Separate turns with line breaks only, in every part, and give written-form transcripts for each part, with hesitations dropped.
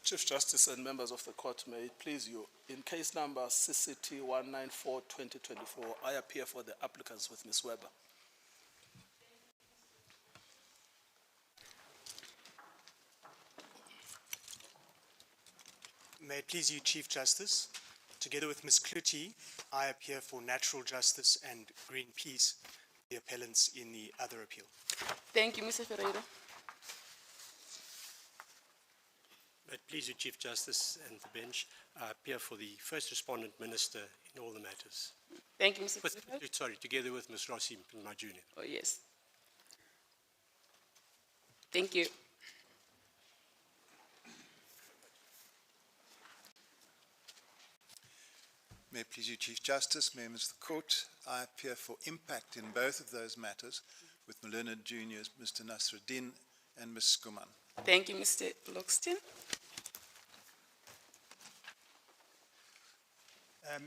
Chief Justice and members of the court, may it please you, in case number CCT 194-2024, I appear for the applicants with Ms. Weber.
May it please you, Chief Justice. Together with Ms. Scrutiny, I appear for Natural Justice and Greenpeace, the appellants in the other appeal.
Thank you, Mr. Ferreira.
May it please you, Chief Justice and the bench, I appear for the first respondent minister in all the matters.
Thank you, Mr. Ferreira.
Sorry, together with Ms. Rossi, my junior.
Oh, yes. Thank you.
May it please you, Chief Justice, members of the court, I appear for impact in both of those matters with my learned juniors, Mr. Nasruddin and Ms. Skuman.
Thank you, Mr. Loxton.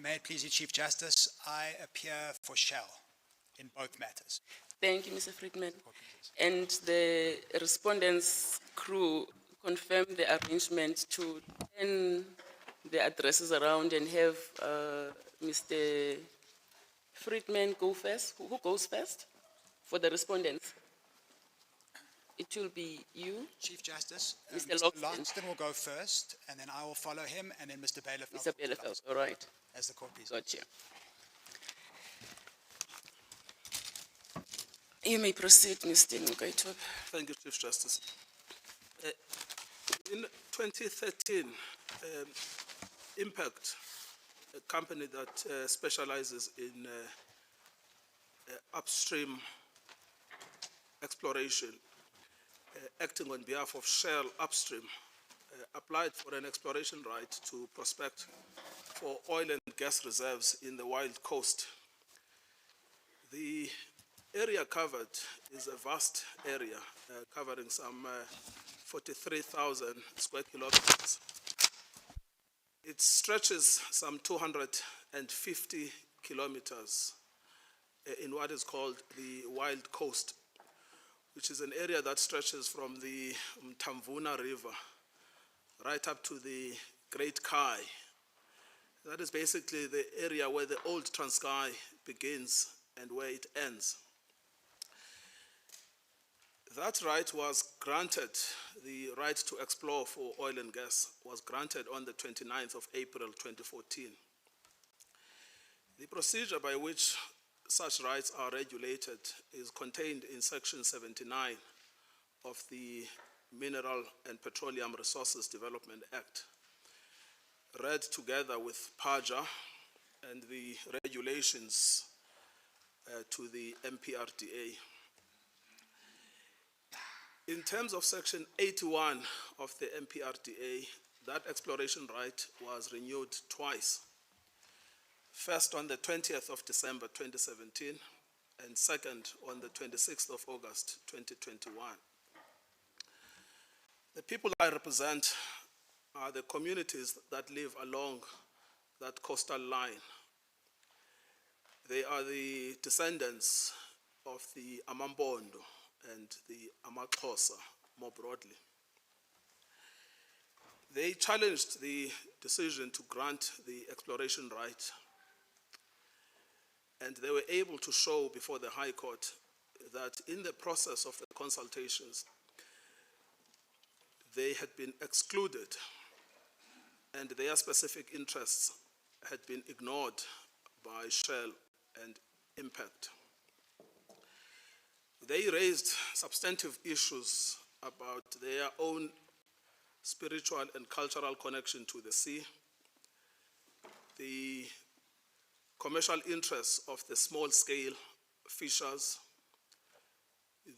May it please you, Chief Justice, I appear for Shell in both matters.
Thank you, Mr. Friedman. And the respondents' crew confirmed the arrangement to turn the addresses around and have Mr. Friedman go first. Who goes first for the respondents? It will be you,
Chief Justice,
Mr.
Mr.
Loxton.
Loxton will go first, and then I will follow him, and then Mr. Bailiff.
Mr. Bielefeld. All right.
As the court please.
Got you. You may proceed, Mr. Ngugaitwa.
Thank you, Chief Justice. In 2013, Impact, a company that specializes in upstream exploration, acting on behalf of Shell Upstream, applied for an exploration right to prospect for oil and gas reserves in the Wild Coast. The area covered is a vast area, covering some 43,000 square kilometers. It stretches some 250 kilometers in what is called the Wild Coast, which is an area that stretches from the Mtamvuna River right up to the Great Kai. That is basically the area where the old Transkei begins and where it ends. That right was granted, the right to explore for oil and gas was granted on the 29th of April 2014. The procedure by which such rights are regulated is contained in Section 79 of the Mineral and Petroleum Resources Development Act, read together with PAJA and the regulations to the MPRDA. In terms of Section 81 of the MPRDA, that exploration right was renewed twice. First on the 20th of December 2017, and second on the 26th of August 2021. The people I represent are the communities that live along that coastal line. They are the descendants of the Amambondo and the Amaxhosa more broadly. They challenged the decision to grant the exploration right, and they were able to show before the High Court that in the process of the consultations, they had been excluded and their specific interests had been ignored by Shell and Impact. They raised substantive issues about their own spiritual and cultural connection to the sea, the commercial interests of the small-scale fishers,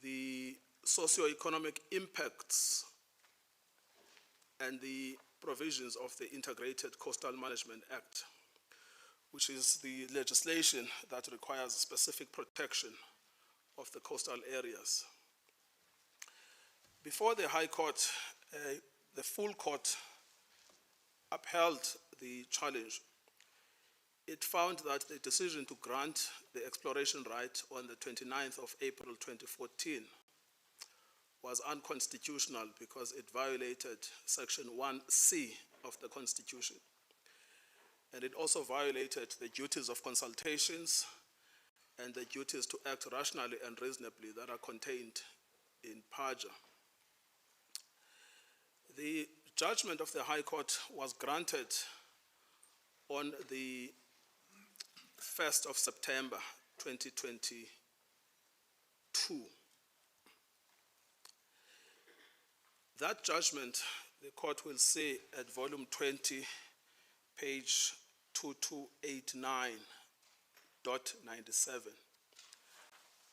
the socio-economic impacts, and the provisions of the Integrated Coastal Management Act, which is the legislation that requires specific protection of the coastal areas. Before the High Court, the full court upheld the challenge. It found that the decision to grant the exploration right on the 29th of April 2014 was unconstitutional because it violated Section 1C of the Constitution. And it also violated the duties of consultations and the duties to act rationally and reasonably that are contained in PAJA. The judgment of the High Court was granted on the 1st of September 2022. That judgment, the court will see at volume 20, page 2289.97,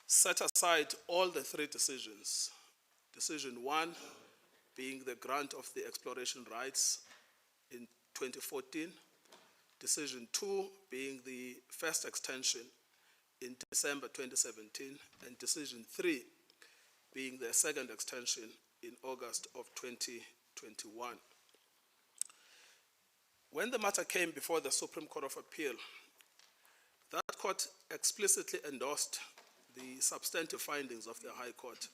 set aside all the three decisions. Decision 1 being the grant of the exploration rights in 2014, decision 2 being the first extension in December 2017, and decision 3 being the second extension in August of 2021. When the matter came before the Supreme Court of Appeal, that court explicitly endorsed the substantive findings of the High Court,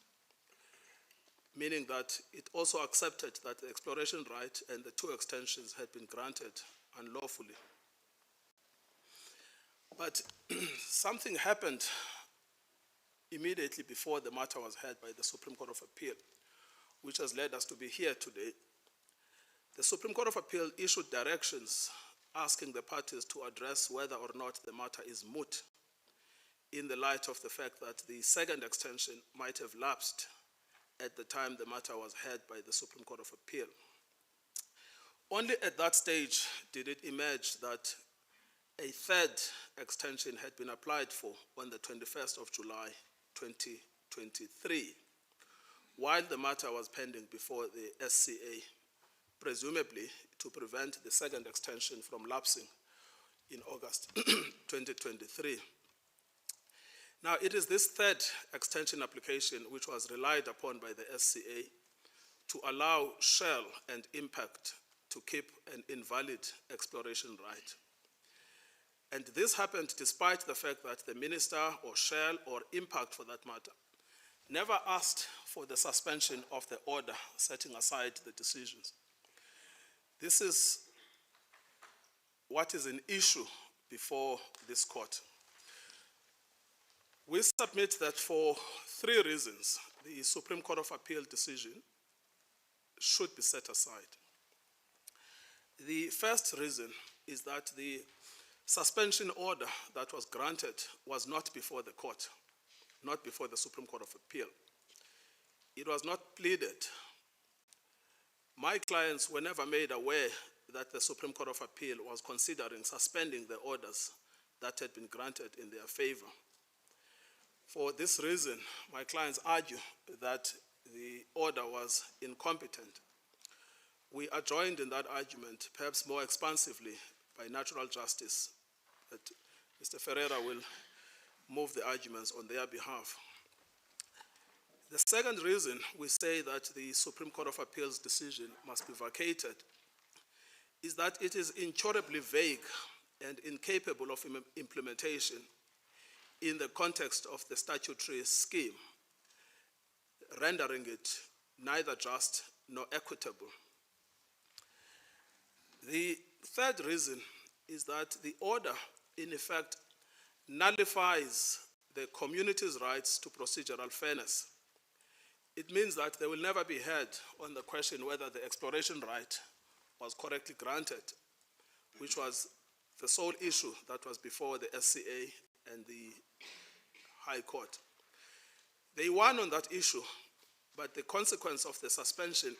meaning that it also accepted that the exploration right and the two extensions had been granted unlawfully. But something happened immediately before the matter was heard by the Supreme Court of Appeal, which has led us to be here today. The Supreme Court of Appeal issued directions asking the parties to address whether or not the matter is moot in the light of the fact that the second extension might have lapsed at the time the matter was heard by the Supreme Court of Appeal. Only at that stage did it emerge that a third extension had been applied for on the 21st of July 2023, while the matter was pending before the SCA, presumably to prevent the second extension from lapsing in August 2023. Now, it is this third extension application which was relied upon by the SCA to allow Shell and Impact to keep an invalid exploration right. And this happened despite the fact that the minister or Shell or Impact for that matter never asked for the suspension of the order setting aside the decisions. This is what is an issue before this court. We submit that for three reasons, the Supreme Court of Appeal decision should be set aside. The first reason is that the suspension order that was granted was not before the court, not before the Supreme Court of Appeal. It was not pleaded. My clients were never made aware that the Supreme Court of Appeal was considering suspending the orders that had been granted in their favor. For this reason, my clients argue that the order was incompetent. We are joined in that argument, perhaps more expansively, by natural justice, that Mr. Ferreira will move the arguments on their behalf. The second reason we say that the Supreme Court of Appeal's decision must be vacated is that it is incurably vague and incapable of implementation in the context of the statutory scheme, rendering it neither just nor equitable. The third reason is that the order, in effect, nullifies the community's rights to procedural fairness. It means that they will never be heard on the question whether the exploration right was correctly granted, which was the sole issue that was before the SCA and the High Court. They won on that issue, but the consequence of the suspension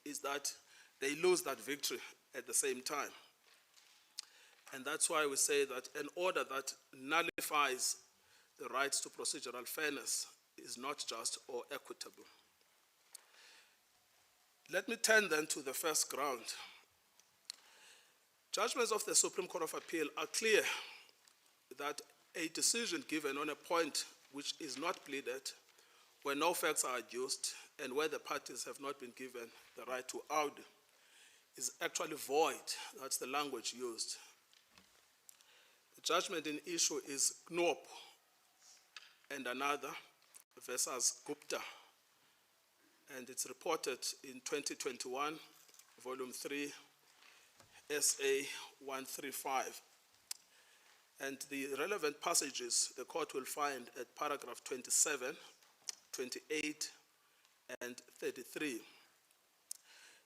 is that they lose that victory at the same time. And that's why we say that an order that nullifies the rights to procedural fairness is not just or equitable. Let me turn then to the first ground. Judgments of the Supreme Court of Appeal are clear that a decision given on a point which is not pleaded, where no facts are adduced, and where the parties have not been given the right to argue, is actually void. That's the language used. The judgment in issue is Knoop and another versus Gupta, and it's reported in 2021, volume 3, SA 135. And the relevant passages the court will find at paragraph 27, 28, and 33.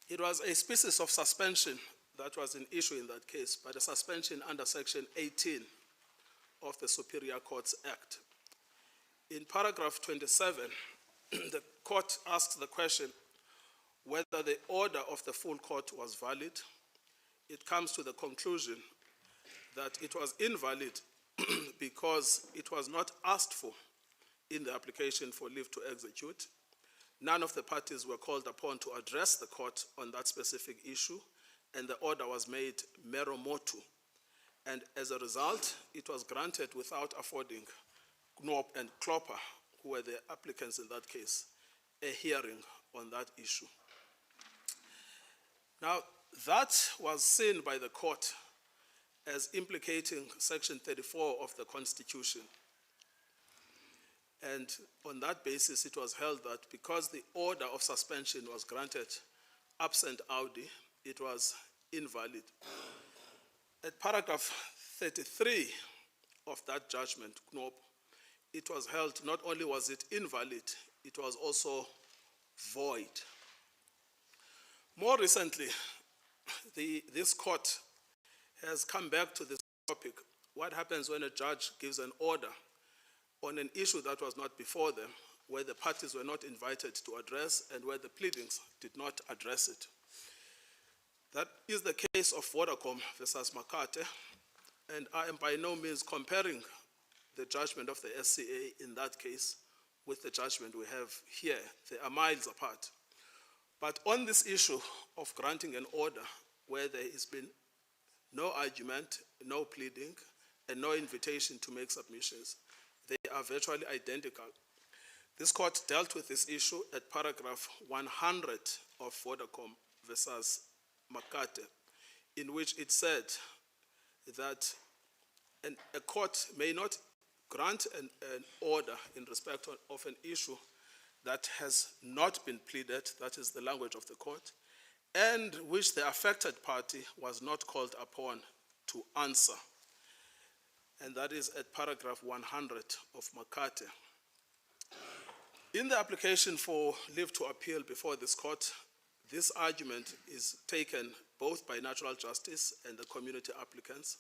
It was a species of suspension that was an issue in that case, but a suspension under section 18 of the Superior Courts Act. In paragraph 27, the court asks the question whether the order of the full court was valid. It comes to the conclusion that it was invalid because it was not asked for in the application for leave to execute. None of the parties were called upon to address the court on that specific issue, and the order was made mero motu. And as a result, it was granted without affording Knoop and Klopper, who were the applicants in that case, a hearing on that issue. Now, that was seen by the court as implicating section 34 of the Constitution. And on that basis, it was held that because the order of suspension was granted absent Audi, it was invalid. At paragraph 33 of that judgment, Knoop, it was held not only was it invalid, it was also void. More recently, this court has come back to this topic. What happens when a judge gives an order on an issue that was not before them, where the parties were not invited to address and where the pleadings did not address it? That is the case of Vodacom versus Makate, and I am by no means comparing the judgment of the SCA in that case with the judgment we have here. They are miles apart. But on this issue of granting an order where there has been no argument, no pleading, and no invitation to make submissions, they are virtually identical. This court dealt with this issue at paragraph 100 of Vodacom versus Makate, in which it said that a court may not grant an order in respect of an issue that has not been pleaded, that is the language of the court, and which the affected party was not called upon to answer. And that is at paragraph 100 of Makate. In the application for leave to appeal before this court, this argument is taken both by natural justice and the community applicants,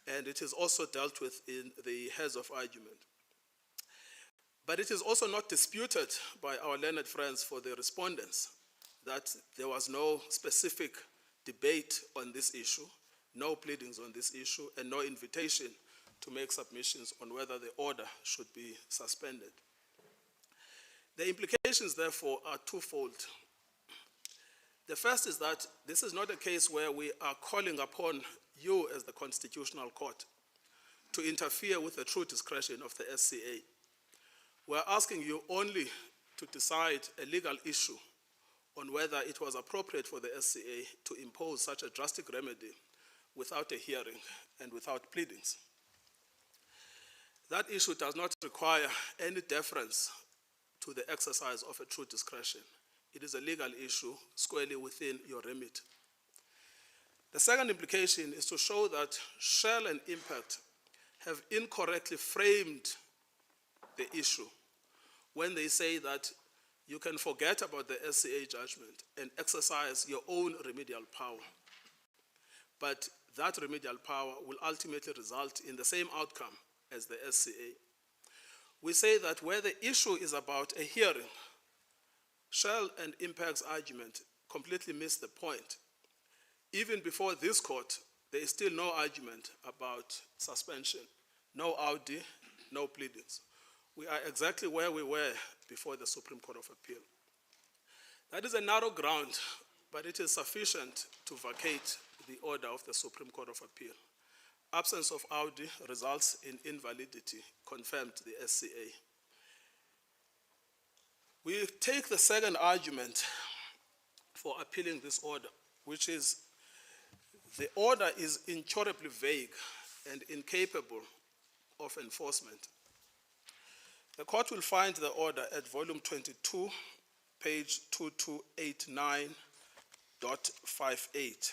and it is also dealt with in the heads of argument. But it is also not disputed by our learned friends for the respondents that there was no specific debate on this issue, no pleadings on this issue, and no invitation to make submissions on whether the order should be suspended. The implications, therefore, are twofold. The first is that this is not a case where we are calling upon you as the Constitutional Court to interfere with the true discretion of the SCA. We are asking you only to decide a legal issue on whether it was appropriate for the SCA to impose such a drastic remedy without a hearing and without pleadings. That issue does not require any deference to the exercise of a true discretion. It is a legal issue squarely within your remit. The second implication is to show that Shell and Impact have incorrectly framed the issue when they say that you can forget about the SCA judgment and exercise your own remedial power. But that remedial power will ultimately result in the same outcome as the SCA. We say that where the issue is about a hearing, Shell and Impact's argument completely missed the point. Even before this court, there is still no argument about suspension, no Audi, no pleadings. We are exactly where we were before the Supreme Court of Appeal. That is a narrow ground, but it is sufficient to vacate the order of the Supreme Court of Appeal. Absence of Audi results in invalidity, confirmed the SCA. We take the second argument for appealing this order, which is the order is incurably vague and incapable of enforcement. The court will find the order at volume 22, page 2289.58.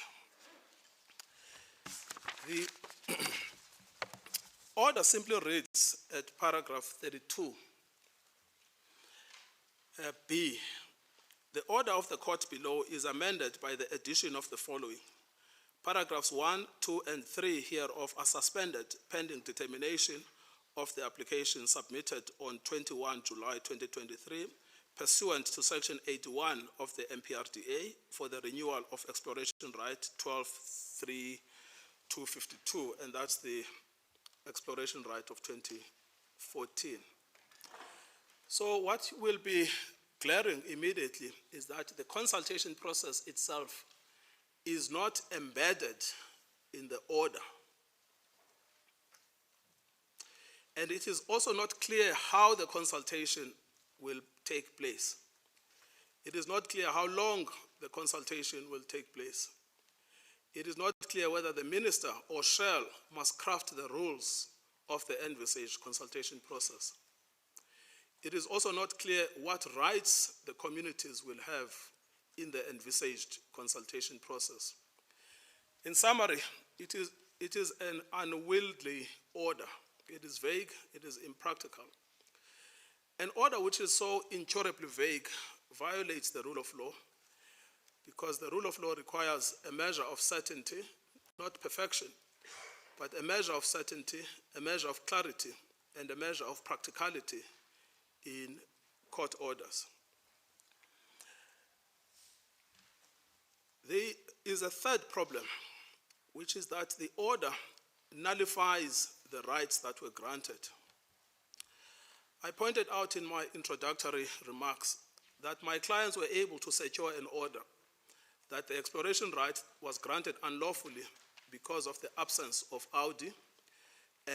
The order simply reads at paragraph 32, B. The order of the court below is amended by the addition of the following. Paragraphs 1, 2, and 3 hereof are suspended pending determination of the application submitted on 21 July 2023 pursuant to Section 81 of the MPRDA for the renewal of exploration right 12.3.252, and that's the exploration right of 2014. So what will be glaring immediately is that the consultation process itself is not embedded in the order. And it is also not clear how the consultation will take place. It is not clear how long the consultation will take place. It is not clear whether the minister or shall must craft the rules of the envisaged consultation process. It is also not clear what rights the communities will have in the envisaged consultation process. In summary, it is an unwieldy order. It is vague, it is impractical. An order which is so incurably vague violates the rule of law, because the rule of law requires a measure of certainty, not perfection, but a measure of certainty, a measure of clarity, and a measure of practicality in court orders. There is a third problem, which is that the order nullifies the rights that were granted. I pointed out in my introductory remarks that my clients were able to secure an order that the exploration right was granted unlawfully because of the absence of audi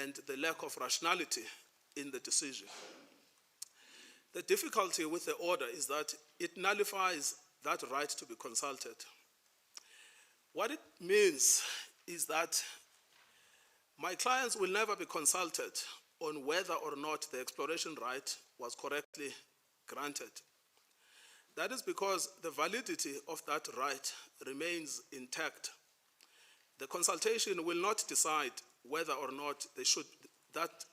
and the lack of rationality in the decision. The difficulty with the order is that it nullifies that right to be consulted. What it means is that my clients will never be consulted on whether or not the exploration right was correctly granted. That is because the validity of that right remains intact. The consultation will not decide whether or not that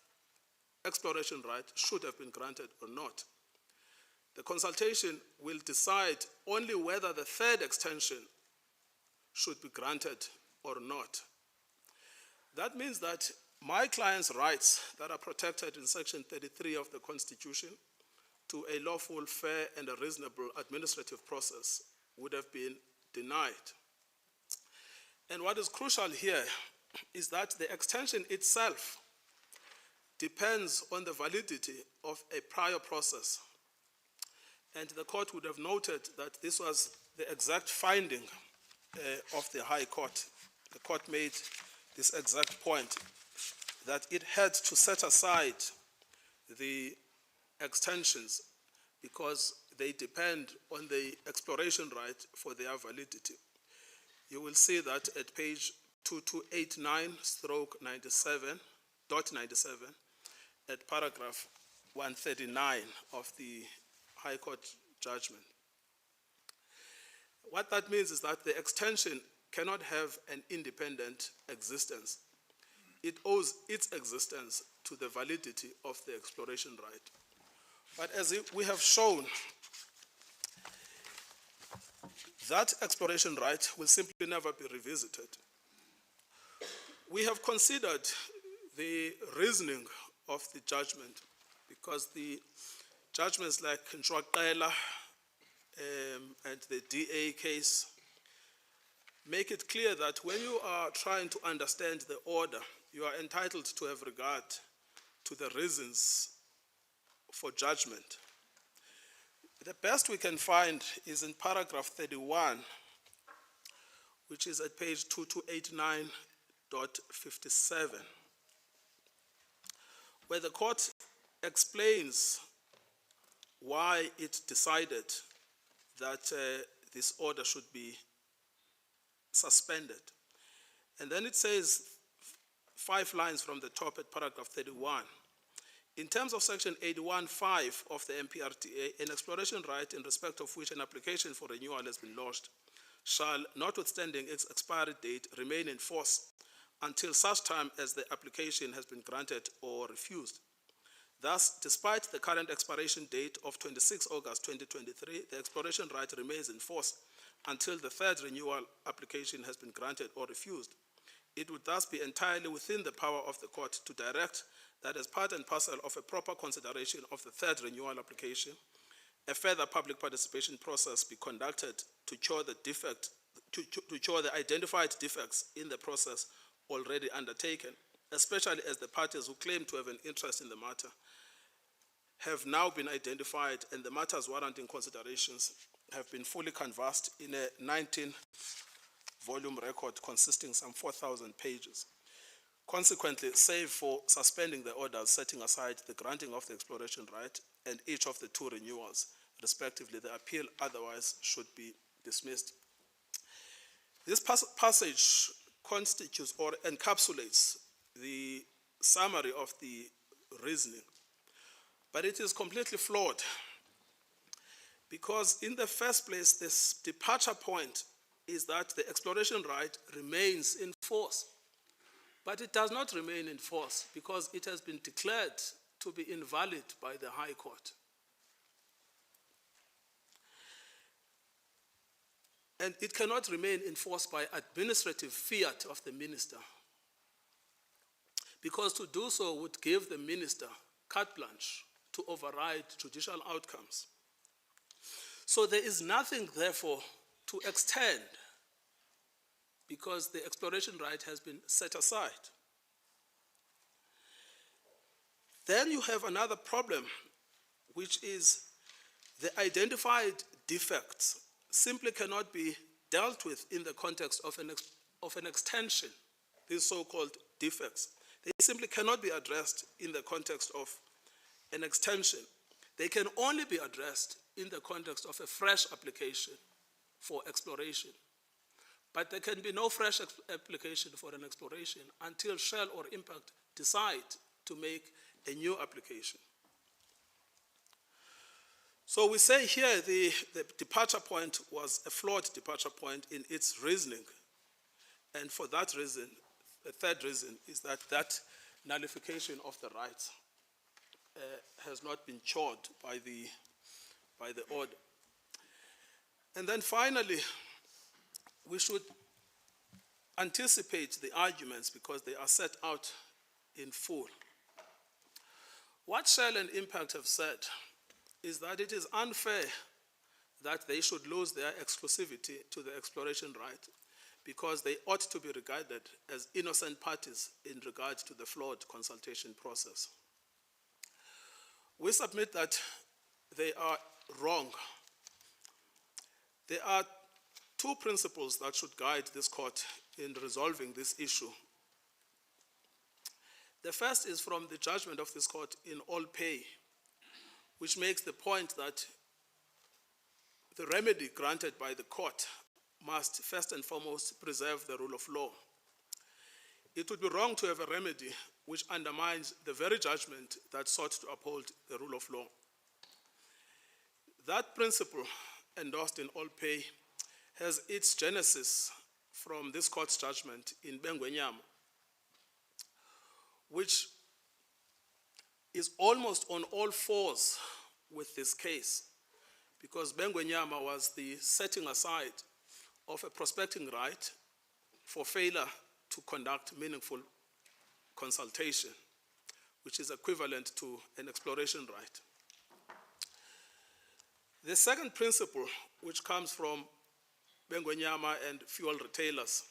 exploration right should have been granted or not. The consultation will decide only whether the third extension should be granted or not. That means that my client's rights that are protected in Section 33 of the Constitution to a lawful, fair, and a reasonable administrative process would have been denied. And what is crucial here is that the extension itself depends on the validity of a prior process. And the court would have noted that this was the exact finding of the High Court. The court made this exact point, that it had to set aside the extensions because they depend on the exploration right for their validity. You will see that at page 2289/97.97 at paragraph 139 of the High Court judgment. What that means is that the extension cannot have an independent existence. It owes its existence to the validity of the exploration right. But as we have shown, that exploration right will simply never be revisited. We have considered the reasoning of the judgment because the judgments like Nshwaqela and the DA case make it clear that when you are trying to understand the order, you are entitled to have regard to the reasons for judgment. The best we can find is in paragraph 31, which is at page 2289.57, where the court explains why it decided that this order should be suspended. And then it says, 5 lines from the top at paragraph 31, In terms of Section 81.5 of the MPRDA, an exploration right in respect of which an application for renewal has been lodged shall, notwithstanding its expiry date, remain in force until such time as the application has been granted or refused. Thus, despite the current expiration date of 26 August 2023, the exploration right remains in force until the third renewal application has been granted or refused. It would thus be entirely within the power of the court to direct that as part and parcel of a proper consideration of the third renewal application, a further public participation process be conducted to cure the identified defects in the process already undertaken, especially as the parties who claim to have an interest in the matter have now been identified and the matters warranting considerations have been fully canvassed in a 19-volume record consisting some 4,000 pages. Consequently, save for suspending the orders setting aside the granting of the exploration right and each of the two renewals, respectively, the appeal otherwise should be dismissed. This passage constitutes or encapsulates the summary of the reasoning, but it is completely flawed because in the first place, this departure point is that the exploration right remains in force. But it does not remain in force because it has been declared to be invalid by the High Court. And it cannot remain in force by administrative fiat of the minister, because to do so would give the minister carte blanche to override judicial outcomes. So there is nothing, therefore, to extend because the exploration right has been set aside. Then you have another problem, which is the identified defects simply cannot be dealt with in the context of an extension, these so-called defects. They simply cannot be addressed in the context of an extension. They can only be addressed in the context of a fresh application for exploration. But there can be no fresh application for an exploration until Shell or Impact decide to make a new application. So we say here the departure point was a flawed departure point in its reasoning. And for that reason, the third reason is that that nullification of the rights has not been cured by the order. And then finally, we should anticipate the arguments because they are set out in full. What Shell and Impact have said is that it is unfair that they should lose their exclusivity to the exploration right because they ought to be regarded as innocent parties in regard to the flawed consultation process. We submit that they are wrong. There are two principles that should guide this court in resolving this issue. The first is from the judgment of this court in all pay, which makes the point that the remedy granted by the court must first and foremost preserve the rule of law. It would be wrong to have a remedy which undermines the very judgment that sought to uphold the rule of law. That principle, endorsed in all pay, has its genesis from this court's judgment in Vagueness, which is almost on all fours with this case, because Vagueness was the setting aside of a prospecting right for failure to conduct meaningful consultation, which is equivalent to an exploration right. The second principle, which comes from Vagueness and fuel retailers,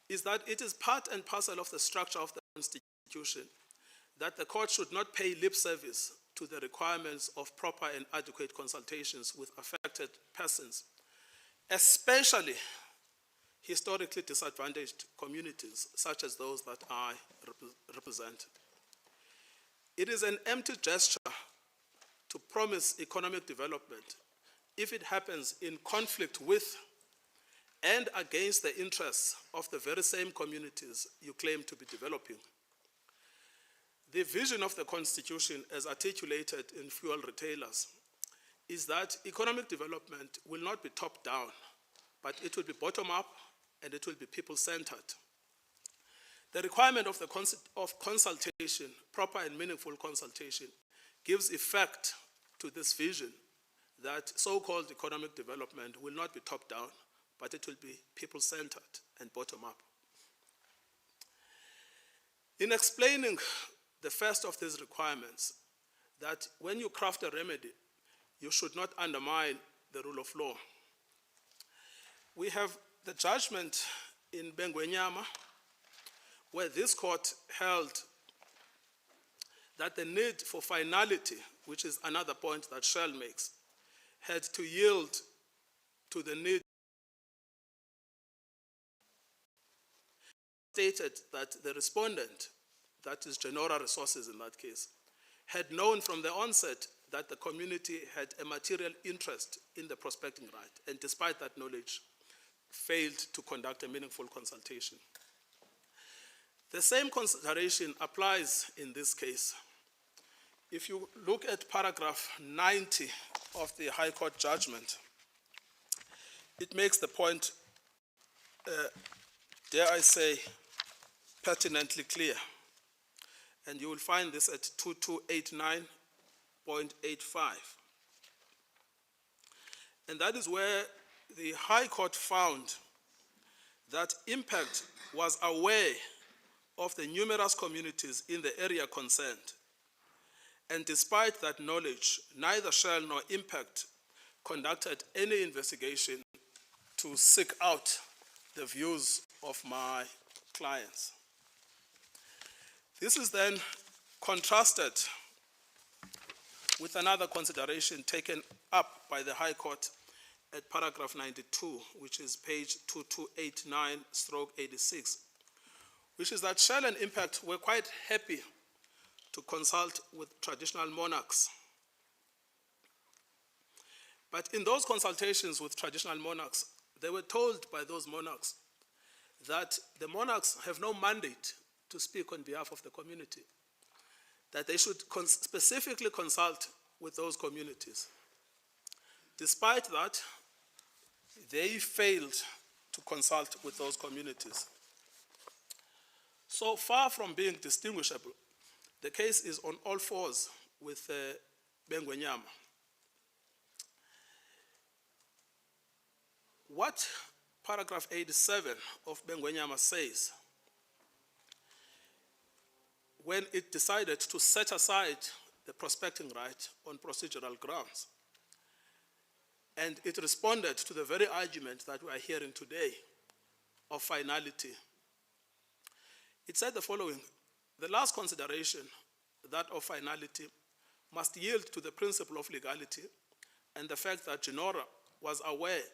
is that it is part and parcel of the structure of the Constitution that the court should not pay lip service to the requirements of proper and adequate consultations with affected persons, especially historically disadvantaged communities such as those that I represent. It is an empty gesture to promise economic development if it happens in conflict with and against the interests of the very same communities you claim to be developing. The vision of the Constitution, as articulated in Fuel Retailers, is that economic development will not be top-down, but it will be bottom-up and it will be people-centered. The requirement of consultation, proper and meaningful consultation, gives effect to this vision that so-called economic development will not be top-down, but it will be people-centered and bottom-up. In explaining the first of these requirements, that when you craft a remedy, you should not undermine the rule of law. We have the judgment in Vagueness, where this court held that the need for finality, which is another point that Shell makes, had to yield to the need. Stated that the respondent, that is Genora Resources in that case, had known from the onset that the community had a material interest in the prospecting right, and despite that knowledge, failed to conduct a meaningful consultation. The same consideration applies in this case. If you look at paragraph 90 of the High Court judgment, it makes the point, dare I say, pertinently clear. And you will find this at 2289.85. And that is where the High Court found that Impact was aware of the numerous communities in the area concerned. And despite that knowledge, neither Shell nor Impact conducted any investigation to seek out the views of my clients. This is then contrasted with another consideration taken up by the High Court at paragraph 92, which is page 2289/86, which is that Shell and Impact were quite happy to consult with traditional monarchs. But in those consultations with traditional monarchs, they were told by those monarchs that the monarchs have no mandate to speak on behalf of the community, that they should specifically consult with those communities. Despite that, they failed to consult with those communities. So far from being distinguishable, the case is on all fours with Vagueness. What paragraph 87 of Vagueness says, when it decided to set aside the prospecting right on procedural grounds, and it responded to the very argument that we are hearing today of finality. It said the following: the last consideration, that of finality, must yield to the principle of legality and the fact that Genora was aware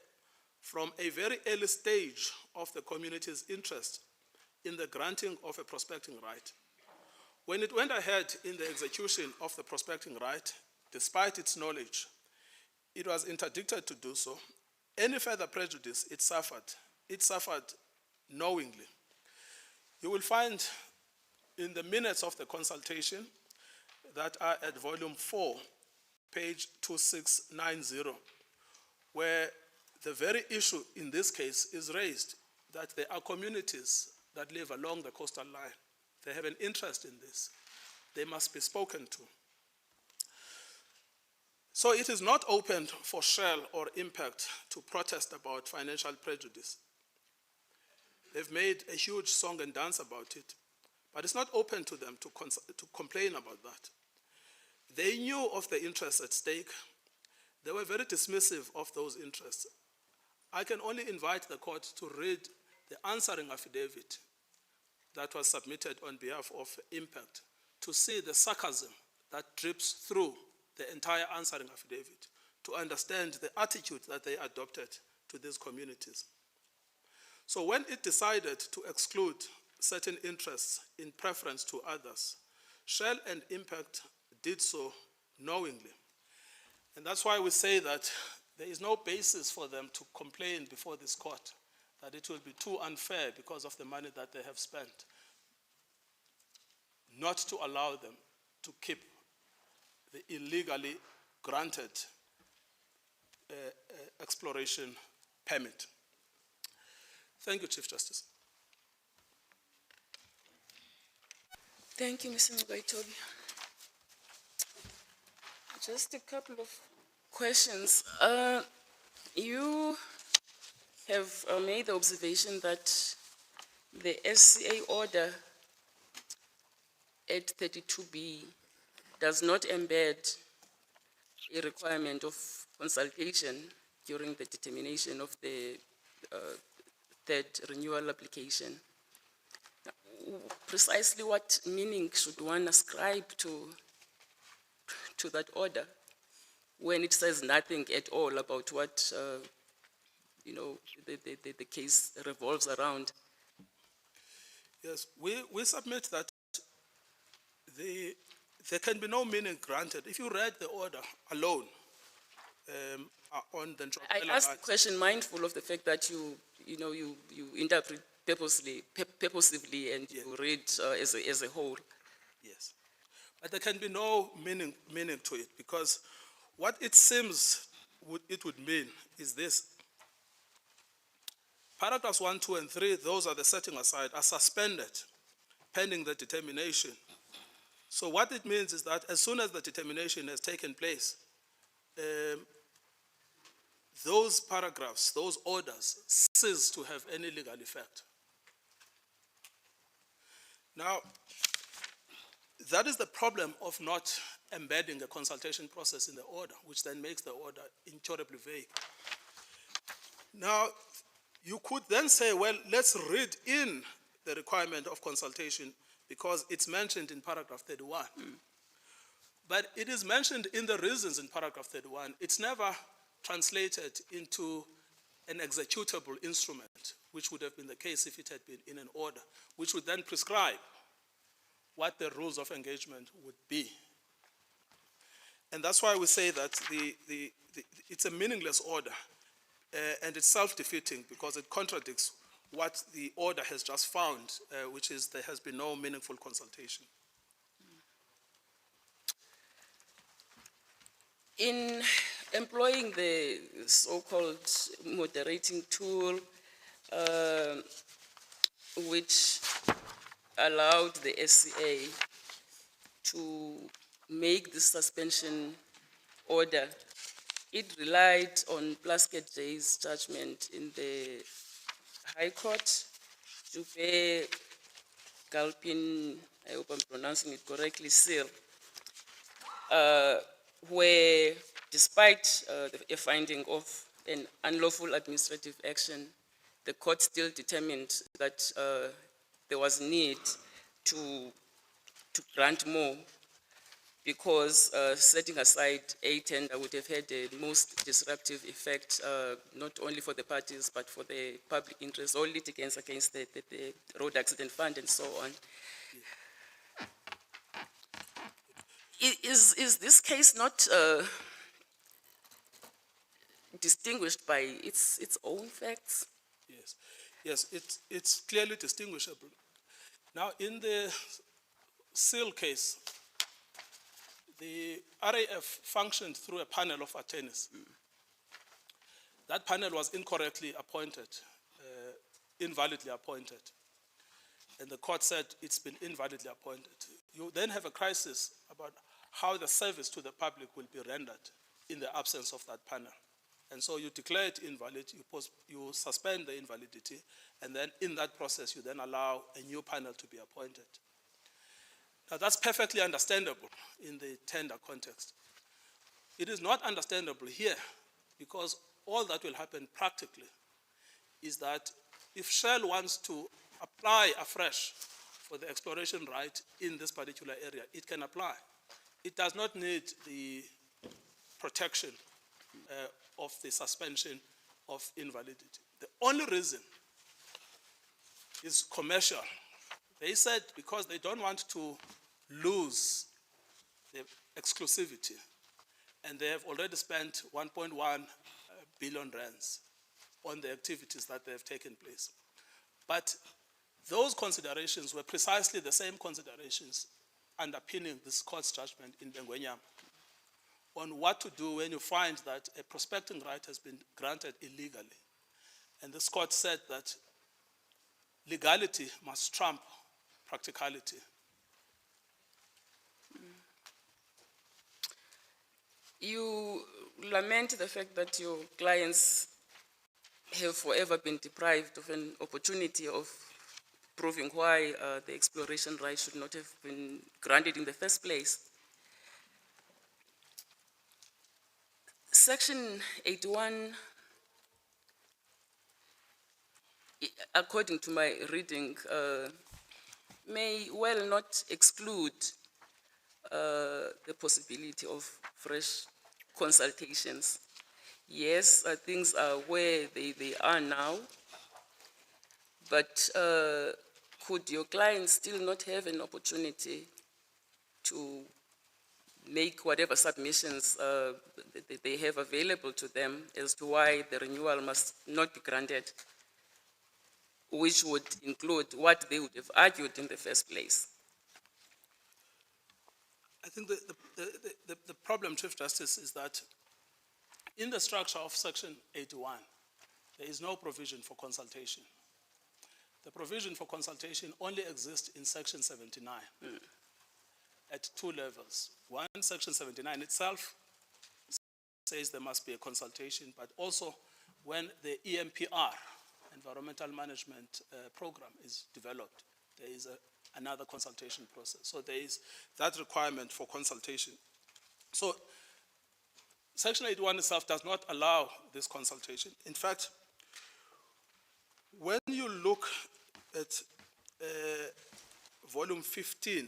from a very early stage of the community's interest in the granting of a prospecting right. When it went ahead in the execution of the prospecting right, despite its knowledge, it was interdicted to do so. Any further prejudice it suffered knowingly. You will find in the minutes of the consultation that are at volume 4, page 2690, where the very issue in this case is raised, that there are communities that live along the coastal line. They have an interest in this. They must be spoken to. So it is not open for Shell or Impact to protest about financial prejudice. They've made a huge song and dance about it, but it's not open to them to complain about that. They knew of the interests at stake. They were very dismissive of those interests. I can only invite the court to read the answering affidavit that was submitted on behalf of Impact to see the sarcasm that drips through the entire answering affidavit, to understand the attitude that they adopted to these communities. So when it decided to exclude certain interests in preference to others, Shell and Impact did so knowingly. And that's why we say that there is no basis for them to complain before this court that it will be too unfair because of the money that they have spent. not to allow them to keep the illegally granted exploration permit. Thank you, Chief Justice.
Thank you, Mr. Ngwaitobi. Just a couple of questions. You have made the observation that the SCA order at 32B does not embed a requirement of consultation during the determination of the third renewal application. Precisely what meaning should one ascribe to that order when it says nothing at all about what the case revolves around?
Yes, we submit that there can be no meaning granted. If you read the order alone on the
I asked the question mindful of the fact that you interpret purposively and you read as a whole.
Yes, but there can be no meaning to it, because what it seems it would mean is this: paragraphs 1, 2, and 3, those are the setting aside, are suspended pending the determination. So what it means is that as soon as the determination has taken place, those paragraphs, those orders, cease to have any legal effect. Now, that is the problem of not embedding a consultation process in the order, which then makes the order incurably vague. Now, you could then say, well, let's read in the requirement of consultation because it's mentioned in paragraph 31. But it is mentioned in the reasons in paragraph 31. It's never translated into an executable instrument, which would have been the case if it had been in an order, which would then prescribe what the rules of engagement would be. And that's why we say that it's a meaningless order, and it's self-defeating because it contradicts what the order has just found, which is there has been no meaningful consultation.
In employing the so-called moderating tool, which allowed the SCA to make the suspension order, it relied on Plaskett J's judgment in the High Court, Jupe Galpin, I hope I'm pronouncing it correctly, Seal, where despite a finding of an unlawful administrative action, the court still determined that there was need to grant more because setting aside a tender would have had the most disruptive effect, not only for the parties, but for the public interest, all litigants against the road accident fund and so on. Is this case not distinguished by its own facts?
Yes, it's clearly distinguishable. Now, in the Seal case, the RAF functioned through a panel of attorneys. That panel was incorrectly appointed, invalidly appointed. And the court said it's been invalidly appointed. You then have a crisis about how the service to the public will be rendered in the absence of that panel. And so you declare it invalid, you suspend the invalidity, and then in that process you then allow a new panel to be appointed. Now that's perfectly understandable in the tender context. It is not understandable here because all that will happen practically is that if Shell wants to apply afresh for the exploration right in this particular area, it can apply. It does not need the protection of the suspension of invalidity. The only reason is commercial. They said because they don't want to lose the exclusivity, and they have already spent 1.1 billion rands on the activities that they have taken place. But those considerations were precisely the same considerations underpinning this court's judgment in Bengwenyama on what to do when you find that a prospecting right has been granted illegally. And this court said that legality must trump practicality.
You lament the fact that your clients have forever been deprived of an opportunity of proving why the exploration right should not have been granted in the first place. Section 81, according to my reading, may well not exclude the possibility of fresh consultations. Yes, things are where they are now, but could your clients still not have an opportunity to make whatever submissions they have available to them as to why the renewal must not be granted, which would include what they would have argued in the first place?
I think the problem, Chief Justice, is that in the structure of Section 81, there is no provision for consultation. The provision for consultation only exists in Section 79 at two levels. One, Section 79 itself says there must be a consultation, but also when the EMPR, Environmental Management Program, is developed, there is another consultation process. So there is that requirement for consultation. So Section 81 itself does not allow this consultation. In fact, when you look at volume 15,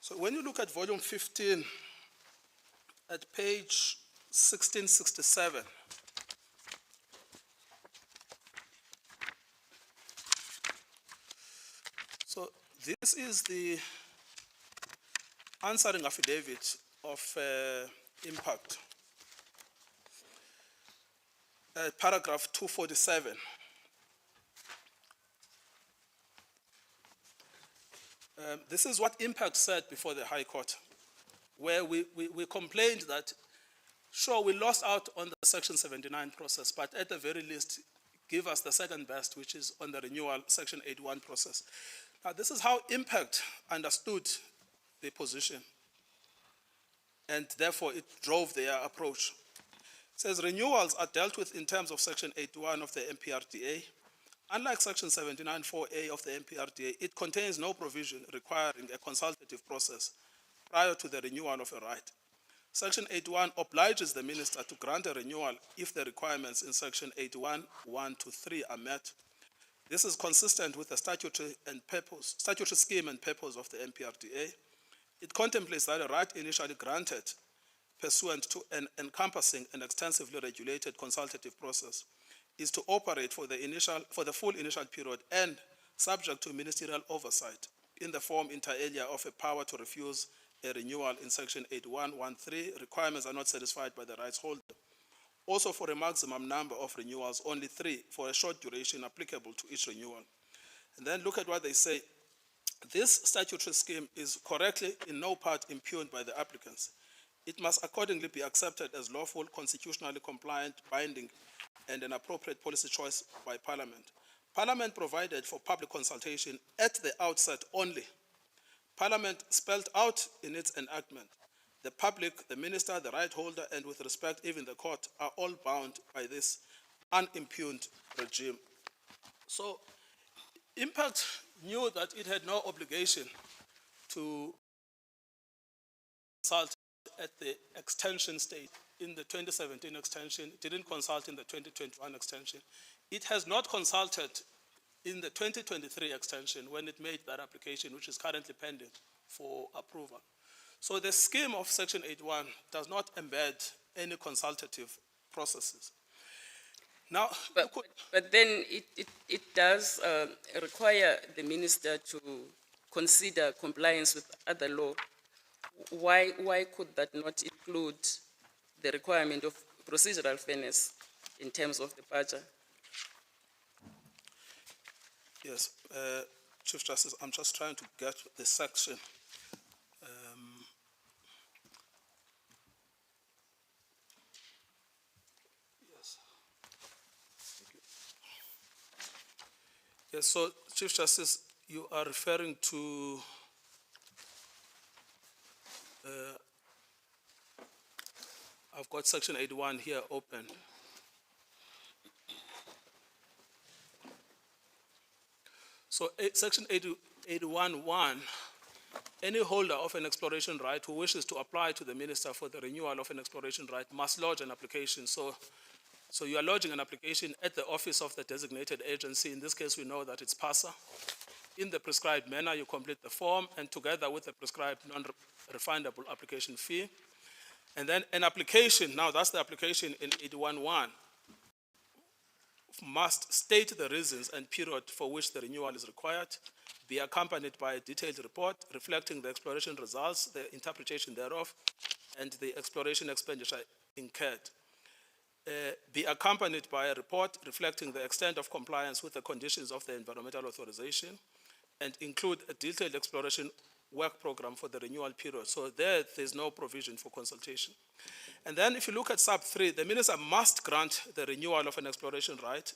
so when you look at volume 15 at page 1667, so this is the answering affidavit of impact, paragraph 247. This is what impact said before the High Court, where we complained that, sure, we lost out on the Section 79 process, but at the very least, give us the second best, which is on the renewal Section 81 process. Now, this is how impact understood the position, and therefore it drove their approach. It says renewals are dealt with in terms of Section 81 of the MPRDA. Unlike Section 79(4)A of the MPRDA, it contains no provision requiring a consultative process prior to the renewal of a right. Section 81 obliges the minister to grant a renewal if the requirements in Section 81(1) to 3 are met. This is consistent with the statutory scheme and purpose of the MPRDA. It contemplates that a right initially granted pursuant to an encompassing and extensively regulated consultative process is to operate for the full initial period and subject to ministerial oversight in the form inter alia of a power to refuse a renewal in Section 81(1)(3). Requirements are not satisfied by the rights holder. Also for a maximum number of renewals, only 3 for a short duration applicable to each renewal. And then look at what they say. This statutory scheme is correctly in no part impugned by the applicants. It must accordingly be accepted as lawful, constitutionally compliant, binding, and an appropriate policy choice by Parliament. Parliament provided for public consultation at the outset only. Parliament spelled out in its enactment, the public, the minister, the right holder, and with respect even the court are all bound by this unimpugned regime. So Impact knew that it had no obligation to consult at the extension stage. In the 2017 extension, it didn't consult in the 2021 extension. It has not consulted in the 2023 extension when it made that application, which is currently pending for approval. So the scheme of Section 81 does not embed any consultative processes. Now,
but then it does require the minister to consider compliance with other law. Why could that not include the requirement of procedural fairness? in terms of the budget.
Yes, Chief Justice, I'm just trying to get the section. Yes. Thank you. Yes, so Chief Justice, you are referring to I've got section 81 here open. So section 81(1), any holder of an exploration right who wishes to apply to the minister for the renewal of an exploration right must lodge an application. So you are lodging an application at the office of the designated agency. In this case, we know that it's PASA. In the prescribed manner, you complete the form, and together with the prescribed non-refundable application fee. And then an application, now that's the application in 81(1), must state the reasons and period for which the renewal is required, be accompanied by a detailed report reflecting the exploration results, the interpretation thereof, and the exploration expenditure incurred. Be accompanied by a report reflecting the extent of compliance with the conditions of the environmental authorization, and include a detailed exploration work program for the renewal period. So there's no provision for consultation. And then if you look at sub 3, the minister must grant the renewal of an exploration right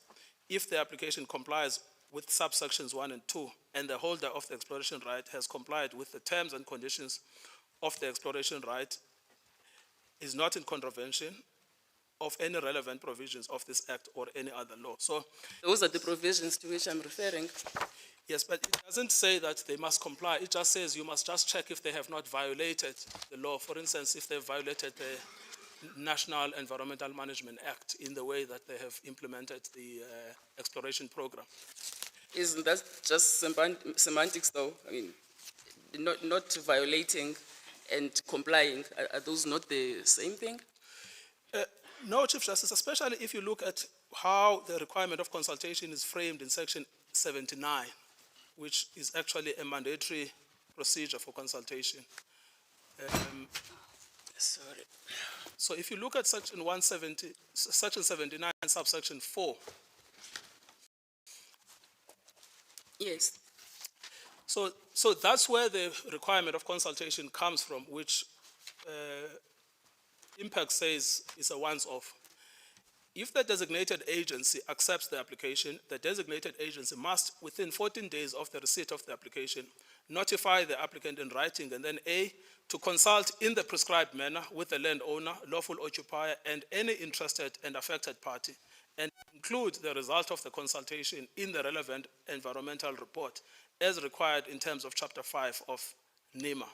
if the application complies with subsections 1 and 2, and the holder of the exploration right has complied with the terms and conditions of the exploration right, is not in contravention of any relevant provisions of this act or any other law. So
Those are the provisions to which I'm referring.
yes, but it doesn't say that they must comply. It just says you must just check if they have not violated the law. For instance, if they've violated the National Environmental Management Act in the way that they have implemented the exploration program.
Isn't that just semantics though? I mean, not violating and complying, are those not the same thing?
No, Chief Justice, especially if you look at how the requirement of consultation is framed in section 79, which is actually a mandatory procedure for consultation.
Sorry.
So if you look at section 79, subsection 4,
Yes.
so that's where the requirement of consultation comes from, which Impact says is a once-off. If the designated agency accepts the application, the designated agency must, within 14 days of the receipt of the application, notify the applicant in writing, and then A, to consult in the prescribed manner with the landowner, lawful occupier, and any interested and affected party, and include the result of the consultation in the relevant environmental report as required in terms of Chapter 5 of NEMA,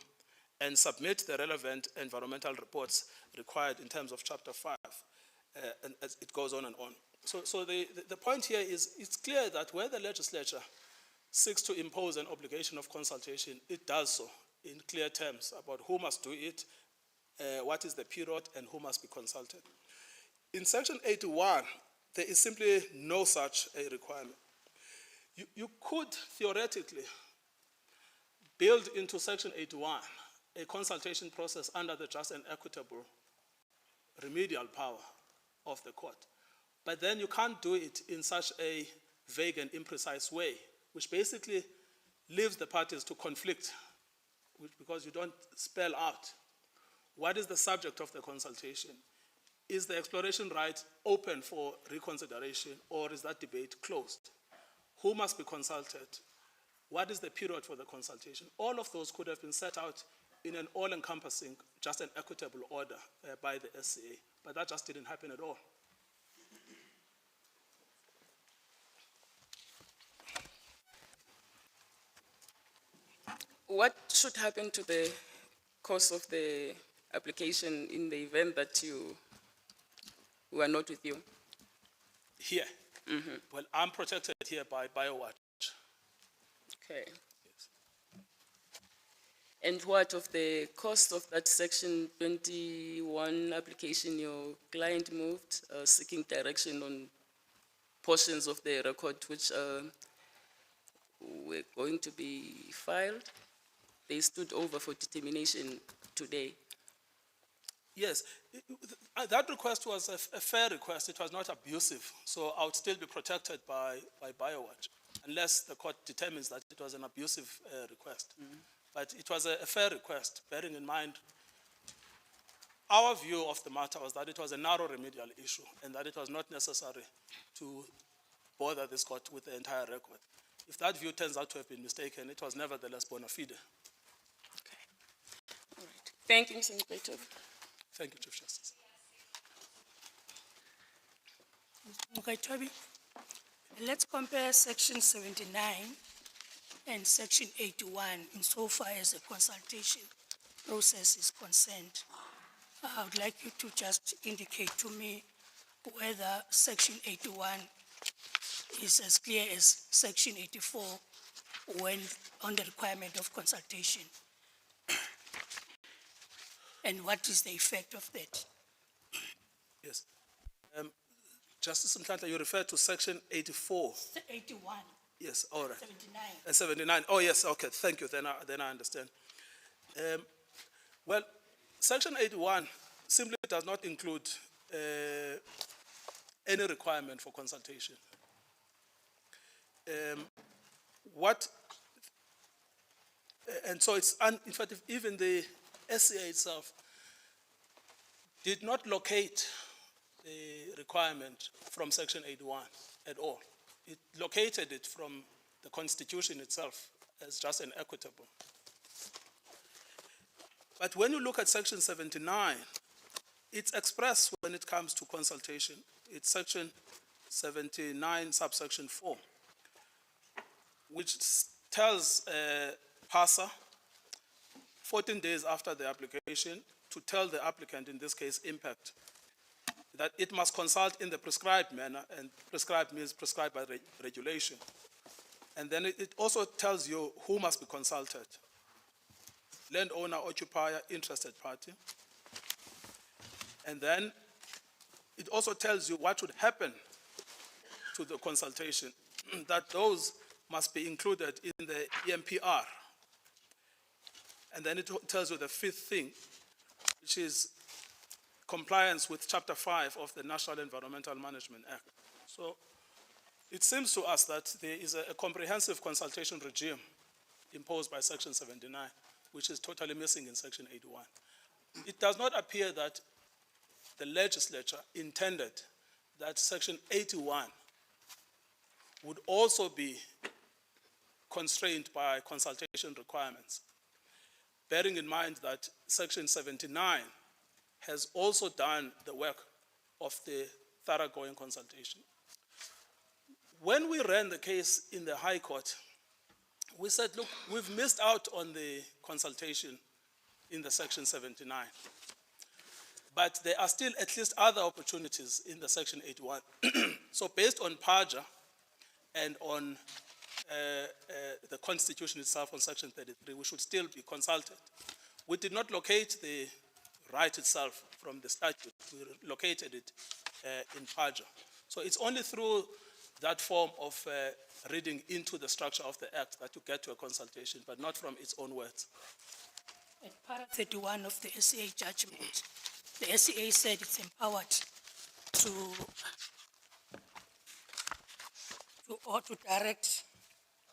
and submit the relevant environmental reports required in terms of Chapter 5. And as it goes on and on. So the point here is, it's clear that where the legislature seeks to impose an obligation of consultation, it does so in clear terms about who must do it, what is the period, and who must be consulted. In section 81, there is simply no such a requirement. You could theoretically build into section 81 a consultation process under the just and equitable remedial power of the court. But then you can't do it in such a vague and imprecise way, which basically leaves the parties to conflict, because you don't spell out what is the subject of the consultation. Is the exploration right open for reconsideration, or is that debate closed? Who must be consulted? What is the period for the consultation? All of those could have been set out in an all-encompassing, just and equitable order by the SCA, but that just didn't happen at all.
What should happen to the course of the application in the event that we are not with you?
Here? Well, I'm protected here by BioWatch.
Okay. And what of the cost of that section 21 application your client moved, seeking direction on portions of the record which were going to be filed? They stood over for determination today.
Yes, that request was a fair request. It was not abusive, so I would still be protected by BioWatch, unless the court determines that it was an abusive request. But it was a fair request, bearing in mind our view of the matter was that it was a narrow remedial issue and that it was not necessary to bother this court with the entire record. If that view turns out to have been mistaken, it was nevertheless bona fide.
All right. Thank you, Mr. Ngwetov.
Thank you, Chief Justice.
Okay, Toby. Let's compare section 79 and section 81 insofar as the consultation process is concerned. I would like you to just indicate to me whether section 81 is as clear as section 84 when on the requirement of consultation. And what is the effect of that?
Yes. Justice Mhlantla, you referred to section 84.
81,
Yes, all right.
79.
79. Oh, yes, okay, thank you. Then I understand. Well, section 81 simply does not include any requirement for consultation. And so it's, in fact, even the SCA itself did not locate the requirement from section 81 at all. It located it from the Constitution itself as just an equitable. But when you look at section 79, it's expressed when it comes to consultation. It's section 79, subsection 4, which tells PASA 14 days after the application to tell the applicant, in this case impact, that it must consult in the prescribed manner, and prescribed means prescribed by regulation. And then it also tells you who must be consulted: landowner, occupier, interested party. And then it also tells you what should happen to the consultation, that those must be included in the EMPR. And then it tells you the fifth thing, which is compliance with Chapter 5 of the National Environmental Management Act. So it seems to us that there is a comprehensive consultation regime imposed by Section 79, which is totally missing in Section 81. It does not appear that the legislature intended that Section 81 would also be constrained by consultation requirements, bearing in mind that Section 79 has also done the work of the thoroughgoing consultation. When we ran the case in the High Court, we said, look, we've missed out on the consultation in the Section 79. But there are still at least other opportunities in the Section 81. So based on PAJA and on the Constitution itself on Section 33, we should still be consulted. We did not locate the right itself from the statute. We located it in PAJA. So it's only through that form of reading into the structure of the Act that you get to a consultation, but not from its own words.
At para 31 of the SCA judgment, the SCA said it's empowered to direct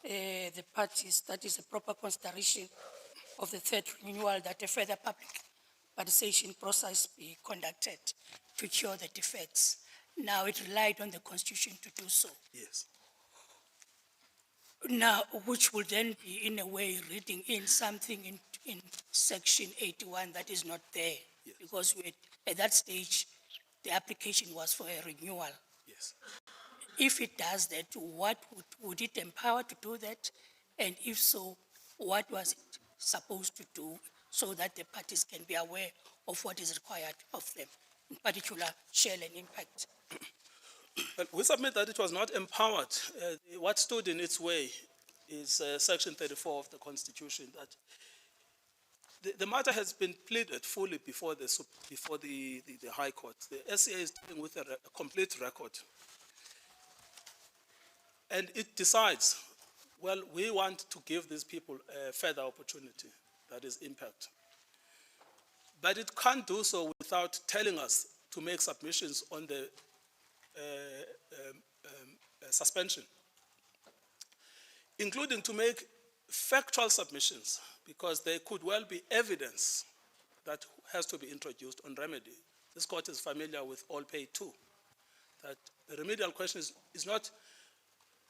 the parties, that is a proper consideration of the third renewal, that a further public participation process be conducted to cure the defects. Now it relied on the Constitution to do so.
Yes.
Now, which will then be, in a way, reading in something in Section 81 that is not there.
Yes.
Because at that stage, the application was for a renewal.
Yes.
If it does that, what would it empower to do that? And if so, what was it supposed to do so that the parties can be aware of what is required of them, in particular, share and impact?
Well, we submit that it was not empowered. What stood in its way is Section 34 of the Constitution, that the matter has been pleaded fully before the High Court. The SCA is dealing with a complete record. And it decides, well, we want to give these people a further opportunity, that is impact. But it can't do so without without telling us to make submissions on the suspension, including to make factual submissions, because there could well be evidence that has to be introduced on remedy. This court is familiar with all pay too, that the remedial question is not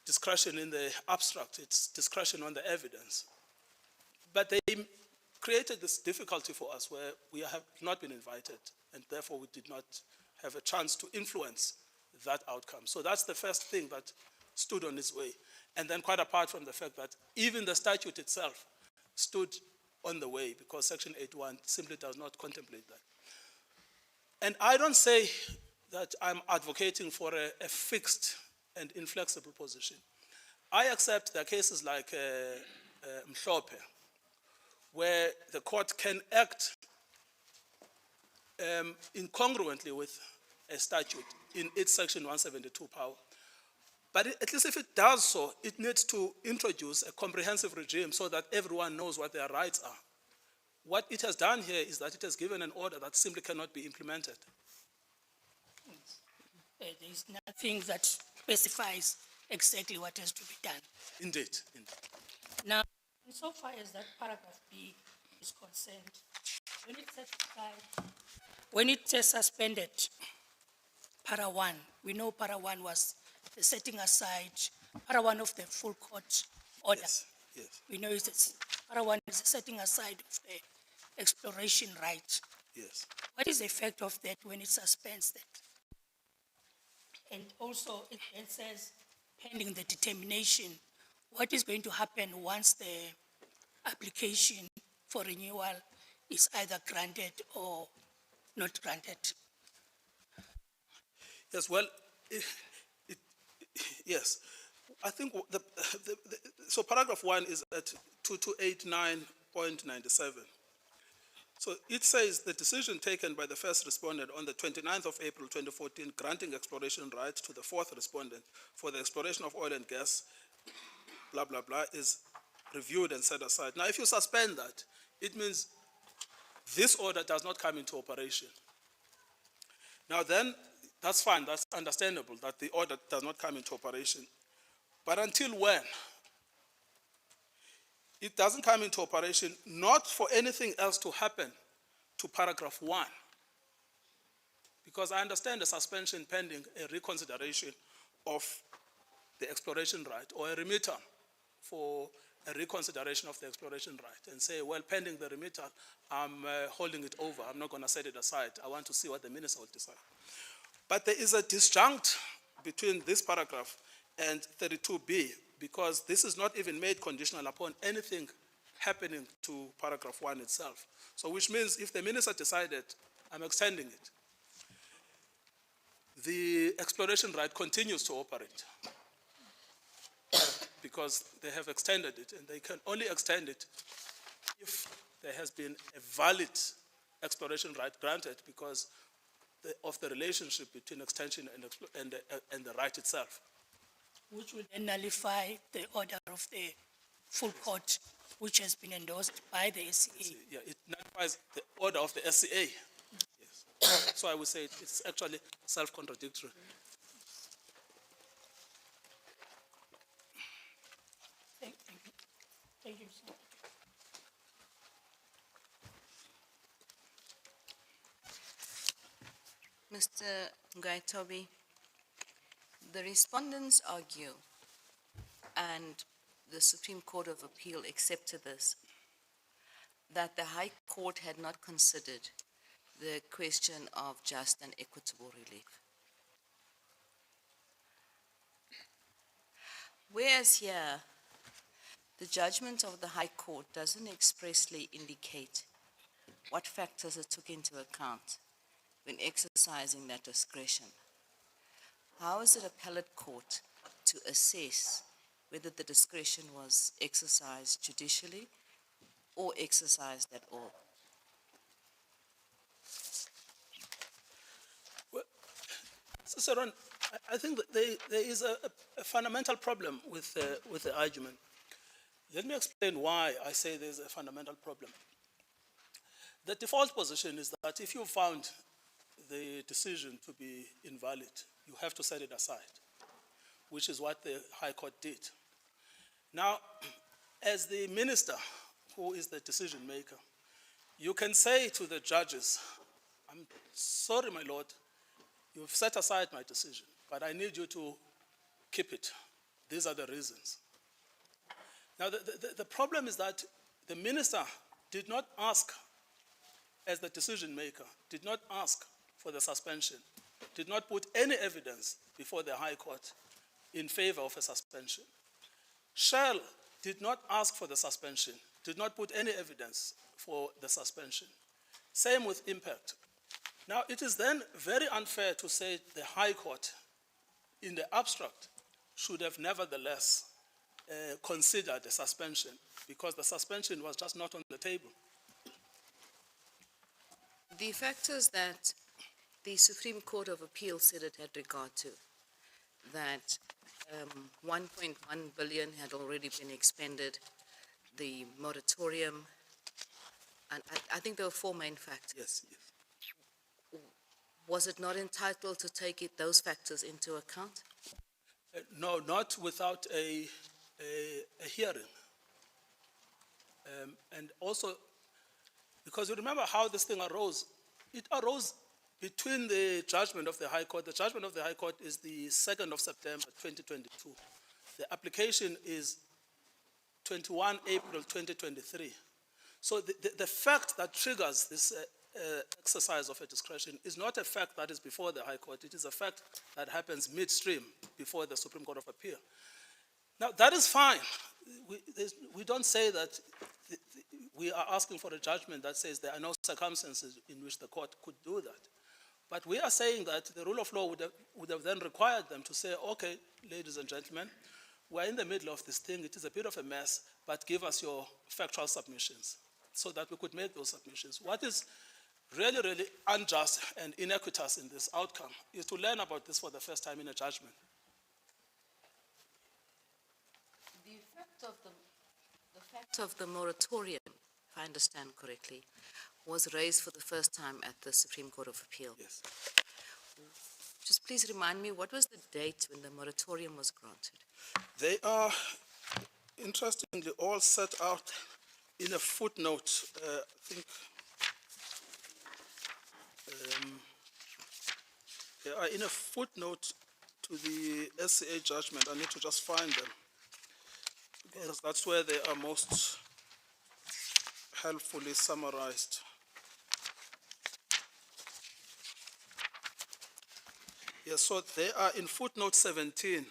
discretion in the abstract, it's discretion on the evidence. But they created this difficulty for us where we have not been invited, and therefore we did not have a chance to influence that outcome. So that's the first thing that stood on its way. And then quite apart from the fact that even the statute itself stood on the way, because Section 8.1 simply does not contemplate that. And I don't say that I'm advocating for a fixed and inflexible position. I accept there are cases like Mhlope, where the court can act incongruently with a statute in its Section 172 power. But at least if it does so, it needs to introduce a comprehensive regime so that everyone knows what their rights are. What it has done here is that it has given an order that simply cannot be implemented.
There is nothing that specifies exactly what has to be done.
Indeed.
Now, insofar as that paragraph B is concerned, when it says suspended, para 1, we know para 1 was the setting aside, para 1 of the full court order.
Yes.
We know it's para 1 is the setting aside of the exploration right.
Yes.
What is the effect of that when it suspends that? And also, it says, pending the determination, what is going to happen once the application for renewal is either granted or not granted?
Yes, well, yes. I think so paragraph 1 is at 2289.97. So it says the decision taken by the first respondent on the 29th of April 2014 granting exploration rights to the fourth respondent for the exploration of oil and gas, blah, blah, blah, is reviewed and set aside. Now, if you suspend that, it means this order does not come into operation. Now then, that's fine, that's understandable that the order does not come into operation. But until when? It doesn't come into operation, not for anything else to happen to paragraph 1. Because I understand the suspension pending a reconsideration of the exploration right, or a remittal for a reconsideration of the exploration right, and say, well, pending the remittal, I'm holding it over. I'm not going to set it aside. I want to see what the minister will decide. But there is a disjunct between this paragraph and 32B, because this is not even made conditional upon anything happening to paragraph 1 itself. So which means if the minister decided, I'm extending it, the exploration right continues to operate because they have extended it, and they can only extend it if there has been a valid exploration right granted because of the relationship between extension and the right itself.
Which will then nullify the order of the full court, which has been endorsed by the SCA.
Yeah, it nullifies the order of the SCA. Yes. So I would say it's actually self-contradictory.
Thank you. Thank you, sir.
Mr. Ngaitobi, the respondents argue, and the Supreme Court of Appeal accepted this, that the High Court had not considered the question of just and equitable relief. Whereas here, the judgment of the High Court doesn't expressly indicate what factors it took into account when exercising that discretion. How is it appellate court to assess whether the discretion was exercised judicially or exercised at all?
Well, Cicerone, I think that there is a fundamental problem with the argument. Let me explain why I say there's a fundamental problem. The default position is that if you found the decision to be invalid, you have to set it aside, which is what the High Court did. Now, as the minister, who is the decision maker, you can say to the judges, I'm sorry, my lord, you've set aside my decision, but I need you to keep it. These are the reasons. Now, the problem is that the minister did not ask, as the decision maker, did not ask for the suspension, did not put any evidence before the High Court in favor of a suspension. Shell did not ask for the suspension, did not put any evidence for the suspension. Same with Impact. Now, it is then very unfair to say the High Court, in the abstract, should have nevertheless considered a suspension, because the suspension was just not on the table.
The factors that the Supreme Court of Appeal said it had regard to, that 1.1 billion had already been expended, the moratorium, and I think there were four main factors.
Yes, yes.
Was it not entitled to take those factors into account?
No, not without a hearing. And also, because you remember how this thing arose, it arose between the judgment of the High Court. The judgment of the High Court is the 2nd of September, 2022. The application is 21 April, 2023. So the fact that triggers this exercise of a discretion is not a fact that is before the High Court. It is a fact that happens midstream before the Supreme Court of Appeal. Now, that is fine. We don't say that we are asking for a judgment that says there are no circumstances in which the court could do that. But we are saying that the rule of law would have then required them to say, okay, ladies and gentlemen, we're in the middle of this thing. It is a bit of a mess, but give us your factual submissions so that we could make those submissions. What is really, really unjust and inequitous in this outcome is to learn about this for the first time in a judgment.
The fact of the moratorium, if I understand correctly, was raised for the first time at the Supreme Court of Appeal.
Yes.
Just please remind me, what was the date when the moratorium was granted?
They are, interestingly, all set out in a footnote, I think. They are in a footnote to the SCA judgment. I need to just find them, because that's where they are most helpfully summarized. Yes, so they are in footnote 17,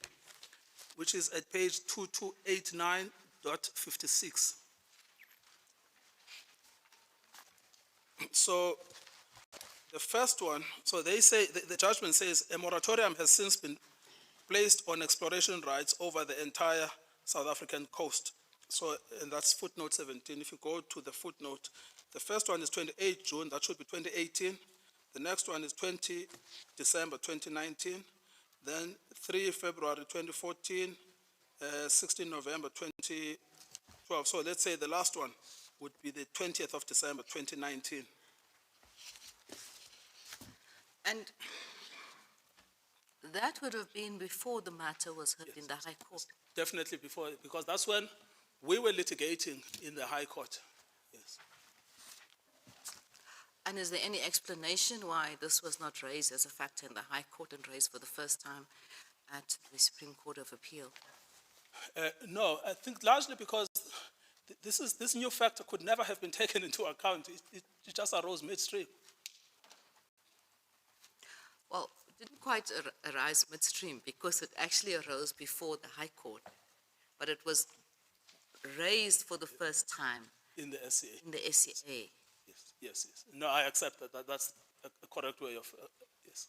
which is at page 2289.56. So the first one, so they say, the judgment says, a moratorium has since been placed on exploration rights over the entire South African coast. So, and that's footnote 17. If you go to the footnote, the first one is 28 June, that should be 2018. The next one is 20 December 2019. Then 3 February 2014, 16 November 2012. So let's say the last one would be the 20th of December 2019.
And that would have been before the matter was heard in the High Court.
Definitely before, because that's when we were litigating in the High Court. Yes.
And is there any explanation why this was not raised as a factor in the High Court and raised for the first time at the Supreme Court of Appeal?
No, I think largely because this new factor could never have been taken into account. It just arose midstream.
Well, it didn't quite arise midstream because it actually arose before the High Court, but it was raised for the first time
In the SCA.
in the SCA.
Yes. No, I accept that. That's a correct way of, yes.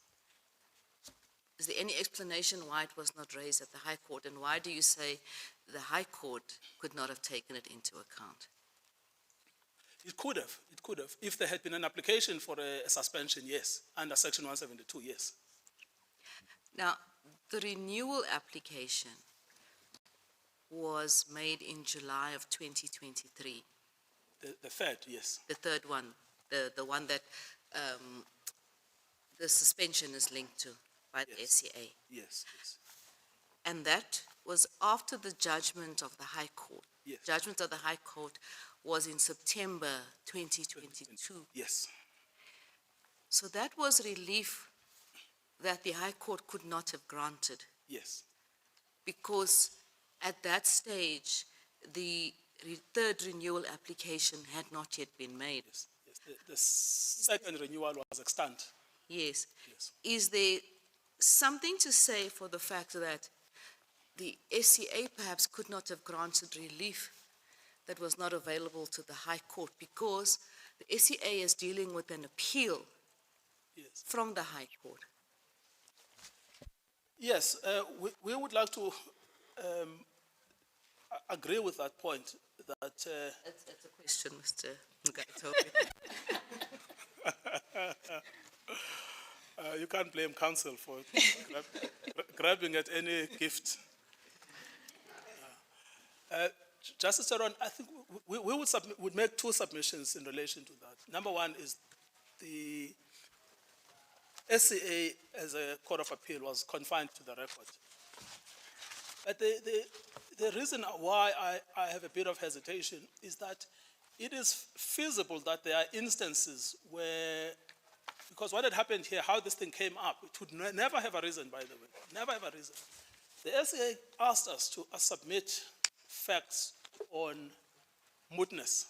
Is there any explanation why it was not raised at the High Court, and why do you say the High Court could not have taken it into account?
It could have. If there had been an application for a suspension, yes. Under Section 172, yes.
Now, the renewal application was made in July of 2023.
The third, yes.
The third one, the one that the suspension is linked to by the
Yes.
SCA.
Yes, yes,
And that was after the judgment of the High Court.
yes.
Judgment of the High Court was in September 2022.
Yes,
So that was relief that the High Court could not have granted,
yes,
because at that stage, the third renewal application had not yet been made.
yes, yes. The second renewal was extant.
Yes.
Yes.
Is there something to say for the fact that the SCA perhaps could not have granted relief that was not available to the High Court, because the SCA is dealing with an appeal
Yes,
from the High Court?
yes. We would like to agree with that point. That
It's a question, Mr. Ngaito.
you can't blame council for grabbing at any gift. Justice Charon, I think we would make two submissions in relation to that. Number one is the SCA as a court of appeal was confined to the record. But the reason why I have a bit of hesitation is that it is feasible that there are instances where, because what had happened here, how this thing came up, it would never have arisen, by the way, never have arisen. The SCA asked us to submit facts on mootness,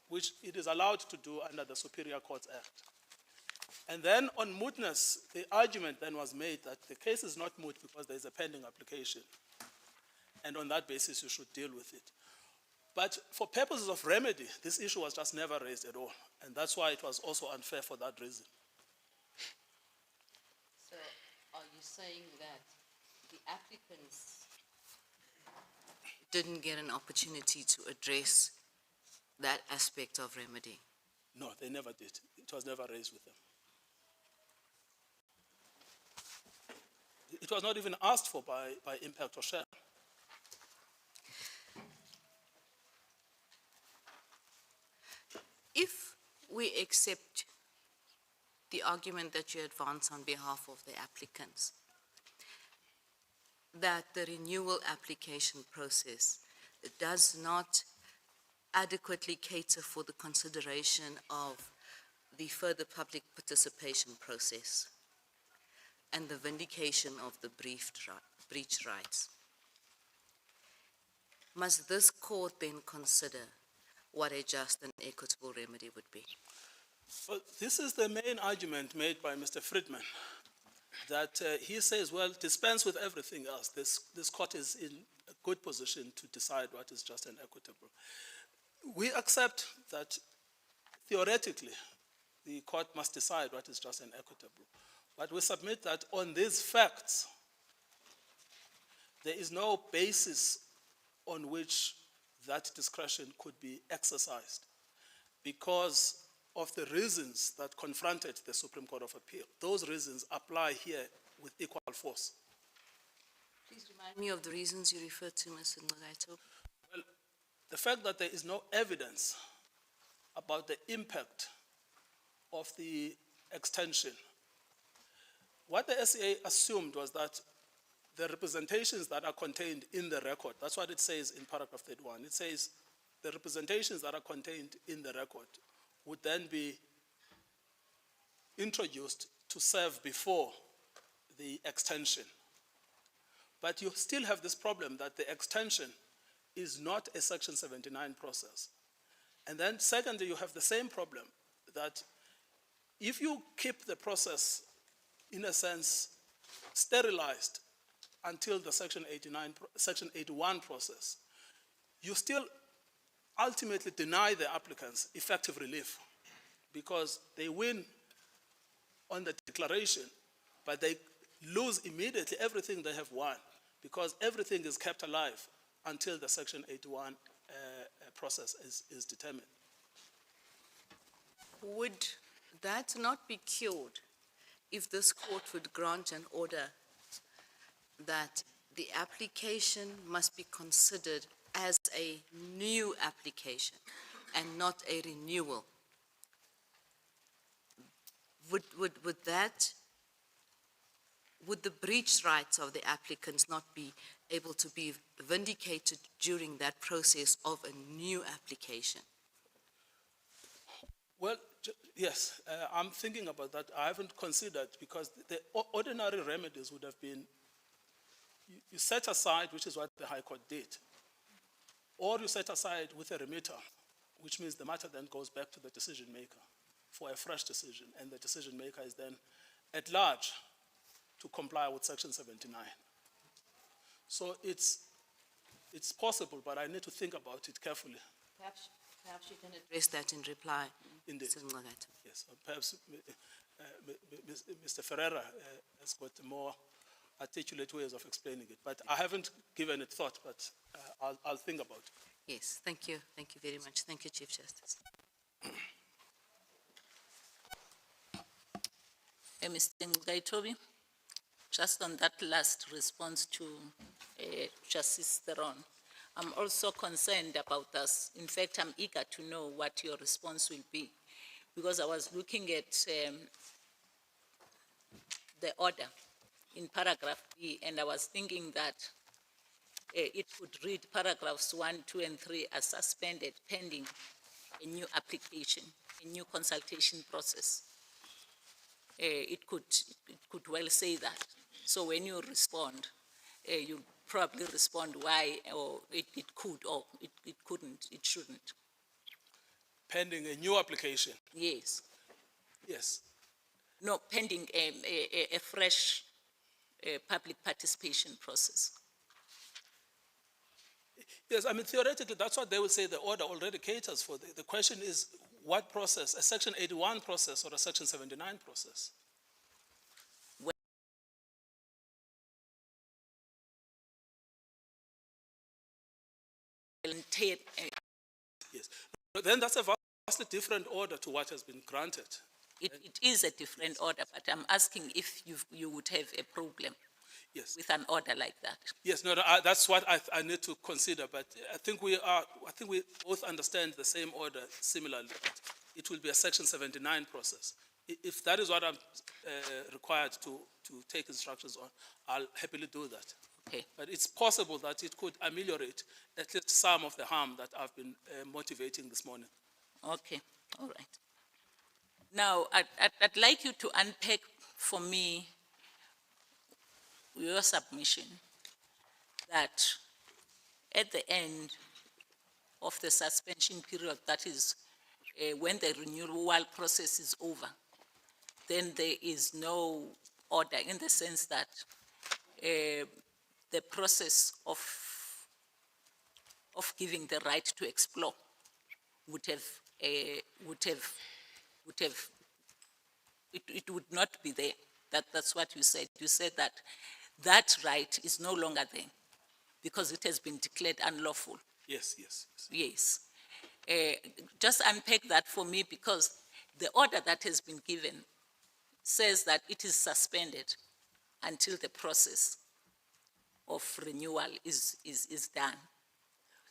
which it is allowed to do under the Superior Courts Act. And then on mootness, the argument then was made that the case is not moot because there is a pending application. And on that basis, you should deal with it. But for purposes of remedy, this issue was just never raised at all. And that's why it was also unfair for that reason.
So are you saying that the applicants didn't get an opportunity to address that aspect of remedy?
No, they never did. It was never raised with them. It was not even asked for by Impact or Shell.
If we accept the argument that you advance on behalf of the applicants, that the renewal application process does not adequately cater for the consideration of the further public participation process and the vindication of the breached rights, must this court then consider what a just and equitable remedy would be?
Well, this is the main argument made by Mr. Friedman, that he says, well, dispense with everything else. This court is in a good position to decide what is just and equitable. We accept that theoretically the court must decide what is just and equitable. But we submit that on these facts, there is no basis on which that discretion could be exercised because of the reasons that confronted the Supreme Court of Appeal. Those reasons apply here with equal force.
Please remind me of the reasons you referred to, Mr. Ngaito.
Well, the fact that there is no evidence about the impact of the extension. What the SCA assumed was that the representations that are contained in the record, that's what it says in paragraph 31. It says the representations that are contained in the record would then be introduced to serve before the extension. But you still have this problem that the extension is not a Section 79 process. And then secondly, you have the same problem that if you keep the process, in a sense, sterilized until the Section 81 process, you still ultimately deny the applicants effective relief because they win on the declaration, but they lose immediately everything they have won because everything is kept alive until the Section 81 process is determined.
Would that not be cured if this court would grant an order that the application must be considered as a new application and not a renewal? would the breach rights of the applicants not be able to be vindicated during that process of a new application?
Well, yes, I'm thinking about that. I haven't considered, because the ordinary remedies would have been, you set aside, which is what the High Court did, or you set aside with a remitter, which means the matter then goes back to the decision maker for a fresh decision, and the decision maker is then at large to comply with Section 79. So it's possible, but I need to think about it carefully.
Perhaps you can address that in reply.
Indeed.
Mr. Ngqakatha.
Yes, perhaps Mr. Ferreira has got more articulate ways of explaining it, but I haven't given it thought, but I'll think about it.
Yes, thank you. Thank you very much. Thank you, Chief Justice.
Mr. Ngqakatha, just on that last response to Justice Theron, I'm also concerned about this. In fact, I'm eager to know what your response will be, because I was looking at the order in paragraph B, and I was thinking that it would read paragraphs 1, 2, and 3 as suspended pending a new application, a new consultation process. It could well say that. So when you respond, you probably respond why, or it could, or it couldn't, it shouldn't.
Pending a new application?
Yes.
Yes.
No, pending a fresh public participation process.
Yes, I mean, theoretically, that's what they would say the order already caters for. The question is, what process, a Section 81 process or a Section 79 process? Yes, but then that's a vastly different order to what has been granted.
It is a different order, but I'm asking if you would have a problem with an order like that.
Yes, no, that's what I need to consider, but I think we both understand the same order similarly. It will be a Section 79 process. If that is what I'm required to take instructions on, I'll happily do that.
Okay.
But it's possible that it could ameliorate at least some of the harm that I've been motivating this morning.
Okay, all right. Now, I'd like you to unpack for me your submission that at the end of the suspension period, that is when the renewal process is over, then there is no order, in the sense that the process of giving the right to explore would not be there. That's what you said. You said that that right is no longer there because it has been declared unlawful.
Yes, yes, yes.
Yes. Just unpack that for me, because the order that has been given says that it is suspended until the process of renewal is done.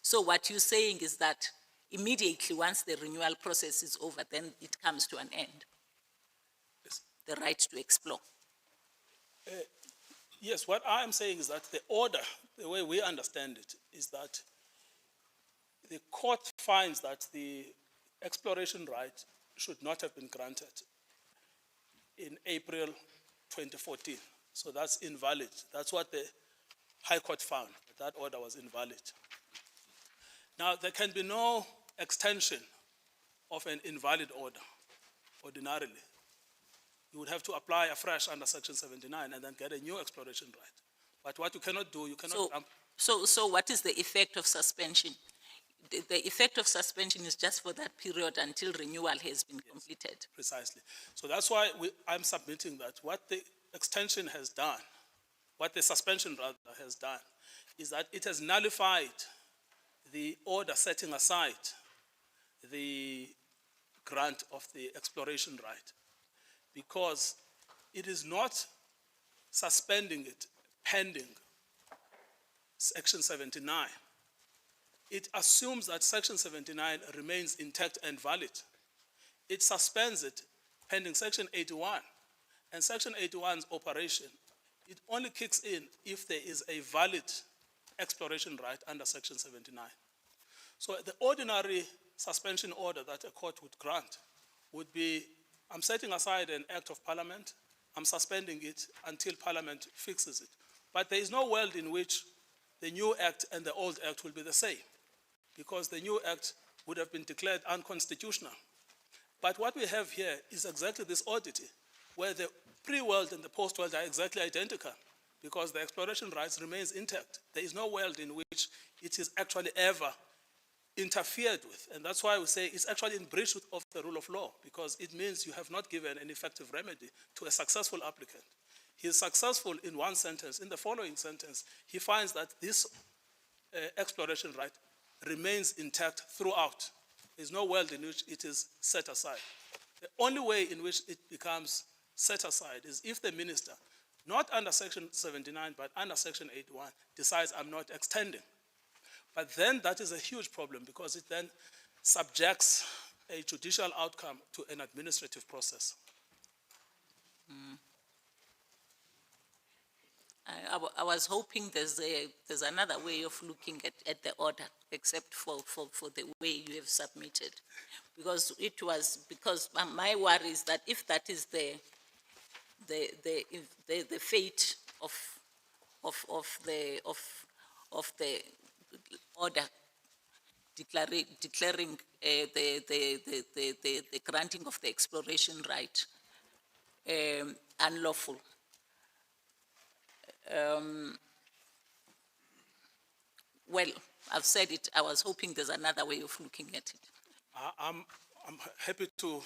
So what you're saying is that immediately once the renewal process is over, then it comes to an end.
Yes.
The right to explore.
Yes, what I'm saying is that the order, the way we understand it, is that the court finds that the exploration right should not have been granted in April 2014. So that's invalid. That's what the High Court found, that order was invalid. Now, there can be no extension of an invalid order, ordinarily. You would have to apply afresh under Section 79 and then get a new exploration right. But what you cannot do, you cannot...
So what is the effect of suspension? The effect of suspension is just for that period until renewal has been completed.
Precisely. So that's why I'm submitting that what the extension has done, what the suspension rather has done, is that it has nullified the order setting aside the grant of the exploration right, because it is not suspending it pending Section 79. It assumes that Section 79 remains intact and valid. It suspends it pending Section 81. And Section 81's operation, it only kicks in if there is a valid exploration right under Section 79. So the ordinary suspension order that a court would grant would be, I'm setting aside an act of parliament, I'm suspending it until parliament fixes it. But there is no world in which the new act and the old act will be the same, because the new act would have been declared unconstitutional. But what we have here is exactly this oddity, where the pre-world and the post-world are exactly identical, because the exploration rights remains intact. There is no world in which it is actually ever interfered with. And that's why we say it's actually in breach of the rule of law, because it means you have not given an effective remedy to a successful applicant. He is successful in one sentence. In the following sentence, he finds that this exploration right remains intact throughout. There's no world in which it is set aside. The only way in which it becomes set aside is if the minister, not under Section 79, but under Section 81, decides I'm not extending. But then that is a huge problem, because it then subjects a judicial outcome to an administrative process.
I was hoping there's another way of looking at the order, except for the way you have submitted. Because my worry is that if that is the fate of the order declaring the granting of the exploration right unlawful. Well, I've said it. I was hoping there's another way of looking at it.
I'm happy to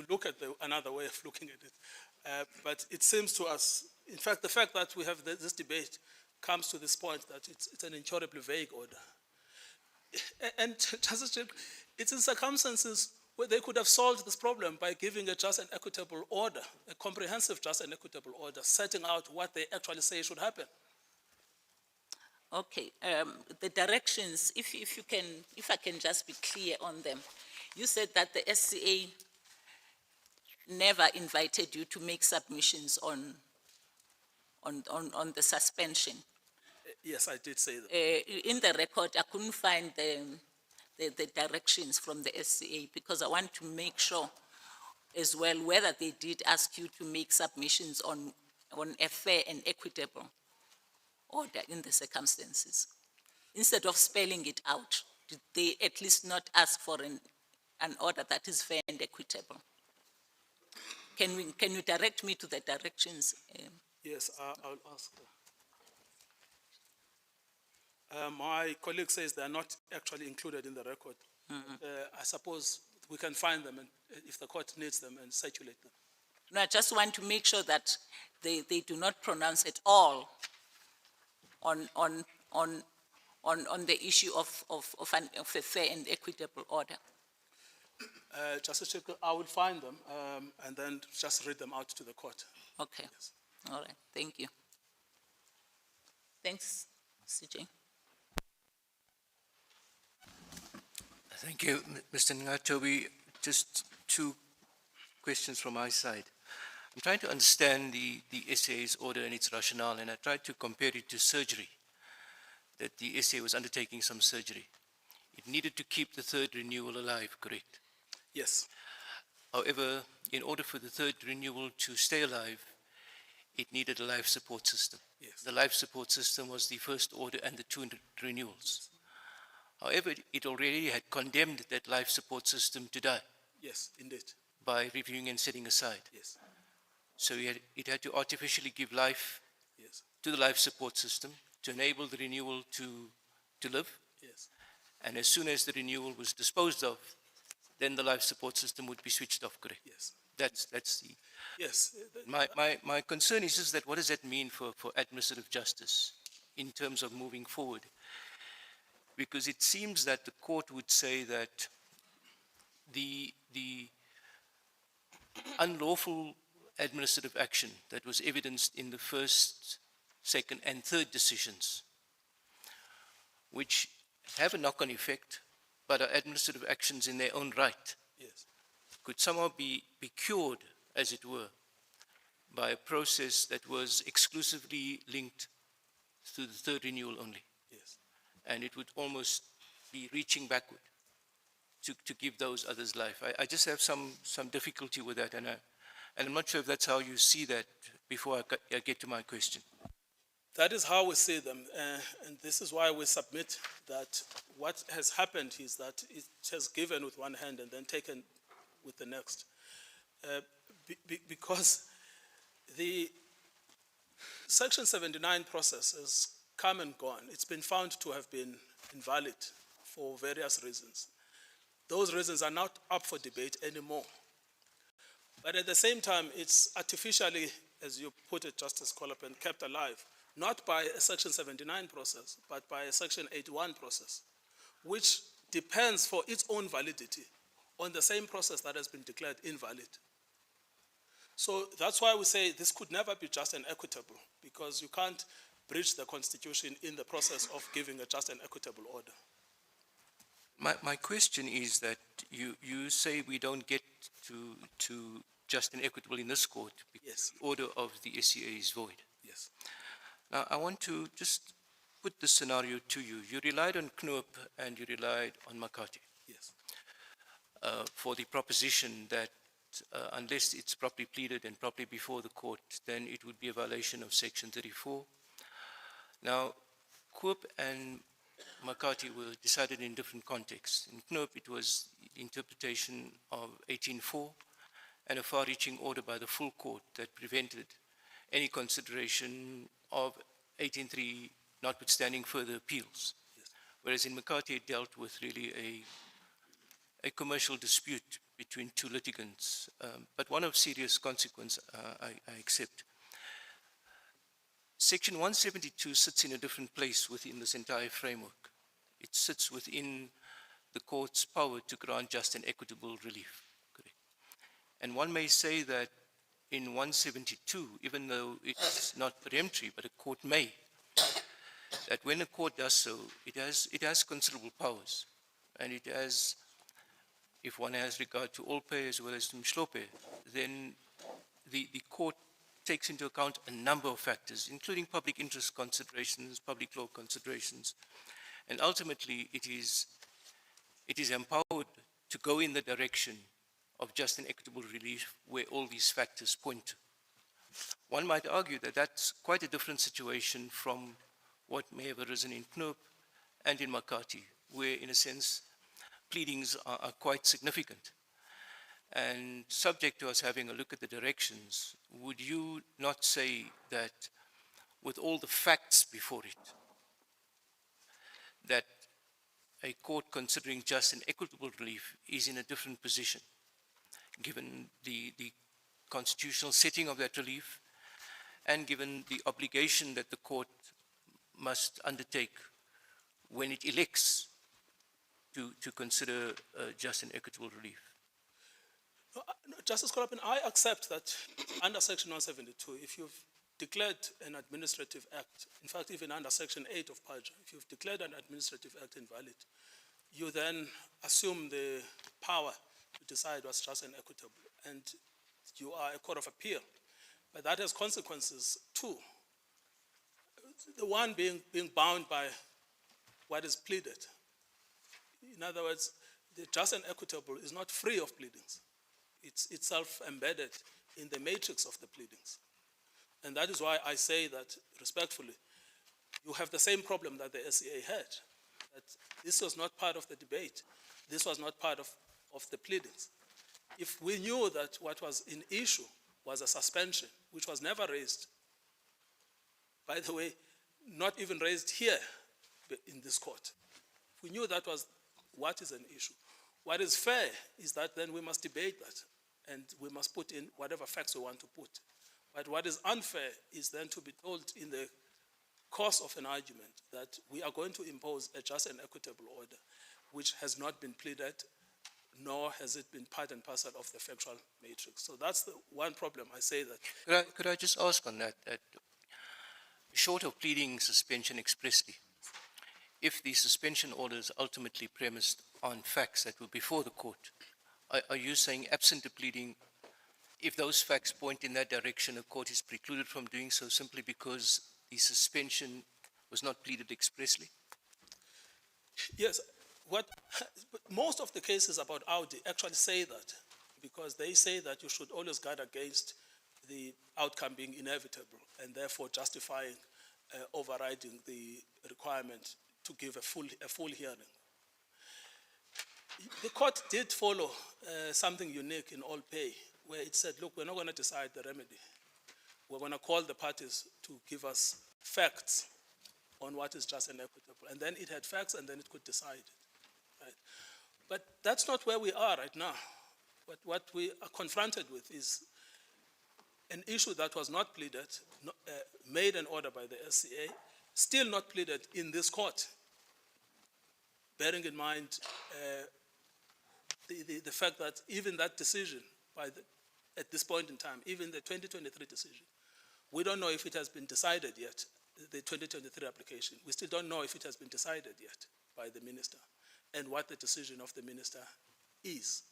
look at another way of looking at it. But it seems to us, in fact, the fact that we have this debate comes to this point that it's an incurably vague order. And Justice Chief, it's in circumstances where they could have solved this problem by giving a just and equitable order, a comprehensive just and equitable order, setting out what they actually say should happen.
Okay, the directions, if I can just be clear on them. You said that the SCA never invited you to make submissions on the suspension.
Yes, I did say that.
In the record, I couldn't find the directions from the SCA, because I want to make sure as well whether they did ask you to make submissions on a fair and equitable order in the circumstances. Instead of spelling it out, did they at least not ask for an order that is fair and equitable? Can you direct me to the directions?
Yes, I'll ask. My colleague says they are not actually included in the record. I suppose we can find them, and if the court needs them, and circulate them.
No, I just want to make sure that they do not pronounce at all on the issue of a fair and equitable order.
Justice Chief, I will find them and then just read them out to the court.
Okay.
Yes.
All right. Thank you. Thanks, CJ.
Thank you, Mr. Ngatobi. Just two questions from my side. I'm trying to understand the SA's order and its rationale, and I tried to compare it to surgery, that the SA was undertaking some surgery. It needed to keep the third renewal alive, correct?
Yes.
However, in order for the third renewal to stay alive, it needed a life support system.
Yes.
The life support system was the first order and the two renewals. However, it already had condemned that life support system to die.
Yes, indeed.
By reviewing and setting aside.
Yes.
So it had to artificially give life
Yes.
to the life support system to enable the renewal to live.
Yes.
And as soon as the renewal was disposed of, then the life support system would be switched off, correct?
Yes.
That's the...
Yes.
My concern is just that what does that mean for administrative justice in terms of moving forward? Because it seems that the court would say that the unlawful administrative action that was evidenced in the first, second, and third decisions, which have a knock-on effect, but are administrative actions in their own right,
Yes.
could somehow be cured, as it were, by a process that was exclusively linked to the third renewal only.
Yes.
And it would almost be reaching backward to give those others life. I just have some difficulty with that, and I'm not sure if that's how you see that before I get to my question.
That is how we see them, and this is why we submit that what has happened is that it has given with one hand and then taken with the next. Because the Section 79 process has come and gone. It's been found to have been invalid for various reasons. Those reasons are not up for debate anymore. But at the same time, it's artificially, as you put it, Justice Colapan, kept alive, not by a Section 79 process, but by a Section 81 process, which depends for its own validity on the same process that has been declared invalid. So that's why we say this could never be just and equitable, because you can't breach the Constitution in the process of giving a just and equitable order.
My question is that you say we don't get to just and equitable in this court because
Yes.
the order of the SCA is void.
Yes.
Now, I want to just put this scenario to you. You relied on Knoop and you relied on Makati
Yes.
for the proposition that unless it's properly pleaded and properly before the court, then it would be a violation of Section 34. Now, Knoop and Makati were decided in different contexts. In Knoop, it was the interpretation of 18.4 and a far-reaching order by the full court that prevented any consideration of 18.3 notwithstanding further appeals.
Yes.
Whereas in Makati, it dealt with really a commercial dispute between two litigants, but one of serious consequence, I accept. Section 172 sits in a different place within this entire framework. It sits within the court's power to grant just and equitable relief. Correct. And one may say that in 172, even though it's not peremptory, but a court may, that when a court does so, it has considerable powers, and it has, if one has regard to all pay as well as to Mshlope, then the court takes into account a number of factors, including public interest considerations, public law considerations, and ultimately it is empowered to go in the direction of just and equitable relief where all these factors point to. One might argue that that's quite a different situation from what may have arisen in Knoop and in Makati, where in a sense pleadings are quite significant. And subject to us having a look at the directions, would you not say that with all the facts before it, that a court considering just and equitable relief is in a different position, given the constitutional setting of that relief and given the obligation that the court must undertake when it elects to consider just and equitable relief?
No, Justice Colapan, I accept that under Section 172, if you've declared an administrative act, in fact, even under Section 8 of PAJA, if you've declared an administrative act invalid, you then assume the power to decide what's just and equitable, and you are a court of appeal. But that has consequences too. The one being bound by what is pleaded. In other words, the just and equitable is not free of pleadings. It's itself embedded in the matrix of the pleadings. And that is why I say that, respectfully, you have the same problem that the SCA had, that this was not part of the debate. This was not part of the pleadings. If we knew that what was in issue was a suspension, which was never raised, by the way, not even raised here in this court. If we knew that was what is an issue, what is fair is that then we must debate that and we must put in whatever facts we want to put. But what is unfair is then to be told in the course of an argument that we are going to impose a just and equitable order, which has not been pleaded, nor has it been part and parcel of the factual matrix. So that's the one problem. I say that.
Could I just ask on that short of pleading suspension expressly, if the suspension order is ultimately premised on facts that were before the court, are you saying absent a pleading, if those facts point in that direction, a court is precluded from doing so simply because the suspension was not pleaded expressly?
Yes, most of the cases about Audi actually say that, because they say that you should always guard against the outcome being inevitable and therefore justifying overriding the requirement to give a full hearing. The court did follow something unique in all pay, where it said, look, we're not going to decide the remedy. We're going to call the parties to give us facts on what is just and equitable. And then it had facts, and then it could decide it. Right? But that's not where we are right now. What we are confronted with is an issue that was not pleaded, made an order by the SCA, still not pleaded in this court, bearing in mind the fact that even that decision, at this point in time, even the 2023 decision, we don't know if it has been decided yet, the 2023 application. We still don't know if it has been decided yet by the minister and what the decision of the minister is.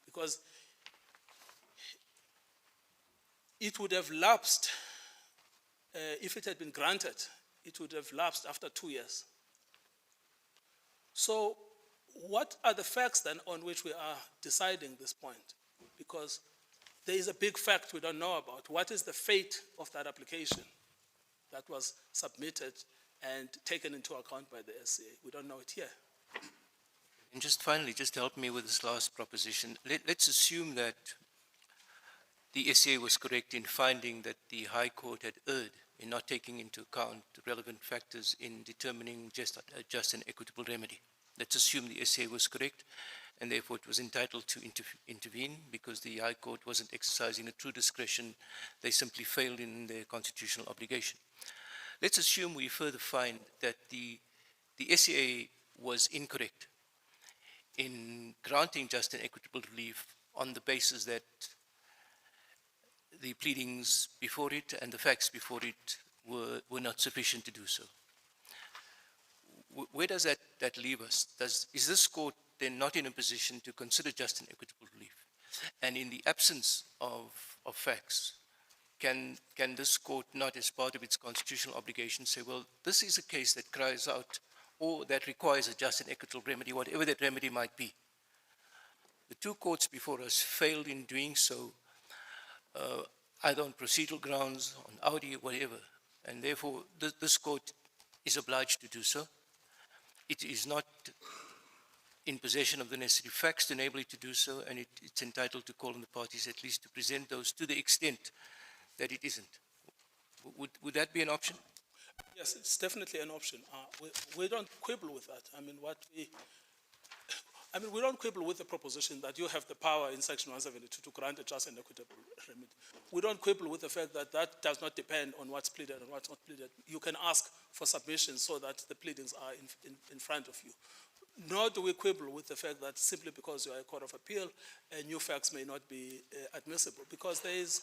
Because it would have lapsed, if it had been granted, it would have lapsed after 2 years. So what are the facts then on which we are deciding this point? Because there is a big fact we don't know about. What is the fate of that application that was submitted and taken into account by the SCA? We don't know it here.
And just finally, just help me with this last proposition. Let's assume that the SCA was correct in finding that the High Court had erred in not taking into account the relevant factors in determining just an equitable remedy. Let's assume the SCA was correct, and therefore it was entitled to intervene because the High Court wasn't exercising a true discretion. They simply failed in their constitutional obligation. Let's assume we further find that the SCA was incorrect in granting just and equitable relief on the basis that the pleadings before it and the facts before it were not sufficient to do so. Where does that leave us? Is this court then not in a position to consider just and equitable relief? And in the absence of facts, can this court not, as part of its constitutional obligation, say, well, this is a case that cries out or that requires a just and equitable remedy, whatever that remedy might be? The two courts before us failed in doing so, either on procedural grounds, on Audi, whatever, and therefore this court is obliged to do so. It is not in possession of the necessary facts to enable it to do so, and it's entitled to call on the parties at least to present those to the extent that it isn't. Would that be an option?
Yes, it's definitely an option. We don't quibble with that. We don't quibble with the proposition that you have the power in Section 172 to grant a just and equitable remedy. We don't quibble with the fact that that does not depend on what's pleaded and what's not pleaded. You can ask for submissions so that the pleadings are in front of you. Nor do we quibble with the fact that simply because you are a court of appeal, new facts may not be admissible, because there is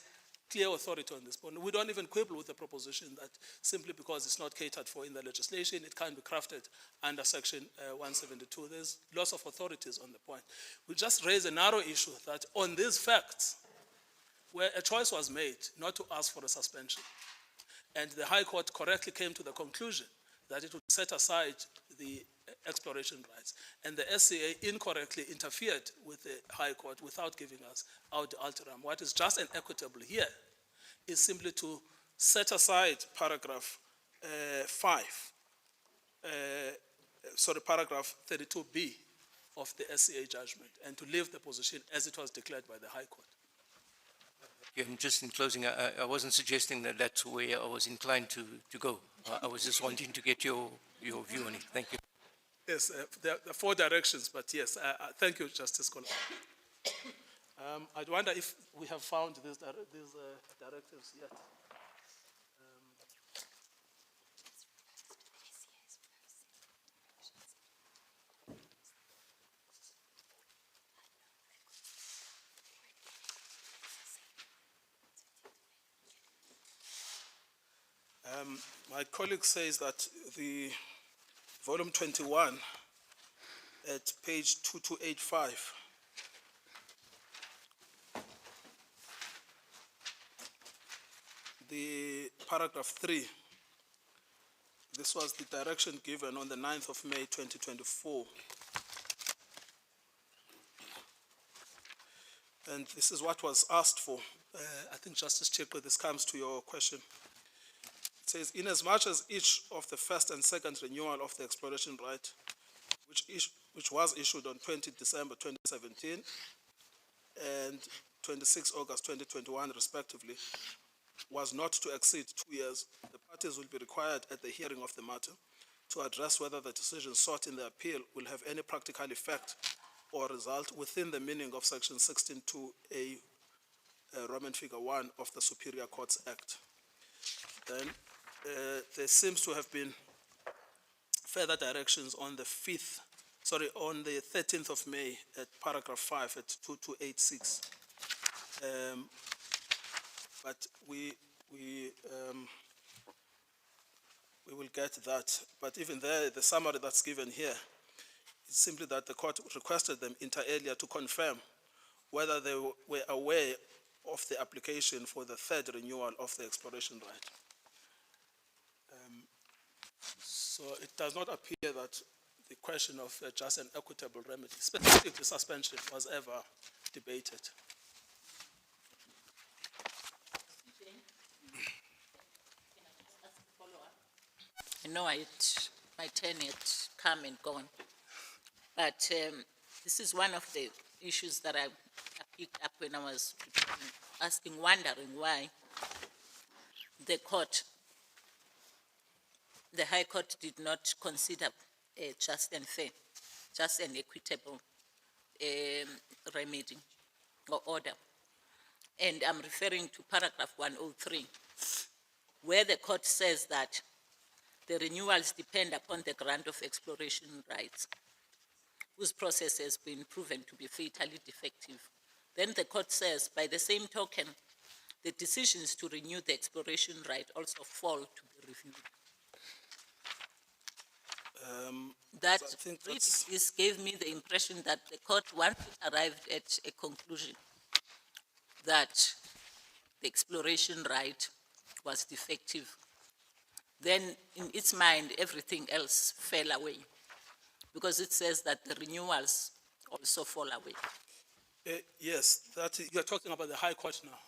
clear authority on this point. We don't even quibble with the proposition that simply because it's not catered for in the legislation, it can be crafted under Section 172. There's lots of authorities on the point. We just raise a narrow issue that on these facts, where a choice was made not to ask for a suspension, and the High Court correctly came to the conclusion that it would set aside the exploration rights, and the SCA incorrectly interfered with the High Court without giving us ad alteram. What is just and equitable here is simply to set aside paragraph paragraph 32B of the SCA judgment, and to leave the position as it was declared by the High Court.
And just in closing, I wasn't suggesting that that's where I was inclined to go. I was just wanting to get your view on it. Thank you.
Yes, there are 4 directions, but yes, thank you, Justice Kola. I wonder if we have found these directives yet. My colleague says that the volume 21 at page 2285 the paragraph 3. This was the direction given on the 9th of May 2024. And this is what was asked for. I think Justice Chikwe, this comes to your question. It says, inasmuch as each of the first and second renewal of the exploration right, which was issued on 20 December 2017 and 26 August 2021 respectively, was not to exceed 2 years, the parties will be required at the hearing of the matter to address whether the decision sought in the appeal will have any practical effect or result within the meaning of Section 16(2)(a), Roman figure 1 of the Superior Courts Act. Then there seems to have been further directions on the 13th of May at paragraph 5 at 2286. But we will get that. But even there, the summary that's given here is simply that the court requested them inter alia to confirm whether they were aware of the application for the third renewal of the exploration right. So it does not appear that the question of just and equitable remedy, specifically suspension, was ever debated.
I know my turn had come and gone, but this is one of the issues that I picked up when I was wondering why the High Court did not consider a just and fair, just and equitable remedy or order. And I'm referring to paragraph 103, where the court says that the renewals depend upon the grant of exploration rights, whose process has been proven to be fatally defective. Then the court says, by the same token, the decisions to renew the exploration right also fall to be reviewed. This gave me the impression that the court, once it arrived at a conclusion that the exploration right was defective, then in its mind, everything else fell away, because it says that the renewals also fall away.
Yes, you're talking about the High Court now.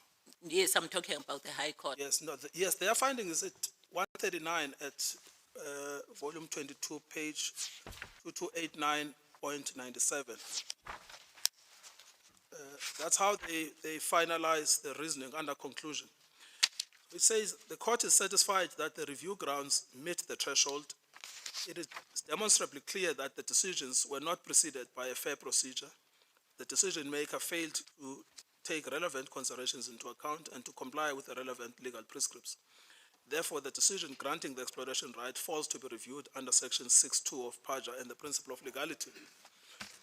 Yes, I'm talking about the High Court.
Yes, no, yes, their finding is at 139 at volume 22, page 2289.97. That's how they finalize the reasoning under conclusion. It says the court is satisfied that the review grounds meet the threshold. It is demonstrably clear that the decisions were not preceded by a fair procedure. The decision maker failed to take relevant considerations into account and to comply with the relevant legal prescripts. Therefore, the decision granting the exploration right falls to be reviewed under Section 6(2) of PAJA and the principle of legality.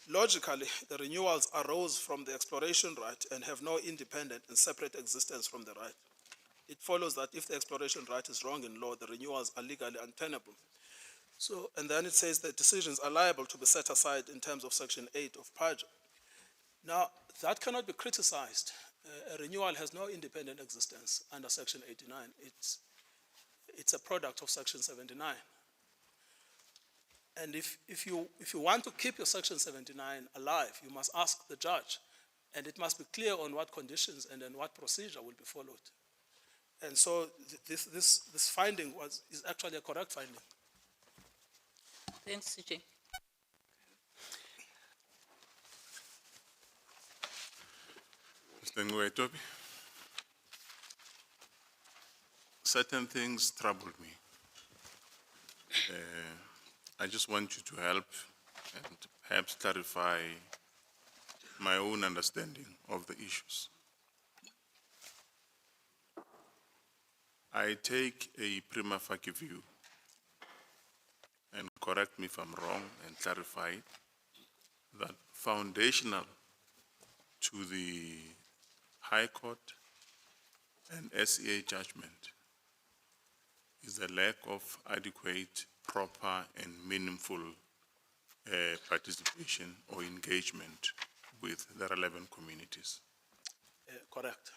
Logically, the renewals arose from the exploration right and have no independent and separate existence from the right. It follows that if the exploration right is wrong in law, the renewals are legally untenable. So, and then it says that decisions are liable to be set aside in terms of Section 8 of PAJA. Now, that cannot be criticized. A renewal has no independent existence under Section 89. It's a product of Section 79. And if you want to keep your Section 79 alive, you must ask the judge, and it must be clear on what conditions and then what procedure will be followed. And so this finding is actually a correct finding.
Thanks, CJ.
Mr. Ngwetobi, certain things troubled me. I just want you to help and perhaps clarify my own understanding of the issues. I take a prima facie view, and correct me if I'm wrong and clarify it, that foundational to the High Court and SEA judgment is the lack of adequate, proper, and meaningful participation or engagement with the relevant communities.
Correct.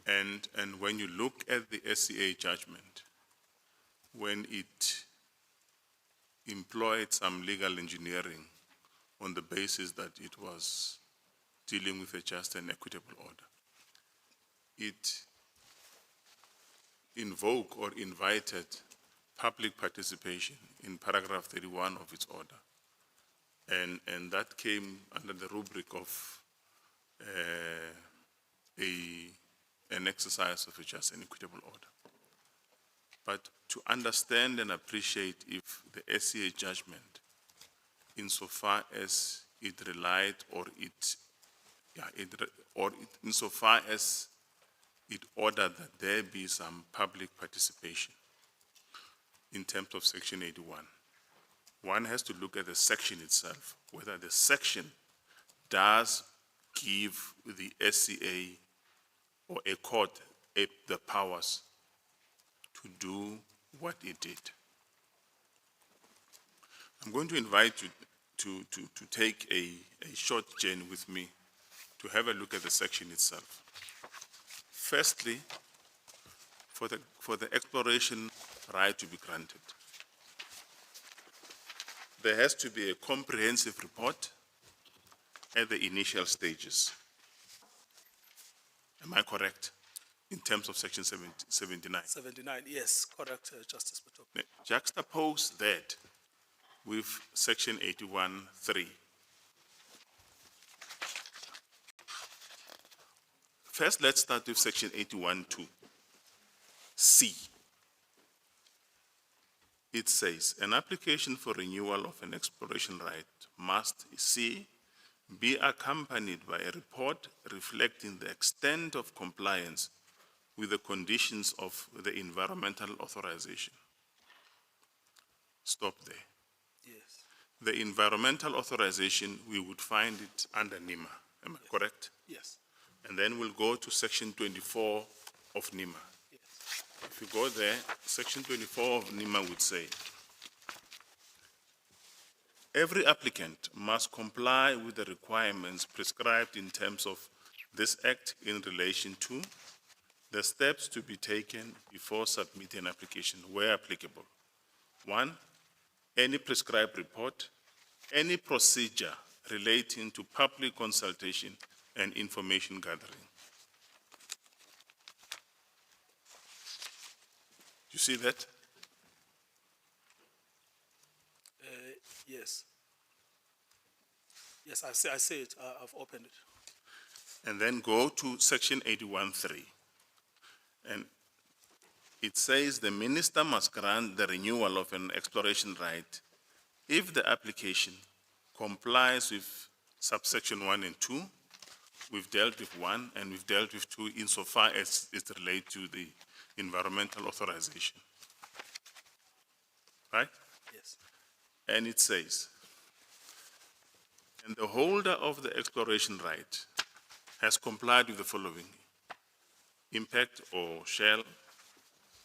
And when you look at the SCA judgment, when it employed some legal engineering on the basis that it was dealing with a just and equitable order, it invoked or invited public participation in paragraph 31 of its order. And that came under the rubric of an exercise of a just and equitable order. But to understand and appreciate if the SCA judgment, insofar as it relied insofar as it ordered that there be some public participation in terms of Section 81, one has to look at the section itself, whether the section does give the SCA or a court the powers to do what it did. I'm going to invite you to take a short journey with me to have a look at the section itself. Firstly, for the exploration right to be granted, there has to be a comprehensive report at the initial stages. Am I correct in terms of Section 79?
79, yes, correct, Justice Batoki.
Juxtapose that with Section 81(3). First, let's start with Section 81(2). C. It says, an application for renewal of an exploration right must, C, be accompanied by a report reflecting the extent of compliance with the conditions of the environmental authorization. Stop there.
Yes.
The environmental authorization, we would find it under NEMA. Am I correct?
Yes.
And then we'll go to Section 24 of NEMA.
Yes.
If you go there, Section 24 of NEMA would say, every applicant must comply with the requirements prescribed in terms of this Act in relation to the steps to be taken before submitting an application, where applicable. 1, any prescribed report, any procedure relating to public consultation and information gathering. You see that?
Yes. Yes, I see it. I've opened it.
And then go to Section 81(3). And it says the minister must grant the renewal of an exploration right if the application complies with subsection 1 and 2. We've dealt with 1 and we've dealt with 2 insofar as it relates to the environmental authorization. Right?
Yes.
And it says, and the holder of the exploration right has complied with the following: impact or shall,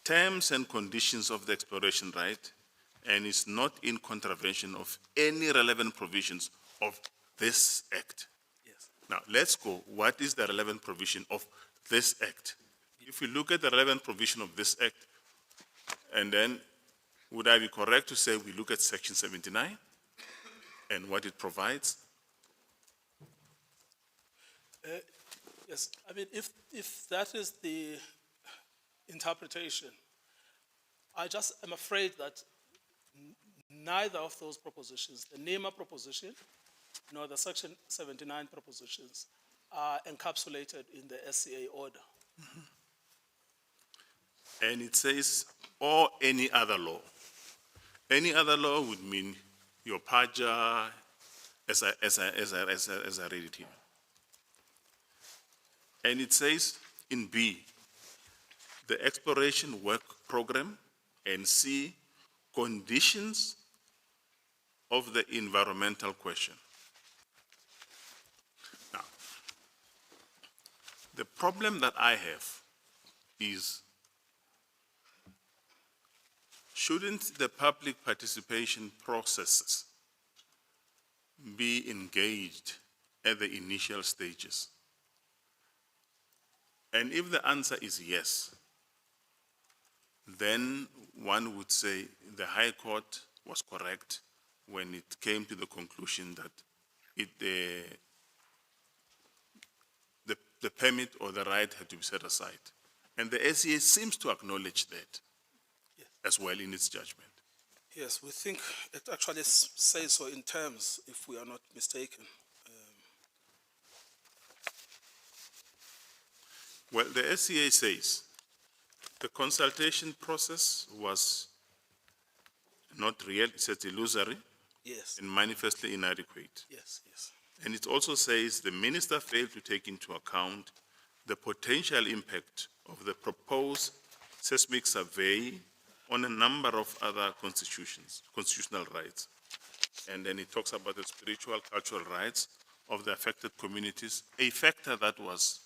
terms and conditions of the exploration right, and is not in contravention of any relevant provisions of this Act.
Yes.
Now, let's go. What is the relevant provision of this Act? If we look at the relevant provision of this Act, and then would I be correct to say we look at Section 79 and what it provides?
Yes, I mean, if that is the interpretation, I just am afraid that neither of those propositions, the NEMA proposition nor the Section 79 propositions, are encapsulated in the SCA order.
And it says, or any other law. Any other law would mean your PAJA, as I read it here. And it says in B, the exploration work program, and C, conditions of the environmental question. Now, the problem that I have is, shouldn't the public participation processes be engaged at the initial stages? And if the answer is yes, then one would say the High Court was correct when it came to the conclusion that the permit or the right had to be set aside. And the SCA seems to acknowledge that as well in its judgment.
Yes, we think it actually says so in terms, if we are not mistaken.
Well, the SCA says the consultation process was not real, it says illusory
Yes,
and manifestly inadequate.
yes, yes.
And it also says the minister failed to take into account the potential impact of the proposed seismic survey on a number of other constitutional rights. And then it talks about the spiritual, cultural rights of the affected communities, a factor that was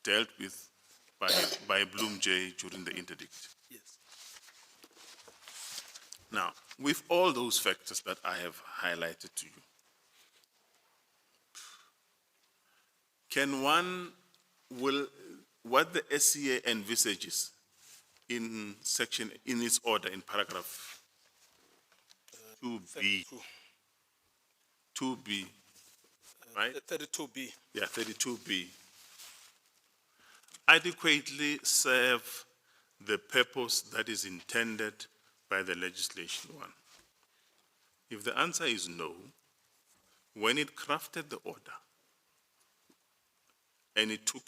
dealt with by Bloom J during the interdict.
Yes.
Now, with all those factors that I have highlighted to you, can one, what the SCA envisages in its order, in paragraph 2B, 2B, right?
32B.
Yeah, 32B, adequately serve the purpose that is intended by the legislation one? If the answer is no, when it crafted the order and it took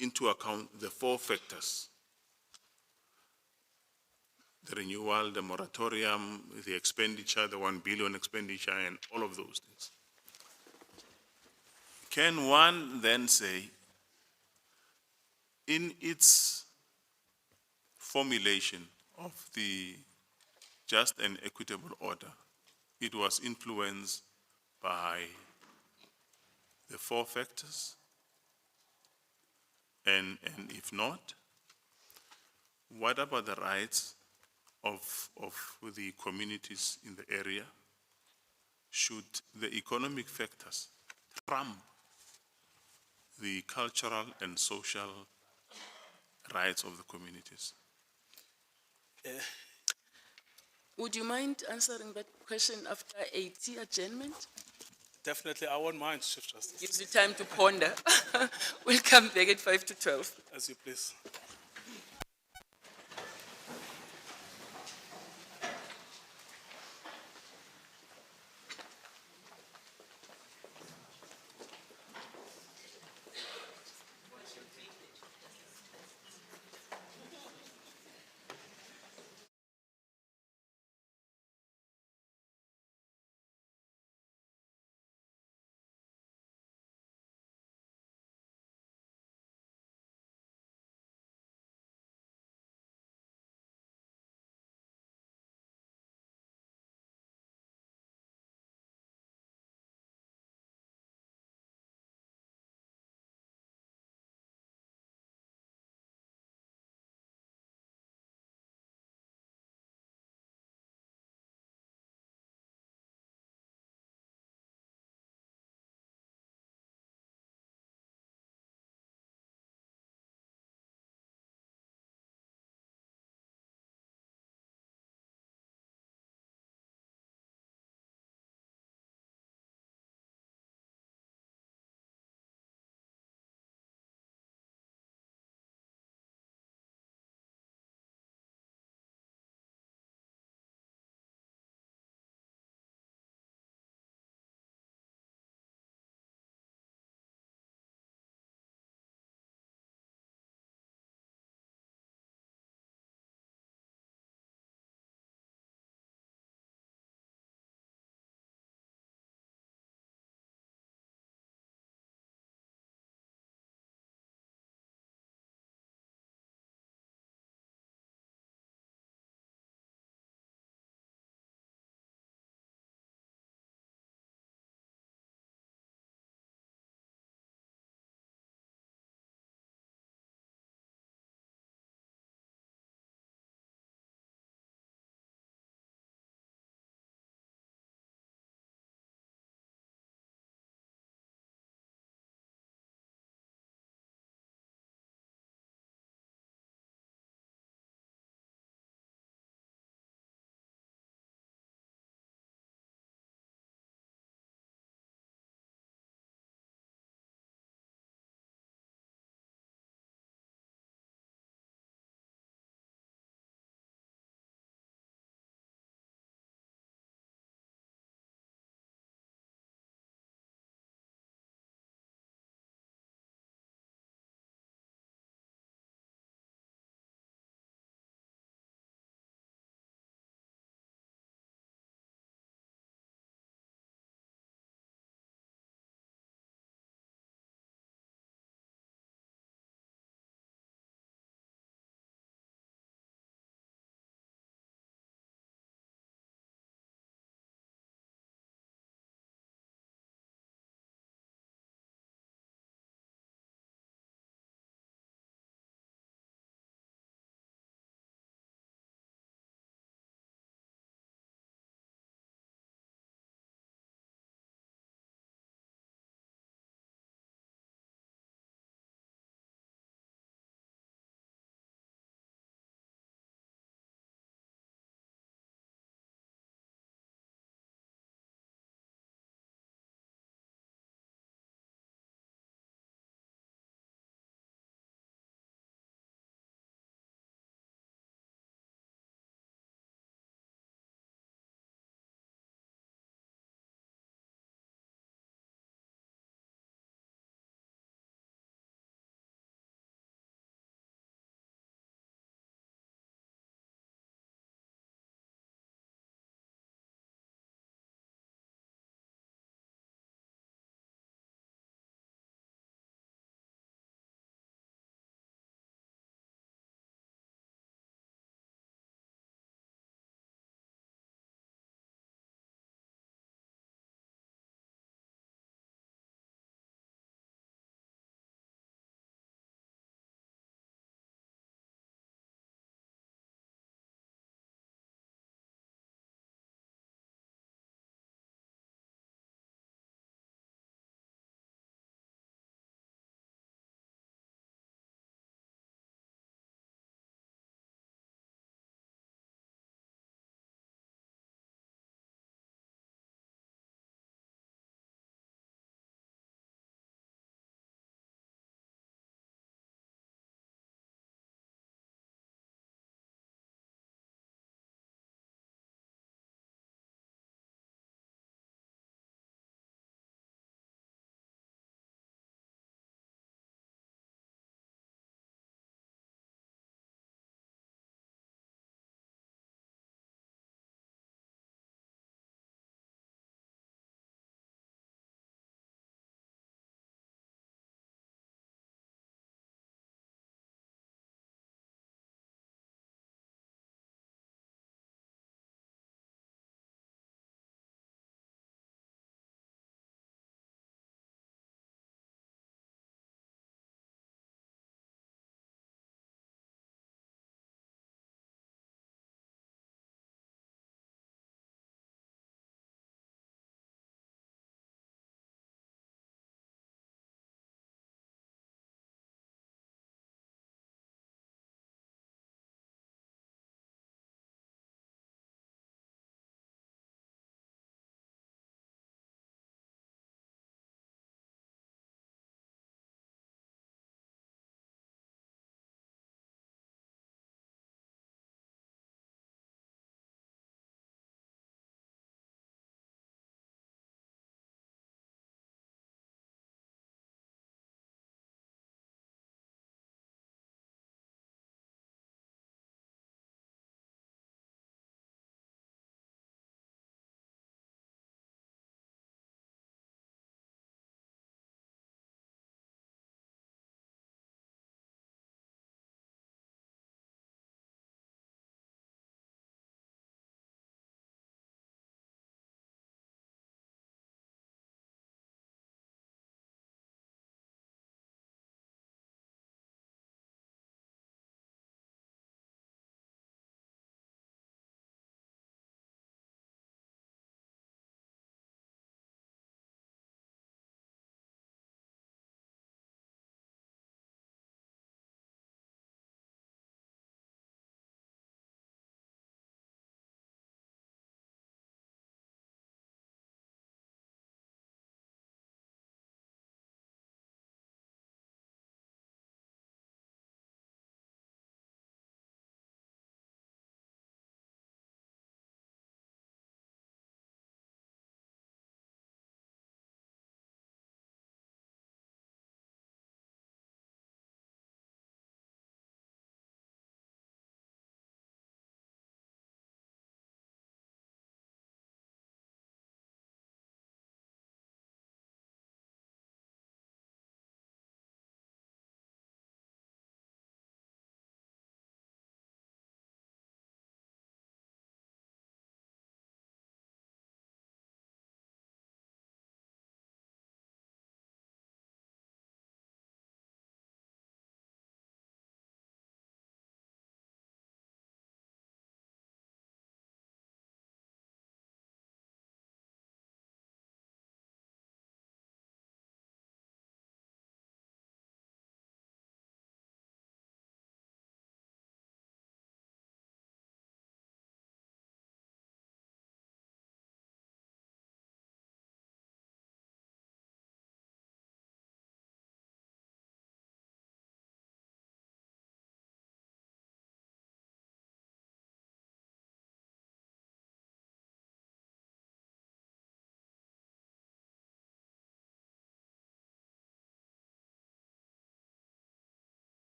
into account the four factors, the renewal, the moratorium, the expenditure, the 1 billion expenditure, and all of those things, can one then say, in its formulation of the just and equitable order, it was influenced by the four factors? And if not, what about the rights of the communities in the area? Should the economic factors trump the cultural and social rights of the communities?
Would you mind answering that question after 80 adjournment?
Definitely, I won't mind, Chief Justice,
Gives you time to ponder. We'll come back at 5 to 12.
as you please.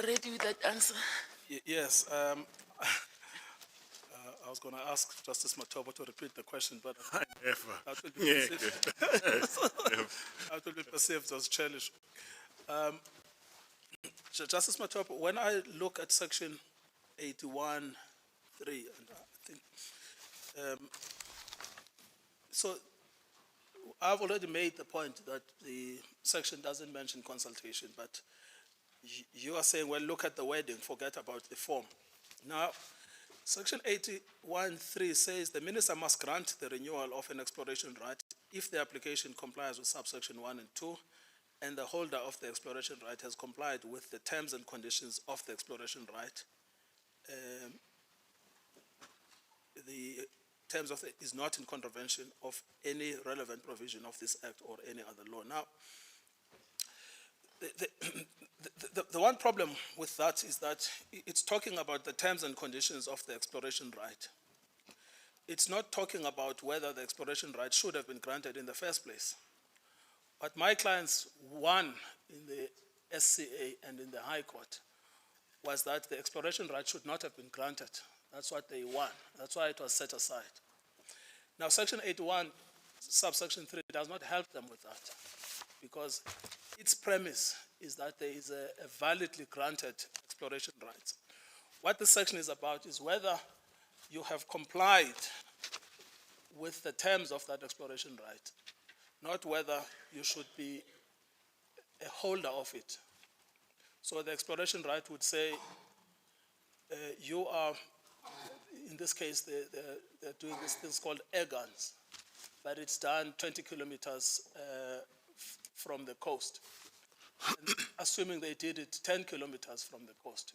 ready with that answer.
Yes, I was going to ask Justice Matobo to repeat the question, but
Never.
that will be
Yeah.
perceived, that will be perceived as childish. Justice Matobo, when I look at section 81.3, and I think, so I've already made the point that the section doesn't mention consultation, but you are saying, well, look at the wording, forget about the form. Now, section 81.3 says the minister must grant the renewal of an exploration right if the application complies with subsection 1 and 2, and the holder of the exploration right has complied with the terms and conditions of the exploration right. The terms of it is not in contravention of any relevant provision of this act or any other law. Now, the one problem with that is that it's talking about the terms and conditions of the exploration right. It's not talking about whether the exploration right should have been granted in the first place. But my clients won in the SCA and in the High Court was that the exploration right should not have been granted. That's what they won. That's why it was set aside. Now, Section 81, subsection 3 does not help them with that, because its premise is that there is a validly granted exploration right. What this section is about is whether you have complied with the terms of that exploration right, not whether you should be a holder of it. So the exploration right would say you are, in this case, they're doing this thing called air guns, but it's done 20 kilometers from the coast, and assuming they did it 10 kilometers from the coast.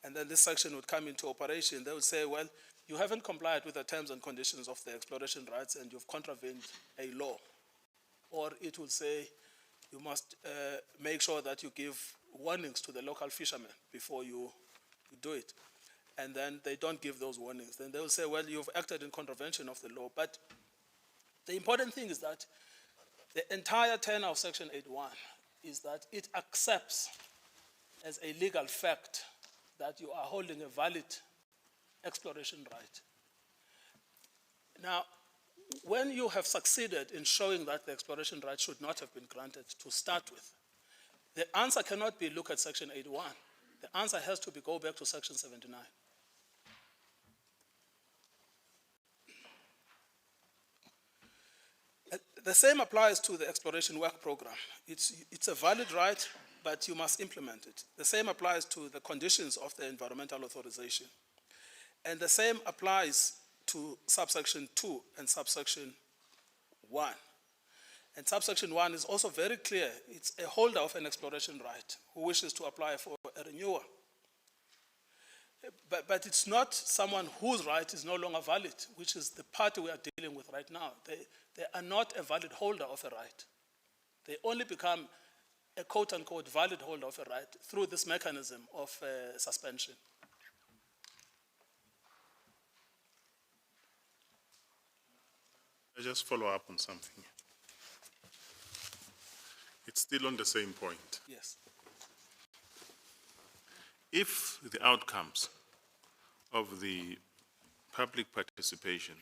And then this section would come into operation. They would say, well, you haven't complied with the terms and conditions of the exploration rights and you've contravened a law. Or it will say, you must make sure that you give warnings to the local fishermen before you do it. And then they don't give those warnings. Then they will say, well, you've acted in contravention of the law. But the important thing is that the entire tenor of Section 81 is that it accepts as a legal fact that you are holding a valid exploration right. Now, when you have succeeded in showing that the exploration right should not have been granted to start with, the answer cannot be look at Section 81. The answer has to be go back to Section 79. The same applies to the exploration work program. It's a valid right, but you must implement it. The same applies to the conditions of the environmental authorization. And the same applies to subsection 2 and subsection 1. And subsection 1 is also very clear. It's a holder of an exploration right who wishes to apply for a renewal. But it's not someone whose right is no longer valid, which is the party we are dealing with right now. They are not a valid holder of a right. They only become a quote-unquote valid holder of a right through this mechanism of suspension.
I just follow up on something. It's still on the same point.
Yes.
If the outcomes of the public participation,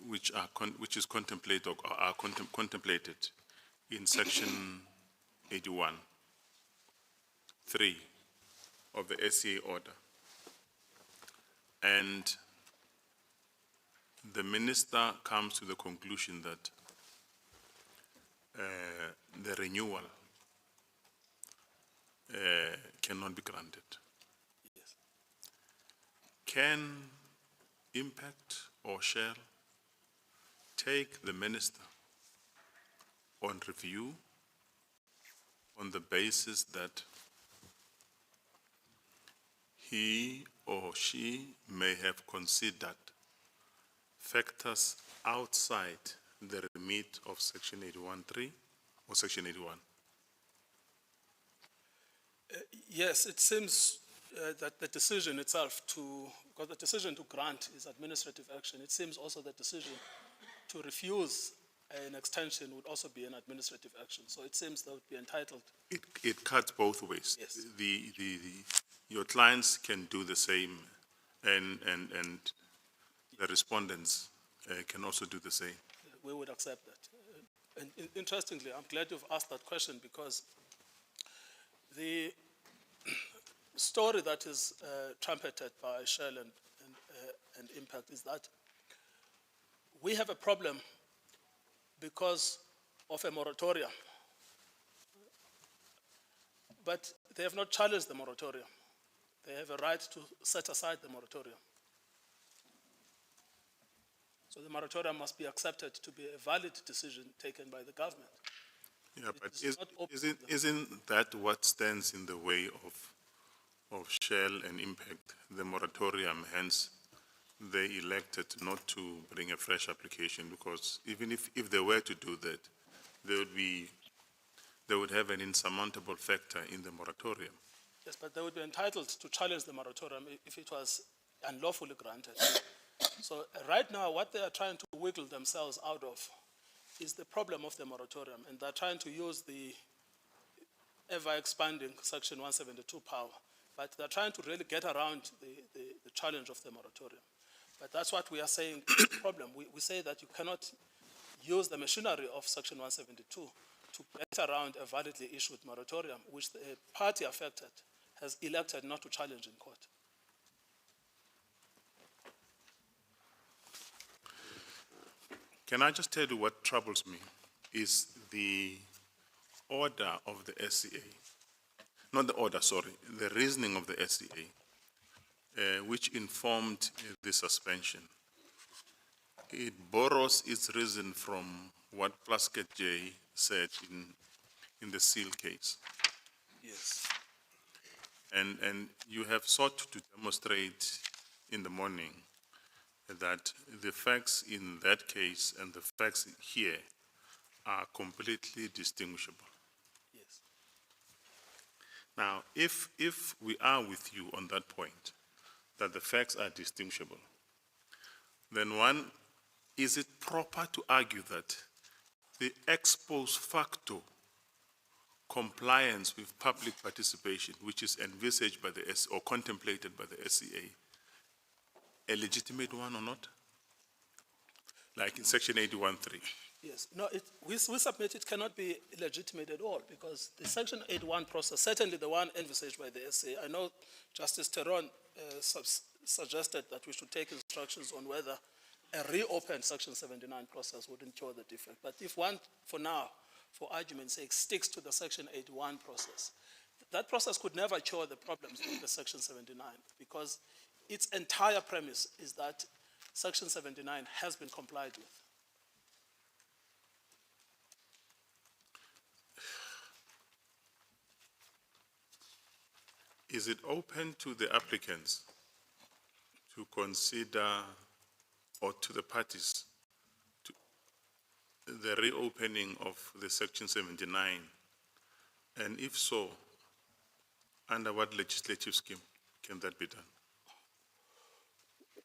which is contemplated or are contemplated in Section 81(3) of the SCA order, and the minister comes to the conclusion that the renewal cannot be granted.
Yes.
Can impact or shall take the minister on review on the basis that he or she may have considered factors outside the remit of Section 81(3) or Section 81?
Yes, it seems that the decision itself because the decision to grant is administrative action, it seems also the decision to refuse an extension would also be an administrative action. So it seems they would be entitled.
It cuts both ways.
Yes.
Your clients can do the same, and the respondents can also do the same.
We would accept that. And interestingly, I'm glad you've asked that question, because the story that is trumpeted by Shell and Impact is that we have a problem because of a moratorium. But they have not challenged the moratorium. They have a right to set aside the moratorium. So the moratorium must be accepted to be a valid decision taken by the government.
Yeah, but
is not open to them.
isn't that what stands in the way of Shell and Impact, the moratorium? Hence, they elected not to bring a fresh application, because even if they were to do that, they would have an insurmountable factor in the moratorium.
Yes, but they would be entitled to challenge the moratorium if it was unlawfully granted. So right now, what they are trying to wiggle themselves out of is the problem of the moratorium, and they're trying to use the ever-expanding Section 172 power, but they're trying to really get around the challenge of the moratorium. But that's what we are saying is the problem. We say that you cannot use the machinery of Section 172 to get around a validly issued moratorium, which the party affected has elected not to challenge in court.
Can I just tell you what troubles me is the order of the SCA, not the order, sorry, the reasoning of the SCA, which informed the suspension. It borrows its reason from what Plaskett J said in the Seal case.
Yes.
And you have sought to demonstrate in the morning that the facts in that case and the facts here are completely distinguishable.
Yes.
Now, if we are with you on that point, that the facts are distinguishable, then one, is it proper to argue that the ex post facto compliance with public participation, which is envisaged by the or contemplated by the SCA, a legitimate one or not? Like in Section 81.3.
Yes. No, we submit it cannot be legitimate at all, because the Section 81 process, certainly the one envisaged by the SCA, I know Justice Teron suggested that we should take instructions on whether a reopened Section 79 process wouldn't cure the defect. But if one, for now, for argument's sake, sticks to the Section 81 process, that process could never cure the problems of the Section 79, because its entire premise is that Section 79 has been complied with.
Is it open to the applicants to consider, or to the parties, to the reopening of the Section 79? And if so, under what legislative scheme can that be done?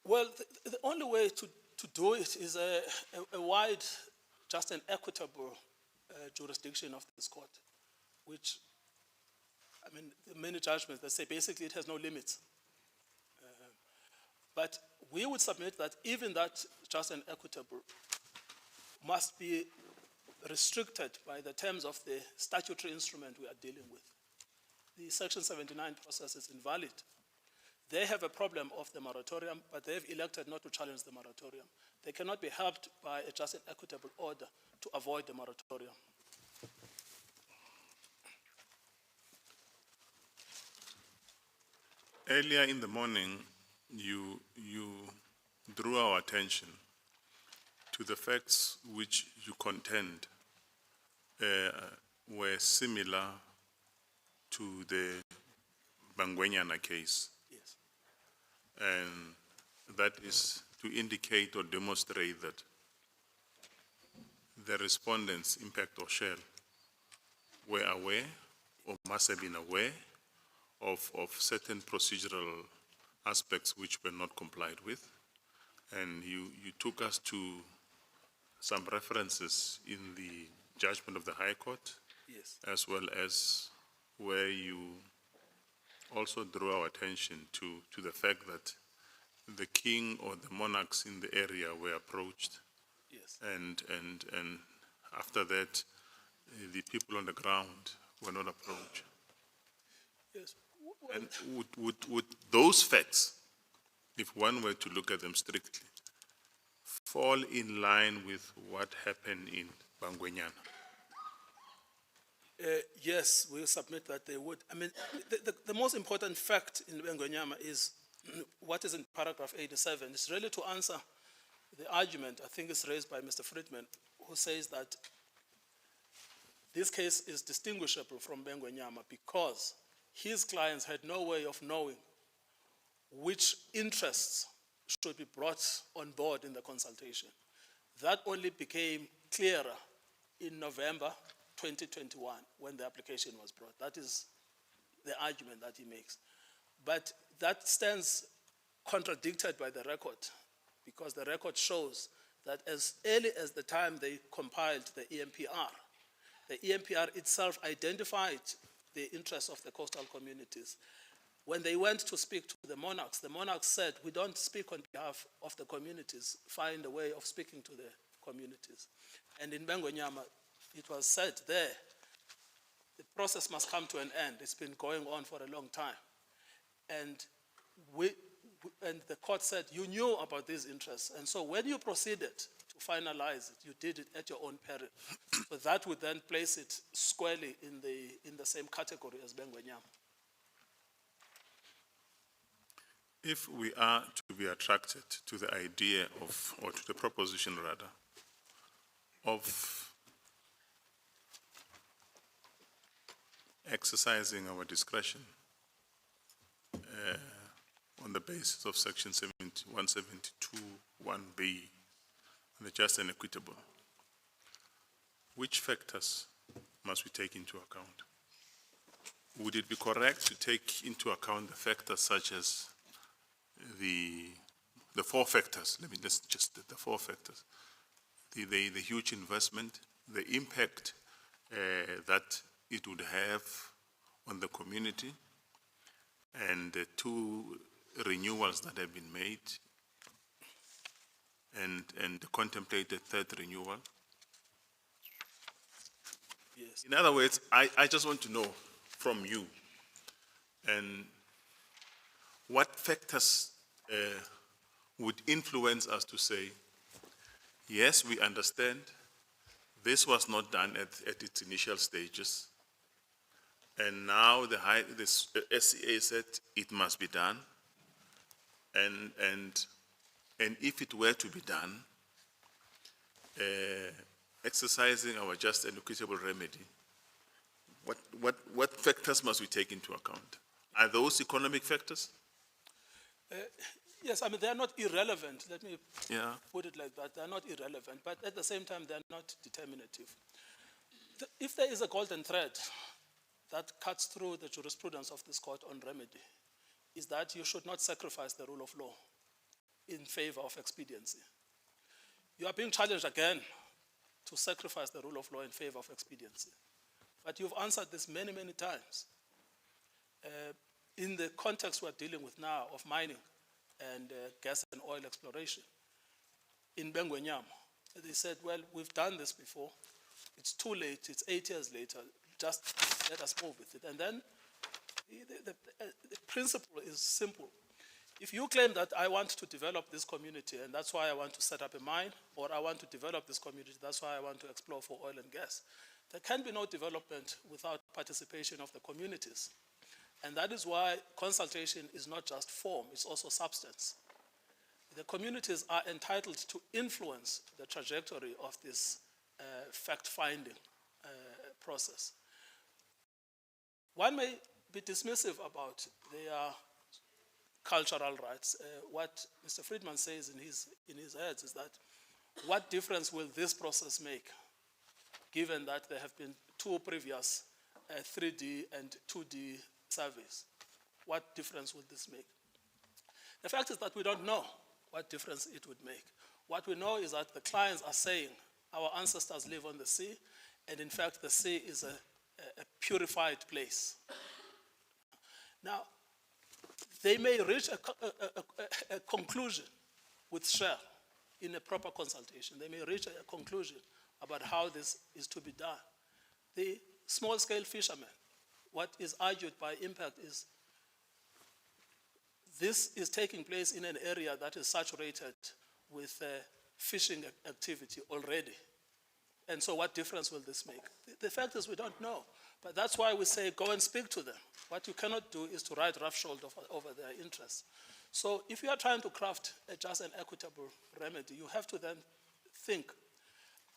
Well, the only way to do it is a wide, just an equitable jurisdiction of this court, which, I mean, many judgments, they say basically it has no limits. But we would submit that even that just and equitable must be restricted by the terms of the statutory instrument we are dealing with. The Section 79 process is invalid. They have a problem of the moratorium, but they've elected not to challenge the moratorium. They cannot be helped by a just and equitable order to avoid the moratorium.
Earlier in the morning, you drew our attention to the facts which you contend were similar to the Bangwenyana case.
Yes.
And that is to indicate or demonstrate that the respondents, Impact or Shell, were aware or must have been aware of certain procedural aspects which were not complied with. And you took us to some references in the judgment of the High Court,
Yes.
as well as where you also drew our attention to the fact that the king or the monarchs in the area were approached,
Yes.
and after that, the people on the ground were not approached.
Yes.
And would those facts, if one were to look at them strictly, fall in line with what happened in Bangwenyana?
Yes, we submit that they would. I mean, the most important fact in Bengonyama is what is in paragraph 87. It's really to answer the argument, I think it's raised by Mr. Friedman, who says that this case is distinguishable from Bengonyama because his clients had no way of knowing which interests should be brought on board in the consultation. That only became clearer in November 2021 when the application was brought. That is the argument that he makes. But that stands contradicted by the record because the record shows that as early as the time they compiled the EMPR itself identified the interests of the coastal communities. When they went to speak to the monarchs said, we don't speak on behalf of the communities, find a way of speaking to the communities. And in Bengonyama, it was said there, the process must come to an end. It's been going on for a long time. And the court said, you knew about these interests. And so when you proceeded to finalize it, you did it at your own peril. So that would then place it squarely in the same category as Bengonyama.
If we are to be attracted to the idea of, or to the proposition rather, of exercising our discretion on the basis of section 172(1)(b, the just and equitable, which factors must we take into account? Would it be correct to take into account the factors such as the four factors, the four factors, the huge investment, the impact that it would have on the community, and the two renewals that have been made, and the contemplated third renewal?
Yes.
In other words, I just want to know from you, and what factors would influence us to say, yes, we understand this was not done at its initial stages, and now the SCA said it must be done, and if it were to be done, exercising our just and equitable remedy, what factors must we take into account? Are those economic factors?
Yes, I mean, they are not irrelevant. Let me put it like that. They are not irrelevant, but at the same time, they are not determinative. If there is a golden thread that cuts through the jurisprudence of this court on remedy, is that you should not sacrifice the rule of law in favor of expediency. You are being challenged again to sacrifice the rule of law in favor of expediency. But you've answered this many, many times. In the context we're dealing with now of mining and gas and oil exploration, in Bengonyama, they said, well, we've done this before. It's too late. It's 8 years later. Just let us move with it. And then the principle is simple. If you claim that I want to develop this community and that's why I want to set up a mine, or I want to develop this community, that's why I want to explore for oil and gas, there can be no development without participation of the communities. And that is why consultation is not just form, it's also substance. The communities are entitled to influence the trajectory of this fact-finding process. One may be dismissive about their cultural rights. What Mr. Friedman says in his heads is that, what difference will this process make, given that there have been two previous 3D and 2D surveys? What difference would this make? The fact is that we don't know what difference it would make. What we know is that the clients are saying our ancestors live on the sea, and in fact the sea is a purified place. Now, they may reach a conclusion with Shell in a proper consultation. They may reach a conclusion about how this is to be done. The small-scale fishermen, what is argued by Impact is this is taking place in an area that is saturated with fishing activity already. And so what difference will this make? The fact is we don't know. But that's why we say go and speak to them. What you cannot do is to ride roughshod over their interests. So if you are trying to craft a just and equitable remedy, you have to then think,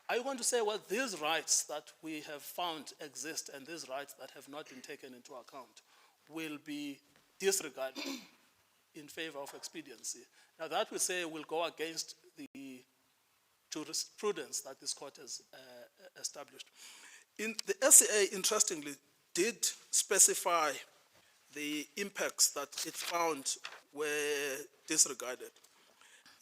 are you going to say, well, these rights that we have found exist and these rights that have not been taken into account will be disregarded in favor of expediency? Now that we say will go against the jurisprudence that this court has established. The SCA, interestingly, did specify the impacts that it found were disregarded.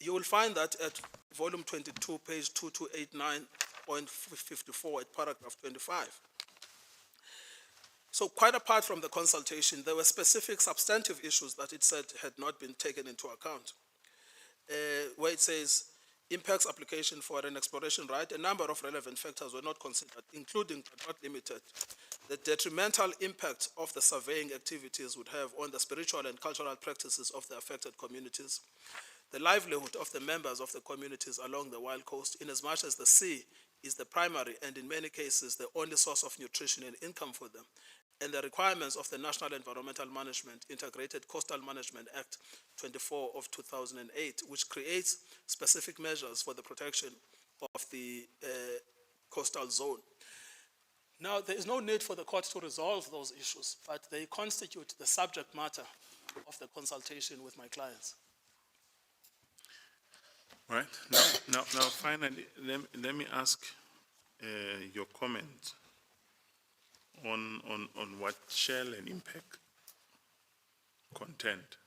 You will find that at volume 22, page 2289.54 at paragraph 25. So quite apart from the consultation, there were specific substantive issues that it said had not been taken into account, where it says, impacts application for an exploration right, a number of relevant factors were not considered, including but not limited, the detrimental impact of the surveying activities would have on the spiritual and cultural practices of the affected communities, the livelihood of the members of the communities along the wild coast, inasmuch as the sea is the primary and in many cases the only source of nutrition and income for them, and the requirements of the National Environmental Management Integrated Coastal Management Act 24 of 2008, which creates specific measures for the protection of the coastal zone. Now, there is no need for the court to resolve those issues, but they constitute the subject matter of the consultation with my clients.
Right. Now finally, let me ask your comment on what Shell and Impact contend.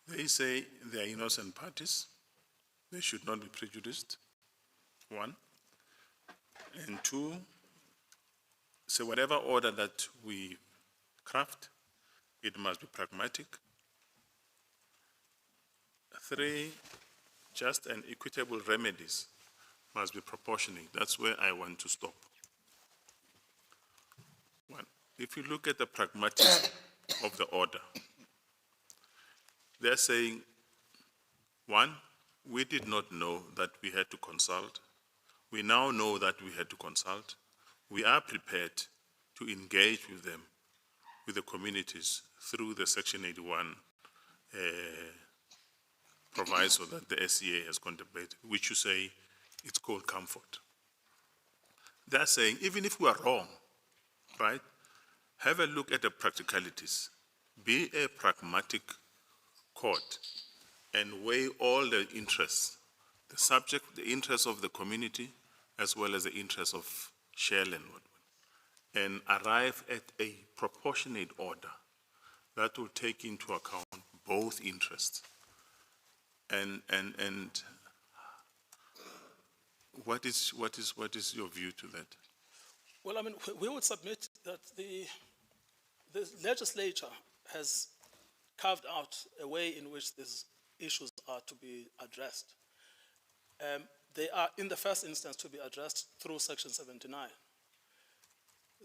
They say they are innocent parties. They should not be prejudiced, one. And two, so whatever order that we craft, it must be pragmatic. Three, just and equitable remedies must be proportionate. That's where I want to stop. One, if you look at the pragmatism of the order, they're saying, one, we did not know that we had to consult. We now know that we had to consult. We are prepared to engage with them, with the communities, through the Section 81 proviso that the SCA has contemplated, which you say it's called comfort. They're saying, even if we are wrong, right, have a look at the practicalities. Be a pragmatic court and weigh all the interests, the subject, the interests of the community, as well as the interests of Shell and whatnot, and arrive at a proportionate order that will take into account both interests. And what is your view to that?
Well, I mean, we would submit that the legislature has carved out a way in which these issues are to be addressed. They are, in the first instance, to be addressed through Section 79.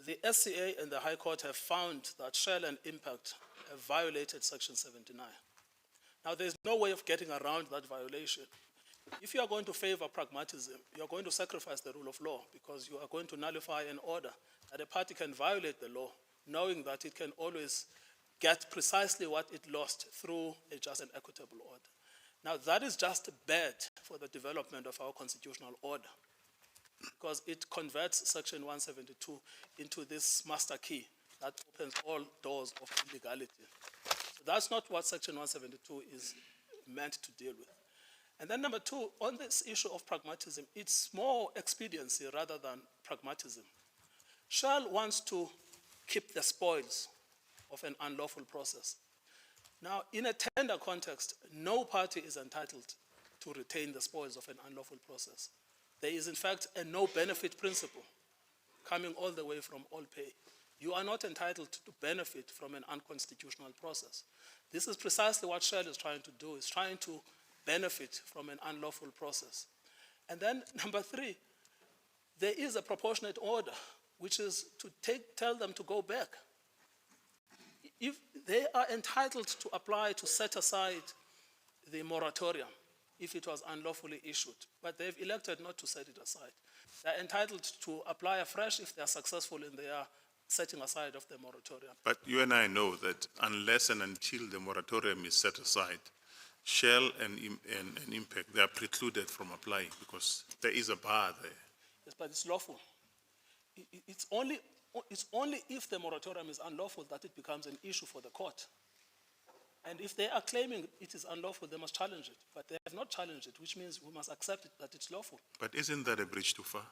The SCA and the High Court have found that Shell and Impact have violated Section 79. Now, there's no way of getting around that violation. If you are going to favor pragmatism, you are going to sacrifice the rule of law because you are going to nullify an order that a party can violate the law, knowing that it can always get precisely what it lost through a just and equitable order. Now, that is just bad for the development of our constitutional order because it converts Section 172 into this master key that opens all doors of illegality. So that's not what Section 172 is meant to deal with. And then number two, on this issue of pragmatism, it's more expediency rather than pragmatism. Shell wants to keep the spoils of an unlawful process. Now, in a tender context, no party is entitled to retain the spoils of an unlawful process. There is, in fact, a no-benefit principle coming all the way from all pay. You are not entitled to benefit from an unconstitutional process. This is precisely what Shell is trying to do, is trying to benefit from an unlawful process. And then, number three, there is a proportionate order, which is to tell them to go back. If they are entitled to apply to set aside the moratorium if it was unlawfully issued, but they've elected not to set it aside. They're entitled to apply afresh if they're successful in their setting aside of the moratorium.
But you and I know that unless and until the moratorium is set aside, Shell and Impact, they are precluded from applying because there is a bar there.
Yes, but it's lawful. It's only if the moratorium is unlawful that it becomes an issue for the court. And if they are claiming it is unlawful, they must challenge it. But they have not challenged it, which means we must accept it, that it's lawful.
But isn't that a bridge too far?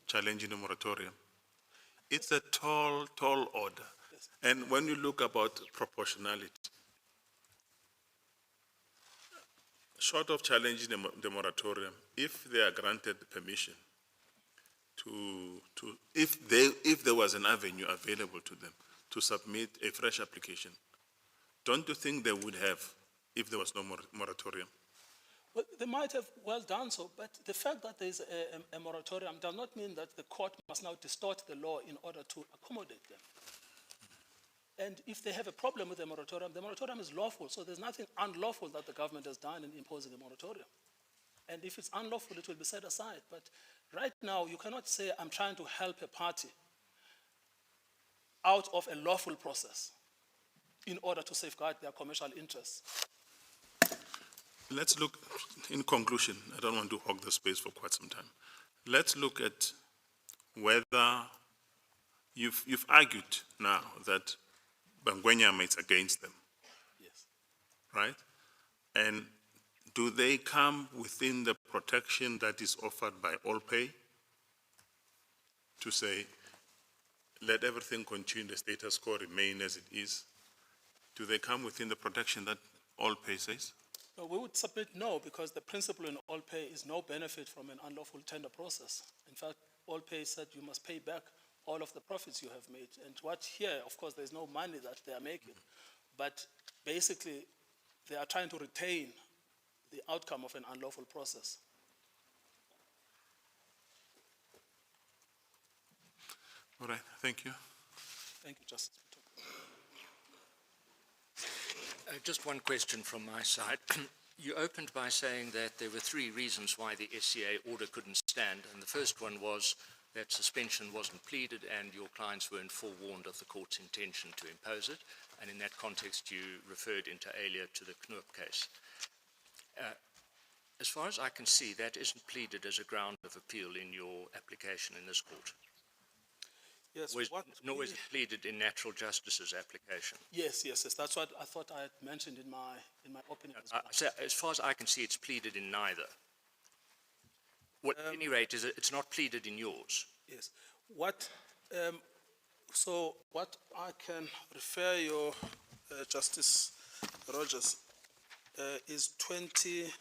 Challenging the moratorium. It's a tall, tall order.
Yes.
And when you look about proportionality, short of challenging the moratorium, if they are granted permission if there was an avenue available to them to submit a fresh application, don't you think they would have if there was no moratorium?
Well, they might have well done so, but the fact that there is a moratorium does not mean that the court must now distort the law in order to accommodate them. And if they have a problem with the moratorium is lawful, so there's nothing unlawful that the government has done in imposing a moratorium. And if it's unlawful, it will be set aside. But right now, you cannot say, I'm trying to help a party out of a lawful process in order to safeguard their commercial interests.
Let's look, in conclusion, I don't want to hog the space for quite some time. Let's look at whether you've argued now that Bangwenyama is against them.
Yes.
Right? And do they come within the protection that is offered by All Pay to say, let everything continue, the status quo remain as it is? Do they come within the protection that All Pay says?
No, we would submit no, because the principle in All Pay is no benefit from an unlawful tender process. In fact, All Pay said you must pay back all of the profits you have made. And what here, of course, there's no money that they are making. But basically, they are trying to retain the outcome of an unlawful process.
All right, thank you.
Thank you, Justice.
Just one question from my side. You opened by saying that there were three reasons why the SCA order couldn't stand, and the first one was that suspension wasn't pleaded and your clients weren't forewarned of the court's intention to impose it, and in that context you referred inter alia to the Knoop case. As far as I can see, that isn't pleaded as a ground of appeal in your application in this court.
Yes,
Nor is it pleaded in Natural Justice's application.
Yes. That's what I thought I had mentioned in my opening.
So as far as I can see, it's pleaded in neither. At any rate, it's not pleaded in yours.
Yes. So what I can refer your Justice Rogers is 20.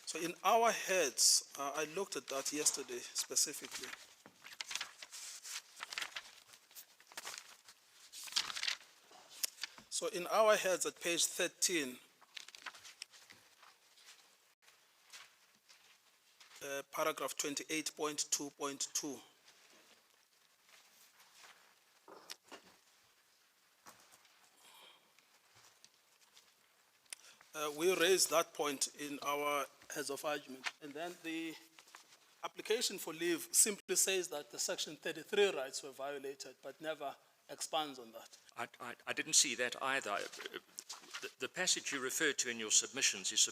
So in our heads, I looked at that yesterday specifically. So in our heads at page 13, paragraph 28.2.2. We raised that point in our heads of argument, and then the application for leave simply says that the Section 33 rights were violated, but never expands on that.
I didn't see that either. The passage you referred to in your submissions is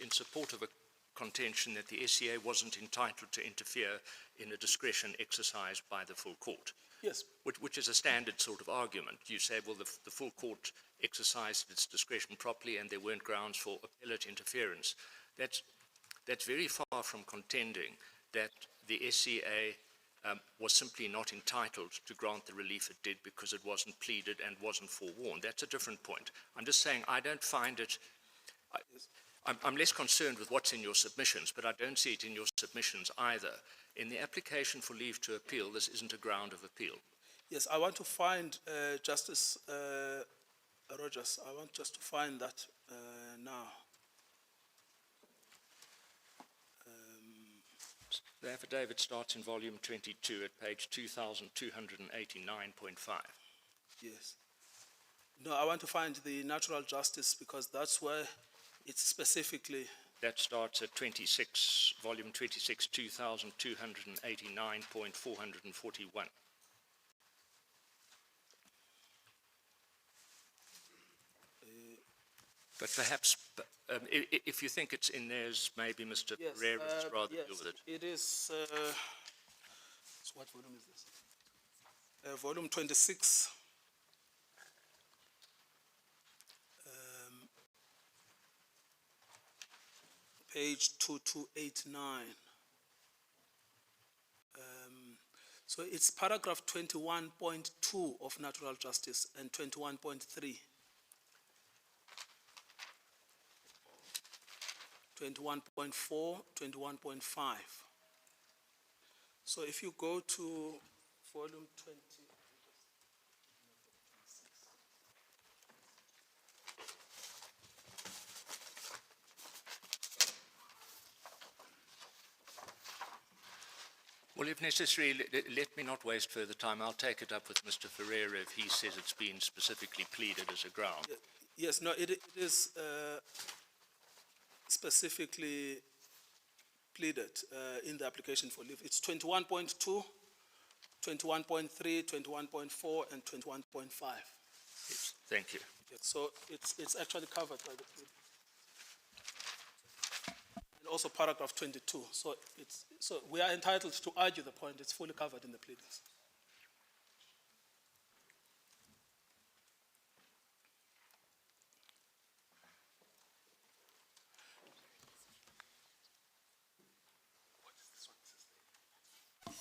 in support of a contention that the SCA wasn't entitled to interfere in a discretion exercised by the full court.
Yes.
Which is a standard sort of argument. You say, well, the full court exercised its discretion properly and there weren't grounds for appellate interference. That's very far from contending that the SCA was simply not entitled to grant the relief it did because it wasn't pleaded and wasn't forewarned. That's a different point. I'm just saying I don't find it, I'm less concerned with what's in your submissions, but I don't see it in your submissions either. In the application for leave to appeal, this isn't a ground of appeal.
Yes, I want to find, Justice Rogers, I want just to find that now.
The affidavit starts in volume 22 at page 2289.5.
Yes. No, I want to find the natural justice because that's where it's specifically,
That starts at 26, volume 26, 2289.441. But perhaps, if you think it's in theirs, maybe Mr.
yes.
Pereira's rather
yes,
deal with it.
It is, so what volume is this? Volume 26. Page 2289. So it's paragraph 21.2 of natural justice and 21.3. 21.4, 21.5. So if you go to volume 20,
Well, if necessary, let me not waste further time. I'll take it up with Mr. Ferreira if he says it's been specifically pleaded as a ground.
yes, no, it is specifically pleaded in the application for leave. It's 21.2, 21.3, 21.4, and 21.5.
Yes, thank you.
Yes, so it's actually covered by the plea. And also paragraph 22. So we are entitled to argue the point. It's fully covered in the pleadings.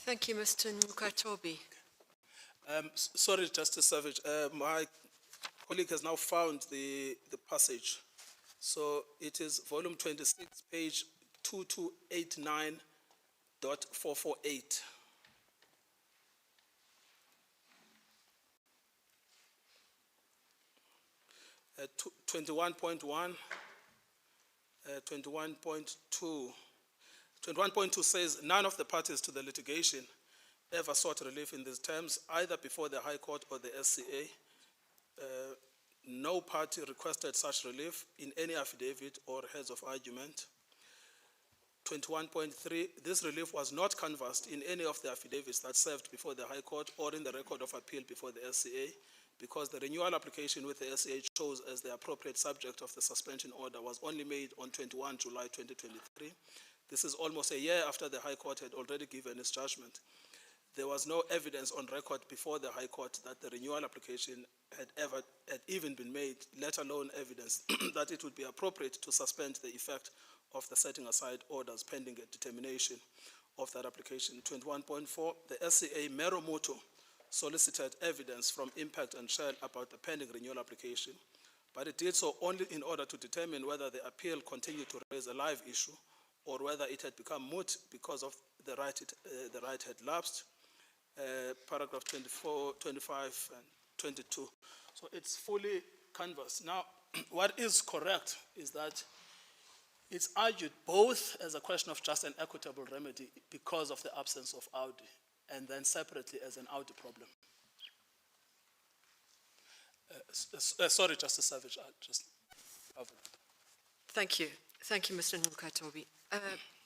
Thank you, Mr. Nkatobi.
Sorry, Justice Savage. My colleague has now found the passage. So it is volume 26, page 2289.448. Uh, 21.1, 21.2. 21.2 says, none of the parties to the litigation ever sought relief in these terms, either before the High Court or the SCA. No party requested such relief in any affidavit or heads of argument. 21.3, this relief was not canvassed in any of the affidavits that served before the High Court or in the record of appeal before the SCA, because the renewal application with the SCA chose as the appropriate subject of the suspension order was only made on 21 July 2023. This is almost a year after the High Court had already given its judgment. There was no evidence on record before the High Court that the renewal application had even been made, let alone evidence that it would be appropriate to suspend the effect of the setting aside orders pending a determination of that application. 21.4, the SCA mero motu solicited evidence from Impact and Shell about the pending renewal application, but it did so only in order to determine whether the appeal continued to raise a live issue or whether it had become moot because of the right had lapsed. Paragraph 24, 25, and 22. So it's fully canvassed. Now, what is correct is that it's argued both as a question of just and equitable remedy because of the absence of Audi, and then separately as an Audi problem. Sorry, Justice Savage, I just covered it.
Thank you. Thank you, Mr. Nkatobi.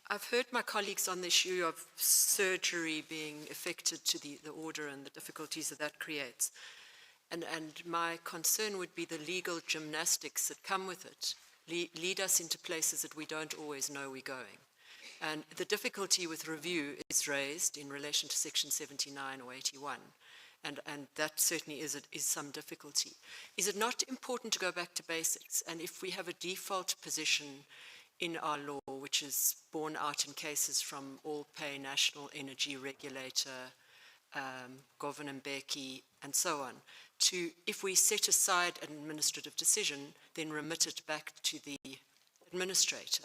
I've heard my colleagues on the issue of surgery being affected to the order and the difficulties that creates. And my concern would be the legal gymnastics that come with it, lead us into places that we don't always know we're going. And the difficulty with review is raised in relation to Section 79 or 81. And that certainly is some difficulty. Is it not important to go back to basics? And if we have a default position in our law, which is borne out in cases from All Pay, National Energy Regulator, Governor Mbeki, and so on, to, if we set aside an administrative decision, then remit it back to the administrator.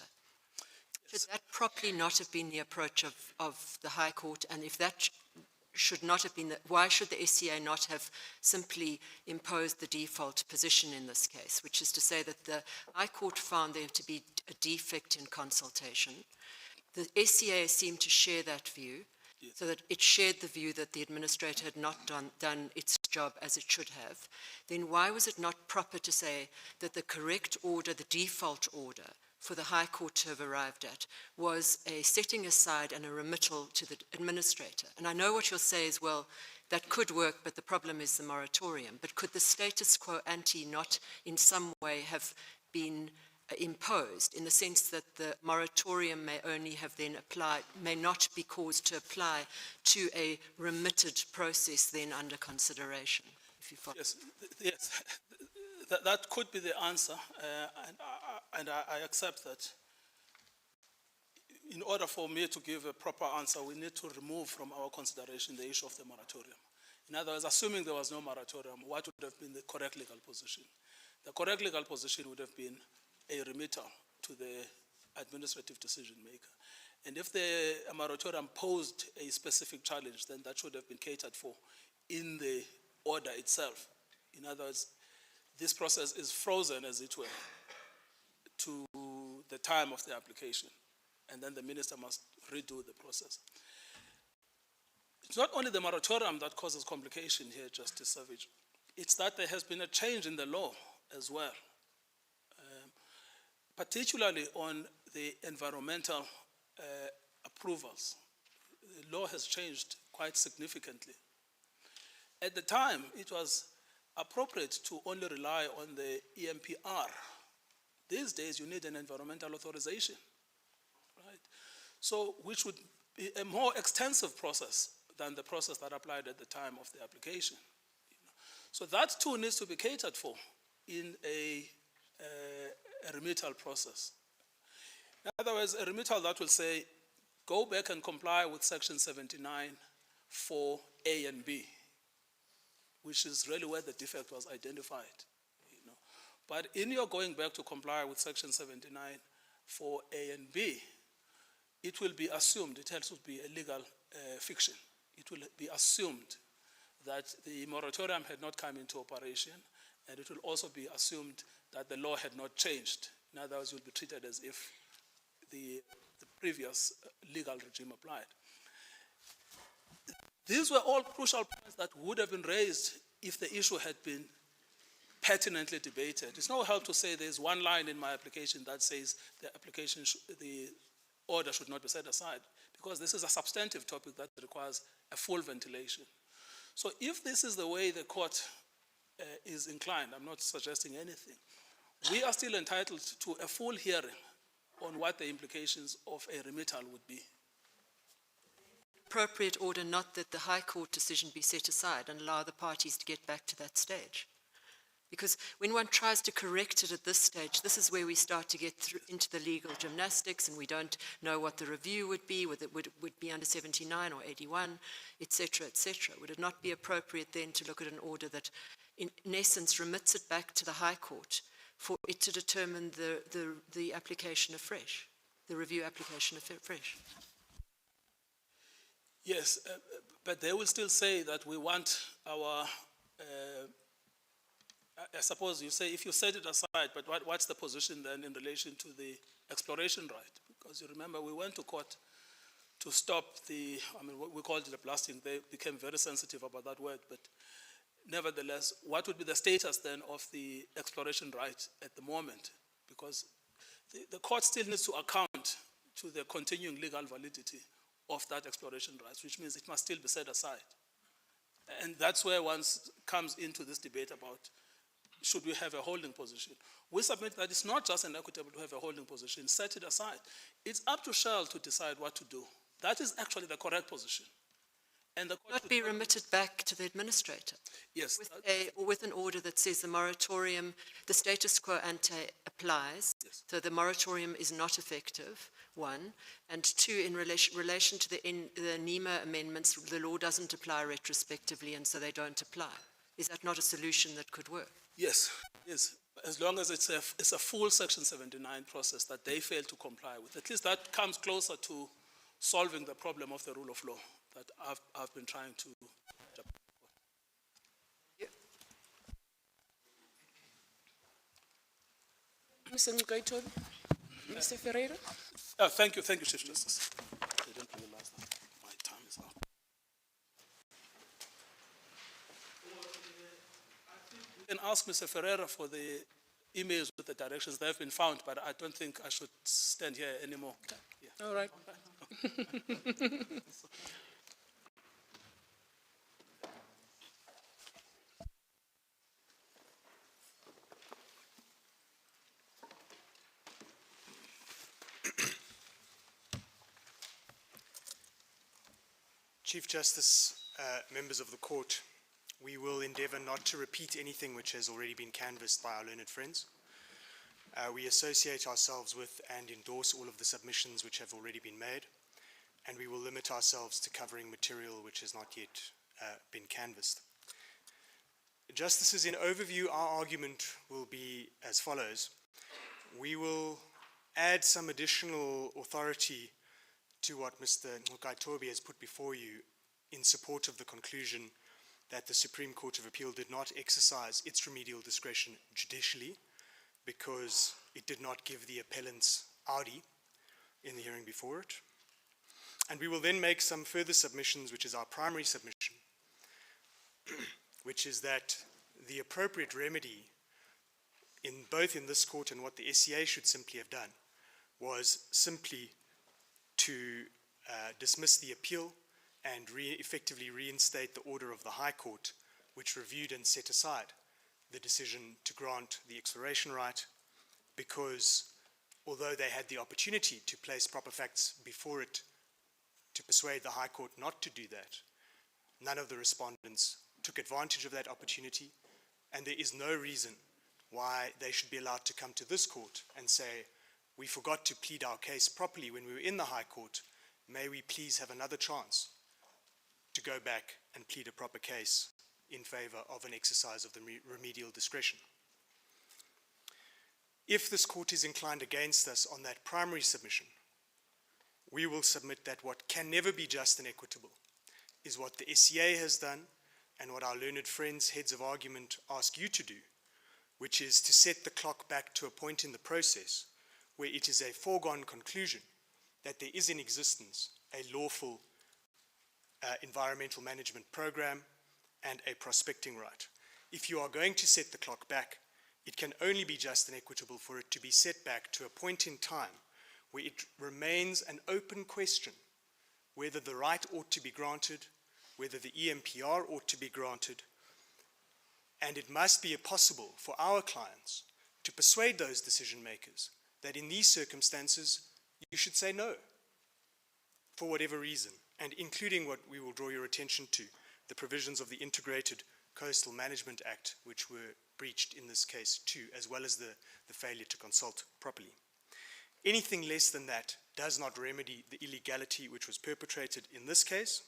Should that properly not have been the approach of the High Court? And if that should not have been, why should the SCA not have simply imposed the default position in this case, which is to say that the High Court found there to be a defect in consultation. The SCA seemed to share that view, so that it shared the view that the administrator had not done its job as it should have. Then why was it not proper to say that the correct order, the default order, for the High Court to have arrived at was a setting aside and a remittal to the administrator? And I know what you'll say is, well, that could work, but the problem is the moratorium. But could the status quo ante not in some way have been imposed, in the sense that the moratorium may only have then applied, may not be caused to apply to a remitted process then under consideration? If you follow.
Yes. That could be the answer, and I accept that. In order for me to give a proper answer, we need to remove from our consideration the issue of the moratorium. In other words, assuming there was no moratorium, what would have been the correct legal position? The correct legal position would have been a remittal to the administrative decision maker. And if the moratorium posed a specific challenge, then that should have been catered for in the order itself. In other words, this process is frozen, as it were, to the time of the application, and then the minister must redo the process. It's not only the moratorium that causes complication here, Justice Savage. It's that there has been a change in the law as well, particularly on the environmental approvals. The law has changed quite significantly. At the time, it was appropriate to only rely on the EMPR. These days, you need an environmental authorization, right? So, which would be a more extensive process than the process that applied at the time of the application. So that too needs to be catered for in a remittal process. In other words, a remittal that will say, go back and comply with Section 79 for A and B, which is really where the defect was identified. But in your going back to comply with Section 79 for A and B, it will be assumed, it has to be a legal fiction. It will be assumed that the moratorium had not come into operation, and it will also be assumed that the law had not changed. In other words, it will be treated as if the previous legal regime applied. These were all crucial points that would have been raised if the issue had been pertinently debated. It's no help to say there's one line in my application that says the order should not be set aside, because this is a substantive topic that requires a full ventilation. So if this is the way the court is inclined, I'm not suggesting anything, we are still entitled to a full hearing on what the implications of a remittal would be.
Appropriate order not that the High Court decision be set aside and allow the parties to get back to that stage. Because when one tries to correct it at this stage, this is where we start to get into the legal gymnastics, and we don't know what the review would be, whether it would be under 79 or 81, etc., etc. Would it not be appropriate then to look at an order that, in essence, remits it back to the High Court for it to determine the application afresh, the review application afresh?
Yes, but they will still say that we want our, I suppose you say, if you set it aside, but what's the position then in relation to the exploration right? Because you remember we went to court to stop the, we called it a blasting. They became very sensitive about that word, but nevertheless, what would be the status then of the exploration right at the moment? Because the court still needs to account to the continuing legal validity of that exploration rights, which means it must still be set aside. And that's where one comes into this debate about should we have a holding position. We submit that it's not just inequitable to have a holding position, set it aside. It's up to Shell to decide what to do. That is actually the correct position. And the court
not be remitted back to the administrator?
Yes.
With an order that says the moratorium, the status quo ante applies,
yes.
So the moratorium is not effective, one. And two, in relation to the NEMA amendments, the law doesn't apply retrospectively, and so they don't apply. Is that not a solution that could work?
Yes, yes. As long as it's a full Section 79 process that they fail to comply with, at least that comes closer to solving the problem of the rule of law that I've been trying to.
Mr. Nkaitobi, Mr. Ferreira.
Thank you, Chief Justice. I didn't realize that my time is up. You can ask Mr. Ferreira for the emails with the directions. They have been found, but I don't think I should stand here anymore. Yeah.
All right.
Chief Justice, members of the court, we will endeavour not to repeat anything which has already been canvassed by our learned friends. We associate ourselves with and endorse all of the submissions which have already been made, and we will limit ourselves to covering material which has not yet been canvassed. Justices, in overview, our argument will be as follows. We will add some additional authority to what Mr. Nkaitobi has put before you in support of the conclusion that the Supreme Court of Appeal did not exercise its remedial discretion judicially because it did not give the appellants audi in the hearing before it. And we will then make some further submissions, which is our primary submission, which is that the appropriate remedy both in this court and what the SCA should simply have done was simply to dismiss the appeal and effectively reinstate the order of the High Court, which reviewed and set aside the decision to grant the exploration right, because although they had the opportunity to place proper facts before it to persuade the High Court not to do that, none of the respondents took advantage of that opportunity, and there is no reason why they should be allowed to come to this court and say, we forgot to plead our case properly when we were in the High Court. May we please have another chance to go back and plead a proper case in favor of an exercise of the remedial discretion. If this court is inclined against us on that primary submission, we will submit that what can never be just and equitable is what the SCA has done and what our learned friends, heads of argument, ask you to do, which is to set the clock back to a point in the process where it is a foregone conclusion that there is in existence a lawful environmental management program and a prospecting right. If you are going to set the clock back, it can only be just and equitable for it to be set back to a point in time where it remains an open question whether the right ought to be granted, whether the EMPR ought to be granted, and it must be possible for our clients to persuade those decision makers that in these circumstances you should say no, for whatever reason, and including what we will draw your attention to, the provisions of the Integrated Coastal Management Act, which were breached in this case too, as well as the failure to consult properly. Anything less than that does not remedy the illegality which was perpetrated in this case,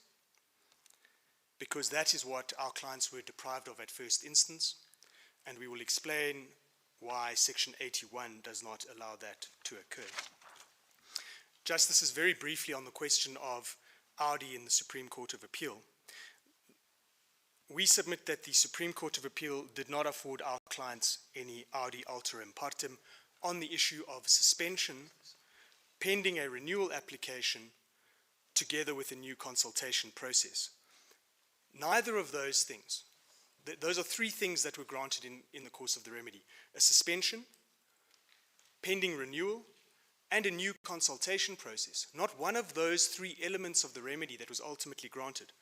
because that is what our clients were deprived of at first instance, and we will explain why Section 81 does not allow that to occur. Justices, very briefly on the question of audi in the Supreme Court of Appeal. We submit that the Supreme Court of Appeal did not afford our clients any audi alteram partem on the issue of suspension pending a renewal application together with a new consultation process. Neither of those things, those are three things that were granted in the course of the remedy: a suspension, pending renewal, and a new consultation process. Not one of those three elements of the remedy that was ultimately granted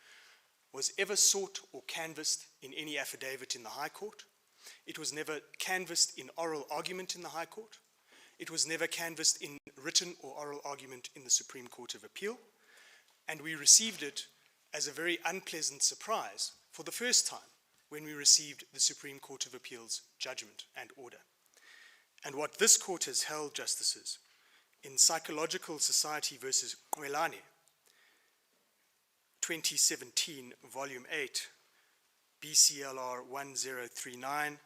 was ever sought or canvassed in any affidavit in the High Court. It was never canvassed in oral argument in the High Court. It was never canvassed in written or oral argument in the Supreme Court of Appeal. And we received it as a very unpleasant surprise for the first time when we received the Supreme Court of Appeal's judgment and order. And what this court has held, justices, in Psychological Society versus Kwelane, 2017, Volume 8, BCLR 1039,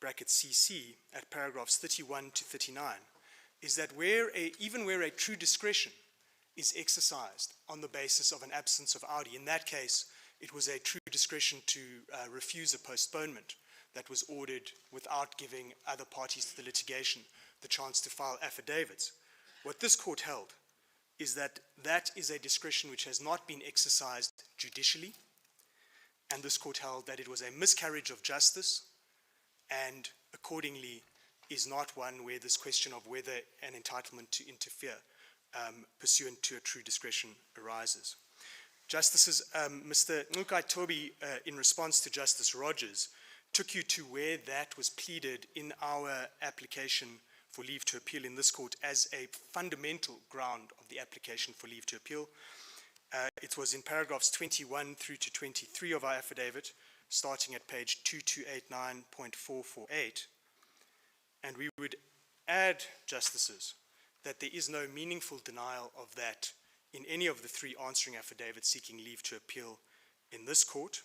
bracket CC, at paragraphs 31 to 39, is that even where a true discretion is exercised on the basis of an absence of Audi, in that case, it was a true discretion to refuse a postponement that was ordered without giving other parties to the litigation the chance to file affidavits. What this court held is that that is a discretion which has not been exercised judicially, and this court held that it was a miscarriage of justice, and accordingly is not one where this question of whether an entitlement to interfere pursuant to a true discretion arises. Justices, Mr. Nqukai Toby, in response to Justice Rogers, took you to where that was pleaded in our application for leave to appeal in this court as a fundamental ground of the application for leave to appeal. It was in paragraphs 21 through to 23 of our affidavit, starting at page 2289.448. And we would add, Justices, that there is no meaningful denial of that in any of the three answering affidavits seeking leave to appeal in this court.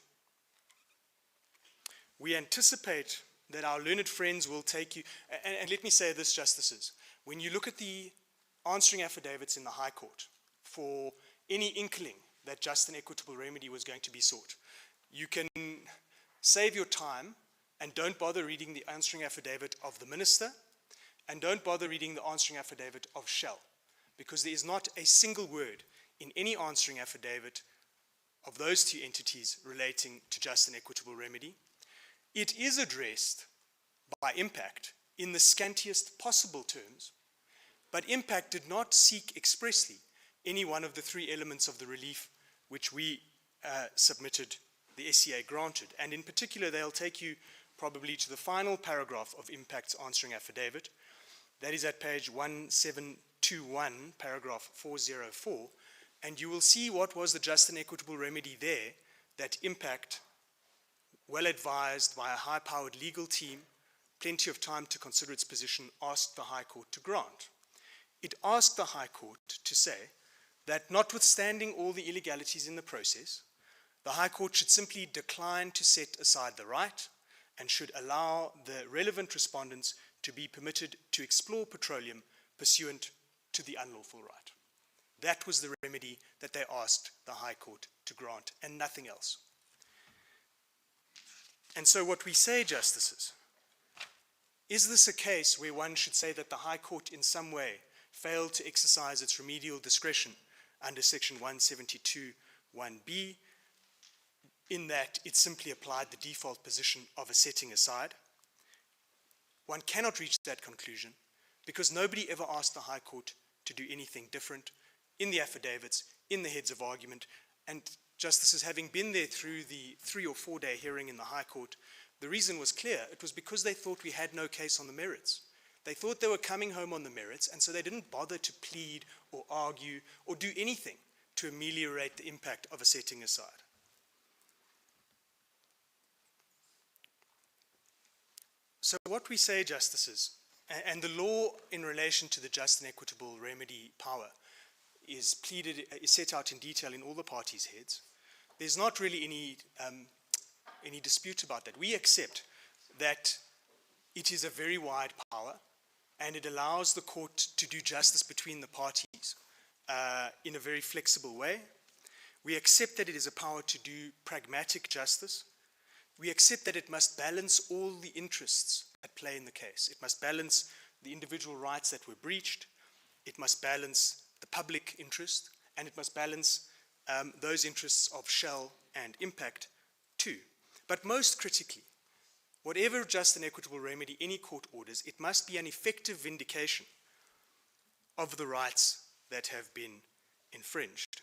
We anticipate that our learned friends will take you, and let me say this, Justices, when you look at the answering affidavits in the High Court for any inkling that just and equitable remedy was going to be sought, you can save your time and don't bother reading the answering affidavit of the Minister, and don't bother reading the answering affidavit of Shell, because there is not a single word in any answering affidavit of those two entities relating to just and equitable remedy. It is addressed by Impact in the scantiest possible terms, but Impact did not seek expressly any one of the three elements of the relief which we submitted, the SCA granted. And in particular, they'll take you probably to the final paragraph of Impact's answering affidavit. That is at page 1721, paragraph 404, and you will see what was the just and equitable remedy there that Impact, well advised by a high-powered legal team, plenty of time to consider its position, asked the High Court to grant. It asked the High Court to say that notwithstanding all the illegalities in the process, the High Court should simply decline to set aside the right and should allow the relevant respondents to be permitted to explore petroleum pursuant to the unlawful right. That was the remedy that they asked the High Court to grant, and nothing else. And so what we say, Justices, is this a case where one should say that the High Court in some way failed to exercise its remedial discretion under section 172(1)(b), in that it simply applied the default position of a setting aside? One cannot reach that conclusion because nobody ever asked the High Court to do anything different in the affidavits, in the heads of argument. And Justices, having been there through the 3 or 4 day hearing in the High Court, the reason was clear. It was because they thought we had no case on the merits. They thought they were coming home on the merits, and so they didn't bother to plead or argue or do anything to ameliorate the impact of a setting aside. So what we say, Justices, and the law in relation to the just and equitable remedy power is set out in detail in all the parties' heads. There's not really any dispute about that. We accept that it is a very wide power, and it allows the court to do justice between the parties in a very flexible way. We accept that it is a power to do pragmatic justice. We accept that it must balance all the interests at play in the case. It must balance the individual rights that were breached. It must balance the public interest, and it must balance those interests of Shell and Impact too. But most critically, whatever just and equitable remedy any court orders, it must be an effective vindication of the rights that have been infringed.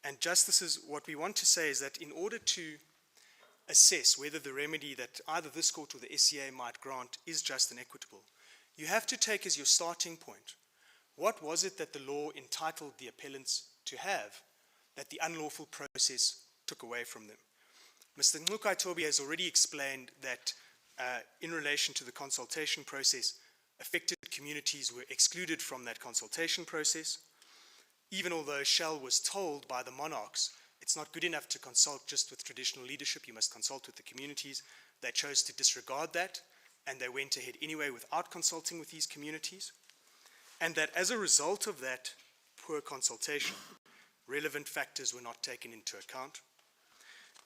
And Justices, what we want to say is that in order to assess whether the remedy that either this court or the SCA might grant is just and equitable, you have to take as your starting point, what was it that the law entitled the appellants to have that the unlawful process took away from them? Mr. Nqukai Toby has already explained that in relation to the consultation process, affected communities were excluded from that consultation process. Even although Shell was told by the monarchs, it's not good enough to consult just with traditional leadership, you must consult with the communities, they chose to disregard that and they went ahead anyway without consulting with these communities, and that as a result of that poor consultation, relevant factors were not taken into account.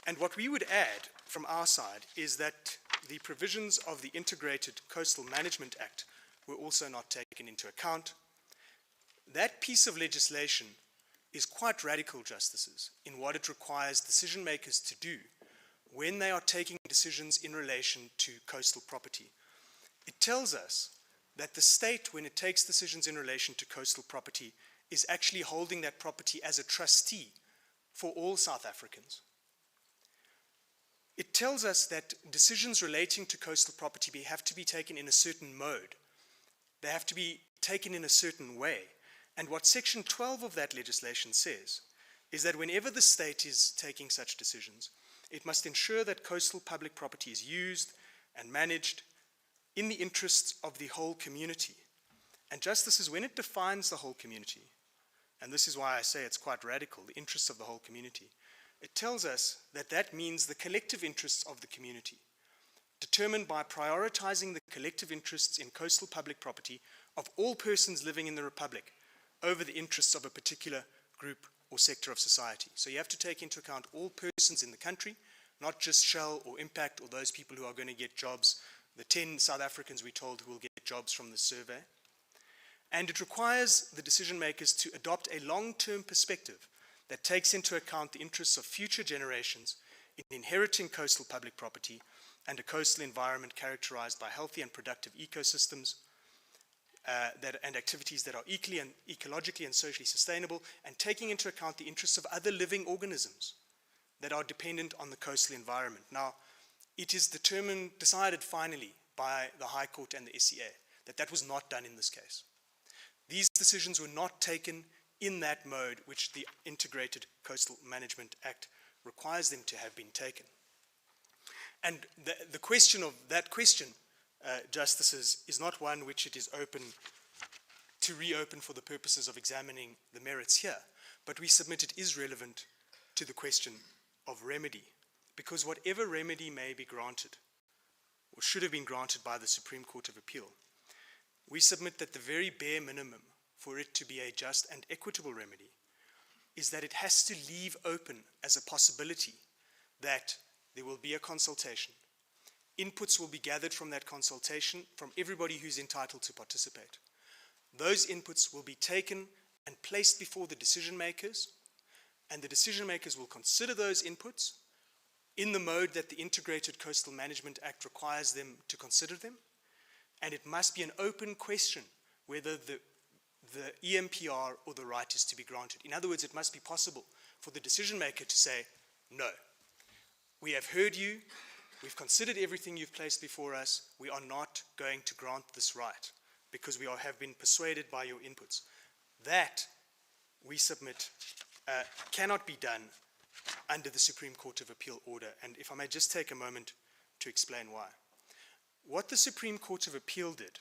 And what we would add from our side is that the provisions of the Integrated Coastal Management Act were also not taken into account. That piece of legislation is quite radical, Justices, in what it requires decision makers to do when they are taking decisions in relation to coastal property. It tells us that the state, when it takes decisions in relation to coastal property, is actually holding that property as a trustee for all South Africans. It tells us that decisions relating to coastal property have to be taken in a certain mode. They have to be taken in a certain way. And what Section 12 of that legislation says is that whenever the state is taking such decisions, it must ensure that coastal public property is used and managed in the interests of the whole community. And Justices, when it defines the whole community, and this is why I say it's quite radical, the interests of the whole community, it tells us that that means the collective interests of the community, determined by prioritizing the collective interests in coastal public property of all persons living in the Republic over the interests of a particular group or sector of society. So you have to take into account all persons in the country, not just Shell or Impact or those people who are going to get jobs, the 10 South Africans we told who will get jobs from the survey. And it requires the decision makers to adopt a long-term perspective that takes into account the interests of future generations in inheriting coastal public property and a coastal environment characterized by healthy and productive ecosystems and activities that are ecologically and socially sustainable, and taking into account the interests of other living organisms that are dependent on the coastal environment. Now, it is decided finally by the High Court and the SCA that that was not done in this case. These decisions were not taken in that mode which the Integrated Coastal Management Act requires them to have been taken. And the question of that question, Justices, is not one which it is open to reopen for the purposes of examining the merits here, but we submit it is relevant to the question of remedy, because whatever remedy may be granted, or should have been granted by the Supreme Court of Appeal, we submit that the very bare minimum for it to be a just and equitable remedy is that it has to leave open as a possibility that there will be a consultation. Inputs will be gathered from that consultation from everybody who's entitled to participate. Those inputs will be taken and placed before the decision makers, and the decision makers will consider those inputs in the mode that the Integrated Coastal Management Act requires them to consider them, and it must be an open question whether the EMPR or the right is to be granted. In other words, it must be possible for the decision maker to say, no, we have heard you, we've considered everything you've placed before us, we are not going to grant this right because we have been persuaded by your inputs. That, we submit, cannot be done under the Supreme Court of Appeal order. And if I may just take a moment to explain why. What the Supreme Court of Appeal did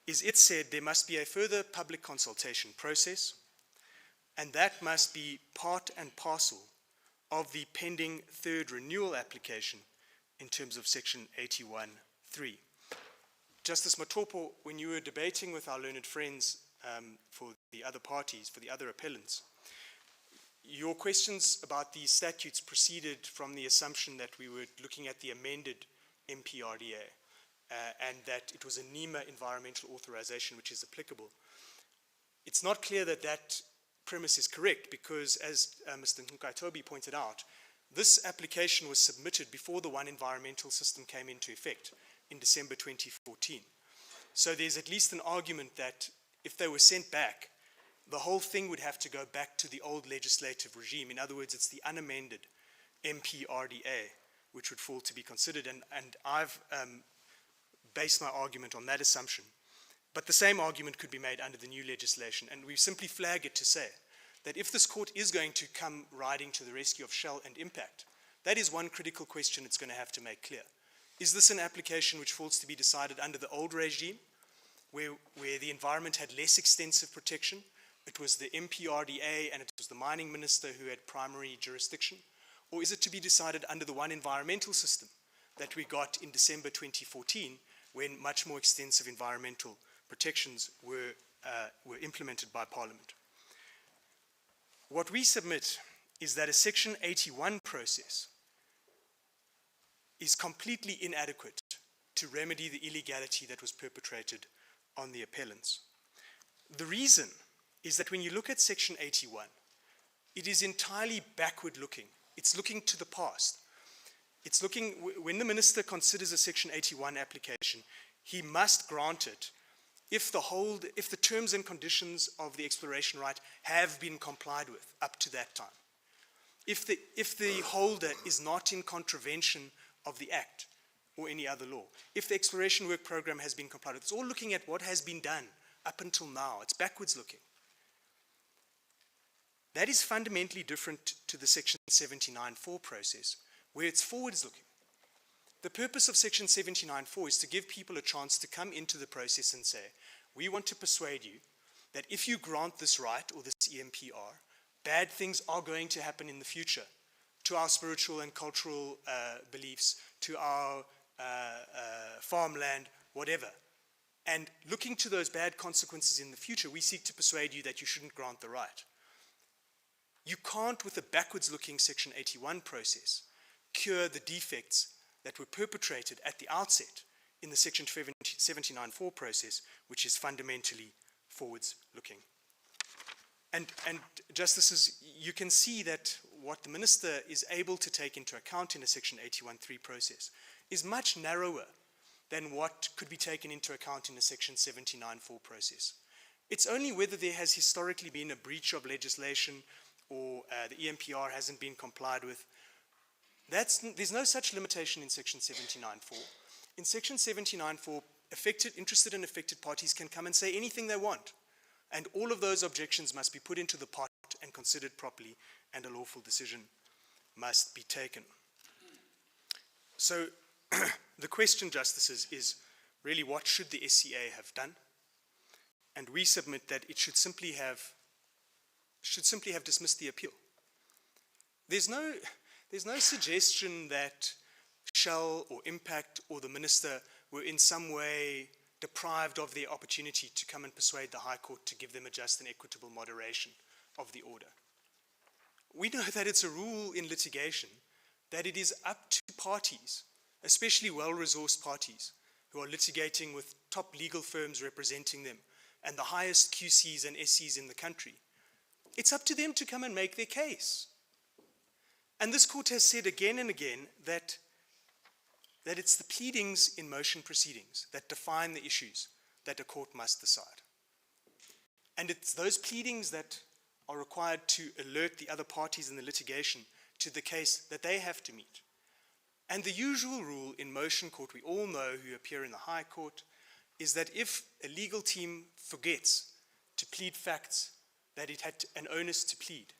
is it said there must be a further public consultation process, and that must be part and parcel of the pending third renewal application in terms of Section 81(3). Justice Matopo, when you were debating with our learned friends for the other parties, for the other appellants, your questions about these statutes proceeded from the assumption that we were looking at the amended MPRDA and that it was a NEMA environmental authorization which is applicable. It's not clear that that premise is correct because, as Mr. Nkaitobi pointed out, this application was submitted before the One Environmental System came into effect in December 2014. So there's at least an argument that if they were sent back, the whole thing would have to go back to the old legislative regime. In other words, it's the unamended MPRDA which would fall to be considered, and I've based my argument on that assumption. But the same argument could be made under the new legislation, and we simply flag it to say that if this court is going to come riding to the rescue of Shell and Impact, that is one critical question it's going to have to make clear. Is this an application which falls to be decided under the old regime, where the environment had less extensive protection? It was the MPRDA and it was the mining minister who had primary jurisdiction? Or is it to be decided under the One Environmental System, that we got in December 2014, when much more extensive environmental protections were implemented by Parliament. What we submit is that a Section 81 process is completely inadequate to remedy the illegality that was perpetrated on the appellants. The reason is that when you look at Section 81, it is entirely backward looking. It's looking to the past. It's looking, when the minister considers a Section 81 application, he must grant it if the terms and conditions of the exploration right have been complied with up to that time. If the holder is not in contravention of the Act or any other law, if the exploration work program has been complied with, it's all looking at what has been done up until now. It's backwards looking. That is fundamentally different to the Section 79.4 process, where it's forwards looking. The purpose of Section 79.4 is to give people a chance to come into the process and say, we want to persuade you that if you grant this right or this EMPR, bad things are going to happen in the future to our spiritual and cultural beliefs, to our farmland, whatever. And looking to those bad consequences in the future, we seek to persuade you that you shouldn't grant the right. You can't, with a backwards-looking Section 81 process, cure the defects that were perpetrated at the outset in the Section 79.4 process, which is fundamentally forwards-looking. And Justices, you can see that what the Minister is able to take into account in a Section 81.3 process is much narrower than what could be taken into account in a Section 79.4 process. It's only whether there has historically been a breach of legislation or the EMPR hasn't been complied with. There's no such limitation in Section 79.4. In Section 79.4, interested and affected parties can come and say anything they want, and all of those objections must be put into the pot and considered properly, and a lawful decision must be taken. So the question, Justices, is really what should the SCA have done? And we submit that it should simply have dismissed the appeal. There's no suggestion that Shell or Impact or the Minister were in some way deprived of their opportunity to come and persuade the High Court to give them a just and equitable moderation of the order. We know that it's a rule in litigation that it is up to parties, especially well-resourced parties, who are litigating with top legal firms representing them and the highest QCs and SCs in the country. It's up to them to come and make their case. And this court has said again and again that it's the pleadings in motion proceedings that define the issues that a court must decide. And it's those pleadings that are required to alert the other parties in the litigation to the case that they have to meet. And the usual rule in motion court, we all know who appear in the High Court, is that if a legal team forgets to plead facts that it had an onus to plead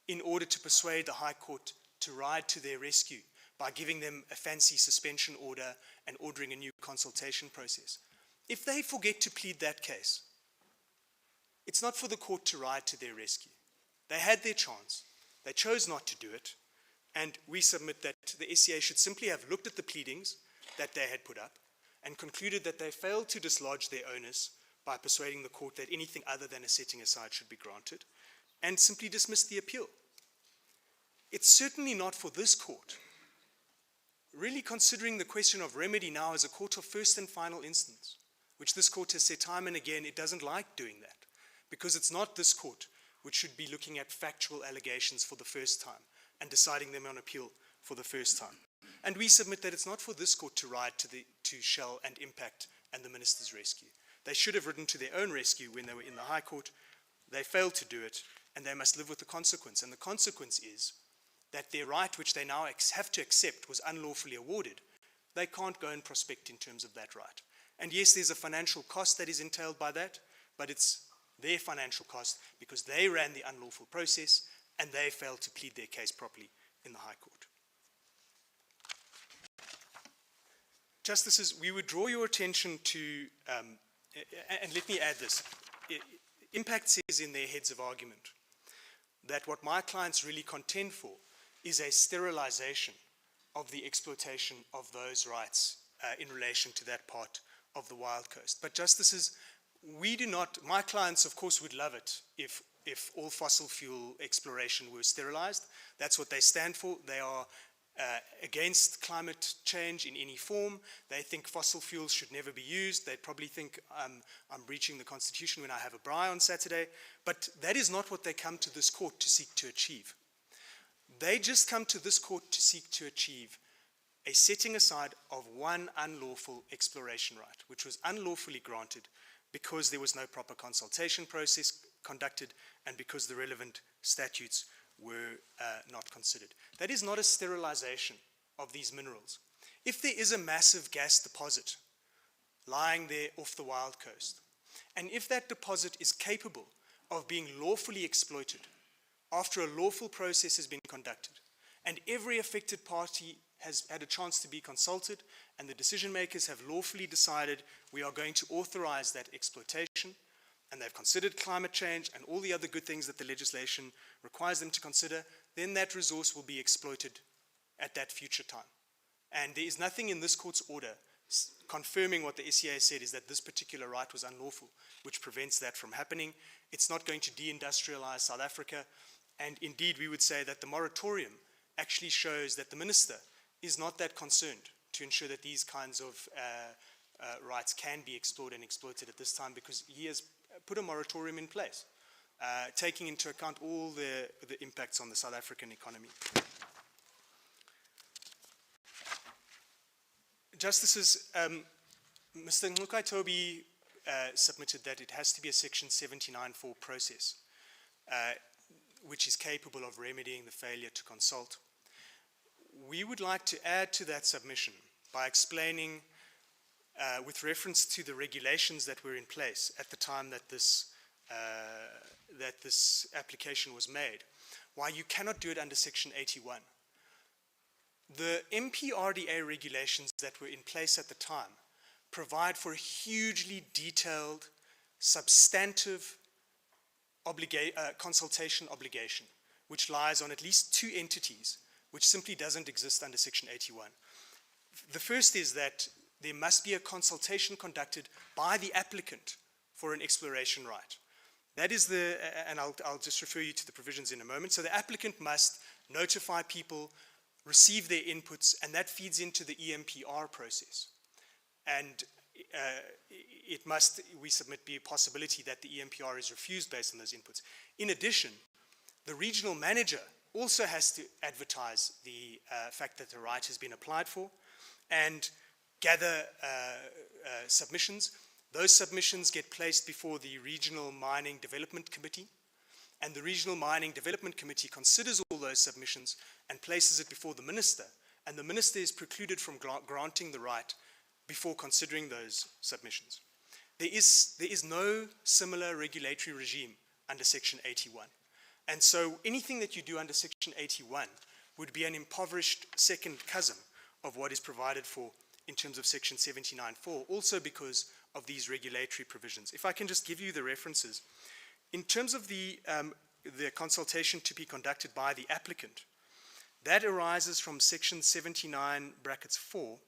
in order to persuade the High Court to ride to their rescue by giving them a fancy suspension order and ordering a new consultation process. If they forget to plead that case, it's not for the court to ride to their rescue. They had their chance. They chose not to do it. And we submit that the SCA should simply have looked at the pleadings that they had put up and concluded that they failed to dislodge their onus by persuading the court that anything other than a setting aside should be granted, and simply dismissed the appeal. It's certainly not for this court, really considering the question of remedy now as a court of first and final instance, which this court has said time and again it doesn't like doing that, because it's not this court which should be looking at factual allegations for the first time and deciding them on appeal for the first time. And we submit that it's not for this court to ride to Shell and Impact and the Minister's rescue. They should have ridden to their own rescue when they were in the High Court. They failed to do it, and they must live with the consequence. And the consequence is that their right, which they now have to accept, was unlawfully awarded. They can't go and prospect in terms of that right. And yes, there's a financial cost that is entailed by that, but it's their financial cost because they ran the unlawful process and they failed to plead their case properly in the High Court. Justices, we would draw your attention to, and let me add this, Impact says in their heads of argument that what my clients really contend for is a sterilization of the exploitation of those rights in relation to that part of the Wild Coast. But justices, we do not, my clients of course would love it if all fossil fuel exploration were sterilized. That's what they stand for. They are against climate change in any form. They think fossil fuels should never be used. They probably think I'm breaching the Constitution when I have a braai on Saturday. But that is not what they come to this court to seek to achieve. They just come to this court to seek to achieve a setting aside of one unlawful exploration right, which was unlawfully granted because there was no proper consultation process conducted and because the relevant statutes were not considered. That is not a sterilization of these minerals. If there is a massive gas deposit lying there off the Wild Coast, and if that deposit is capable of being lawfully exploited after a lawful process has been conducted, and every affected party has had a chance to be consulted, and the decision makers have lawfully decided we are going to authorize that exploitation, and they've considered climate change and all the other good things that the legislation requires them to consider, then that resource will be exploited at that future time. And there is nothing in this court's order confirming what the SCA said is that this particular right was unlawful, which prevents that from happening. It's not going to deindustrialize South Africa, and indeed we would say that the moratorium actually shows that the minister is not that concerned to ensure that these kinds of rights can be explored and exploited at this time, because he has put a moratorium in place, taking into account all the impacts on the South African economy. Justices, Mr. Nxukaitobi submitted that it has to be a Section 79.4 process, which is capable of remedying the failure to consult. We would like to add to that submission by explaining, with reference to the regulations that were in place at the time that this application was made, why you cannot do it under Section 81. The MPRDA regulations that were in place at the time provide for a hugely detailed, substantive consultation obligation, which lies on at least two entities, which simply doesn't exist under Section 81. The first is that there must be a consultation conducted by the applicant for an exploration right. That is and I'll just refer you to the provisions in a moment. So the applicant must notify people, receive their inputs, and that feeds into the EMPR process. And it must, we submit, be a possibility that the EMPR is refused based on those inputs. In addition, the regional manager also has to advertise the fact that the right has been applied for and gather submissions. Those submissions get placed before the Regional Mining Development Committee, and the Regional Mining Development Committee considers all those submissions and places it before the minister, and the minister is precluded from granting the right before considering those submissions. There is no similar regulatory regime under Section 81. And so anything that you do under Section 81 would be an impoverished second cousin of what is provided for in terms of Section 79.4, also because of these regulatory provisions. If I can just give you the references. In terms of the consultation to be conducted by the applicant, that arises from Section 79(4)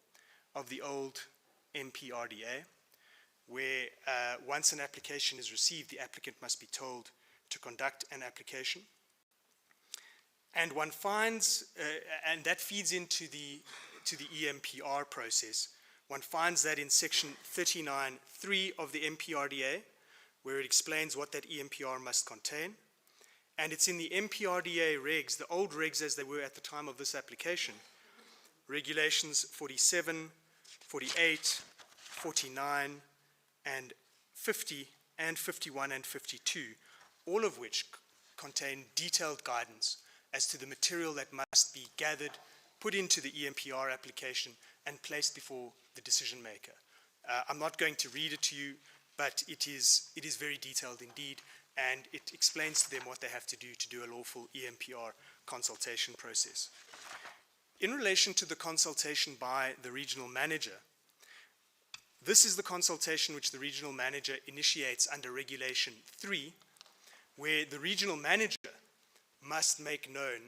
of the old MPRDA, where once an application is received, the applicant must be told to conduct an application. And one finds, and that feeds into the EMPR process, one finds that in Section 39(3) of the MPRDA, where it explains what that EMPR must contain. And it's in the MPRDA regs, the old regs as they were at the time of this application, regulations 47, 48, 49, and 50, and 51 and 52, all of which contain detailed guidance as to the material that must be gathered, put into the EMPR application, and placed before the decision maker. I'm not going to read it to you, but it is very detailed indeed, and it explains to them what they have to do a lawful EMPR consultation process. In relation to the consultation by the regional manager, this is the consultation which the regional manager initiates under Regulation 3, where the regional manager must make known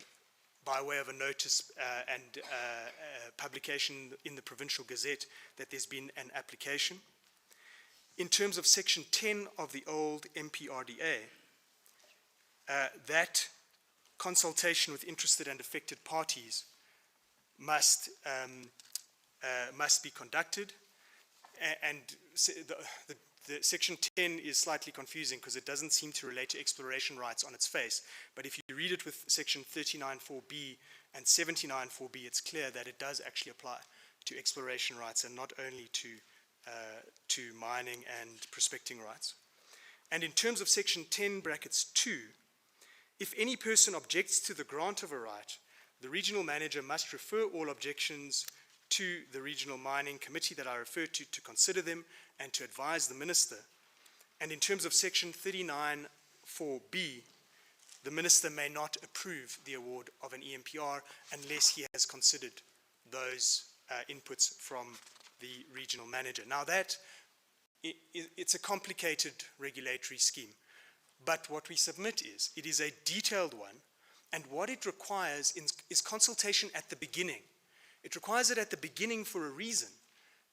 by way of a notice and publication in the Provincial Gazette that there's been an application. In terms of Section 10 of the old MPRDA, that consultation with interested and affected parties must be conducted, and the Section 10 is slightly confusing because it doesn't seem to relate to exploration rights on its face, but if you read it with Section 39.4b and 79.4b, it's clear that it does actually apply to exploration rights and not only to mining and prospecting rights. And in terms of Section 10(2), if any person objects to the grant of a right, the regional manager must refer all objections to the Regional Mining Committee that I referred to consider them and to advise the minister. And in terms of Section 39.4b, the minister may not approve the award of an EMPR unless he has considered those inputs from the regional manager. Now it's a complicated regulatory scheme, but what we submit is, it is a detailed one, and what it requires is consultation at the beginning. It requires it at the beginning for a reason.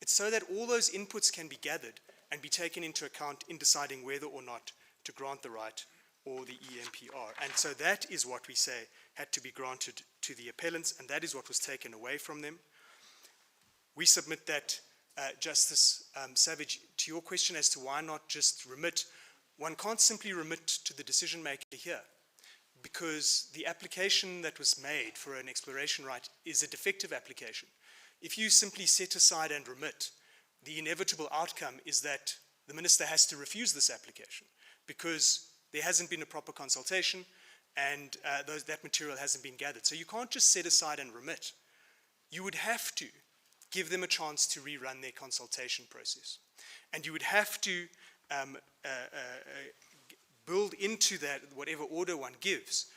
It's so that all those inputs can be gathered and be taken into account in deciding whether or not to grant the right or the EMPR. And so that is what we say had to be granted to the appellants, and that is what was taken away from them. We submit that, Justice Savage, to your question as to why not just remit, one can't simply remit to the decision maker here, because the application that was made for an exploration right is a defective application. If you simply set aside and remit, the inevitable outcome is that the minister has to refuse this application because there hasn't been a proper consultation and that material hasn't been gathered. So you can't just set aside and remit. You would have to give them a chance to rerun their consultation process. And you would have to build into that, whatever order one gives,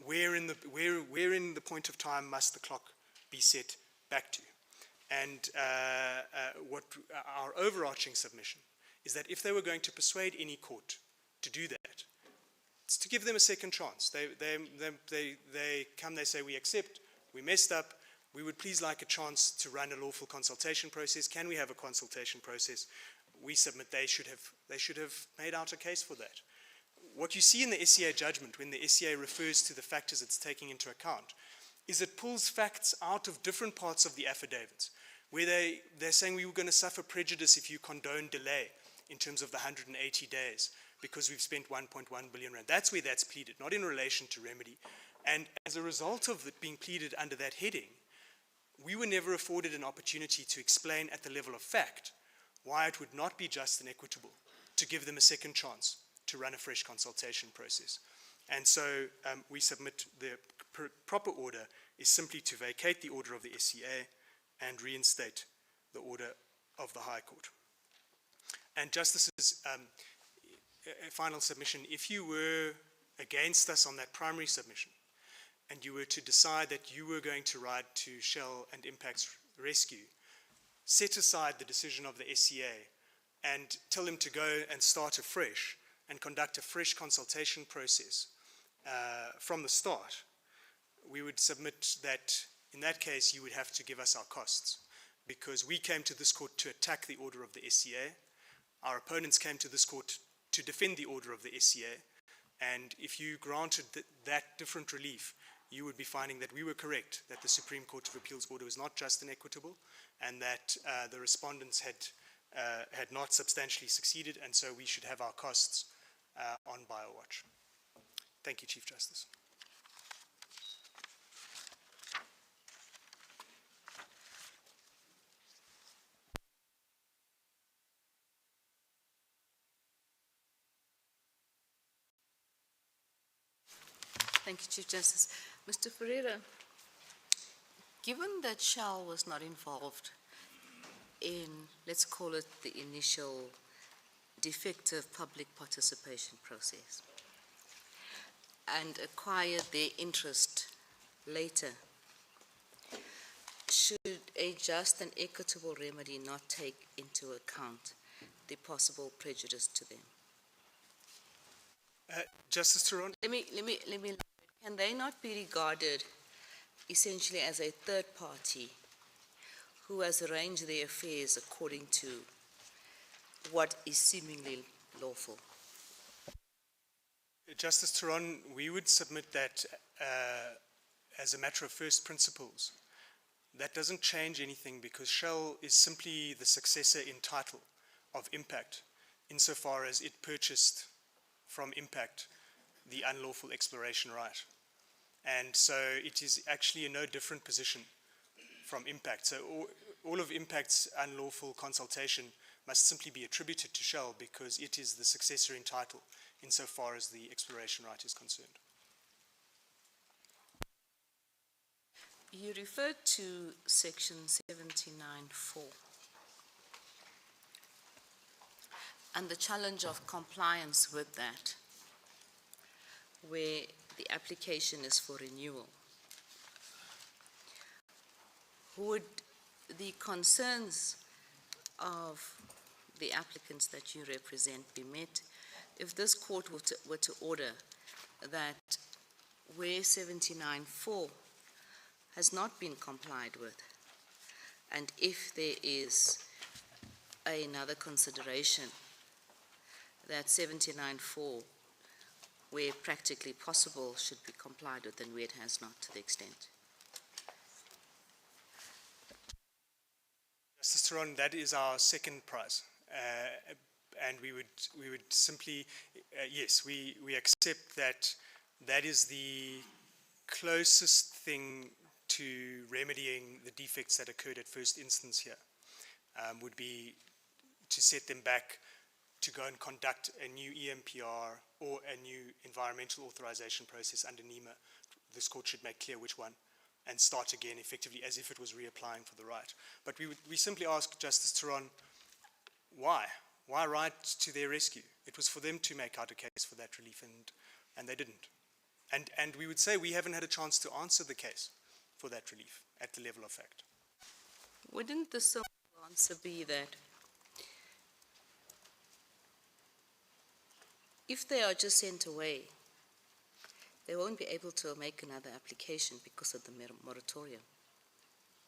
where in the point of time must the clock be set back to. And what our overarching submission is that if they were going to persuade any court to do that, it's to give them a second chance. They come, they say, we accept, we messed up, we would please like a chance to run a lawful consultation process. Can we have a consultation process? We submit they should have made out a case for that. What you see in the SCA judgment, when the SCA refers to the factors it's taking into account, is it pulls facts out of different parts of the affidavits, where they're saying we were going to suffer prejudice if you condone delay in terms of the 180 days, because we've spent 1.1 billion rand. That's where that's pleaded, not in relation to remedy. And as a result of it being pleaded under that heading, we were never afforded an opportunity to explain at the level of fact why it would not be just and equitable to give them a second chance to run a fresh consultation process. And so we submit the proper order is simply to vacate the order of the SCA and reinstate the order of the High Court. And Justices, a final submission, if you were against us on that primary submission, and you were to decide that you were going to write to Shell and Impact's rescue, set aside the decision of the SCA and tell them to go and start afresh and conduct a fresh consultation process from the start, we would submit that in that case you would have to give us our costs, because we came to this court to attack the order of the SCA. Our opponents came to this court to defend the order of the SCA, and if you granted that different relief, you would be finding that we were correct, that the Supreme Court of Appeal's order was not just and equitable, and that the respondents had not substantially succeeded, and so we should have our costs on BioWatch. Thank you, Chief Justice.
Thank you, Chief Justice. Mr. Ferreira, given that Shell was not involved in, let's call it the initial defective public participation process, and acquired their interest later, should a just and equitable remedy not take into account the possible prejudice to them?
Justice Turon?
Let me can they not be regarded essentially as a third party who has arranged their affairs according to what is seemingly lawful?
Justice Theron, we would submit that as a matter of first principles. That doesn't change anything because Shell is simply the successor in title of Impact insofar as it purchased from Impact the unlawful exploration right. And so it is actually in no different position from Impact. So all of Impact's unlawful consultation must simply be attributed to Shell because it is the successor in title insofar as the exploration right is concerned.
You referred to section 79.4 and the challenge of compliance with that, where the application is for renewal. Would the concerns of the applicants that you represent be met if this court were to order that where 79.4 has not been complied with, and if there is another consideration that 79.4, where practically possible, should be complied with and where it has not to the extent?
Justice Theron, that is our second prize. And we would simply, yes, we accept that that is the closest thing to remedying the defects that occurred at first instance here, would be to set them back to go and conduct a new EMPR or a new environmental authorization process under NEMA. This court should make clear which one, and start again effectively as if it was reapplying for the right. But we simply ask Justice Theron, why? Why right to their rescue? It was for them to make out a case for that relief, and they didn't. And we would say we haven't had a chance to answer the case for that relief at the level of fact.
Wouldn't the simple answer be that if they are just sent away, they won't be able to make another application because of the moratorium?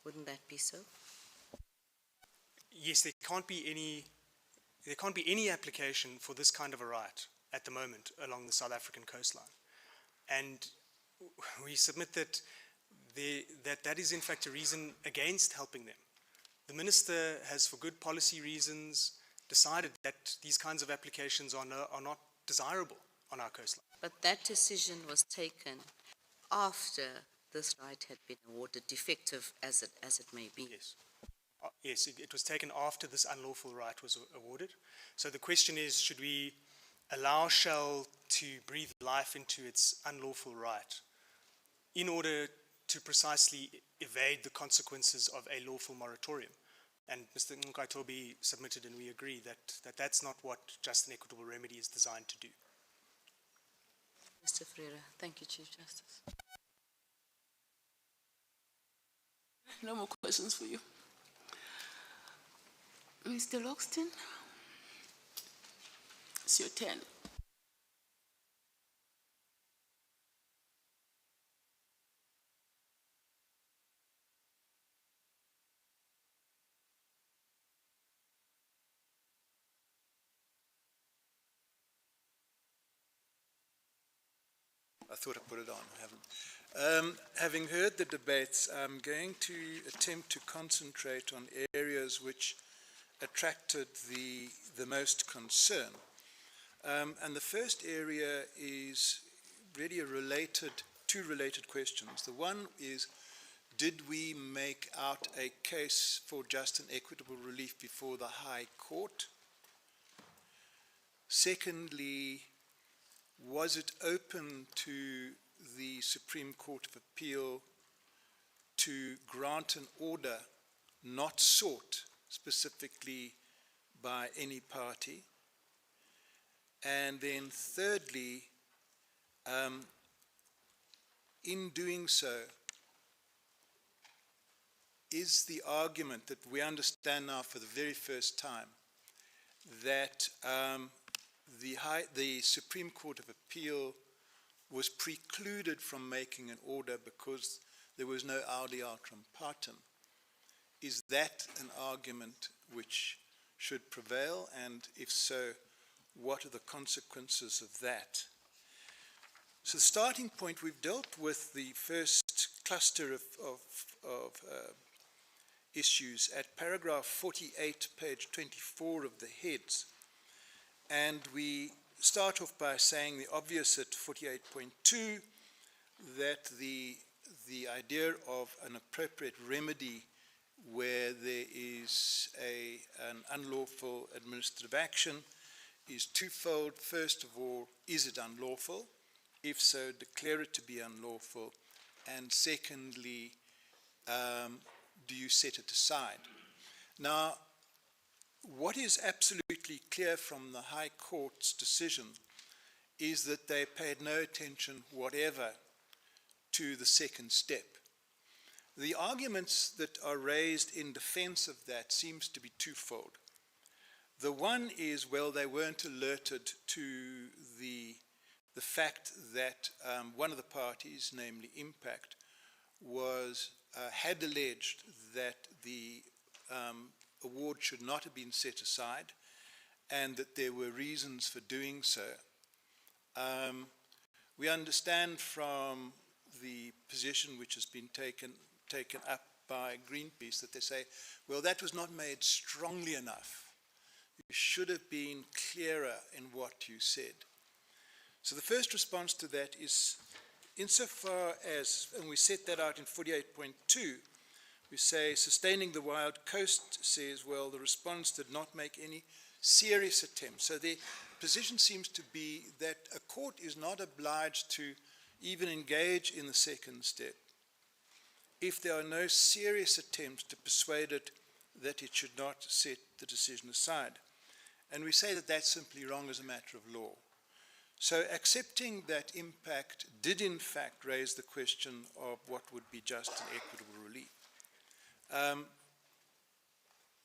Wouldn't that be so?
Yes, there can't be any application for this kind of a right at the moment along the South African coastline. And we submit that that is in fact a reason against helping them. The Minister has, for good policy reasons, decided that these kinds of applications are not desirable on our coastline.
But that decision was taken after this right had been awarded, defective as it may be.
Yes. Yes, it was taken after this unlawful right was awarded. So the question is, should we allow Shell to breathe life into its unlawful right in order to precisely evade the consequences of a lawful moratorium? And Mr. Nkaitobi submitted, and we agree, that that's not what just and equitable remedy is designed to do.
Mr. Freire, thank you, Chief Justice.
No more questions for you. Mr. Loxton, it's your turn.
I thought I put it on, I haven't. Having heard the debates, I'm going to attempt to concentrate on areas which attracted the most concern. And the first area is really two related questions. The one is, did we make out a case for just and equitable relief before the High Court? Secondly, was it open to the Supreme Court of Appeal to grant an order not sought specifically by any party? And then thirdly, in doing so, is the argument that we understand now for the very first time that the Supreme Court of Appeal was precluded from making an order because there was no audi altrum partem. Is that an argument which should prevail? And if so, what are the consequences of that? So the starting point, we've dealt with the first cluster of issues at paragraph 48, page 24 of the heads. And we start off by saying the obvious at 48.2, that the idea of an appropriate remedy where there is an unlawful administrative action is twofold. First of all, is it unlawful? If so, declare it to be unlawful. And secondly, do you set it aside? Now, what is absolutely clear from the High Court's decision is that they paid no attention whatever to the second step. The arguments that are raised in defense of that seems to be twofold. The one is, well, they weren't alerted to the fact that one of the parties, namely Impact, had alleged that the award should not have been set aside and that there were reasons for doing so. We understand from the position which has been taken up by Greenpeace that they say, well, that was not made strongly enough. You should have been clearer in what you said. So the first response to that is, insofar as, and we set that out in 48.2, we say sustaining the wild coast says, well, the response did not make any serious attempt. So the position seems to be that a court is not obliged to even engage in the second step if there are no serious attempts to persuade it that it should not set the decision aside. And we say that that's simply wrong as a matter of law. So accepting that Impact did in fact raise the question of what would be just and equitable relief,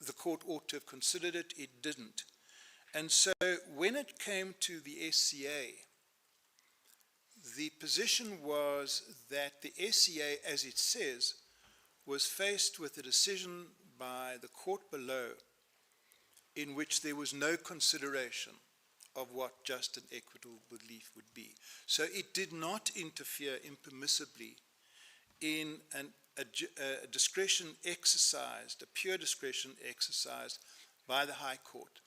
the court ought to have considered it. It didn't. And so when it came to the SCA, the position was that the SCA, as it says, was faced with a decision by the court below in which there was no consideration of what just and equitable relief would be. So it did not interfere impermissibly in a discretion exercised, a pure discretion exercised by the High Court,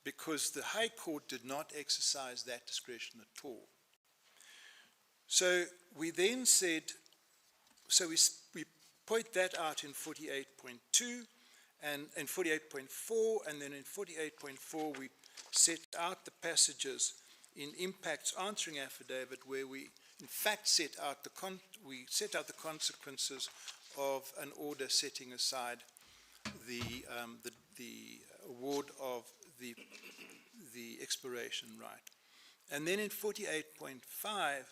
because the High Court did not exercise that discretion at all. So we then said, so we point that out in 48.2 and in 48.4, and then in 48.4 we set out the passages in Impact's answering affidavit where we in fact set out the consequences of an order setting aside the award of the exploration right. And then in 48.5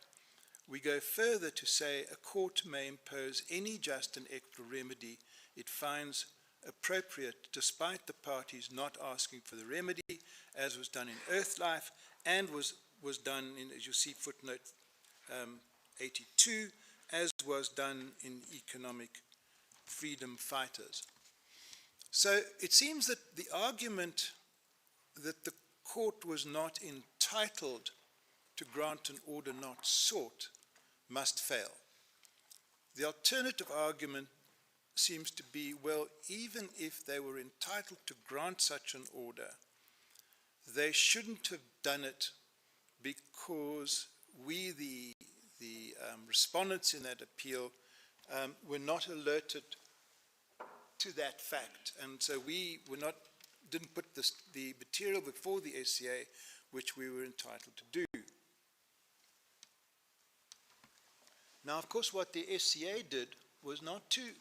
we go further to say a court may impose any just and equitable remedy it finds appropriate despite the parties not asking for the remedy, as was done in Earthlife and was done in, as you see, footnote 82, as was done in Economic Freedom Fighters. So it seems that the argument that the court was not entitled to grant an order not sought must fail. The alternative argument seems to be, well, even if they were entitled to grant such an order, they shouldn't have done it because we, the respondents in that appeal, were not alerted to that fact. And so we didn't put the material before the SCA which we were entitled to do. Now, of course, what the SCA did was not to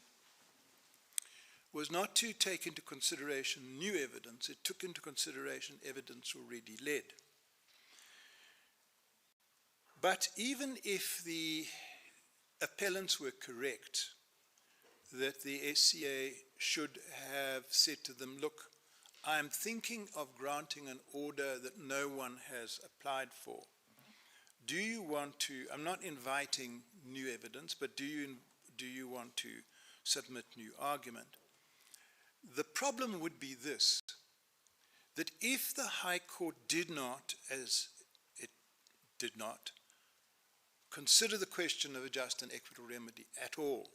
take into consideration new evidence. It took into consideration evidence already led. But even if the appellants were correct, that the SCA should have said to them, look, I'm thinking of granting an order that no one has applied for. do you want to, I'm not inviting new evidence, but do you want to submit new argument? The problem would be this, that if the High Court did not, as it did not, consider the question of a just and equitable remedy at all,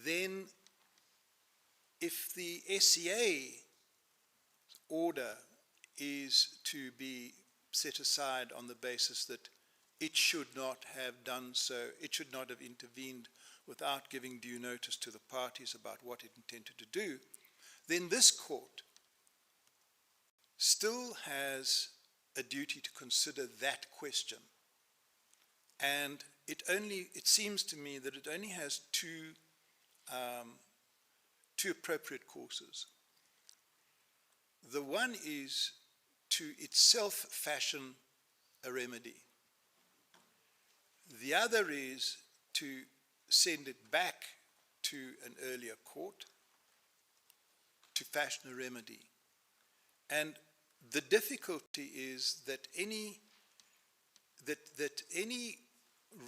then if the SCA order is to be set aside on the basis that it should not have done so, it should not have intervened without giving due notice to the parties about what it intended to do, then this court still has a duty to consider that question. And it seems to me that it only has two appropriate courses. The one is to itself fashion a remedy. The other is to send it back to an earlier court to fashion a remedy. And the difficulty is that any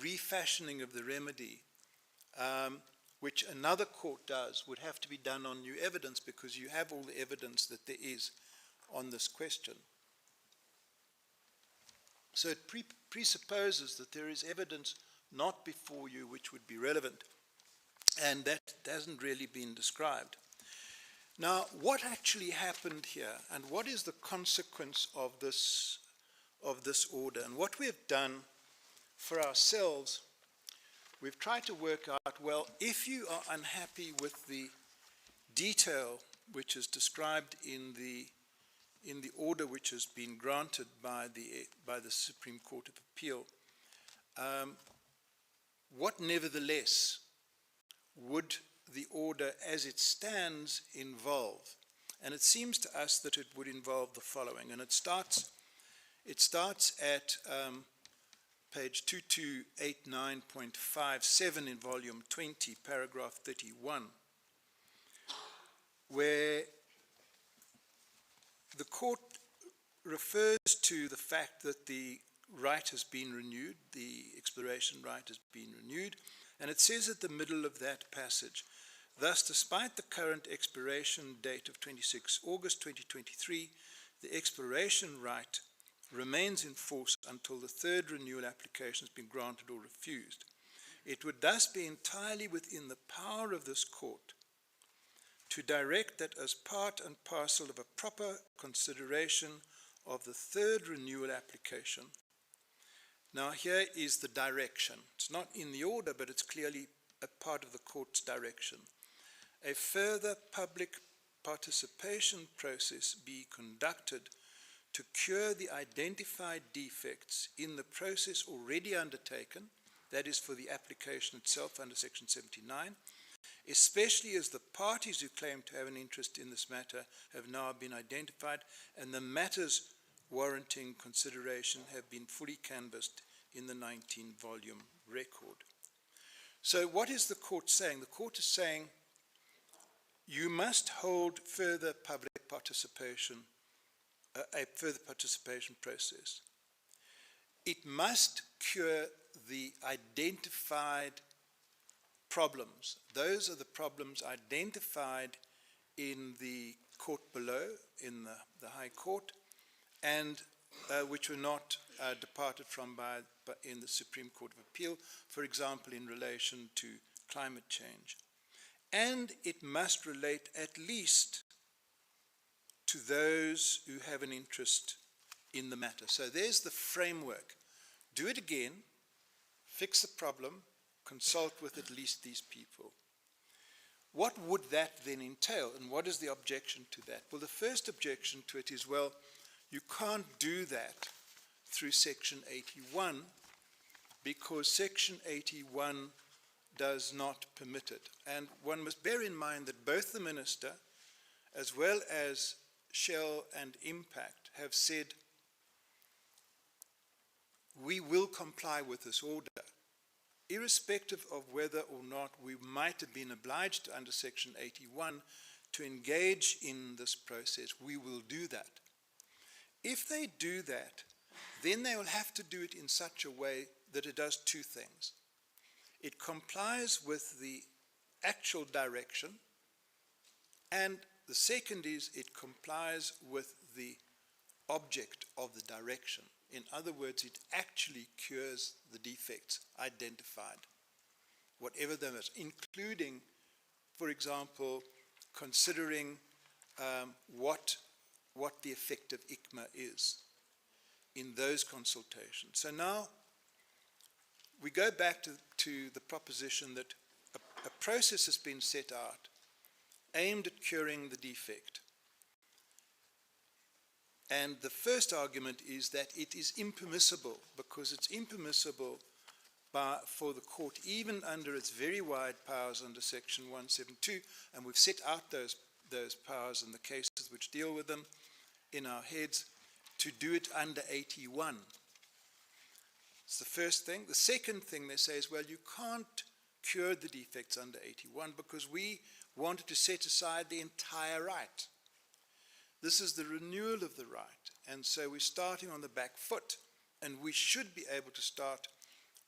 refashioning of the remedy, which another court does, would have to be done on new evidence, because you have all the evidence that there is on this question. So it presupposes that there is evidence not before you which would be relevant, and that hasn't really been described. Now, what actually happened here, and what is the consequence of this order? And what we have done for ourselves, we've tried to work out, well, if you are unhappy with the detail which is described in the order which has been granted by the Supreme Court of Appeal, what nevertheless would the order as it stands involve? And it seems to us that it would involve the following, and it starts at page 2289.57 in volume 20, paragraph 31, where the court refers to the fact that the right has been renewed, the exploration right has been renewed, and it says at the middle of that passage, thus, despite the current expiration date of 26 August 2023, the exploration right remains in force until the third renewal application has been granted or refused. It would thus be entirely within the power of this court to direct that as part and parcel of a proper consideration of the third renewal application. Now here is the direction. It's not in the order, but it's clearly a part of the court's direction. A further public participation process be conducted to cure the identified defects in the process already undertaken, that is for the application itself under Section 79, especially as the parties who claim to have an interest in this matter have now been identified and the matters warranting consideration have been fully canvassed in the 19-volume record. So what is the court saying? The court is saying you must hold further public participation, a further participation process. It must cure the identified problems. Those are the problems identified in the court below, in the High Court, and which were not departed from in the Supreme Court of Appeal, for example, in relation to climate change. And it must relate at least to those who have an interest in the matter. So there's the framework. Do it again, fix the problem, consult with at least these people. What would that then entail, and what is the objection to that? Well, the first objection to it is, well, you can't do that through Section 81 because Section 81 does not permit it. And one must bear in mind that both the Minister as well as Shell and Impact have said we will comply with this order, irrespective of whether or not we might have been obliged under Section 81 to engage in this process. We will do that. If they do that, then they will have to do it in such a way that it does two things. It complies with the actual direction, and the second is it complies with the object of the direction. In other words, it actually cures the defects identified, whatever them is, including, for example, considering what the effective ICMA is in those consultations. So now we go back to the proposition that a process has been set out aimed at curing the defect. And the first argument is that it is impermissible, because it's impermissible for the court, even under its very wide powers under Section 172, and we've set out those powers in the cases which deal with them in our heads, to do it under 81. It's the first thing. The second thing they say is, well, you can't cure the defects under 81 because we wanted to set aside the entire right. This is the renewal of the right, and so we're starting on the back foot, and we should be able to start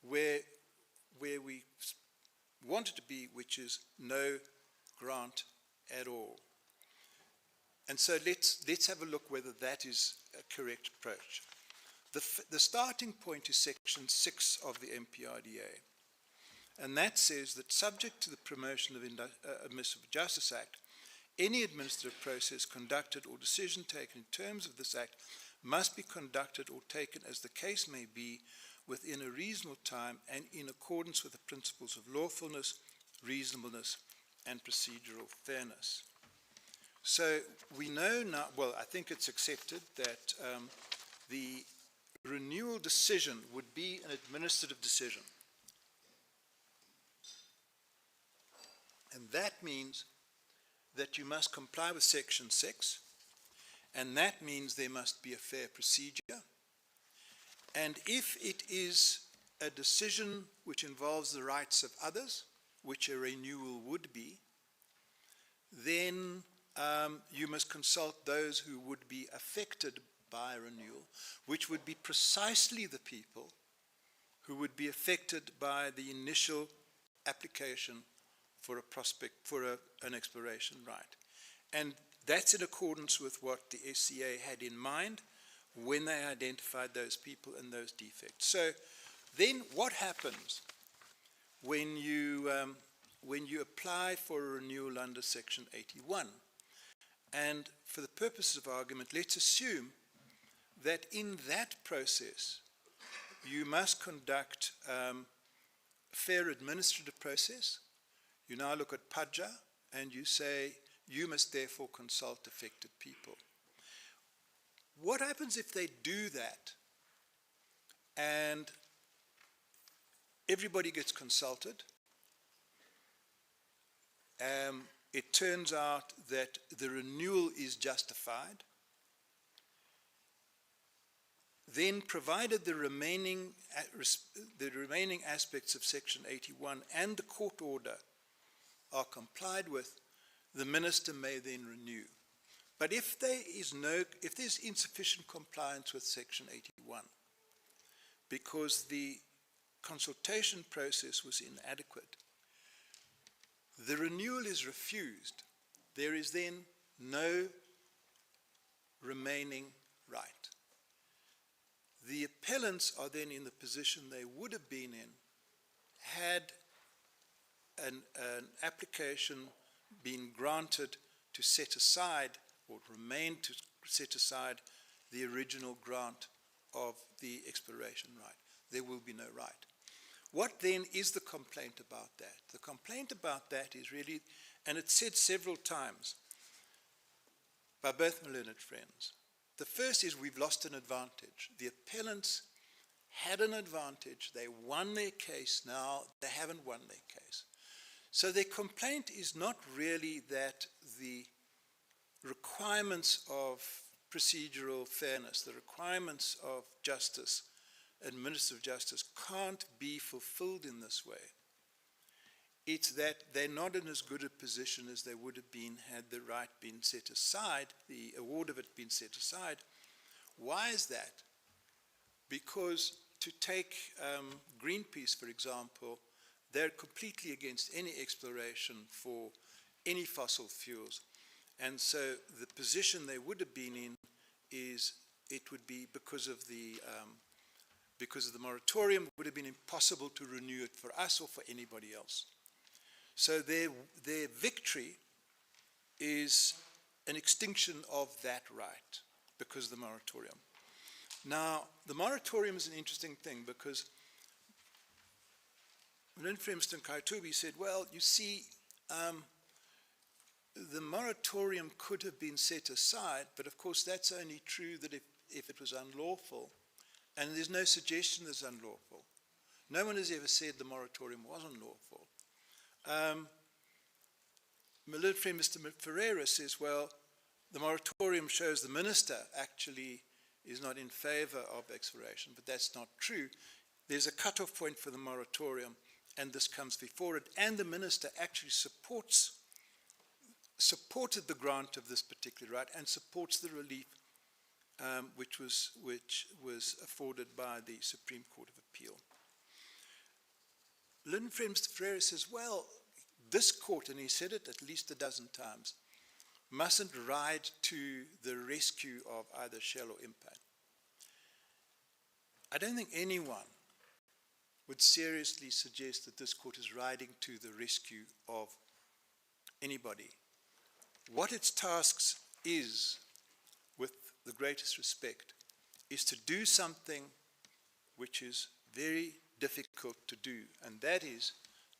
where we wanted to be, which is no grant at all. And so let's have a look whether that is a correct approach. The starting point is Section 6 of the MPRDA, and that says that subject to the Promotion of Administrative Justice Act, any administrative process conducted or decision taken in terms of this Act must be conducted or taken as the case may be within a reasonable time and in accordance with the principles of lawfulness, reasonableness, and procedural fairness. So we know now, well, I think it's accepted that the renewal decision would be an administrative decision. And that means that you must comply with Section 6, and that means there must be a fair procedure. And if it is a decision which involves the rights of others, which a renewal would be, then you must consult those who would be affected by renewal, which would be precisely the people who would be affected by the initial application for an exploration right. And that's in accordance with what the SCA had in mind when they identified those people and those defects. So then what happens when you apply for a renewal under Section 81? And for the purposes of argument, let's assume that in that process you must conduct a fair administrative process. You now look at PAJA and you say you must therefore consult affected people. What happens if they do that and everybody gets consulted? It turns out that the renewal is justified. Then, provided the remaining aspects of Section 81 and the court order are complied with, the minister may then renew. But if there's insufficient compliance with Section 81, because the consultation process was inadequate, the renewal is refused. There is then no remaining right. The appellants are then in the position they would have been in had an application been granted to set aside or remain to set aside the original grant of the exploration right. There will be no right. What then is the complaint about that? The complaint about that is really, and it's said several times by both my learned friends. The first is we've lost an advantage. The appellants had an advantage. They won their case. Now they haven't won their case. So their complaint is not really that the requirements of procedural fairness, the requirements of justice, administrative justice, can't be fulfilled in this way. It's that they're not in as good a position as they would have been had the right been set aside, the award of it been set aside. Why is that? because to take Greenpeace, for example, they're completely against any exploration for any fossil fuels. And so the position they would have been in is it would be because of the moratorium, it would have been impossible to renew it for us or for anybody else. So their victory is an extinction of that right because of the moratorium. Now, the moratorium is an interesting thing because Mr. Kaitubi said, well, you see, the moratorium could have been set aside, but of course that's only true that if it was unlawful, and there's no suggestion it's unlawful. No one has ever said the moratorium was unlawful. My little friend Mr. Ferreira says, well, the moratorium shows the minister actually is not in favor of exploration, but that's not true. There's a cutoff point for the moratorium, and this comes before it, and the minister actually supported the grant of this particular right and supports the relief which was afforded by the Supreme Court of Appeal. Little friend Mr. Ferreira says, well, this court, and he said it at least a dozen times, mustn't ride to the rescue of either Shell or Impact. I don't think anyone would seriously suggest that this court is riding to the rescue of anybody. What its tasks is, with the greatest respect, is to do something which is very difficult to do, and that is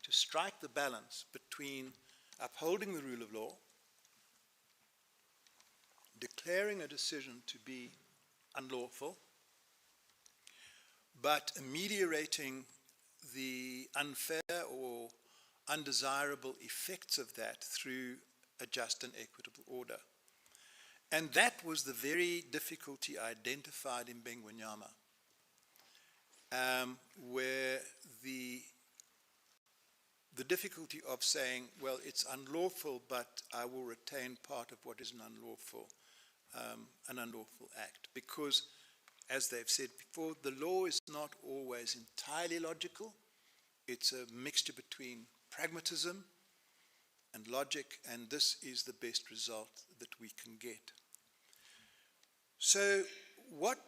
to strike the balance between upholding the rule of law, declaring a decision to be unlawful, but ameliorating the unfair or undesirable effects of that through a just and equitable order. And that was the very difficulty identified in Vagueness, where the difficulty of saying, well, it's unlawful, but I will retain part of what is an unlawful act. Because, as they've said before, the law is not always entirely logical. It's a mixture between pragmatism and logic, and this is the best result that we can get. So what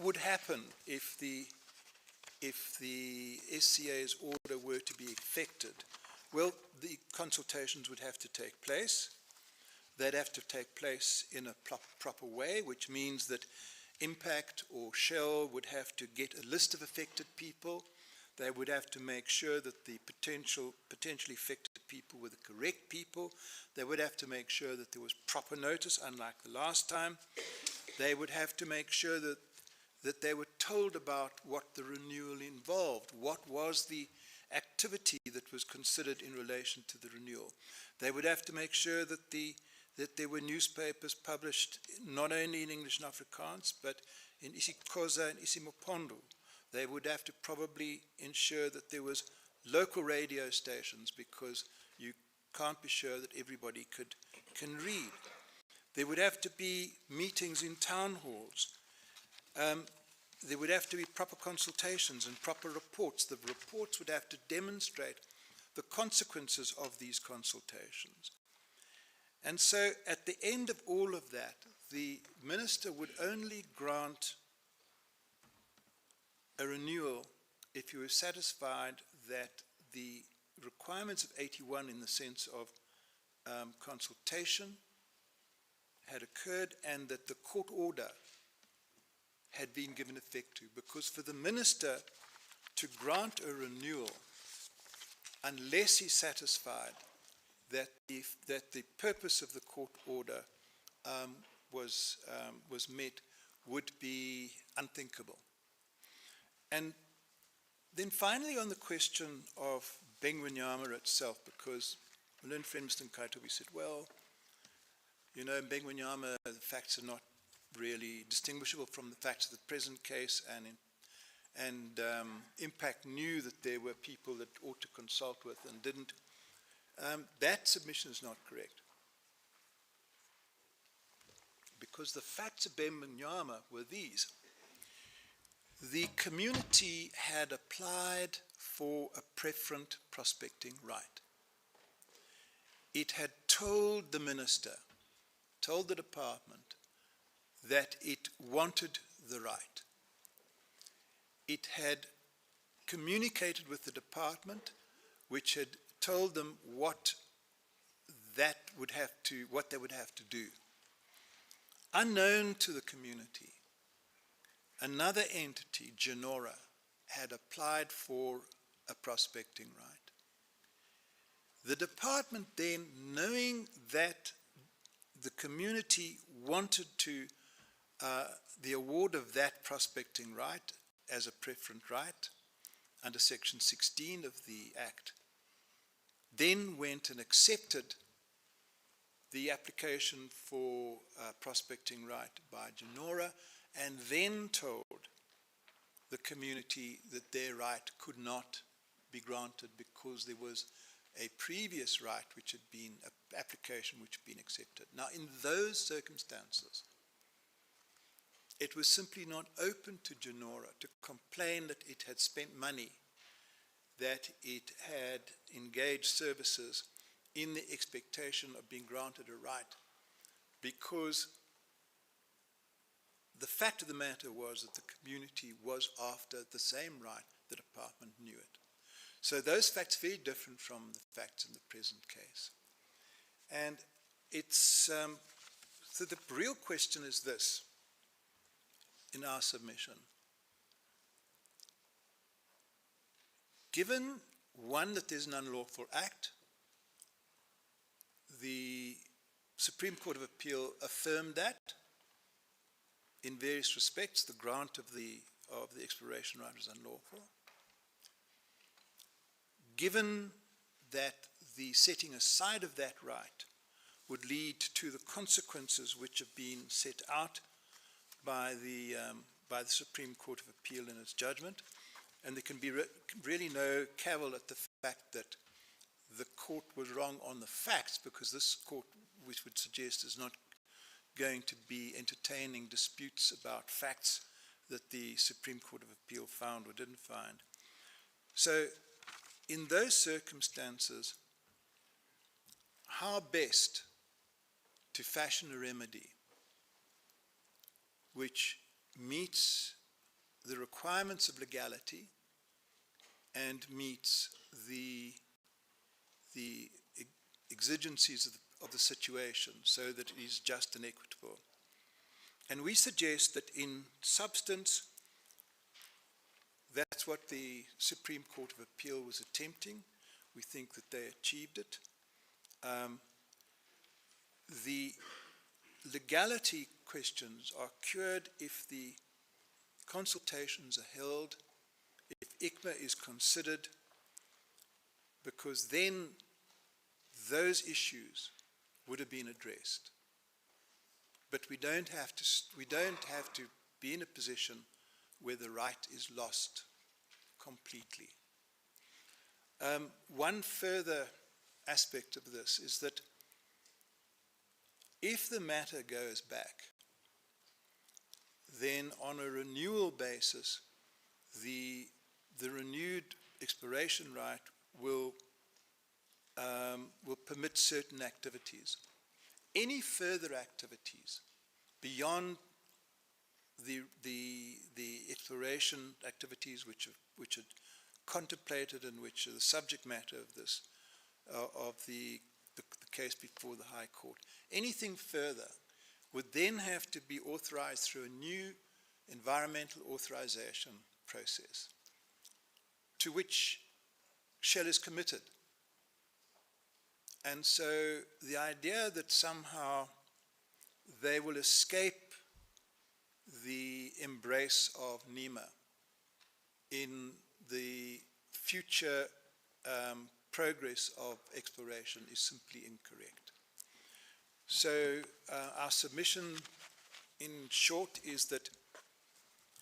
would happen if the SCA's order were to be effected? Well, the consultations would have to take place. They'd have to take place in a proper way, which means that Impact or Shell would have to get a list of affected people. They would have to make sure that the potentially affected people were the correct people. They would have to make sure that there was proper notice, unlike the last time. They would have to make sure that they were told about what the renewal involved, what was the activity that was considered in relation to the renewal. They would have to make sure that there were newspapers published not only in English and Afrikaans, but in isiXhosa and isiMapondo. They would have to probably ensure that there was local radio stations, because you can't be sure that everybody can read. There would have to be meetings in town halls. There would have to be proper consultations and proper reports. The reports would have to demonstrate the consequences of these consultations. And so at the end of all of that, the minister would only grant a renewal if you were satisfied that the requirements of 81 in the sense of consultation had occurred and that the court order had been given effect to. Because for the minister to grant a renewal, unless he's satisfied that the purpose of the court order was met, would be unthinkable. And then finally on the question of Vagueness itself, because my learned friend Mr. Kaitubi said, well, you know, in Vagueness the facts are not really distinguishable from the facts of the present case, and Impact knew that there were people that ought to consult with and didn't. That submission is not correct. because the facts of Bembenyama were these. The community had applied for a preferent prospecting right. It had told the minister, told the department, that it wanted the right. It had communicated with the department, which had told them what they would have to do. Unknown to the community, another entity, Genora, had applied for a prospecting right. The department then, knowing that the community wanted the award of that prospecting right as a preferent right under Section 16 of the Act, then went and accepted the application for prospecting right by Genora, and then told the community that their right could not be granted because there was a previous right which had been, an application which had been accepted. Now, in those circumstances, it was simply not open to Genora to complain that it had spent money, that it had engaged services in the expectation of being granted a right, because the fact of the matter was that the community was after the same right. The department knew it. So those facts are very different from the facts in the present case. And it's, so the real question is this in our submission. Given, one, that there's an unlawful act, the Supreme Court of Appeal affirmed that in various respects. The grant of the exploration right was unlawful. Given that the setting aside of that right would lead to the consequences which have been set out by the Supreme Court of Appeal in its judgment, and there can be really no cavil at the fact that the court was wrong on the facts, because this court, which would suggest, is not going to be entertaining disputes about facts that the Supreme Court of Appeal found or didn't find. So in those circumstances, how best to fashion a remedy which meets the requirements of legality and meets the exigencies of the situation, so that it is just and equitable. And we suggest that in substance, that's what the Supreme Court of Appeal was attempting. We think that they achieved it. The legality questions are cured if the consultations are held, if ICMA is considered, because then those issues would have been addressed. But we don't have to be in a position where the right is lost completely. One further aspect of this is that if the matter goes back, then on a renewal basis, the renewed exploration right will permit certain activities. Any further activities beyond the exploration activities which are contemplated and which are the subject matter of this, of the case before the High Court, anything further would then have to be authorized through a new environmental authorization process, to which Shell is committed. And so the idea that somehow they will escape the embrace of NEMA in the future progress of exploration is simply incorrect. So our submission, in short, is that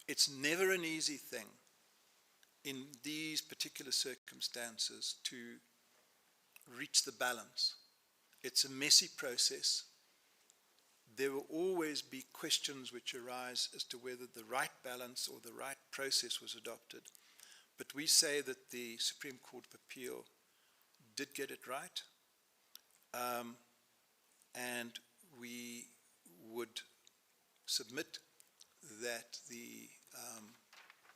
it's never an easy thing in these particular circumstances to reach the balance. It's a messy process. there will always be questions which arise as to whether the right balance or the right process was adopted. But we say that the Supreme Court of Appeal did get it right, and we would submit that the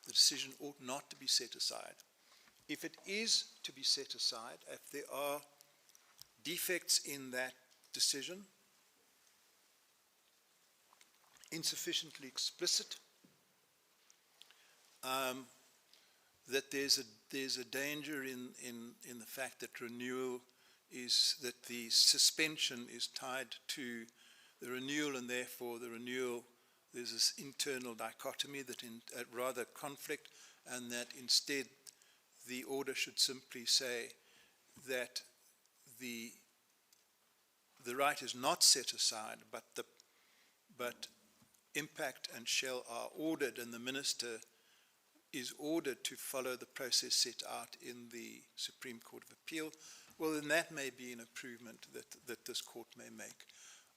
decision ought not to be set aside. If it is to be set aside, if there are defects in that decision, insufficiently explicit, that there's a danger in the fact that renewal is, that the suspension is tied to the renewal, and therefore the renewal, there's this internal dichotomy, that rather conflict, and that instead the order should simply say that the right is not set aside, but impact and shell are ordered, and the minister is ordered to follow the process set out in the Supreme Court of Appeal. Well, then that may be an improvement that this court may make.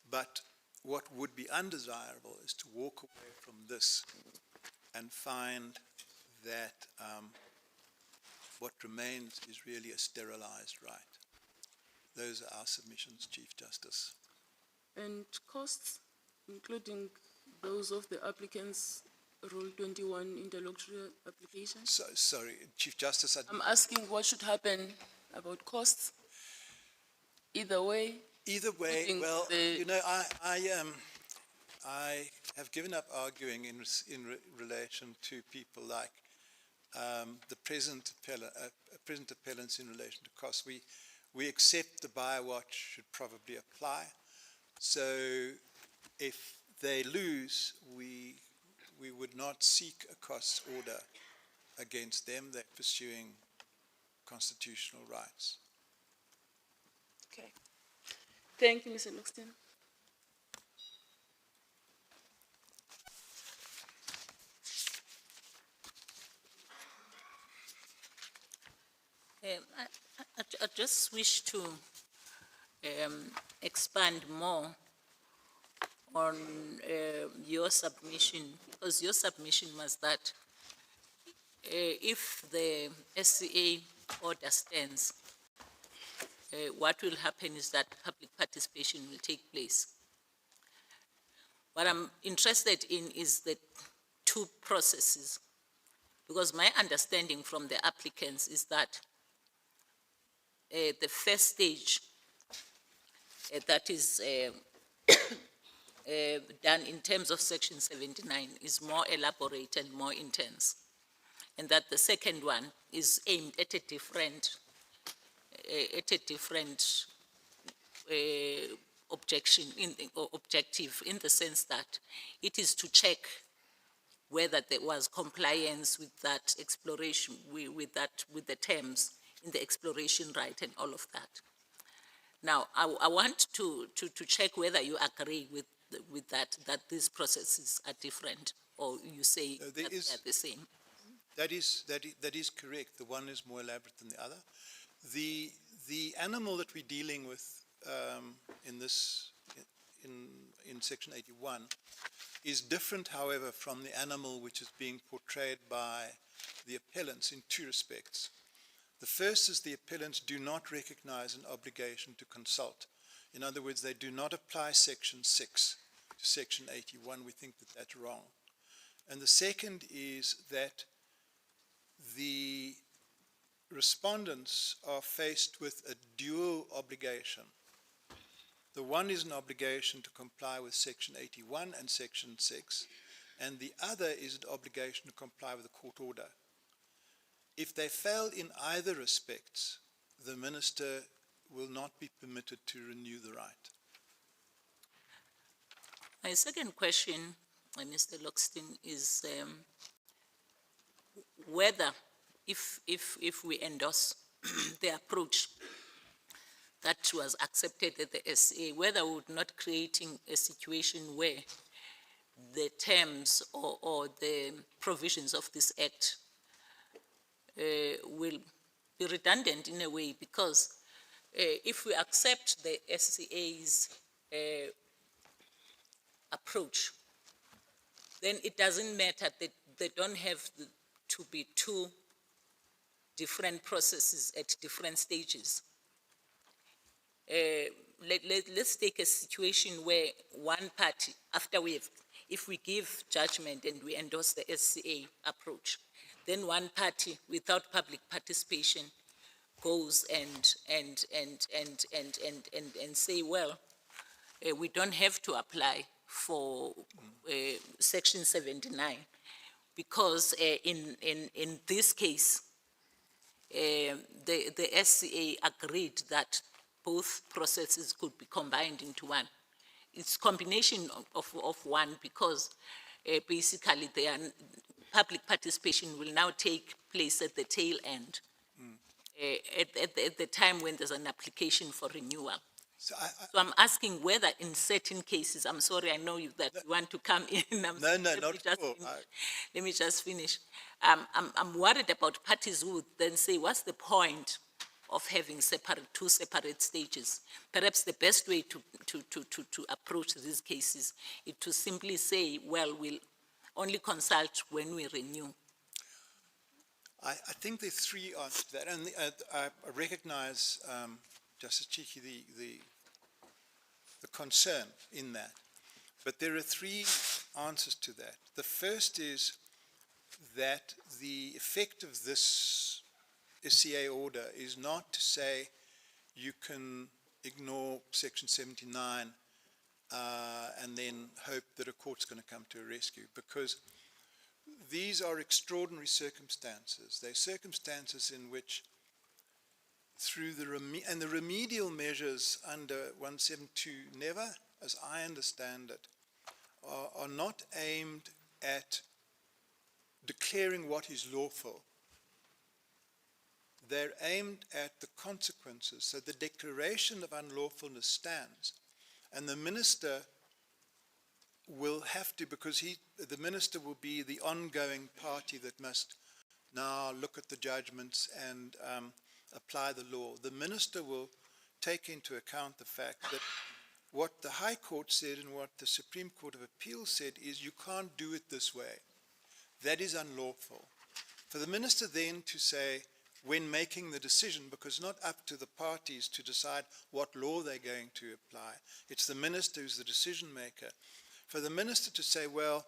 But what would be undesirable is to walk away from this and find that what remains is really a sterilized right. Those are our submissions, Chief Justice.
And costs, including those of the applicants' Rule 21 interlocutory application?
So, sorry, Chief Justice.
I'm asking what should happen about costs. Either way.
Either way, well, you know, I have given up arguing in relation to people like the present appellants in relation to costs. We accept the buyer watch should probably apply. So if they lose, we would not seek a costs order against them. They're pursuing constitutional rights.
Okay. Thank you, Mr. Loxton.
I just wish to expand more on your submission, because your submission was that if the SCA order stands, what will happen is that public participation will take place. What I'm interested in is the two processes, because my understanding from the applicants is that the first stage that is done in terms of Section 79 is more elaborate and more intense, and that the second one is aimed at a different objective, in the sense that it is to check whether there was compliance with that exploration, with the terms in the exploration right and all of that. Now, I want to check whether you agree with that these processes are different, or you say that they are the same.
That is correct. The one is more elaborate than the other. The animal that we're dealing with in Section 81 is different, however, from the animal which is being portrayed by the appellants in two respects. The first is the appellants do not recognize an obligation to consult. In other words, they do not apply Section 6 to Section 81. We think that that's wrong. And the second is that the respondents are faced with a dual obligation. The one is an obligation to comply with Section 81 and Section 6, and the other is an obligation to comply with the court order. If they fail in either respects, the minister will not be permitted to renew the right.
My second question, Mr. Loxton, is whether, if we endorse the approach that was accepted at the SA, whether we would not creating a situation where the terms or the provisions of this act will be redundant in a way, because if we accept the SCA's approach, then it doesn't matter that they don't have to be two different processes at different stages. Let's take a situation where one party, if we give judgment and we endorse the SCA approach, then one party without public participation goes and say, well, we don't have to apply for Section 79 because in this case, the SCA agreed that both processes could be combined into one. It's combination of one because basically public participation will now take place at the tail end, at the time when there's an application for renewal. So I'm asking whether in certain cases, I'm sorry, I know that you want to come in.
No, not at all.
Let me just finish. I'm worried about parties who would then say, what's the point of having two separate stages? Perhaps the best way to approach these cases is to simply say, well, we'll only consult when we renew.
I think there are three answers to that, and I recognize, Justice Chiki, the concern in that. But there are three answers to that. The first is that the effect of this SCA order is not to say you can ignore Section 79 and then hope that a court's going to come to a rescue, because these are extraordinary circumstances. They're circumstances in which through the remedial measures under 172 never, as I understand it, are not aimed at declaring what is lawful. They're aimed at the consequences. So the declaration of unlawfulness stands, and the minister will have to, because the minister will be the ongoing party that must now look at the judgments and apply the law. The minister will take into account the fact that what the High Court said and what the Supreme Court of Appeal said is you can't do it this way. That is unlawful. For the minister then to say, when making the decision, because it's not up to the parties to decide what law they're going to apply, it's the minister who's the decision maker. For the minister to say, well,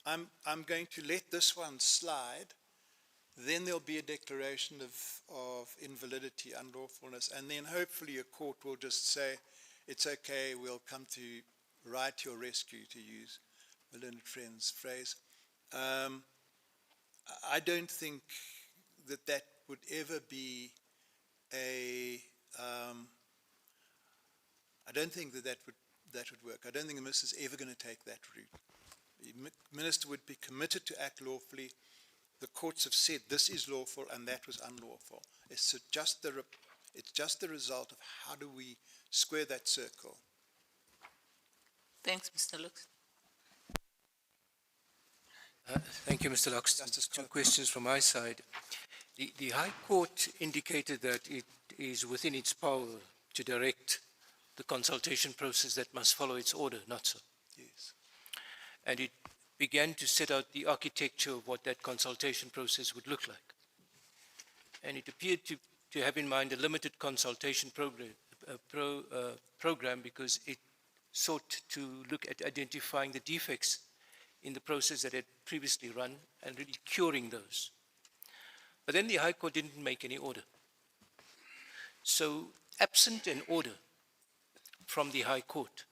I'm going to let this one slide, then there'll be a declaration of invalidity, unlawfulness, and then hopefully a court will just say, it's okay, we'll come to right to your rescue, to use my learned friend's phrase. I don't think that would ever be I don't think that would work. I don't think the minister is ever going to take that route. The minister would be committed to act lawfully. The courts have said this is lawful and that was unlawful. It's just the result of how do we square that circle.
Thanks, Mr. Lux.
Thank you, Mr. Lux. Just two questions from my side. The High Court indicated that it is within its power to direct the consultation process that must follow its order, not so?
Yes.
And it began to set out the architecture of what that consultation process would look like. And it appeared to have in mind a limited consultation program because it sought to look at identifying the defects in the process that had previously run and really curing those. But then the High Court didn't make any order. So absent an order from the High Court,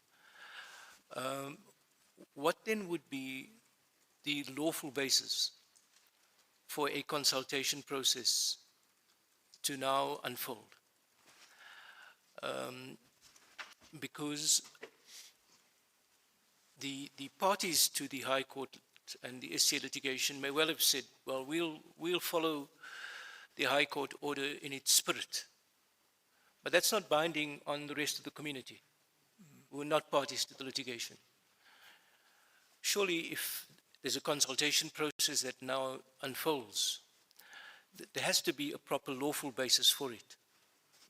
what then would be the lawful basis for a consultation process to now unfold? Because the parties to the High Court and the SCA litigation may well have said, well, we'll follow the High Court order in its spirit. But that's not binding on the rest of the community who are not parties to the litigation. Surely if there's a consultation process that now unfolds, there has to be a proper lawful basis for it.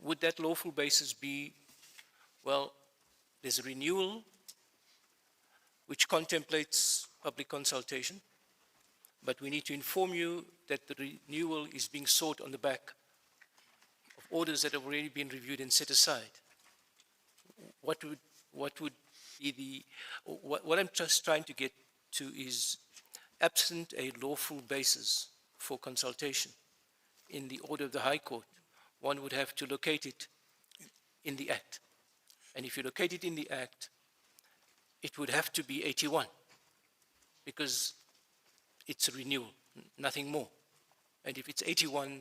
Would that lawful basis be, well, there's a renewal which contemplates public consultation, but we need to inform you that the renewal is being sought on the back of orders that have already been reviewed and set aside. What would be what I'm just trying to get to is, absent a lawful basis for consultation in the order of the High Court, one would have to locate it in the Act. And if you locate it in the Act, it would have to be 81, because it's a renewal, nothing more. And if it's 81,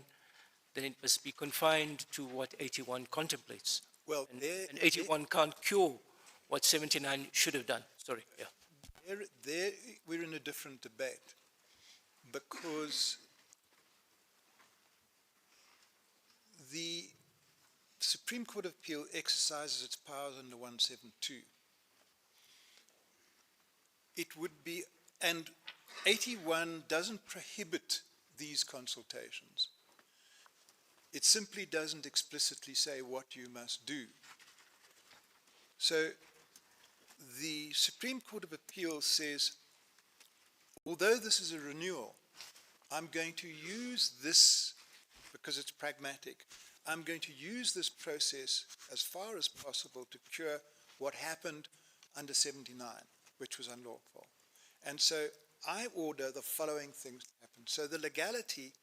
then it must be confined to what 81 contemplates.
Well,
And 81 can't cure what 79 should have done. Sorry, yeah.
There we're in a different debate, because the Supreme Court of Appeal exercises its powers under 172. It would be, and 81 doesn't prohibit these consultations. It simply doesn't explicitly say what you must do. So the Supreme Court of Appeal says, although this is a renewal, I'm going to use this, because it's pragmatic, I'm going to use this process as far as possible to cure what happened under 79, which was unlawful. And so I order the following things to happen. So the legality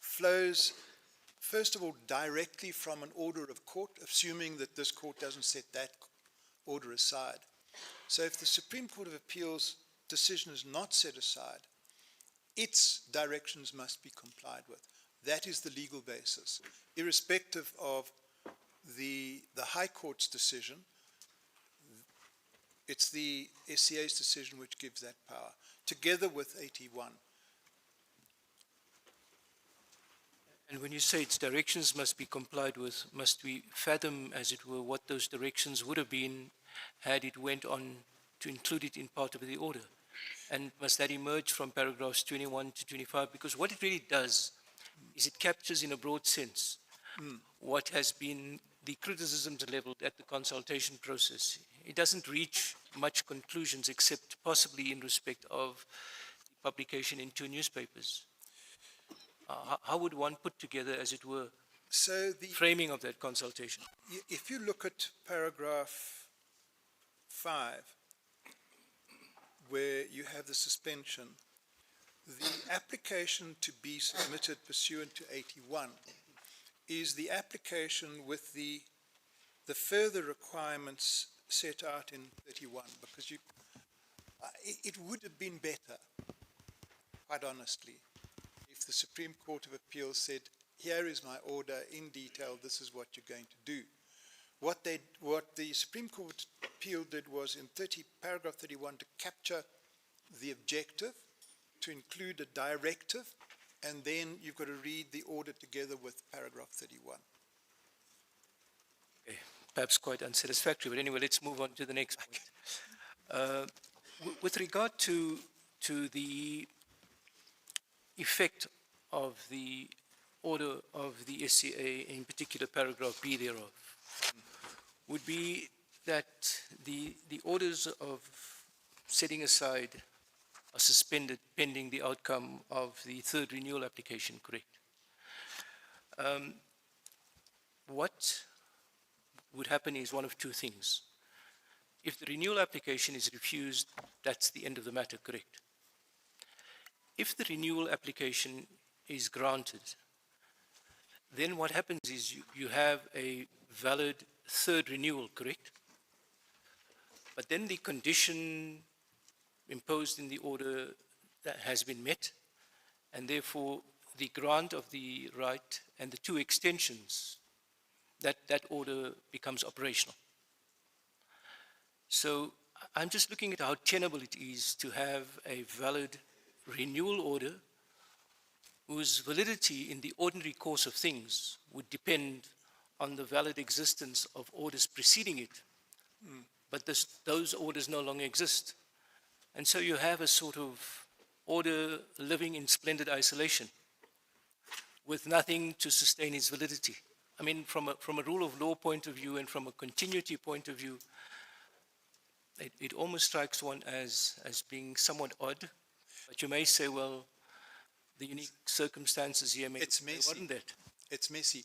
flows, first of all, directly from an order of court, assuming that this court doesn't set that order aside. So if the Supreme Court of Appeal's decision is not set aside, its directions must be complied with. That is the legal basis. Irrespective of the High Court's decision, it's the SCA's decision which gives that power, together with 81.
And when you say its directions must be complied with, must we fathom, as it were, what those directions would have been had it went on to include it in part of the order? And must that emerge from paragraphs 21 to 25? Because what it really does is it captures in a broad sense what has been the criticisms leveled at the consultation process. It doesn't reach much conclusions except possibly in respect of the publication in 2 newspapers. How would one put together, as it were, the framing of that consultation?
If you look at paragraph 5, where you have the suspension, the application to be submitted pursuant to 81 is the application with the further requirements set out in 31, because it would have been better, quite honestly, if the Supreme Court of Appeal said, here is my order in detail, this is what you're going to do. What the Supreme Court of Appeal did was in paragraph 31 to capture the objective, to include a directive, and then you've got to read the order together with paragraph 31.
Okay, perhaps quite unsatisfactory, but anyway, let's move on to the next point. With regard to the effect of the order of the SCA, in particular paragraph B thereof, would be that the orders of setting aside are suspended pending the outcome of the 3rd renewal application, correct? What would happen is one of 2 things. If the renewal application is refused, that's the end of the matter, correct? If the renewal application is granted, then what happens is you have a valid 3rd renewal, correct? But then the condition imposed in the order that has been met, and therefore the grant of the right and the 2 extensions, that order becomes operational. So I'm just looking at how tenable it is to have a valid renewal order whose validity in the ordinary course of things would depend on the valid existence of orders preceding it. But those orders no longer exist. And so you have a sort of order living in splendid isolation with nothing to sustain its validity. I mean, from a rule of law point of view and from a continuity point of view, it almost strikes one as being somewhat odd, but you may say, well, the unique circumstances here may
It's messy.
warrant that.
It's messy.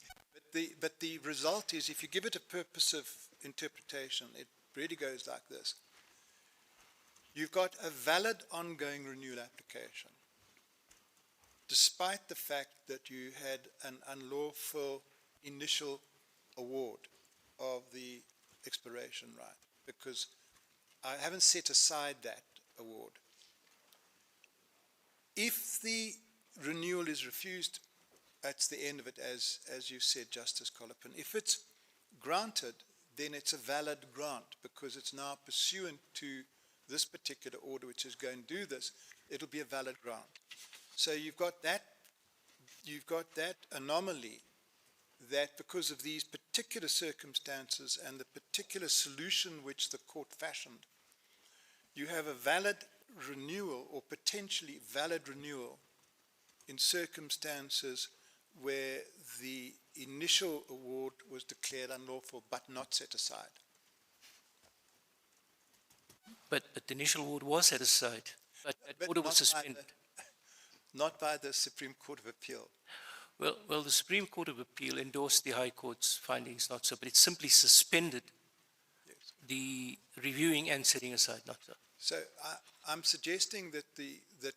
But the result is, if you give it a purposive interpretation, it really goes like this. You've got a valid ongoing renewal application, despite the fact that you had an unlawful initial award of the exploration right, because I haven't set aside that award. If the renewal is refused, that's the end of it, as you said, Justice Colopin. If it's granted, then it's a valid grant, because it's now pursuant to this particular order, which is going to do this. It'll be a valid grant. So you've got that anomaly, that because of these particular circumstances and the particular solution which the court fashioned, you have a valid renewal, or potentially valid renewal, in circumstances where the initial award was declared unlawful but not set aside.
But the initial award was set aside, but that order was suspended.
Not by the Supreme Court of Appeal.
Well, the Supreme Court of Appeal endorsed the High Court's findings, not so, but it simply suspended the reviewing and setting aside, not so.
So I'm suggesting that that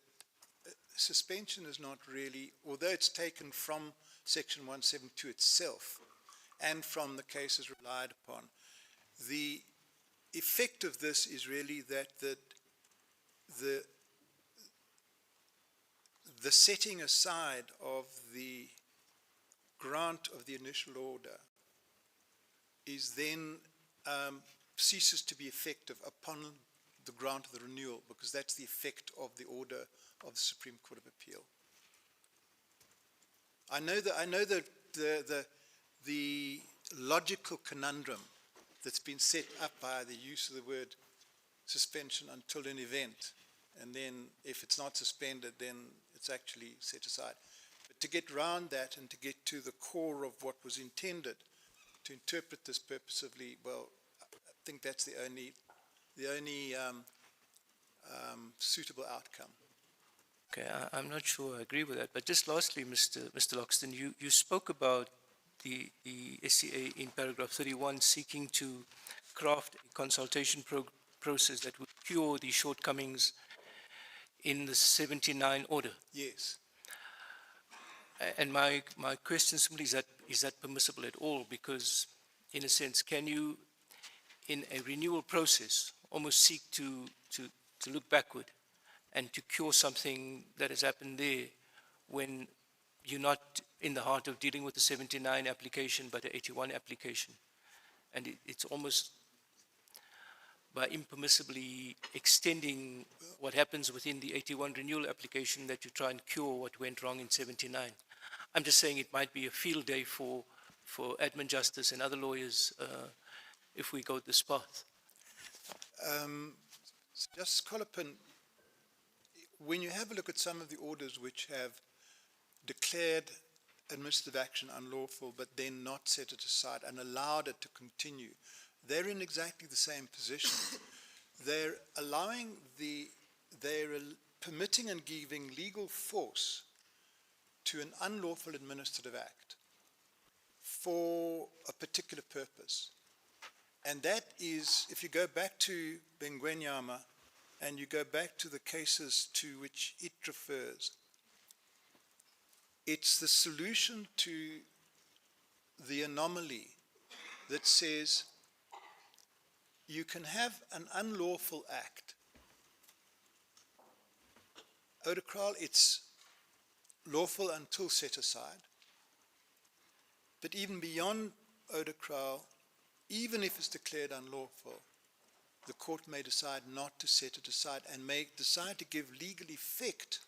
suspension is not really, although it's taken from Section 172 itself and from the cases relied upon, the effect of this is really that the setting aside of the grant of the initial order is then ceases to be effective upon the grant of the renewal, because that's the effect of the order of the Supreme Court of Appeal. I know that the logical conundrum that's been set up by the use of the word suspension until an event, and then if it's not suspended, then it's actually set aside. But to get round that and to get to the core of what was intended, to interpret this purposively, well, I think that's the only suitable outcome.
Okay, I'm not sure I agree with that, but just lastly, Mr. Loxton, you spoke about the SCA in paragraph 31 seeking to craft a consultation process that would cure the shortcomings in the 79 order.
Yes.
And my question simply is that permissible at all? Because in a sense, can you, in a renewal process, almost seek to look backward and to cure something that has happened there when you're not in the heart of dealing with the 79 application, but the 81 application? And it's almost by impermissibly extending what happens within the 81 renewal application that you try and cure what went wrong in 79. I'm just saying it might be a field day for admin justice and other lawyers if we go this path.
Justice Colopin, when you have a look at some of the orders which have declared administrative action unlawful but then not set it aside and allowed it to continue, they're in exactly the same position. They're permitting and giving legal force to an unlawful administrative act for a particular purpose. And that is, if you go back to Vagueness and you go back to the cases to which it refers, it's the solution to the anomaly that says you can have an unlawful act. Odekral, it's lawful until set aside. But even beyond Odekral, even if it's declared unlawful, the court may decide not to set it aside and may decide to give legal effect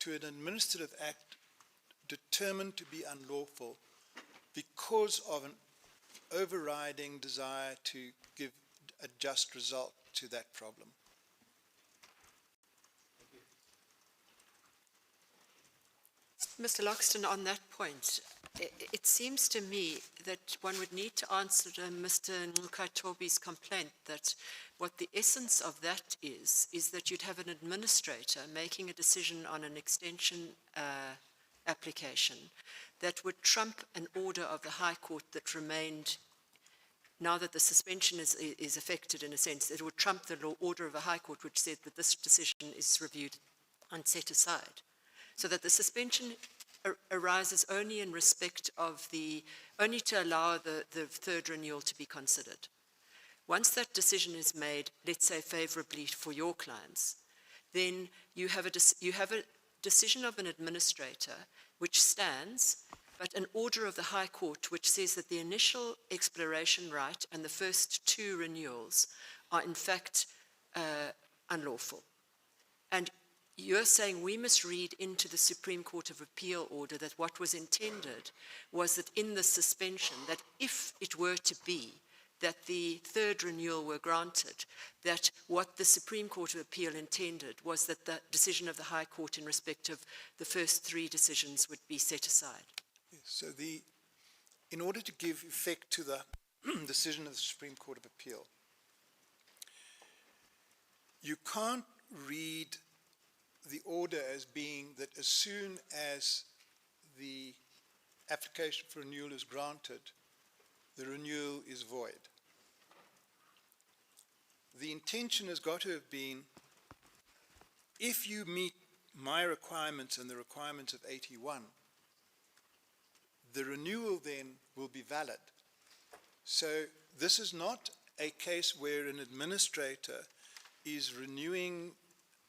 to an administrative act determined to be unlawful because of an overriding desire to give a just result to that problem.
Mr. Loxton, on that point, It seems to me that one would need to answer Mr. Nkatobi's complaint that what the essence of that is that you'd have an administrator making a decision on an extension application that would trump an order of the High Court that remained, now that the suspension is affected in a sense, it would trump the order of the High Court which said that this decision is reviewed and set aside. So that the suspension arises only in respect of only to allow the third renewal to be considered. Once that decision is made, let's say favorably for your clients, then you have a decision of an administrator which stands, but an order of the High Court which says that the initial exploration right and the first two renewals are in fact unlawful. And you're saying we must read into the Supreme Court of Appeal order that what was intended was that in the suspension, that if it were to be that the third renewal were granted, that what the Supreme Court of Appeal intended was that the decision of the High Court in respect of the first three decisions would be set aside.
Yes, so in order to give effect to the decision of the Supreme Court of Appeal, you can't read the order as being that as soon as the application for renewal is granted, the renewal is void. The intention has got to have been, if you meet my requirements and the requirements of 81, the renewal then will be valid. So this is not a case where an administrator is renewing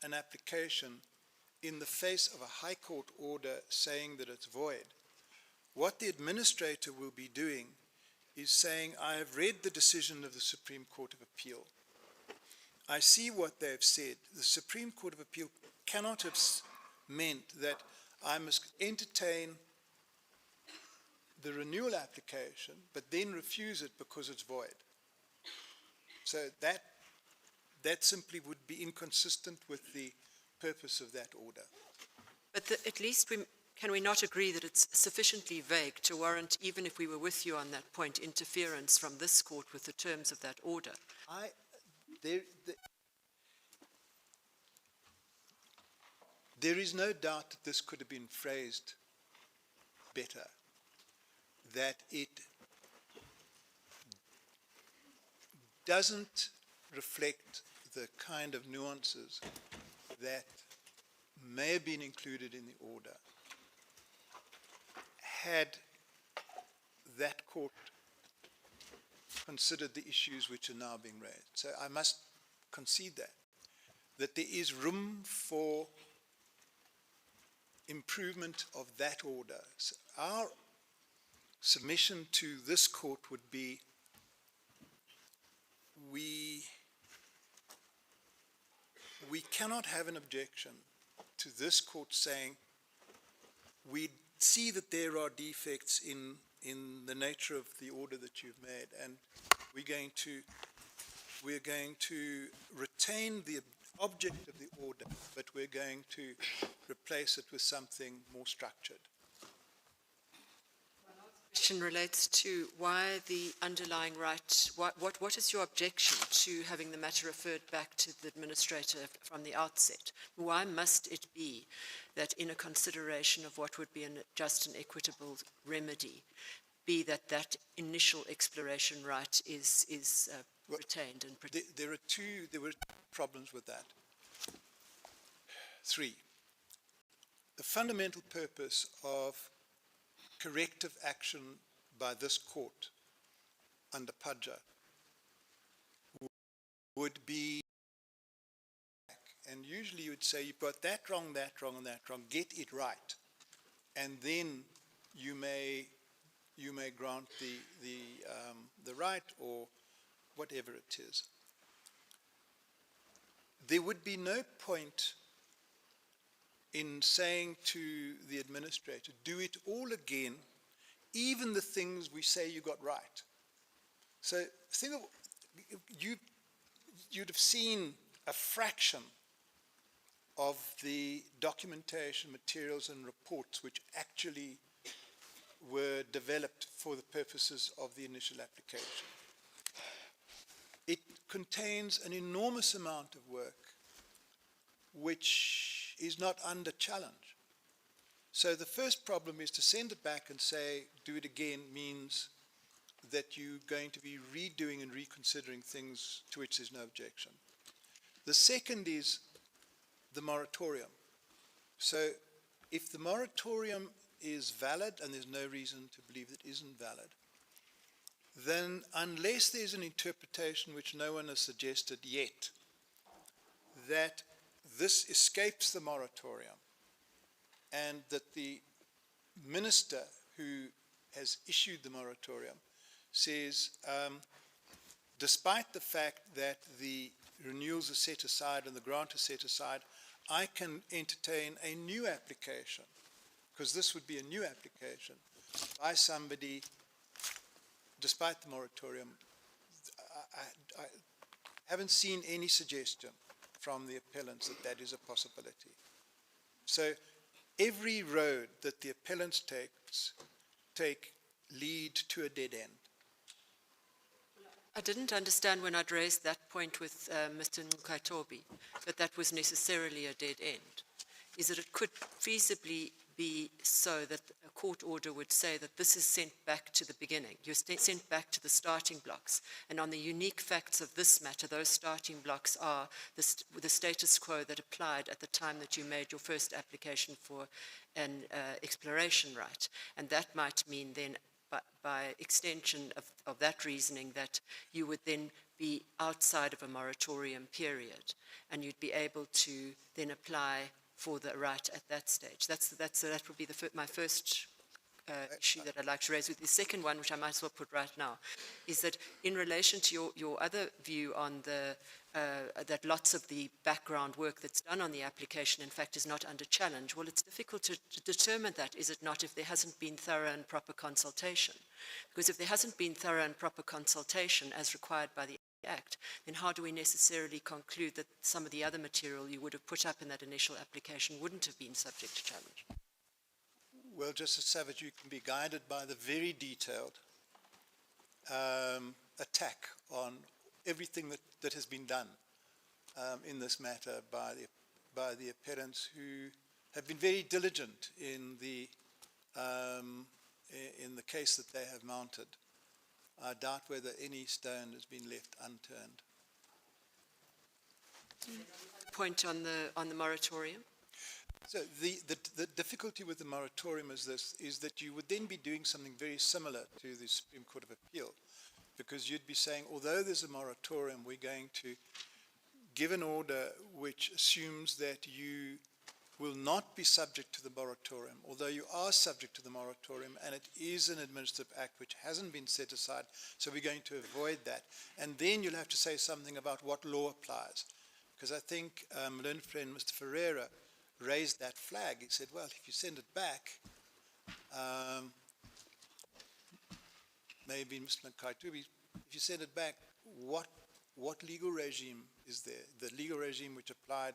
an application in the face of a High Court order saying that it's void. What the administrator will be doing is saying, I have read the decision of the Supreme Court of Appeal. I see what they've said. The Supreme Court of Appeal cannot have meant that I must entertain the renewal application, but then refuse it because it's void. So that simply would be inconsistent with the purpose of that order.
But at least can we not agree that it's sufficiently vague to warrant, even if we were with you on that point, interference from this court with the terms of that order?
There is no doubt that this could have been phrased better, that it doesn't reflect the kind of nuances that may have been included in the order had that court considered the issues which are now being raised. So I must concede that there is room for improvement of that order. So our submission to this court would be, we cannot have an objection to this court saying, we see that there are defects in the nature of the order that you've made, and we're going to retain the object of the order, but we're going to replace it with something more structured.
Question relates to why the underlying right, what is your objection to having the matter referred back to the administrator from the outset? Why must it be that in a consideration of what would be a just and equitable remedy, be that initial exploration right is retained and protected?
There were problems with that. 3, the fundamental purpose of corrective action by this court under Padja would be, and usually you would say, you've got that wrong, and that wrong, get it right, and then you may grant the right or whatever it is. There would be no point in saying to the administrator, do it all again, even the things we say you got right. So think of, you'd have seen a fraction of the documentation, materials and reports which actually were developed for the purposes of the initial application. It contains an enormous amount of work which is not under challenge. So the first problem is to send it back and say, do it again, means that you're going to be redoing and reconsidering things to which there's no objection. The second is the moratorium. So if the moratorium is valid, and there's no reason to believe it isn't valid, then unless there's an interpretation which no one has suggested yet, that this escapes the moratorium, and that the minister who has issued the moratorium says, despite the fact that the renewals are set aside and the grant is set aside, I can entertain a new application, because this would be a new application by somebody, despite the moratorium. I haven't seen any suggestion from the appellants that that is a possibility. So every road that the appellants take lead to a dead end.
I didn't understand when I'd raised that point with Mr. Nkaitobi, that was necessarily a dead end. Is that it could feasibly be so that a court order would say that this is sent back to the beginning. You're sent back to the starting blocks. And on the unique facts of this matter, those starting blocks are the status quo that applied at the time that you made your first application for an exploration right. And that might mean then, by extension of that reasoning, that you would then be outside of a moratorium period, and you'd be able to then apply for the right at that stage. That would be my first issue that I'd like to raise with. The second one, which I might as well put right now, is that in relation to your other view on that lots of the background work that's done on the application, in fact, is not under challenge. Well, it's difficult to determine that, is it not, if there hasn't been thorough and proper consultation? Because if there hasn't been thorough and proper consultation as required by the Act, then how do we necessarily conclude that some of the other material you would have put up in that initial application wouldn't have been subject to challenge?
Well, Justice Savage, you can be guided by the very detailed attack on everything that has been done in this matter by the appellants, who have been very diligent in the case that they have mounted. I doubt whether any stone has been left unturned.
Point on the moratorium?
So the difficulty with the moratorium is that you would then be doing something very similar to the Supreme Court of Appeal, because you'd be saying, although there's a moratorium, we're going to give an order which assumes that you will not be subject to the moratorium, although you are subject to the moratorium, and it is an administrative act which hasn't been set aside, so we're going to avoid that. And then you'll have to say something about what law applies, because I think learned friend Mr. Ferreira raised that flag. He said, well, if you send it back, maybe Mr. Nkaitobi, if you send it back, what legal regime is there? The legal regime which applied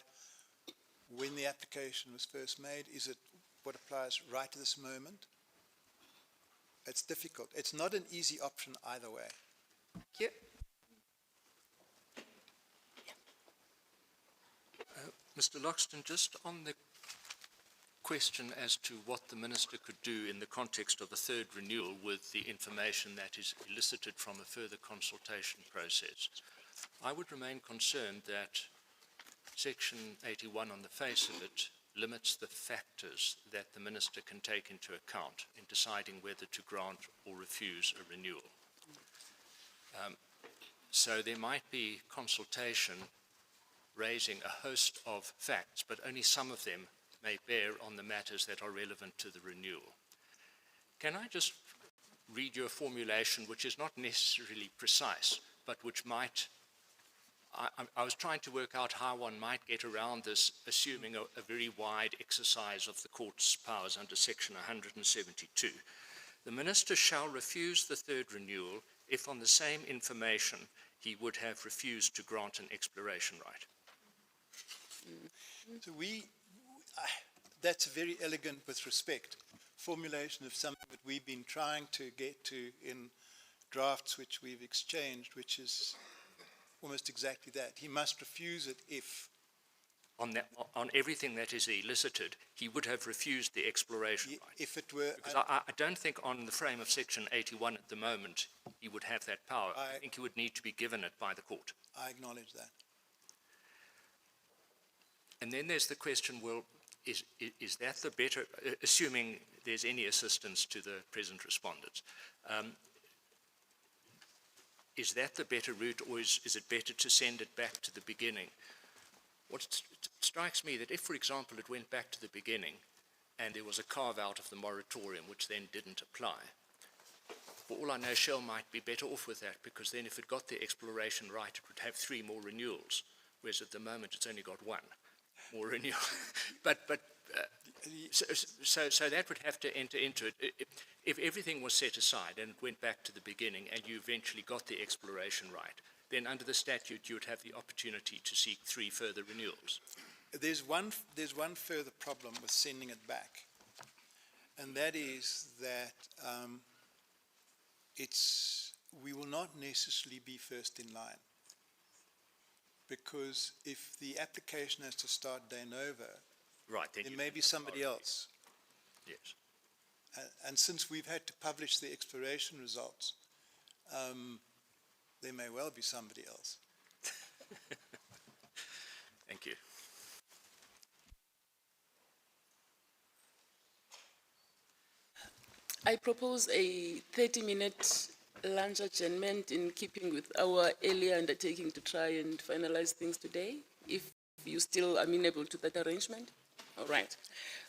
when the application was first made, is it what applies right at this moment? It's difficult. It's not an easy option either way.
Thank you.
Mr. Loxton, just on the question as to what the minister could do in the context of a third renewal with the information that is elicited from a further consultation process, I would remain concerned that Section 81 on the face of it limits the factors that the minister can take into account in deciding whether to grant or refuse a renewal. So there might be consultation raising a host of facts, but only some of them may bear on the matters that are relevant to the renewal. Can I just read you a formulation which is not necessarily precise, but which might, I was trying to work out how one might get around this, assuming a very wide exercise of the court's powers under Section 172. The minister shall refuse the third renewal if on the same information he would have refused to grant an exploration right.
So that's very elegant with respect. formulation of something that we've been trying to get to in drafts which we've exchanged, which is almost exactly that. He must refuse it if.
On everything that is elicited, he would have refused the exploration right.
If it were.
Because I don't think on the frame of Section 81 at the moment he would have that power. I think he would need to be given it by the court.
I acknowledge that.
And then there's the question, well, is that the better, assuming there's any assistance to the present respondents, is that the better route, or is it better to send it back to the beginning? What strikes me that if, for example, it went back to the beginning and there was a carve-out of the moratorium which then didn't apply, for all I know, Shell might be better off with that, because then if it got the exploration right, it would have 3 more renewals, whereas at the moment it's only got 1 more renewal. So that would have to enter into it. If everything was set aside and it went back to the beginning and you eventually got the exploration right, then under the statute you would have the opportunity to seek 3 further renewals.
There's one further problem with sending it back, and that is that we will not necessarily be first in line, because if the application has to start de novo,
right, then
there may be somebody else.
Yes.
And since we've had to publish the exploration results, there may well be somebody else.
Thank you.
I propose a 30-minute lunch adjournment in keeping with our earlier undertaking to try and finalize things today, if you still are amenable to that arrangement. All right.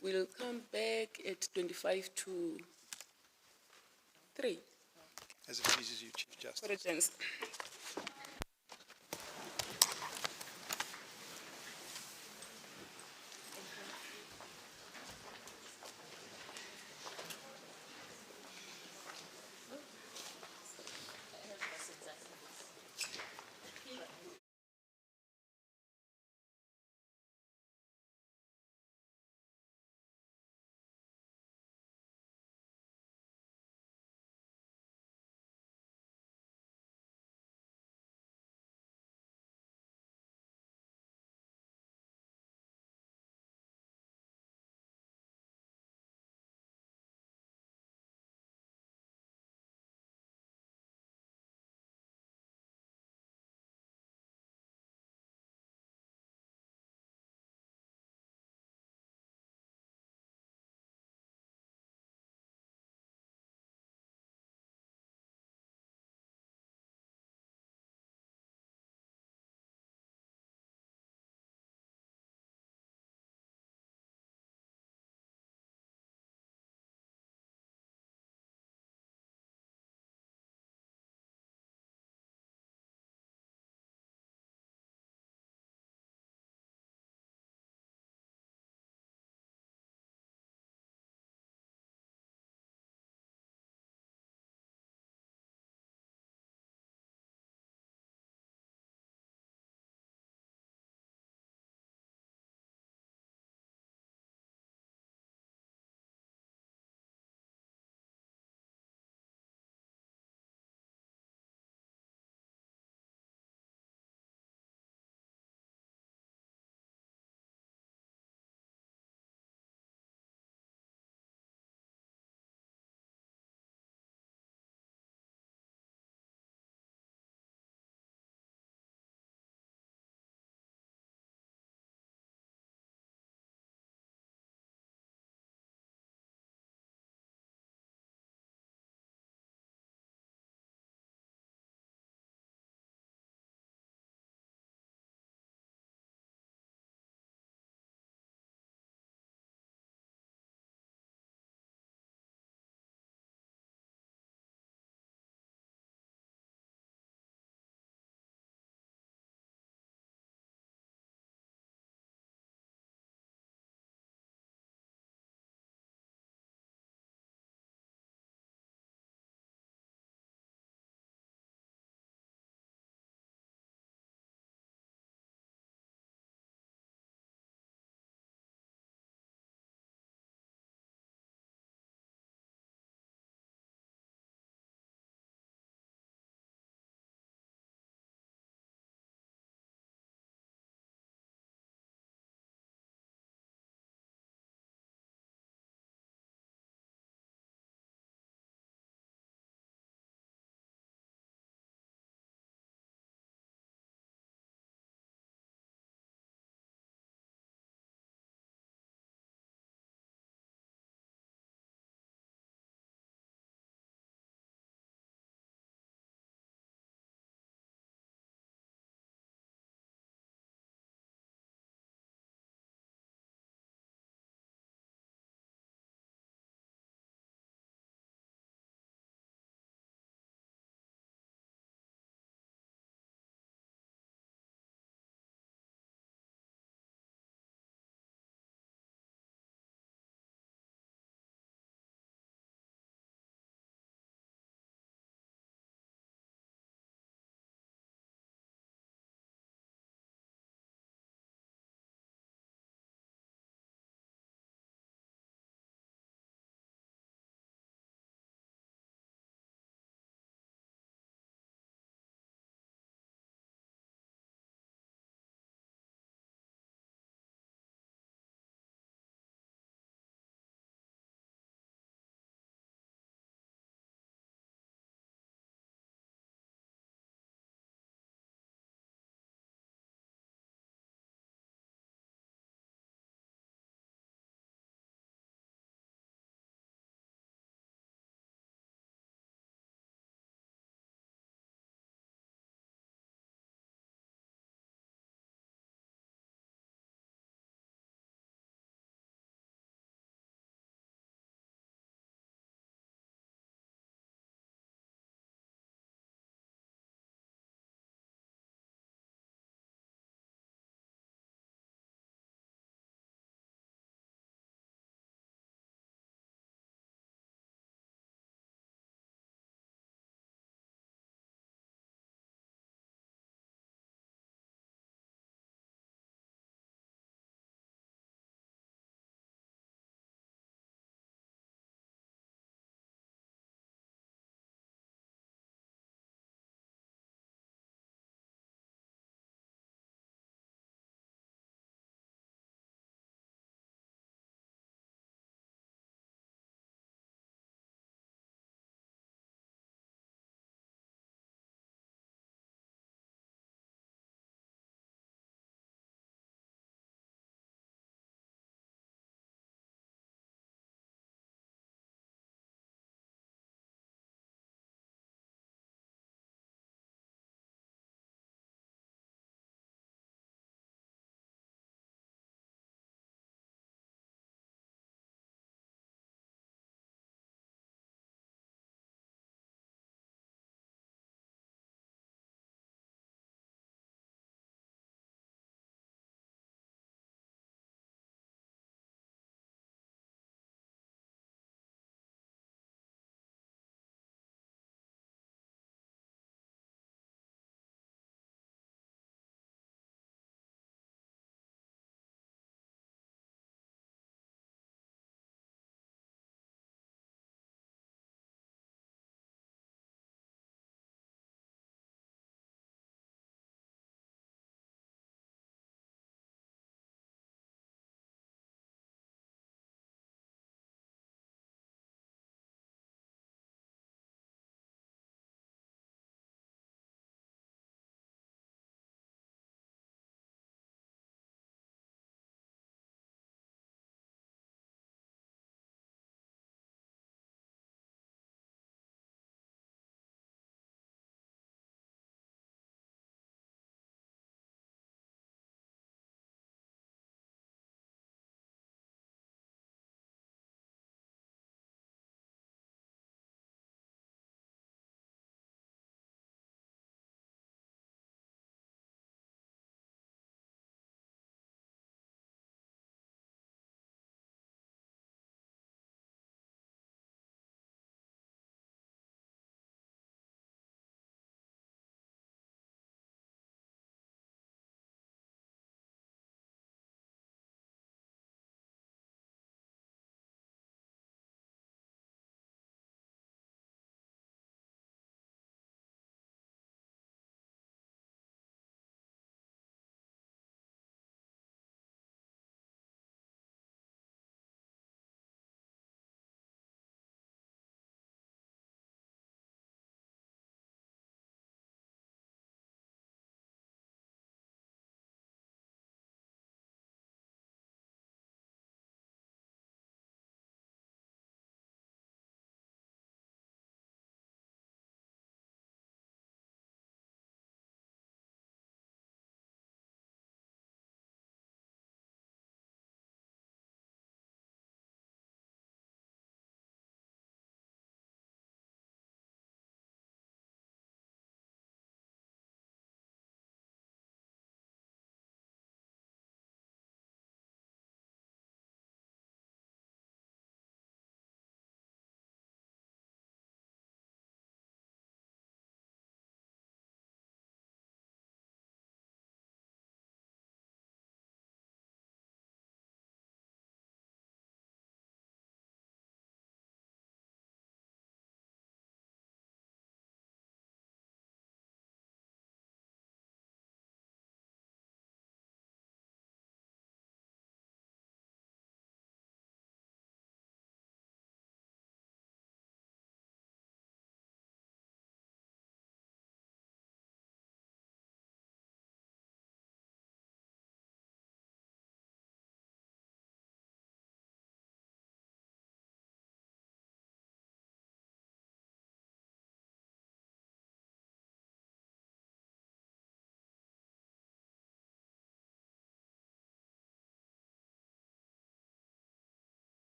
We'll come back at 25 to 3.
As it pleases you, Chief Justice.
For a chance.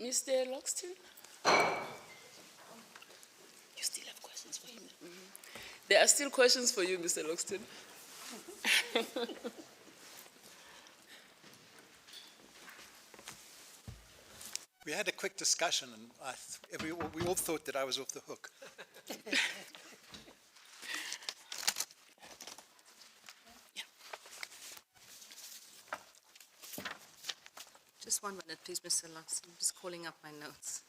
Mr. Loxton? You still have questions for him? There are still questions for you, Mr. Loxton.
We had a quick discussion, and we all thought that I was off the hook.
Just 1 minute, please, Mr. Lux. I'm just calling up my notes.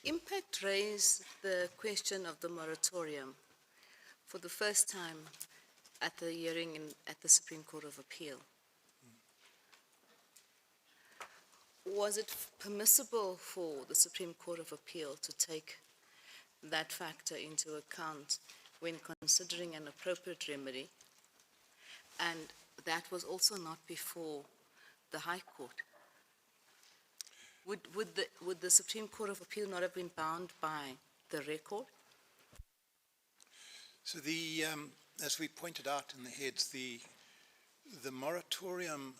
Impact raised the question of the moratorium for the first time at the hearing at the Supreme Court of Appeal. Was it permissible for the Supreme Court of Appeal to take that factor into account when considering an appropriate remedy? And that was also not before the High Court. Would the Supreme Court of Appeal not have been bound by the record?
So as we pointed out in the heads, the moratorium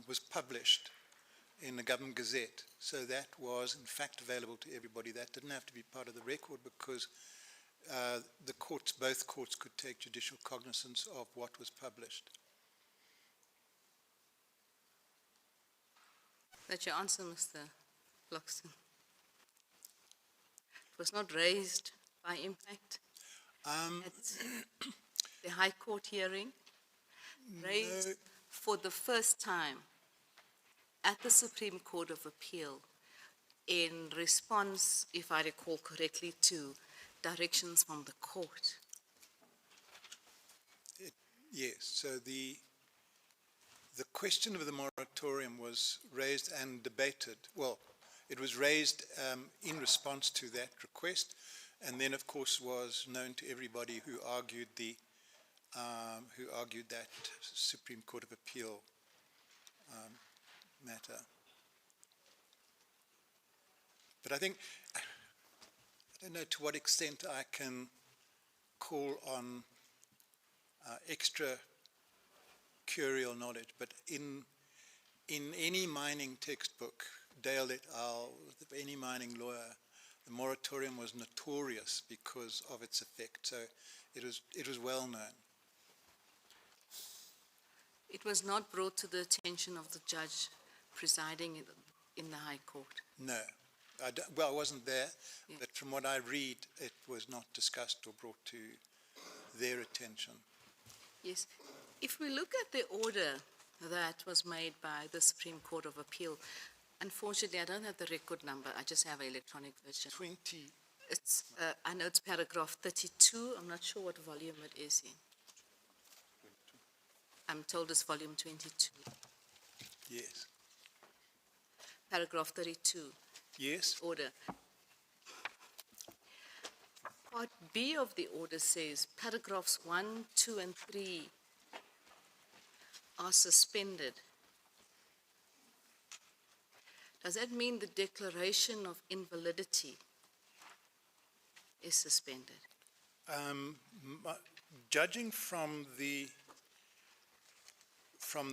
was published in the Government Gazette, so that was in fact available to everybody. That didn't have to be part of the record because both courts could take judicial cognizance of what was published.
That's your answer, Mr. Loxton. It was not raised by impact at the High Court hearing, raised for the first time at the Supreme Court of Appeal in response, if I recall correctly, to directions from the court.
Yes, so the question of the moratorium was raised and debated. Well, it was raised in response to that request, and then, of course, was known to everybody who argued that Supreme Court of Appeal matter. But I think, I don't know to what extent I can call on extra curial knowledge, but in any mining textbook, Dale et al., any mining lawyer, the moratorium was notorious because of its effect. So it was well known.
It was not brought to the attention of the judge presiding in the High Court.
No. I wasn't there, but from what I read, it was not discussed or brought to their attention.
Yes. If we look at the order that was made by the Supreme Court of Appeal, unfortunately, I don't have the record number. I just have an electronic version. I know it's paragraph 32. I'm not sure what volume it is in. I'm told it's volume 22.
Yes.
Paragraph 32.
Yes.
Order. Part B of the order says paragraphs 1, 2, and 3 are suspended. Does that mean the declaration of invalidity is suspended?
Judging from the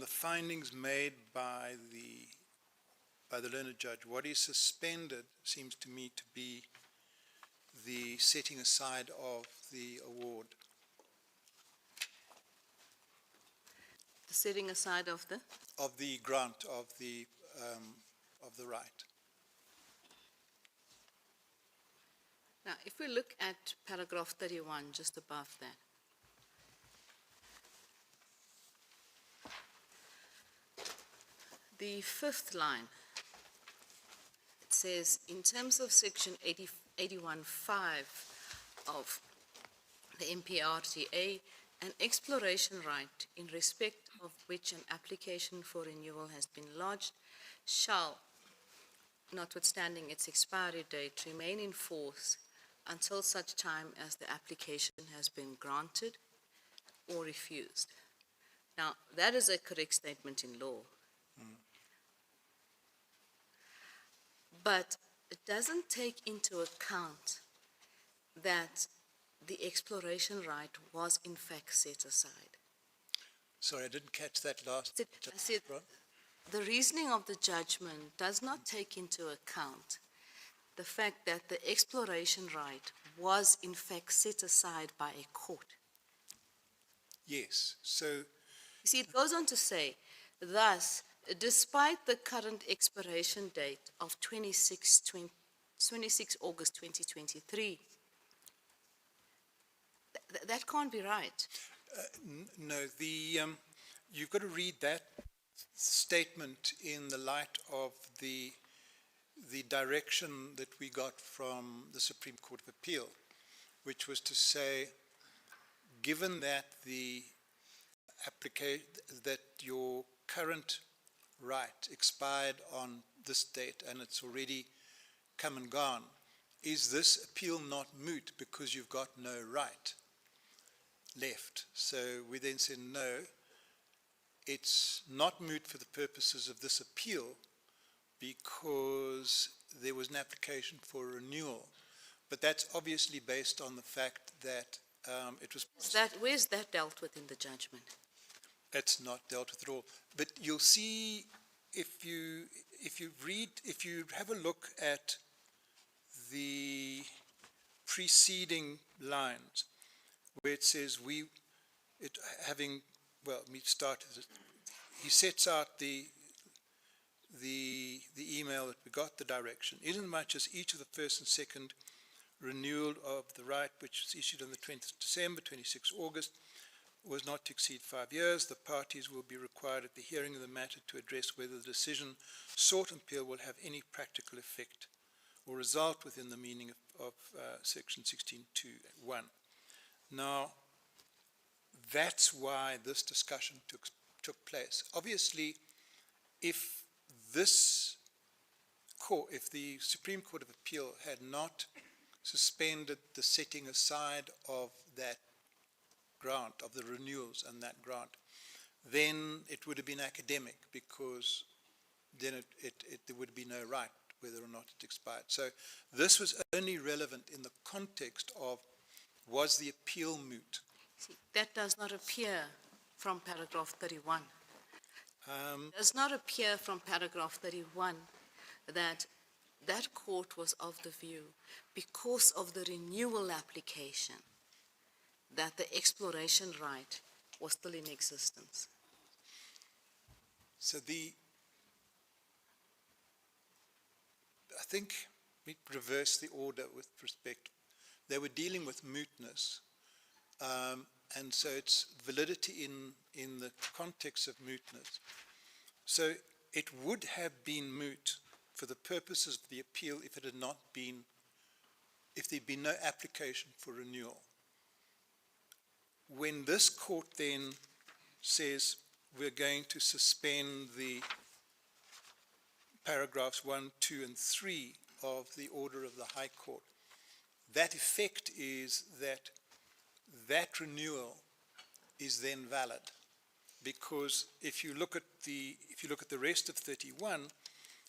findings made by the learned judge, what is suspended seems to me to be the setting aside of the award.
The setting aside of the?
Of the grant of the right.
Now, if we look at paragraph 31, just above that. The fifth line, it says, in terms of section 81.5 of the MPRTA, an exploration right in respect of which an application for renewal has been lodged shall, notwithstanding its expiry date, remain in force until such time as the application has been granted or refused. Now, that is a correct statement in law. But it doesn't take into account that the exploration right was in fact set aside.
Sorry, I didn't catch that last.
I said, the reasoning of the judgment does not take into account the fact that the exploration right was in fact set aside by a court.
Yes, so
You see, it goes on to say, thus, despite the current expiration date of 26 August 2023, that can't be right.
no, you've got to read that statement in the light of the direction that we got from the Supreme Court of Appeal, which was to say, given that that your current right expired on this date and it's already come and gone, is this appeal not moot because you've got no right left? So we then said, no, it's not moot for the purposes of this appeal because there was an application for renewal. But that's obviously based on the fact that it was...
Where's that dealt with in the judgment?
It's not dealt with at all. But you'll see if you have a look at the preceding lines where it says he sets out the email that we got, the direction, inasmuch as each of the first and second renewal of the right, which was issued on the 20th of December, 26 August, was not to exceed 5 years, the parties will be required at the hearing of the matter to address whether the decision sought and appeal will have any practical effect or result within the meaning of section 16.2.1. Now, that's why this discussion took place. Obviously, if the Supreme Court of Appeal had not suspended the setting aside of that grant, of the renewals and that grant, then it would have been academic because then there would be no right whether or not it expired. So this was only relevant in the context of, was the appeal moot?
See, that does not appear from paragraph 31. It does not appear from paragraph 31 that that court was of the view, because of the renewal application, that the exploration right was still in existence.
So I think we reverse the order with respect. They were dealing with mootness, and so it's validity in the context of mootness. So it would have been moot for the purposes of the appeal if it had not been, if there'd been no application for renewal. When this court then says we're going to suspend the paragraphs 1, 2, and 3 of the order of the High Court, that effect is that that renewal is then valid, because if you look at the rest of 31,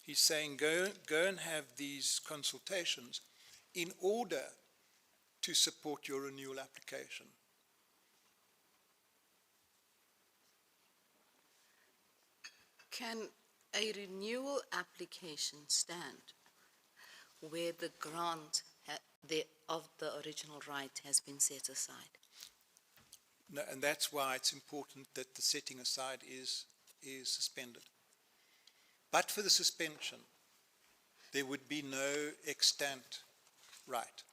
he's saying go and have these consultations in order to support your renewal application.
Can a renewal application stand where the grant of the original right has been set aside?
No, and that's why it's important that the setting aside is suspended. But for the suspension, there would be no extant right.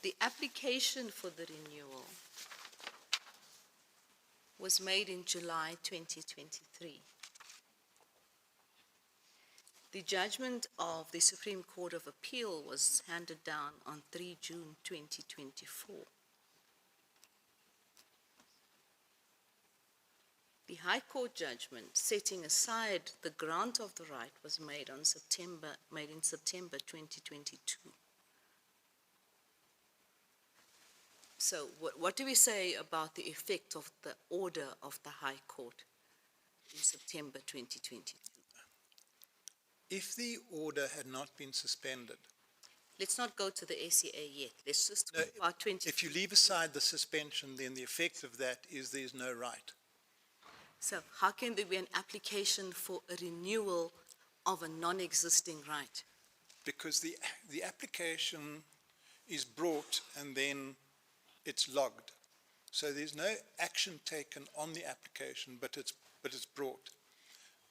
The application for the renewal was made in July 2023. The judgment of the Supreme Court of Appeal was handed down on 3 June 2024. The High Court judgment setting aside the grant of the right was made in September 2022. So what do we say about the effect of the order of the High Court in September 2022?
if the order had not been suspended,
Let's not go to the SCA yet. Let's just
No,
talk about 20.
if you leave aside the suspension, then the effect of that is there's no right.
So how can there be an application for a renewal of a non-existing right?
Because the application is brought and then it's logged. So there's no action taken on the application, but it's brought.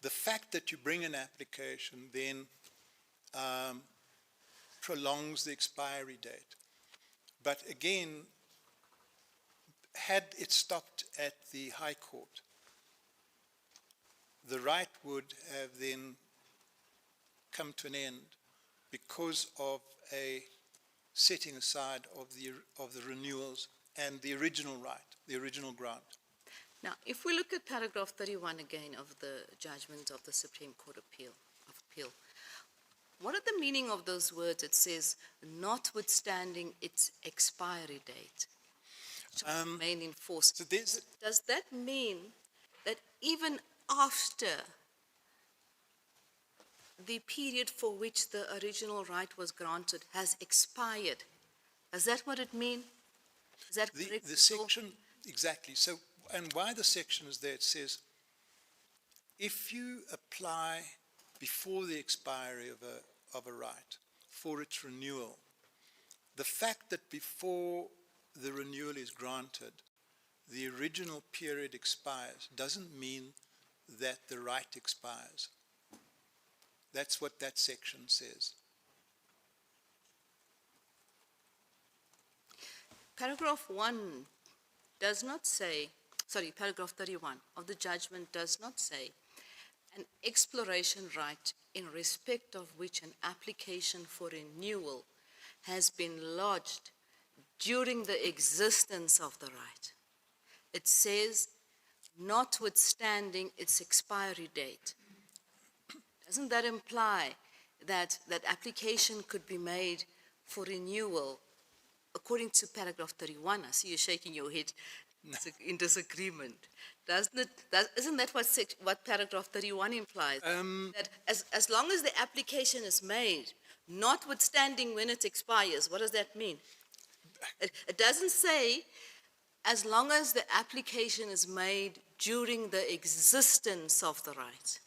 The fact that you bring an application then prolongs the expiry date. But again, had it stopped at the High Court, the right would have then come to an end because of a setting aside of the renewals and the original right, the original grant.
Now, if we look at paragraph 31 again of the judgment of the Supreme Court of Appeal, what are the meaning of those words? It says, notwithstanding its expiry date, shall remain in force.
So
Does that mean that even after the period for which the original right was granted has expired? Is that what it means? Is that correct?
The section, exactly. So, and why the section is there, it says, if you apply before the expiry of a right for its renewal, the fact that before the renewal is granted, the original period expires doesn't mean that the right expires. That's what that section says.
Paragraph 1 does not say, paragraph 31 of the judgment does not say, an exploration right in respect of which an application for renewal has been lodged during the existence of the right. It says, notwithstanding its expiry date. Doesn't that imply that that application could be made for renewal according to paragraph 31? I see you shaking your head in disagreement. Isn't that what paragraph 31 implies? That as long as the application is made, notwithstanding when it expires, what does that mean? It doesn't say as long as the application is made during the existence of the right.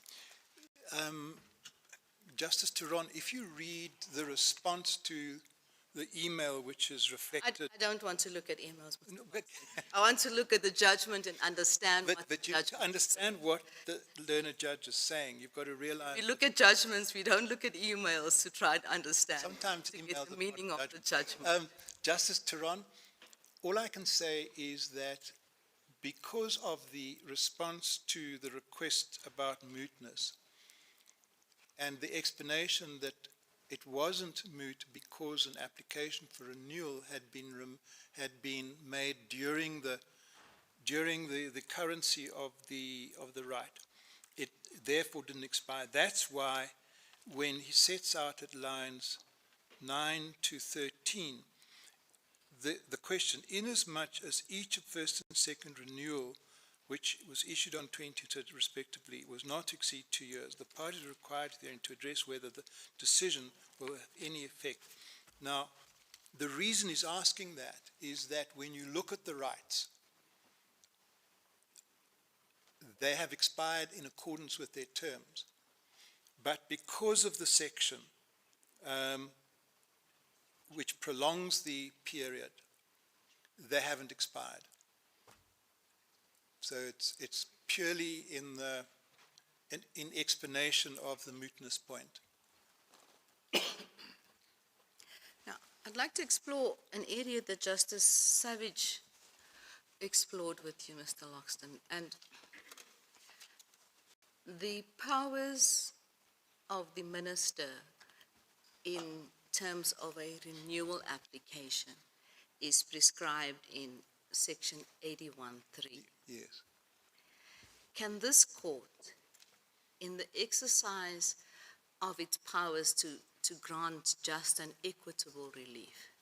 Justice Turon, if you read the response to the email which is reflected...
I don't want to look at emails.
No, but,
I want to look at the judgment and understand what the
you
judgment
understand what the learned judge is saying. You've got to realize...
We look at judgments, we don't look at emails to try to understand.
Sometimes
to
emails
get the
are
meaning
not
of the judgment.
Justice Turon, all I can say is that because of the response to the request about mootness and the explanation that it wasn't moot because an application for renewal had been made during the currency of the right, it therefore didn't expire. That's why when he sets out at lines 9 to 13, the question, inasmuch as each first and second renewal, which was issued on 23rd respectively, was not to exceed 2 years, the parties are required therein to address whether the decision will have any effect. Now, the reason he's asking that is that when you look at the rights, they have expired in accordance with their terms. But because of the section which prolongs the period, they haven't expired. So it's purely in explanation of the mootness point.
Now, I'd like to explore an area that Justice Savage explored with you, Mr. Loxton, and the powers of the minister in terms of a renewal application is prescribed in section 81.3.
Yes.
Can this court, in the exercise of its powers to grant just and equitable relief,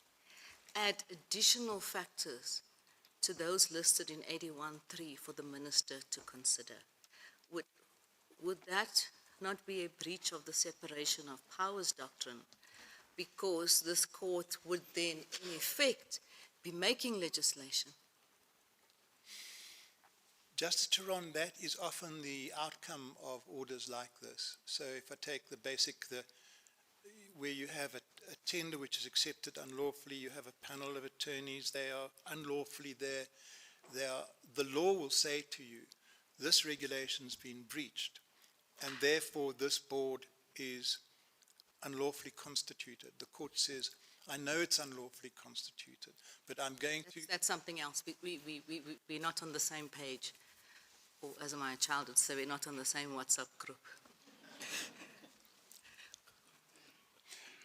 add additional factors to those listed in 81.3 for the minister to consider? Would that not be a breach of the separation of powers doctrine, because this court would then, in effect, be making legislation?
Justice Turon, that is often the outcome of orders like this. So if I take the basic, where you have a tender which is accepted unlawfully, you have a panel of attorneys, they are unlawfully there. The law will say to you, this regulation's been breached, and therefore this board is unlawfully constituted. The court says, I know it's unlawfully constituted, but I'm going to...
That's something else. We're not on the same page. Or as my child would say, we're not on the same WhatsApp group.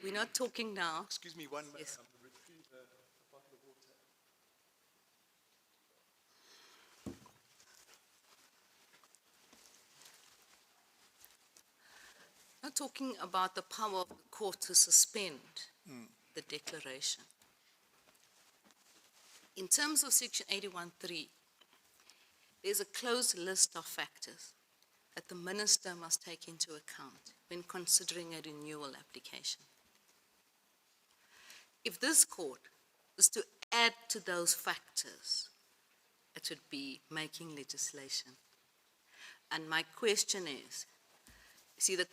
We're not talking now.
Excuse me one minute.
Yes.
I'm going to retrieve a bottle of water.
Not talking about the power of the court to suspend the declaration. In terms of Section 81.3, there's a closed list of factors that the minister must take into account when considering a renewal application. If this court was to add to those factors, it would be making legislation. And my question is, see, the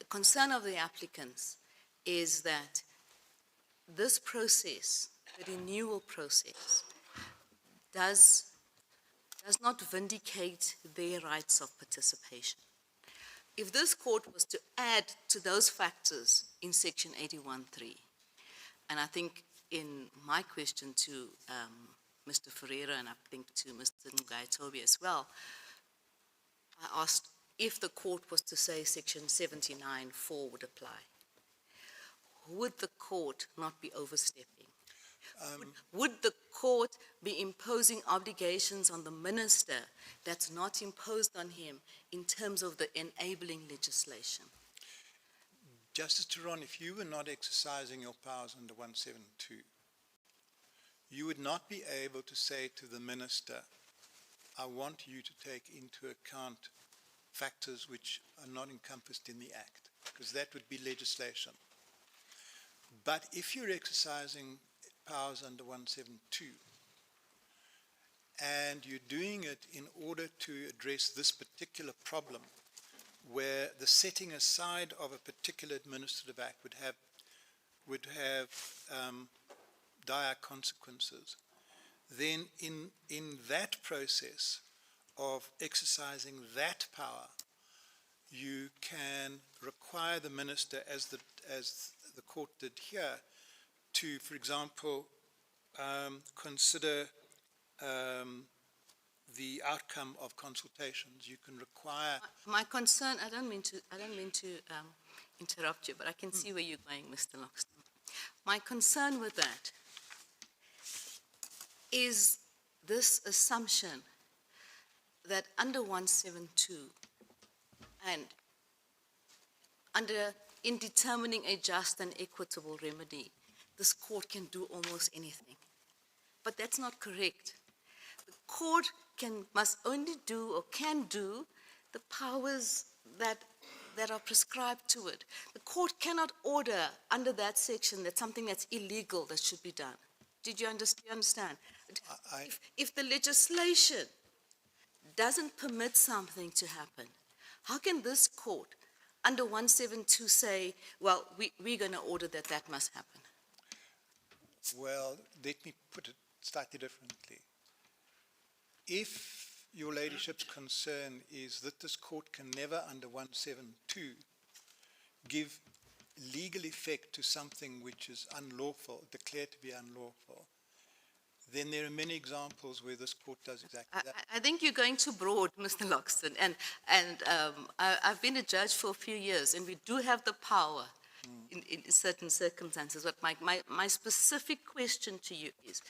concern of the applicants is that this process, the renewal process, does not vindicate their rights of participation. If this court was to add to those factors in Section 81.3, and I think in my question to Mr. Ferreira, and I think to Mr. Ngai as I asked if the court was to say Section 79.4 would apply, would the court not be overstepping? Would the court be imposing obligations on the minister that's not imposed on him in terms of the enabling legislation?
Justice Turon, if you were not exercising your powers under 172, you would not be able to say to the minister, I want you to take into account factors which are not encompassed in the Act, because that would be legislation. But if you're exercising powers under 172, and you're doing it in order to address this particular problem, where the setting aside of a particular administrative act would have dire consequences, then in that process of exercising that power, you can require the minister, as the court did here, to, for example, consider the outcome of consultations. You can require...
My concern, I don't mean to interrupt you, but I can see where you're going, Mr. Loxton. My concern with that is this assumption that under 172 and in determining a just and equitable remedy, this court can do almost anything. But that's not correct. The court must only do or can do the powers that are prescribed to it. The court cannot order under that section that something that's illegal that should be done. Did you understand? If the legislation doesn't permit something to happen, how can this court under 172 say, well, we're going to order that must happen?
Well, let me put it slightly differently. If your ladyship's concern is that this court can never, under 172, give legal effect to something which is unlawful, declared to be unlawful, then there are many examples where this court does exactly that.
I think you're going too broad, Mr. Loxton, and I've been a judge for a few years, and we do have the power in certain circumstances. But my specific question to you is,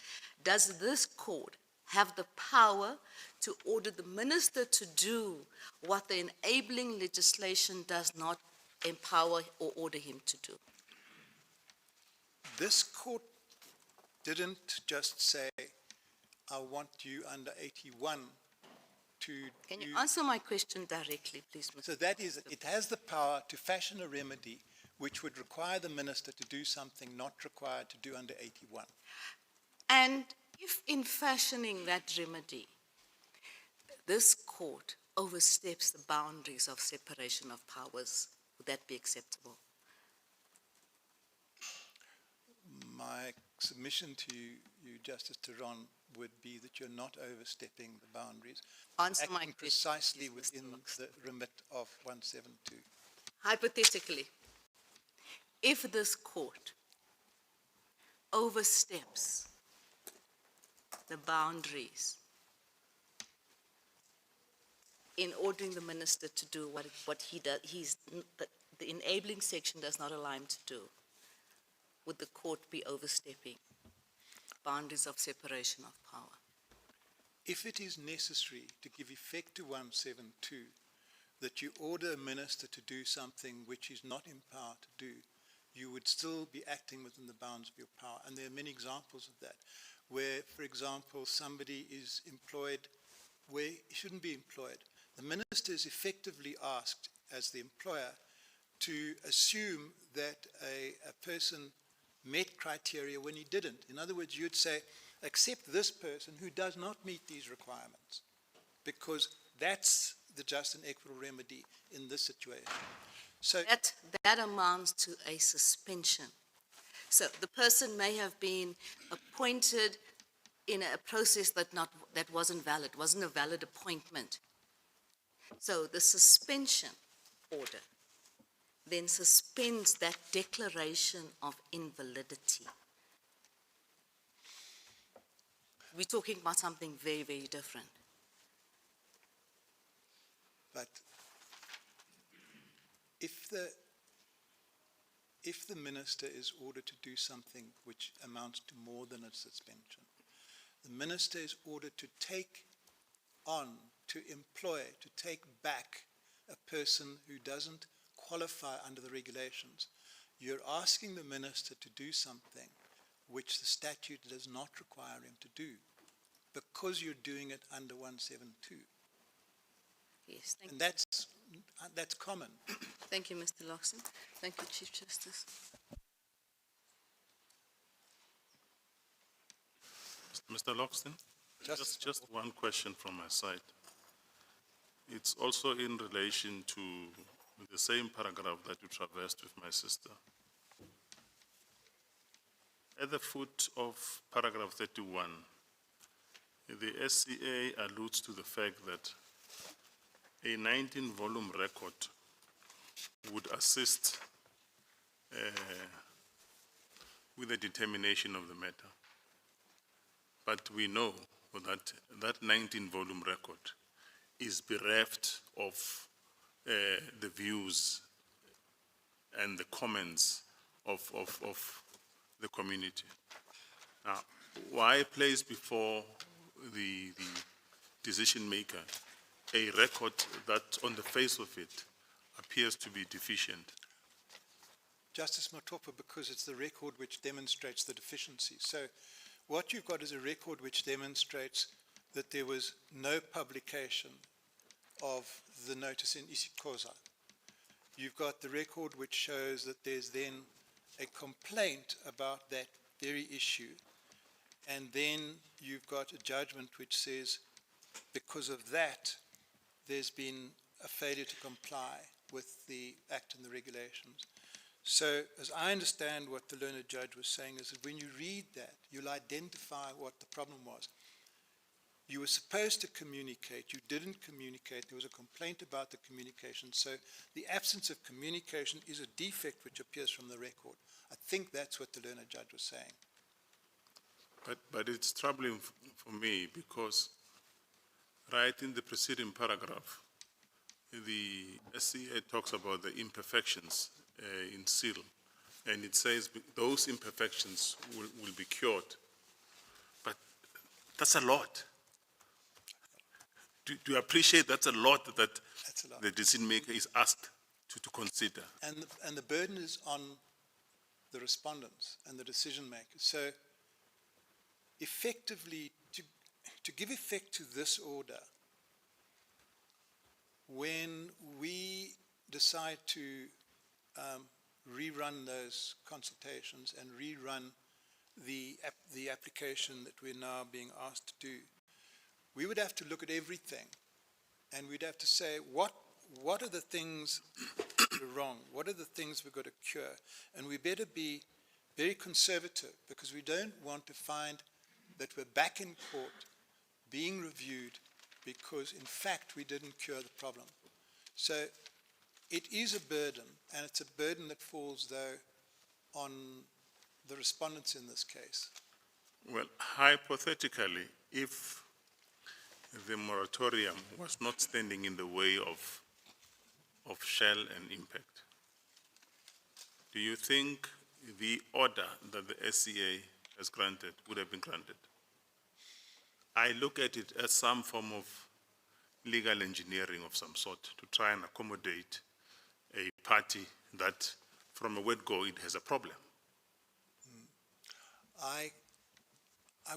does this court have the power to order the minister to do what the enabling legislation does not empower or order him to do?
This court didn't just say, I want you under 81 to
Can you
use-
answer my question directly, please, Mr.
So that is, it has the power to fashion a remedy which would require the minister to do something not required to do under 81.
And if in fashioning that remedy, this court oversteps the boundaries of separation of powers, would that be acceptable?
My submission to you, Justice Tehran, would be that you're not overstepping the boundaries,
Answer my
acting
question,
precisely
please, Mr.
within
Loxton.
the remit of 172.
Hypothetically, if this court oversteps the boundaries in ordering the minister to do what he does, the enabling section does not allow him to do, would the court be overstepping boundaries of separation of power?
If it is necessary to give effect to 172, that you order a minister to do something which he's not empowered to do, you would still be acting within the bounds of your power. And there are many examples of that, where, for example, somebody is employed where he shouldn't be employed. The minister is effectively asked, as the employer, to assume that a person met criteria when he didn't. In other words, you'd say, accept this person who does not meet these requirements, because that's the just and equitable remedy in this situation. So
That amounts to a suspension. So the person may have been appointed in a process that wasn't valid, wasn't a valid appointment. So the suspension order then suspends that declaration of invalidity. We're talking about something very, very different.
But if the minister is ordered to do something which amounts to more than a suspension, the minister is ordered to take on, to employ, to take back a person who doesn't qualify under the regulations. You're asking the minister to do something which the statute does not require him to do, because you're doing it under 172.
Yes, thank
And
you.
that's common.
Thank you, Mr. Loxton. Thank you, Chief Justice.
Mr. Loxton, just one question from my side. It's also in relation to the same paragraph that you traversed with my sister. At the foot of paragraph 31, the SCA alludes to the fact that a 19-volume record would assist with the determination of the matter. But we know that that 19-volume record is bereft of the views and the comments of the community. Now, why place before the decision maker a record that on the face of it appears to be deficient?
Justice Matopa, because it's the record which demonstrates the deficiency. So what you've got is a record which demonstrates that there was no publication of the notice in isiXhosa. You've got the record which shows that there's then a complaint about that very issue, and then you've got a judgment which says because of that there's been a failure to comply with the Act and the regulations. So as I understand what the learned judge was saying is that when you read that, you'll identify what the problem was. You were supposed to communicate, you didn't communicate, there was a complaint about the communication, so the absence of communication is a defect which appears from the record. I think that's what the learned judge was saying.
But it's troubling for me because right in the preceding paragraph, the SCA talks about the imperfections in seal, and it says those imperfections will be cured. But that's a lot. Do you appreciate that's a lot that the decision maker is asked to consider?
And the burden is on the respondents and the decision makers. So effectively, to give effect to this order, when we decide to rerun those consultations and rerun the application that we're now being asked to do, we would have to look at everything, and we'd have to say, what are the things that are wrong? What are the things we've got to cure? And we better be very conservative, because we don't want to find that we're back in court being reviewed because, in fact, we didn't cure the problem. So it is a burden, and it's a burden that falls, though, on the respondents in this case.
Well, hypothetically, if the moratorium was not standing in the way of shell and impact, do you think the order that the SCA has granted would have been granted? I look at it as some form of legal engineering of some sort to try and accommodate a party that, from a word go, it has a problem.
I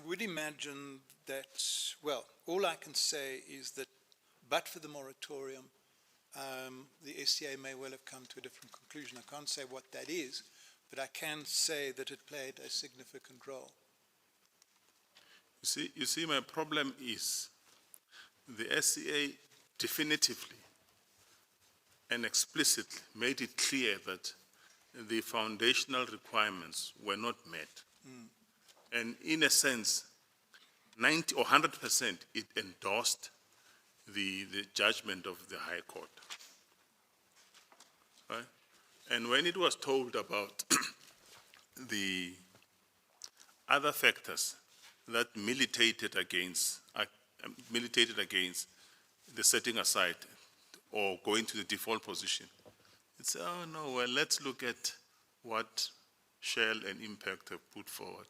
would imagine that, well, all I can say is that, but for the moratorium, the SCA may well have come to a different conclusion. I can't say what that is, but I can say that it played a significant role.
You see, my problem is the SCA definitively and explicitly made it clear that the foundational requirements were not met. And in a sense, 90 or 100%, it endorsed the judgment of the High Court. Right? And when it was told about the other factors that militated against the setting aside or going to the default position, it's, oh no, well, let's look at what Shell and Impact have put forward.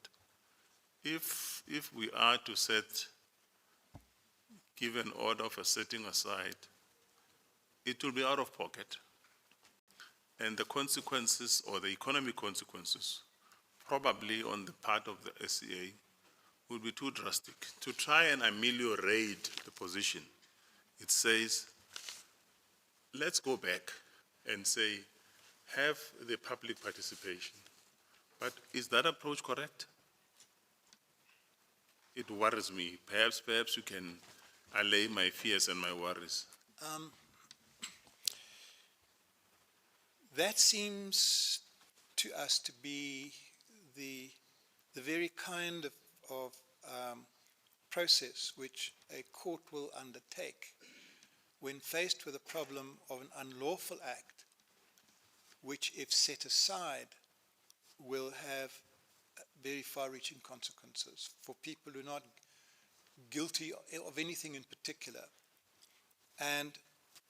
If we are to give an order of a setting aside, it will be out of pocket. And the consequences, or the economic consequences, probably on the part of the SCA, will be too drastic. To try and ameliorate the position, it says, let's go back and say, have the public participation. But is that approach correct? It worries me. Perhaps you can allay my fears and my worries.
That seems to us to be the very kind of process which a court will undertake when faced with a problem of an unlawful act, which, if set aside, will have very far-reaching consequences for people who are not guilty of anything in particular. And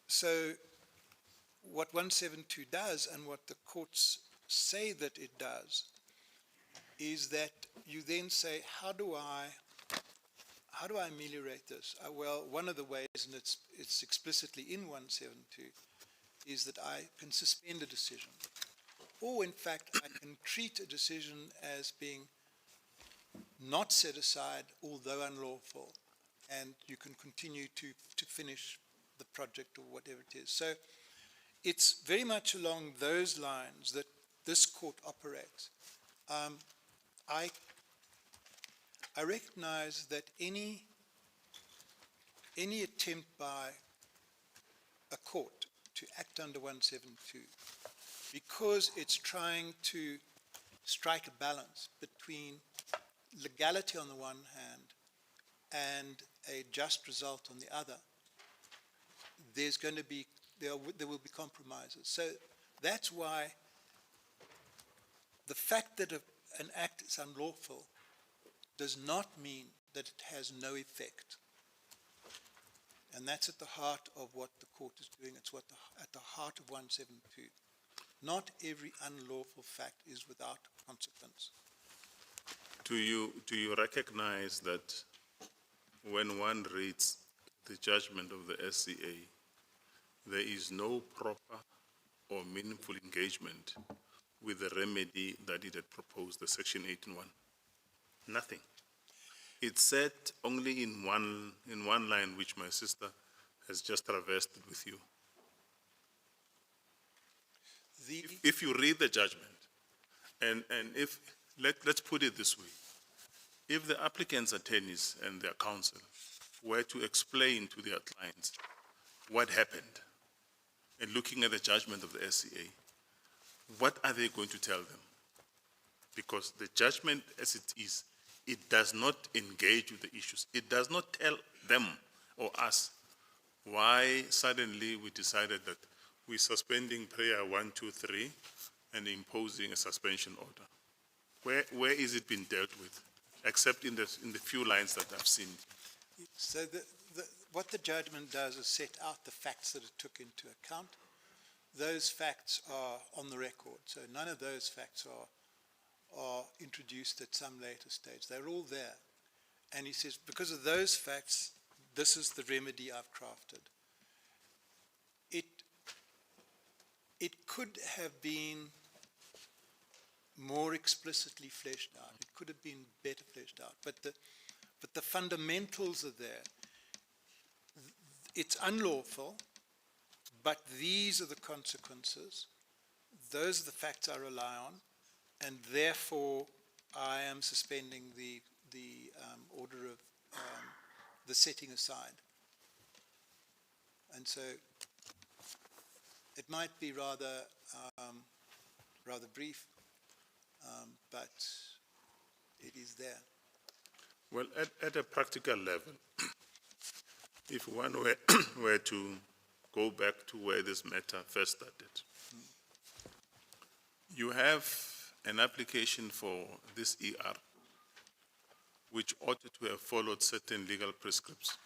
so what 172 does, and what the courts say that it does, is that you then say, how do I ameliorate this? Well, one of the ways, and it's explicitly in 172, is that I can suspend a decision. Or, in fact, I can treat a decision as being not set aside, although unlawful, and you can continue to finish the project or whatever it is. So it's very much along those lines that this court operates. I recognize that any attempt by a court to act under 172, because it's trying to strike a balance between legality on the one hand and a just result on the other, there will be compromises. So that's why the fact that an act is unlawful does not mean that it has no effect. And that's at the heart of what the court is doing. It's at the heart of 172. Not every unlawful fact is without consequence.
Do you recognize that when one reads the judgment of the SCA, there is no proper or meaningful engagement with the remedy that it had proposed, the Section 18.1? Nothing. It said only in one line, which my sister has just traversed it with you.
The,
If you read the judgment, and if, let's put it this way, if the applicant's attorneys and their counsel were to explain to their clients what happened, and looking at the judgment of the SCA, what are they going to tell them? Because the judgment as it is, it does not engage with the issues. It does not tell them or us why suddenly we decided that we're suspending prayer 1, 2, 3 and imposing a suspension order. Where is it being dealt with, except in the few lines that I've seen?
so what the judgment does is set out the facts that it took into account. Those facts are on the record, so none of those facts are introduced at some later stage. They're all there. And he says, because of those facts, this is the remedy I've crafted. It could have been more explicitly fleshed out. It could have been better fleshed out. But the fundamentals are there. It's unlawful, but these are the consequences. Those are the facts I rely on, and therefore I am suspending the order of the setting aside. And so it might be rather brief, but it is there.
Well, at a practical level, if one were to go back to where this matter first started, you have an application for this ER, which ought to have followed certain legal prescripts.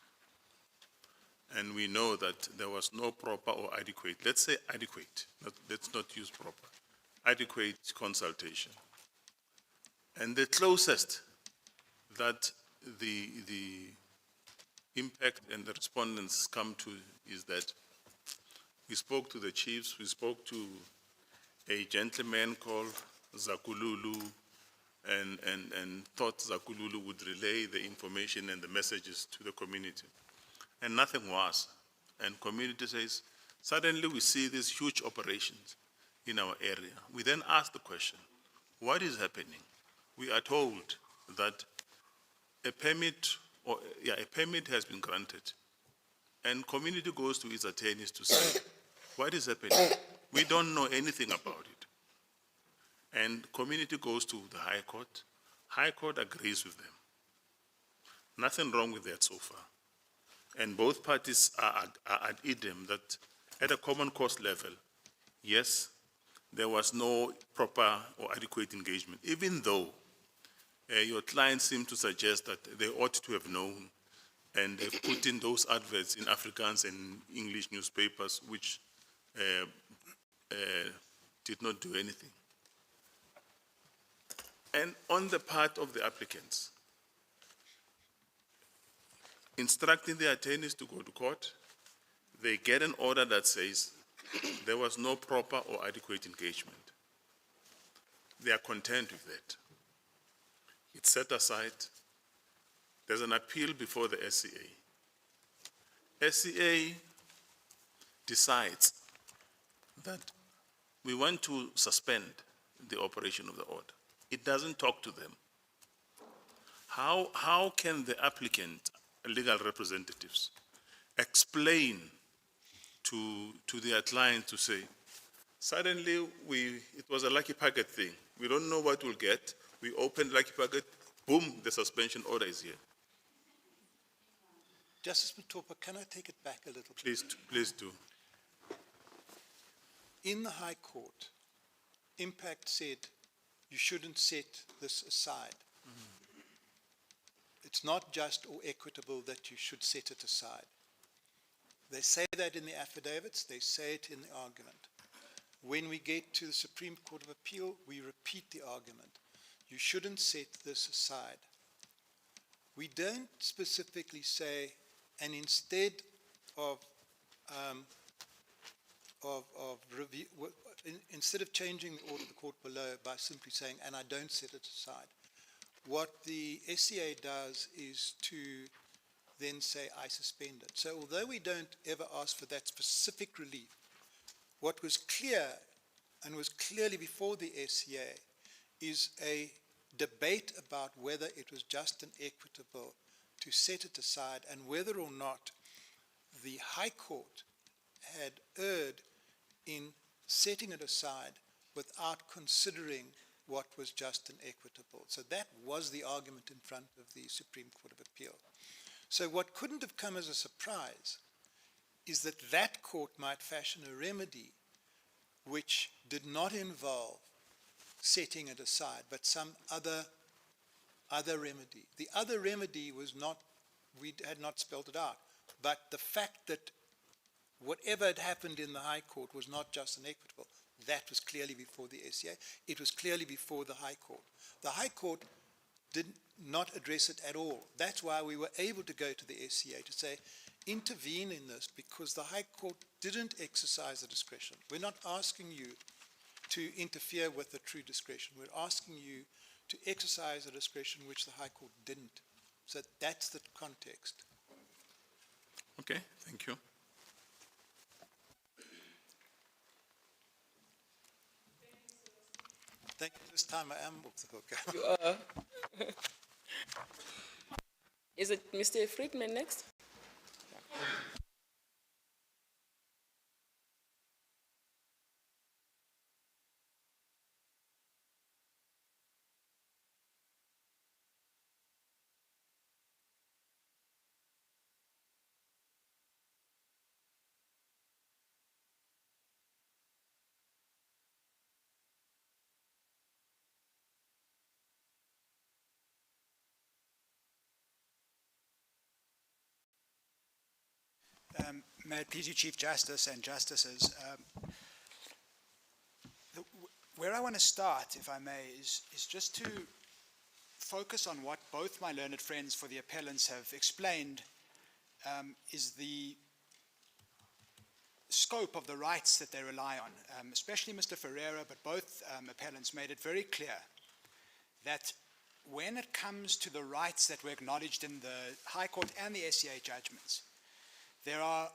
And we know that there was no proper or adequate, let's say adequate, let's not use proper, adequate consultation. And the closest that the impact and the respondents come to is that we spoke to the chiefs, we spoke to a gentleman called Zakululu, and thought Zakululu would relay the information and the messages to the community. And nothing was. And community says, suddenly we see these huge operations in our area. We then ask the question, what is happening? We are told that a permit has been granted. And community goes to its attorneys to say, what is happening? We don't know anything about it. And community goes to the High Court. High Court agrees with them. Nothing wrong with that so far. And both parties are at idem that at a common cost level, yes, there was no proper or adequate engagement, even though your clients seem to suggest that they ought to have known, and they've put in those adverts in Afrikaans and English newspapers, which did not do anything. And on the part of the applicants, instructing the attorneys to go to court, they get an order that says there was no proper or adequate engagement. They are content with that. It's set aside. There's an appeal before the SCA. SCA decides that we want to suspend the operation of the order. It doesn't talk to them. How can the applicant, legal representatives, explain to their client to say, suddenly it was a lucky packet thing. We don't know what we'll get. We opened lucky packet, boom, the suspension order is here.
Justice Matopa, can I take it back a little?
Please do.
In the High Court, Impact said you shouldn't set this aside. It's not just or equitable that you should set it aside. They say that in the affidavits, they say it in the argument. When we get to the Supreme Court of Appeal, we repeat the argument. You shouldn't set this aside. We don't specifically say, and instead of review, instead of changing the order of the court below by simply saying, and I don't set it aside, what the SCA does is to then say, I suspend it. So although we don't ever ask for that specific relief, what was clear and was clearly before the SCA is a debate about whether it was just and equitable to set it aside and whether or not the High Court had erred in setting it aside without considering what was just and equitable. So that was the argument in front of the Supreme Court of Appeal. So what couldn't have come as a surprise is that that court might fashion a remedy which did not involve setting it aside, but some other remedy. The other remedy was not, we had not spelled it out, but the fact that whatever had happened in the High Court was not just and equitable, that was clearly before the SCA. It was clearly before the High Court. The High Court did not address it at all. That's why we were able to go to the SCA to say, intervene in this, because the High Court didn't exercise the discretion. We're not asking you to interfere with the true discretion. We're asking you to exercise a discretion which the High Court didn't. So that's the context.
Okay, thank you.
Thank you. This time I am off the hook.
You are. Is it Mr. Friedman next?
May it please you, Chief Justice and Justices. Where I want to start, if I may, is just to focus on what both my learned friends for the appellants have explained, is the scope of the rights that they rely on, especially Mr. Ferreira, but both appellants made it very clear that when it comes to the rights that were acknowledged in the High Court and the SCA judgments, there are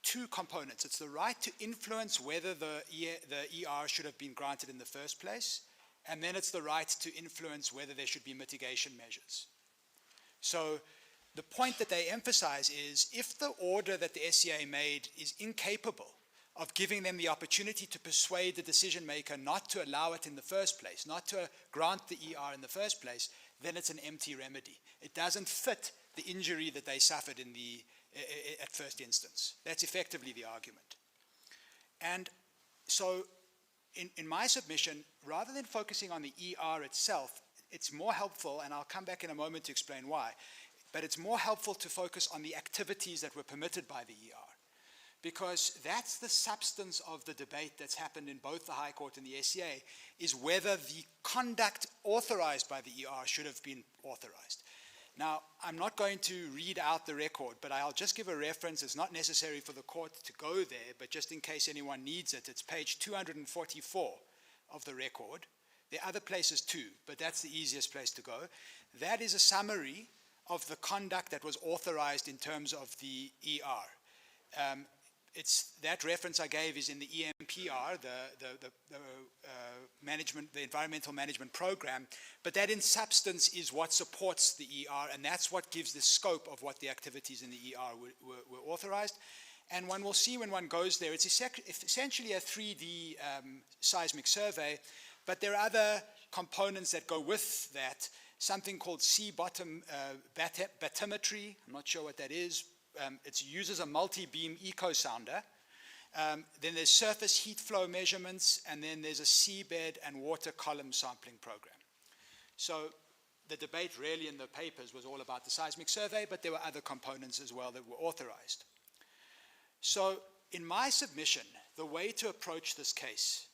two components. It's the right to influence whether the ER should have been granted in the first place, and then it's the right to influence whether there should be mitigation measures. So the point that they emphasize is if the order that the SCA made is incapable of giving them the opportunity to persuade the decision maker not to allow it in the first place, not to grant the ER in the first place, then it's an empty remedy. It doesn't fit the injury that they suffered in the at first instance. That's effectively the argument. And so in my submission, rather than focusing on the ER itself, it's more helpful, and I'll come back in a moment to explain why, but it's more helpful to focus on the activities that were permitted by the ER, because that's the substance of the debate that's happened in both the High Court and the SCA, is whether the conduct authorized by the ER should have been authorized. Now, I'm not going to read out the record, but I'll just give a reference. It's not necessary for the court to go there, but just in case anyone needs it, it's page 244 of the record. There are other places too, but that's the easiest place to go. That is a summary of the conduct that was authorized in terms of the ER. That reference I gave is in the EMPR, the Environmental Management Program, but that in substance is what supports the ER, and that's what gives the scope of what the activities in the ER were authorized. And one will see when one goes there, it's essentially a 3D seismic survey, but there are other components that go with that, something called sea bottom bathymetry. I'm not sure what that is. It uses a multi-beam eco-sounder. Then there's surface heat flow measurements, and then there's a seabed and water column sampling program. So the debate really in the papers was all about the seismic survey, but there were other components as well that were authorized. So in my submission, the way to approach this case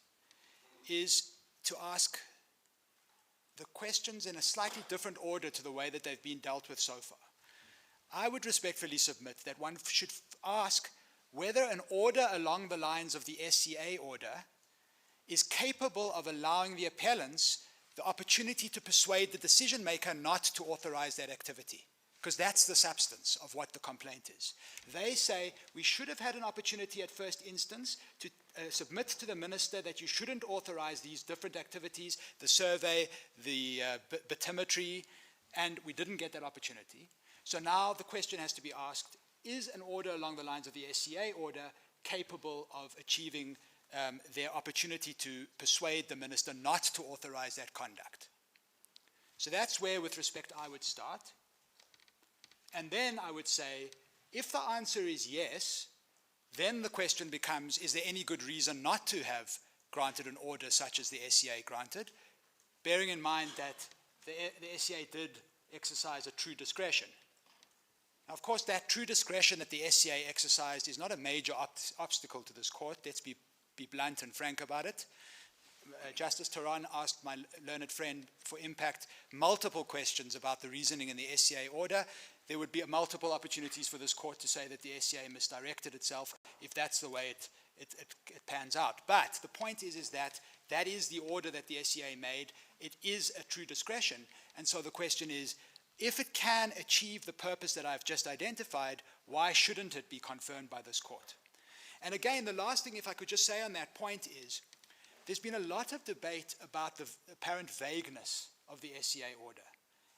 is to ask the questions in a slightly different order to the way that they've been dealt with so far. I would respectfully submit that one should ask whether an order along the lines of the SCA order is capable of allowing the appellants the opportunity to persuade the decision maker not to authorize that activity. because that's the substance of what the complaint is. They say we should have had an opportunity at first instance to submit to the minister that you shouldn't authorize these different activities, the survey, the bathymetry, and we didn't get that opportunity. So now the question has to be asked, is an order along the lines of the SCA order capable of achieving their opportunity to persuade the minister not to authorize that conduct? So that's where, with respect, I would start. And then I would say, if the answer is yes, then the question becomes, is there any good reason not to have granted an order such as the SCA granted, bearing in mind that the SCA did exercise a true discretion. Now, of course, that true discretion that the SCA exercised is not a major obstacle to this court. Let's be blunt and frank about it. Justice Taran asked my learned friend for impact multiple questions about the reasoning in the SCA order. There would be multiple opportunities for this court to say that the SCA misdirected itself if that's the way it pans out. But the point is that that is the order that the SCA made. It is a true discretion. And so the question is, if it can achieve the purpose that I've just identified, why shouldn't it be confirmed by this court? And again, the last thing, if I could just say on that point, is there's been a lot of debate about the apparent vagueness of the SCA order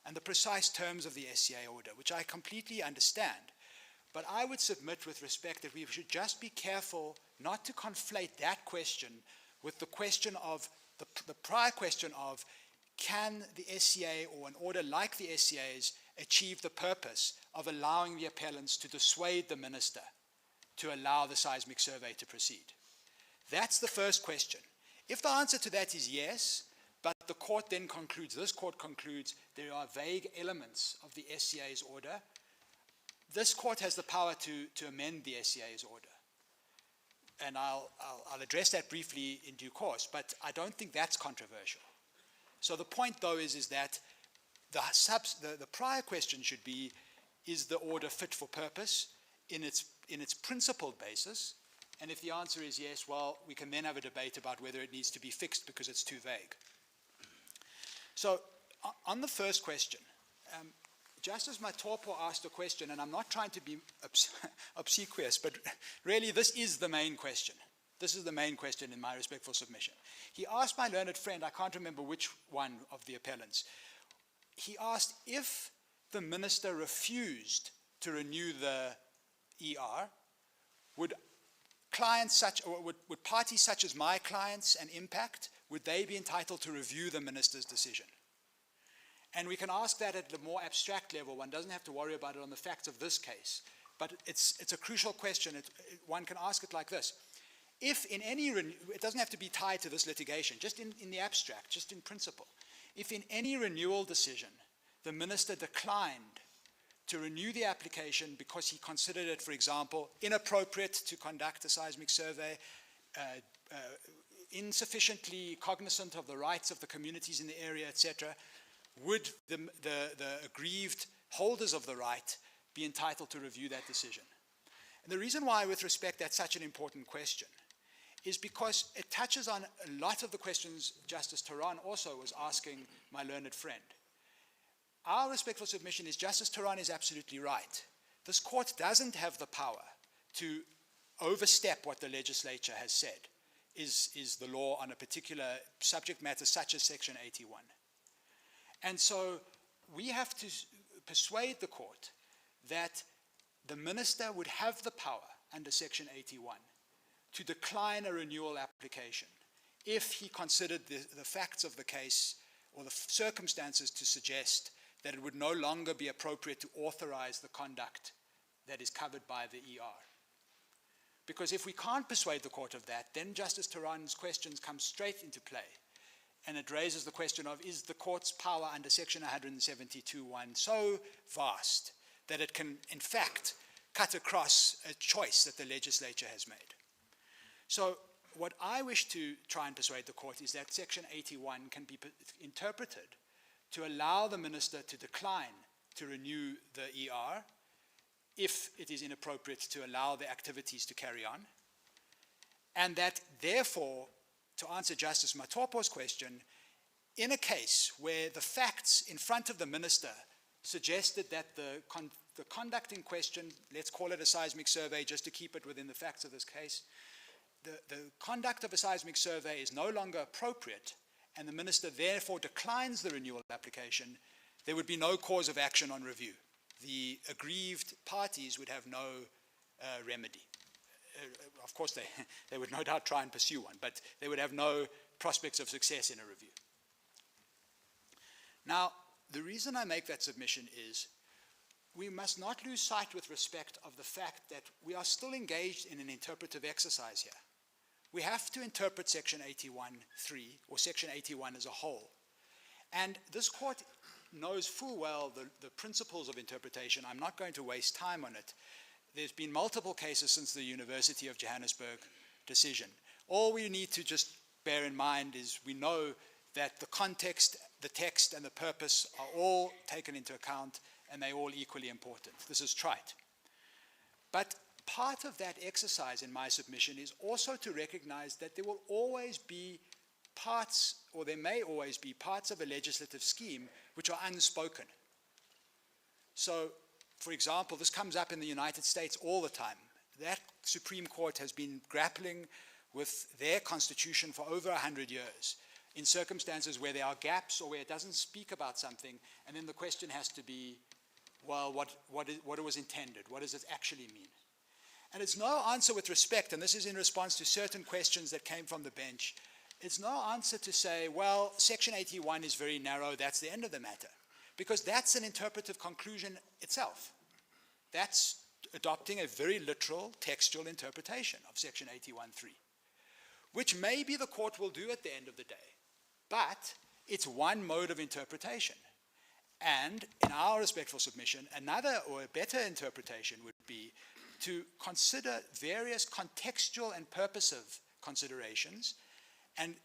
and the precise terms of the SCA order, which I completely understand. But I would submit with respect that we should just be careful not to conflate that question with the question of, the prior question of, can the SCA or an order like the SCA's achieve the purpose of allowing the appellants to dissuade the minister to allow the seismic survey to proceed? That's the first question. If the answer to that is yes, but the court then concludes, this court concludes, there are vague elements of the SCA's order, this court has the power to amend the SCA's order. And I'll address that briefly in due course, but I don't think that's controversial. So the point, though, is that the prior question should be, is the order fit for purpose in its principled basis? And if the answer is yes, well, we can then have a debate about whether it needs to be fixed because it's too vague. So on the first question, Justice Matopo asked a question, and I'm not trying to be obsequious, but really this is the main question. This is the main question in my respectful submission. He asked my learned friend, I can't remember which one of the appellants, he asked if the minister refused to renew the ER, would parties such as my clients and Impact, would they be entitled to review the minister's decision? And we can ask that at the more abstract level. One doesn't have to worry about it on the facts of this case. But it's a crucial question. One can ask it like this. If in any, it doesn't have to be tied to this litigation, just in the abstract, just in principle. If in any renewal decision, the minister declined to renew the application because he considered it, for example, inappropriate to conduct a seismic survey, insufficiently cognizant of the rights of the communities in the area, etc., would the aggrieved holders of the right be entitled to review that decision? And the reason why, with respect, that's such an important question is because it touches on a lot of the questions Justice Taran also was asking my learned friend. Our respectful submission is Justice Taran is absolutely right. This court doesn't have the power to overstep what the legislature has said is the law on a particular subject matter such as Section 81. And so we have to persuade the court that the minister would have the power under Section 81 to decline a renewal application if he considered the facts of the case or the circumstances to suggest that it would no longer be appropriate to authorize the conduct that is covered by the ER. Because if we can't persuade the court of that, then Justice Taran's questions come straight into play. And it raises the question of, is the court's power under Section 172(1) so vast that it can, in fact, cut across a choice that the legislature has made? So what I wish to try and persuade the court is that Section 81 can be interpreted to allow the minister to decline to renew the ER if it is inappropriate to allow the activities to carry on, and that therefore, to answer Justice Matopo's question, in a case where the facts in front of the minister suggested that the conduct in question, let's call it a seismic survey just to keep it within the facts of this case, the conduct of a seismic survey is no longer appropriate, and the minister therefore declines the renewal application, there would be no cause of action on review. The aggrieved parties would have no remedy. Of course, they would no doubt try and pursue one, but they would have no prospects of success in a review. Now, the reason I make that submission is we must not lose sight with respect of the fact that we are still engaged in an interpretive exercise here. We have to interpret Section 81.3 or Section 81 as a whole. And this court knows full well the principles of interpretation. I'm not going to waste time on it. There's been multiple cases since the University of Johannesburg decision. All we need to just bear in mind is we know that the context, the text, and the purpose are all taken into account, and they're all equally important. This is trite. But part of that exercise in my submission is also to recognize that there will always be parts, or there may always be parts of a legislative scheme which are unspoken. So, for example, this comes up in the United States all the time. That Supreme Court has been grappling with their constitution for over 100 years in circumstances where there are gaps or where it doesn't speak about something, and then the question has to be, well, what was intended? What does it actually mean? And it's no answer with respect, and this is in response to certain questions that came from the bench, it's no answer to say, well, Section 81 is very narrow, that's the end of the matter. Because that's an interpretive conclusion itself. That's adopting a very literal textual interpretation of Section 81.3, which maybe the court will do at the end of the day. But it's one mode of interpretation. And in our respectful submission, another or a better interpretation would be to consider various contextual and purposive considerations and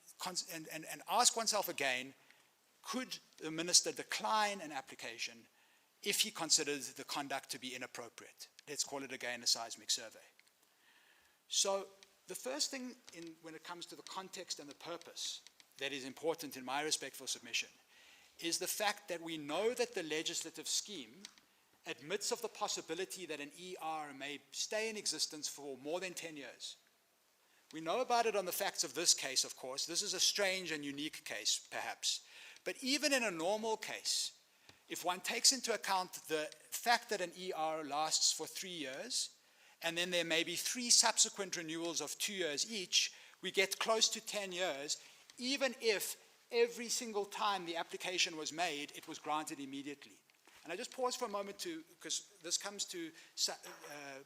ask oneself again, could the minister decline an application if he considers the conduct to be inappropriate? Let's call it again a seismic survey. So the first thing when it comes to the context and the purpose that is important in my respectful submission is the fact that we know that the legislative scheme admits of the possibility that an ER may stay in existence for more than 10 years. We know about it on the facts of this case, of course. This is a strange and unique case, perhaps. But even in a normal case, if one takes into account the fact that an ER lasts for 3 years, and then there may be 3 subsequent renewals of 2 years each, we get close to 10 years, even if every single time the application was made, it was granted immediately. And I just pause for a moment because this comes to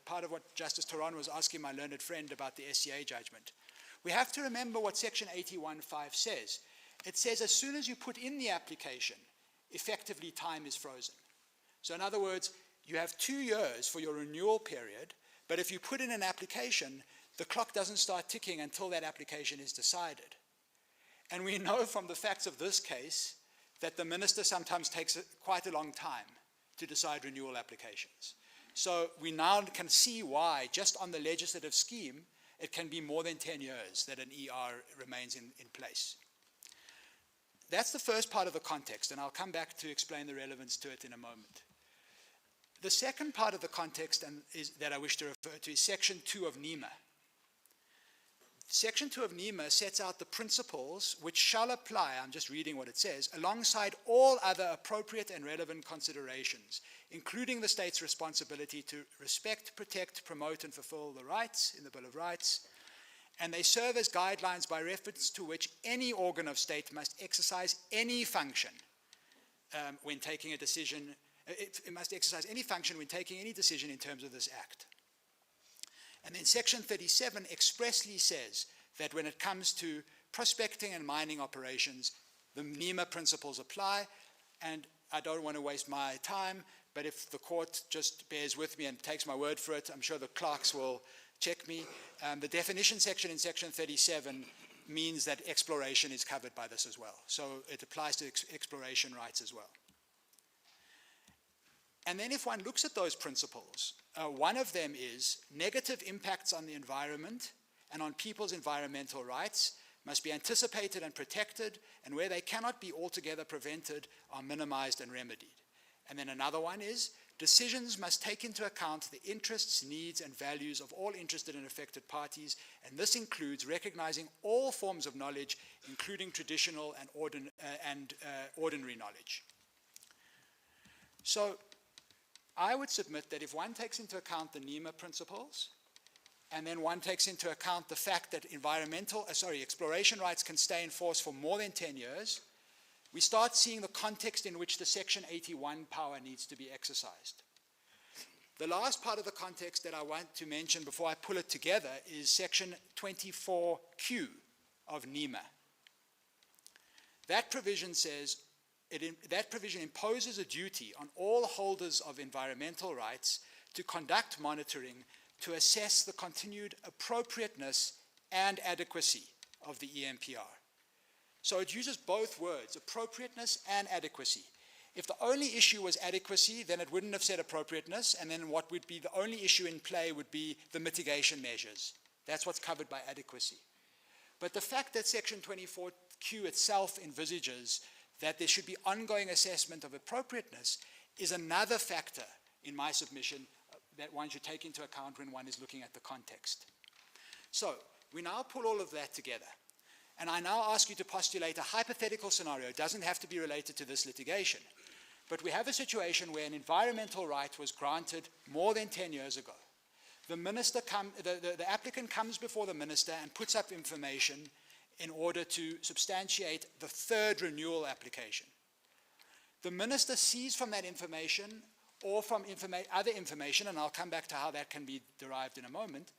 part of what Justice Taran was asking my learned friend about the SCA judgment. We have to remember what Section 81.5 says. It says as soon as you put in the application, effectively time is frozen. So in other words, you have 2 years for your renewal period, but if you put in an application, the clock doesn't start ticking until that application is decided. And we know from the facts of this case that the minister sometimes takes quite a long time to decide renewal applications. So we now can see why, just on the legislative scheme, it can be more than 10 years that an ER remains in place. That's the first part of the context, and I'll come back to explain the relevance to it in a moment. The second part of the context that I wish to refer to is Section 2 of NEMA. Section 2 of NEMA sets out the principles which shall apply, I'm just reading what it says, alongside all other appropriate and relevant considerations, including the state's responsibility to respect, protect, promote, and fulfill the rights in the Bill of Rights, and they serve as guidelines by reference to which any organ of state must exercise any function when taking a decision. It must exercise any function when taking any decision in terms of this Act. And then Section 37 expressly says that when it comes to prospecting and mining operations, the NEMA principles apply, and I don't want to waste my time, but if the court just bears with me and takes my word for it, I'm sure the clerks will check me. The definition section in Section 37 means that exploration is covered by this as well. So it applies to exploration rights as well. And then if one looks at those principles, one of them is negative impacts on the environment and on people's environmental rights must be anticipated and protected, and where they cannot be altogether prevented are minimized and remedied. And then another one is, decisions must take into account the interests, needs, and values of all interested and affected parties, and this includes recognizing all forms of knowledge, including traditional and ordinary knowledge. So I would submit that if one takes into account the NEMA principles, and then one takes into account the fact that exploration rights can stay in force for more than 10 years, we start seeing the context in which the Section 81 power needs to be exercised. The last part of the context that I want to mention before I pull it together is Section 24Q of NEMA. That provision says, that provision imposes a duty on all holders of environmental rights to conduct monitoring to assess the continued appropriateness and adequacy of the EMPR. So it uses both words, appropriateness and adequacy. If the only issue was adequacy, then it wouldn't have said appropriateness, and then what would be the only issue in play would be the mitigation measures. That's what's covered by adequacy. But the fact that Section 24Q itself envisages that there should be ongoing assessment of appropriateness is another factor in my submission that one should take into account when one is looking at the context. So we now pull all of that together. And I now ask you to postulate a hypothetical scenario. It doesn't have to be related to this litigation. But we have a situation where an environmental right was granted more than 10 years ago. The applicant comes before the minister and puts up information in order to substantiate the third renewal application. The minister sees from that information or from other information, and I'll come back to how that can be derived in a moment,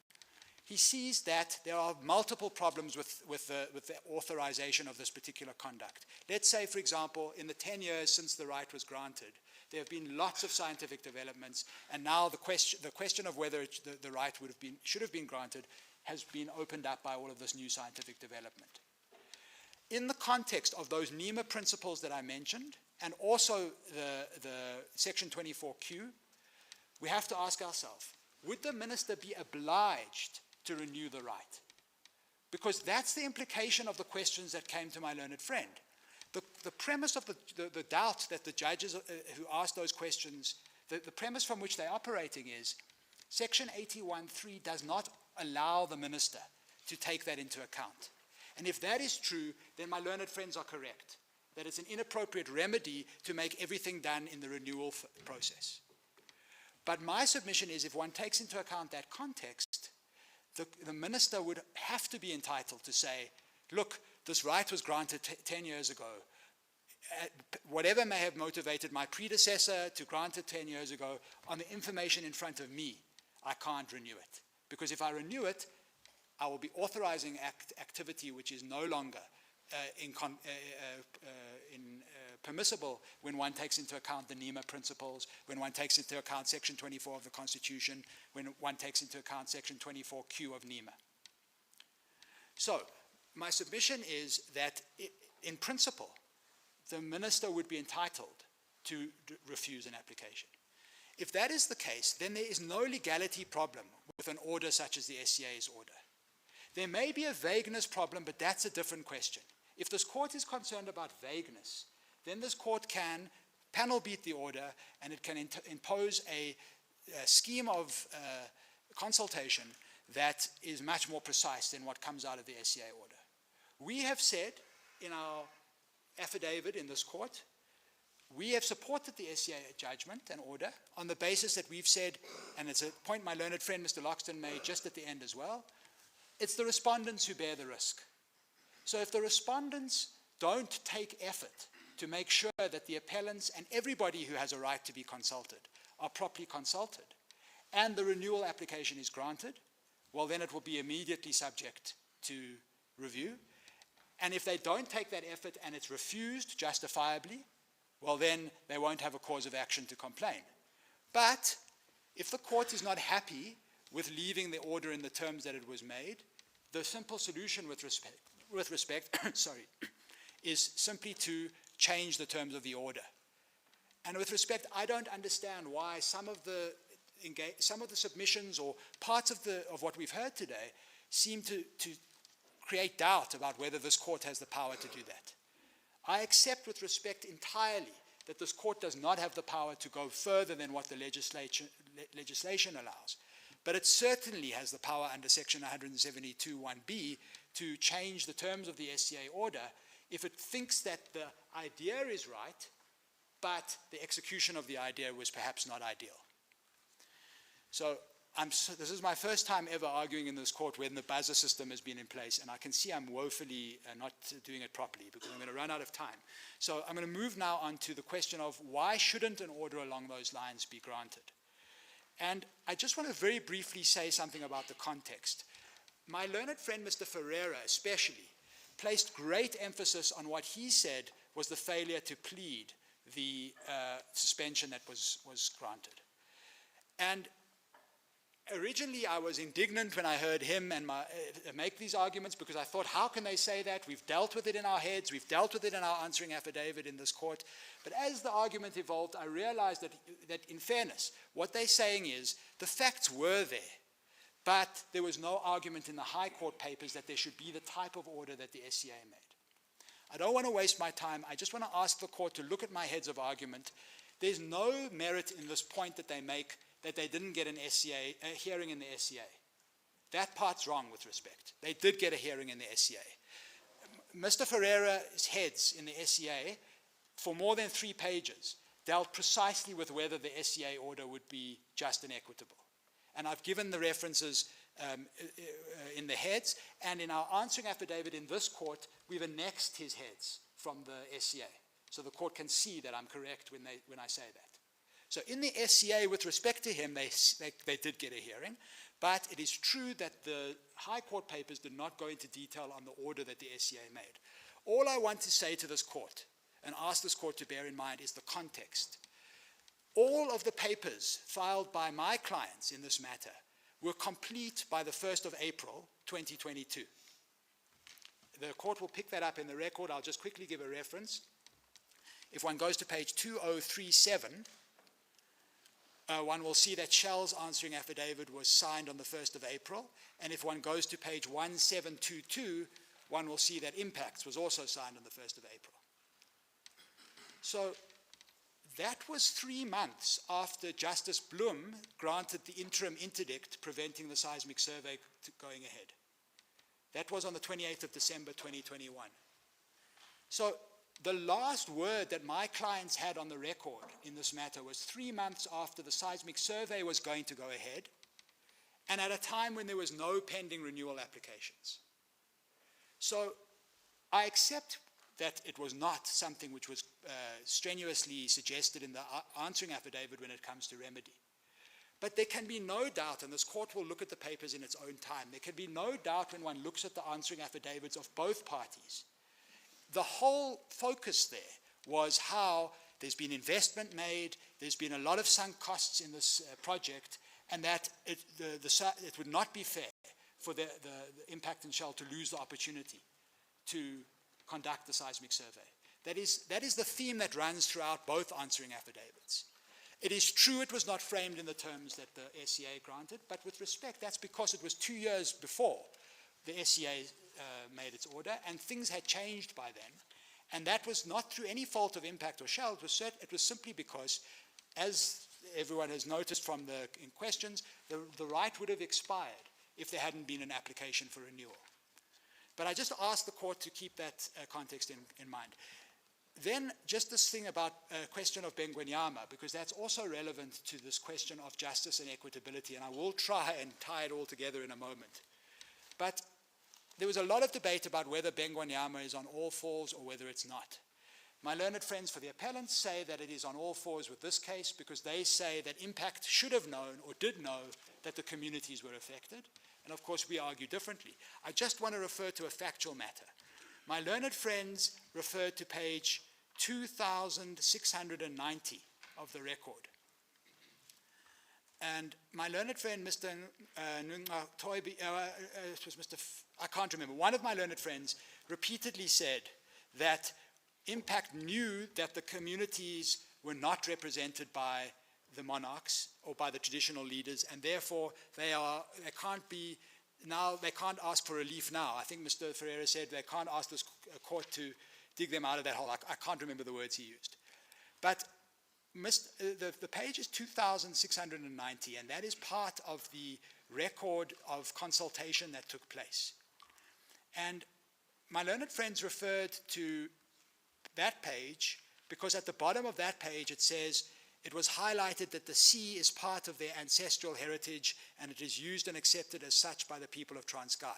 he sees that there are multiple problems with the authorization of this particular conduct. Let's say, for example, in the 10 years since the right was granted, there have been lots of scientific developments, and now the question of whether the right should have been granted has been opened up by all of this new scientific development. In the context of those NEMA principles that I mentioned, and also the Section 24Q, we have to ask ourselves, would the minister be obliged to renew the right? Because that's the implication of the questions that came to my learned friend. The premise of the doubt that the judges who asked those questions, the premise from which they're operating is Section 81.3 does not allow the minister to take that into account. And if that is true, then my learned friends are correct, that it's an inappropriate remedy to make everything done in the renewal process. But my submission is if one takes into account that context, the minister would have to be entitled to say, look, this right was granted 10 years ago. Whatever may have motivated my predecessor to grant it 10 years ago, on the information in front of me, I can't renew it. Because if I renew it, I will be authorizing activity which is no longer permissible when one takes into account the NEMA principles, when one takes into account Section 24 of the Constitution, when one takes into account Section 24Q of NEMA. So, my submission is that, in principle, the minister would be entitled to refuse an application. If that is the case, then there is no legality problem with an order such as the SCA's order. There may be a vagueness problem, but that's a different question. If this court is concerned about vagueness, then this court can panel beat the order and it can impose a scheme of consultation that is much more precise than what comes out of the SCA order. We have said in our affidavit in this court, we have supported the SCA judgment and order on the basis that we've said, and it's a point my learned friend Mr. Loxton made just at the end as well, it's the respondents who bear the risk. So if the respondents don't take effort to make sure that the appellants and everybody who has a right to be consulted are properly consulted, and the renewal application is granted, well then it will be immediately subject to review. And if they don't take that effort and it's refused justifiably, well then they won't have a cause of action to complain. But if the court is not happy with leaving the order in the terms that it was made, the simple solution with respect is simply to change the terms of the order. And with respect, I don't understand why some of the submissions or parts of what we've heard today seem to create doubt about whether this court has the power to do that. I accept with respect entirely that this court does not have the power to go further than what the legislation allows. But it certainly has the power under Section 172(1)(b) to change the terms of the SCA order if it thinks that the idea is right, but the execution of the idea was perhaps not ideal. So this is my first time ever arguing in this court when the buzzer system has been in place, and I can see I'm woefully not doing it properly because I'm going to run out of time. So I'm going to move now on to the question of why shouldn't an order along those lines be granted? And I just want to very briefly say something about the context. My learned friend, Mr. Ferreira, especially, placed great emphasis on what he said was the failure to plead the suspension that was granted. And originally, I was indignant when I heard him and make these arguments because I thought, how can they say that? We've dealt with it in our heads. We've dealt with it in our answering affidavit in this court. But as the argument evolved, I realized that in fairness, what they're saying is the facts were there, but there was no argument in the High Court papers that there should be the type of order that the SCA made. I don't want to waste my time. I just want to ask the court to look at my heads of argument. There's no merit in this point that they make that they didn't get a hearing in the SCA. That part's wrong with respect. They did get a hearing in the SCA. Mr. Ferreira's heads in the SCA, for more than 3 pages, dealt precisely with whether the SCA order would be just and equitable. And I've given the references in the heads, and in our answering affidavit in this court, we've annexed his heads from the SCA. So the court can see that I'm correct when I say that. So in the SCA, with respect to him, they did get a hearing, but it is true that the High Court papers did not go into detail on the order that the SCA made. All I want to say to this court, and ask this court to bear in mind, is the context. All of the papers filed by my clients in this matter were complete by the 1st of April, 2022. The court will pick that up in the record. I'll just quickly give a reference. If one goes to page 2037, one will see that Shell's answering affidavit was signed on the 1st of April. And if one goes to page 1722, one will see that Impacts was also signed on the 1st of April. So that was 3 months after Justice Blum granted the interim interdict preventing the seismic survey going ahead. That was on the 28th of December 2021. So the last word that my clients had on the record in this matter was 3 months after the seismic survey was going to go ahead, and at a time when there was no pending renewal applications. So I accept that it was not something which was strenuously suggested in the answering affidavit when it comes to remedy. But there can be no doubt, and this court will look at the papers in its own time, there can be no doubt when one looks at the answering affidavits of both parties. The whole focus there was how there's been investment made, there's been a lot of sunk costs in this project, and that it would not be fair for the Impact and Shell to lose the opportunity to conduct the seismic survey. That is the theme that runs throughout both answering affidavits. It is true it was not framed in the terms that the SCA granted, but with respect, that's because it was 2 years before the SCA made its order, and things had changed by then. And that was not through any fault of Impact or Shell. It was simply because, as everyone has noticed from the questions, the right would have expired if there hadn't been an application for renewal. But I just asked the court to keep that context in mind. Then just this thing about question of Bengwenyama, because that's also relevant to this question of justice and equitability, and I will try and tie it all together in a moment. But there was a lot of debate about whether Bengwenyama is on all fours or whether it's not. My learned friends for the appellants say that it is on all fours with this case because they say that Impact should have known or did know that the communities were affected. And of course, we argue differently. I just want to refer to a factual matter. My learned friends referred to page 2690 of the record. And my learned friend, Mr. Toybi, it was I can't remember, one of my learned friends repeatedly said that Impact knew that the communities were not represented by the monarchs or by the traditional leaders, and therefore they can't ask for relief now. I think Mr. Ferreira said they can't ask this court to dig them out of that hole. I can't remember the words he used. But the page is 2,690, and that is part of the record of consultation that took place. And my learned friends referred to that page because at the bottom of that page it says it was highlighted that the sea is part of their ancestral heritage and it is used and accepted as such by the people of Transkei.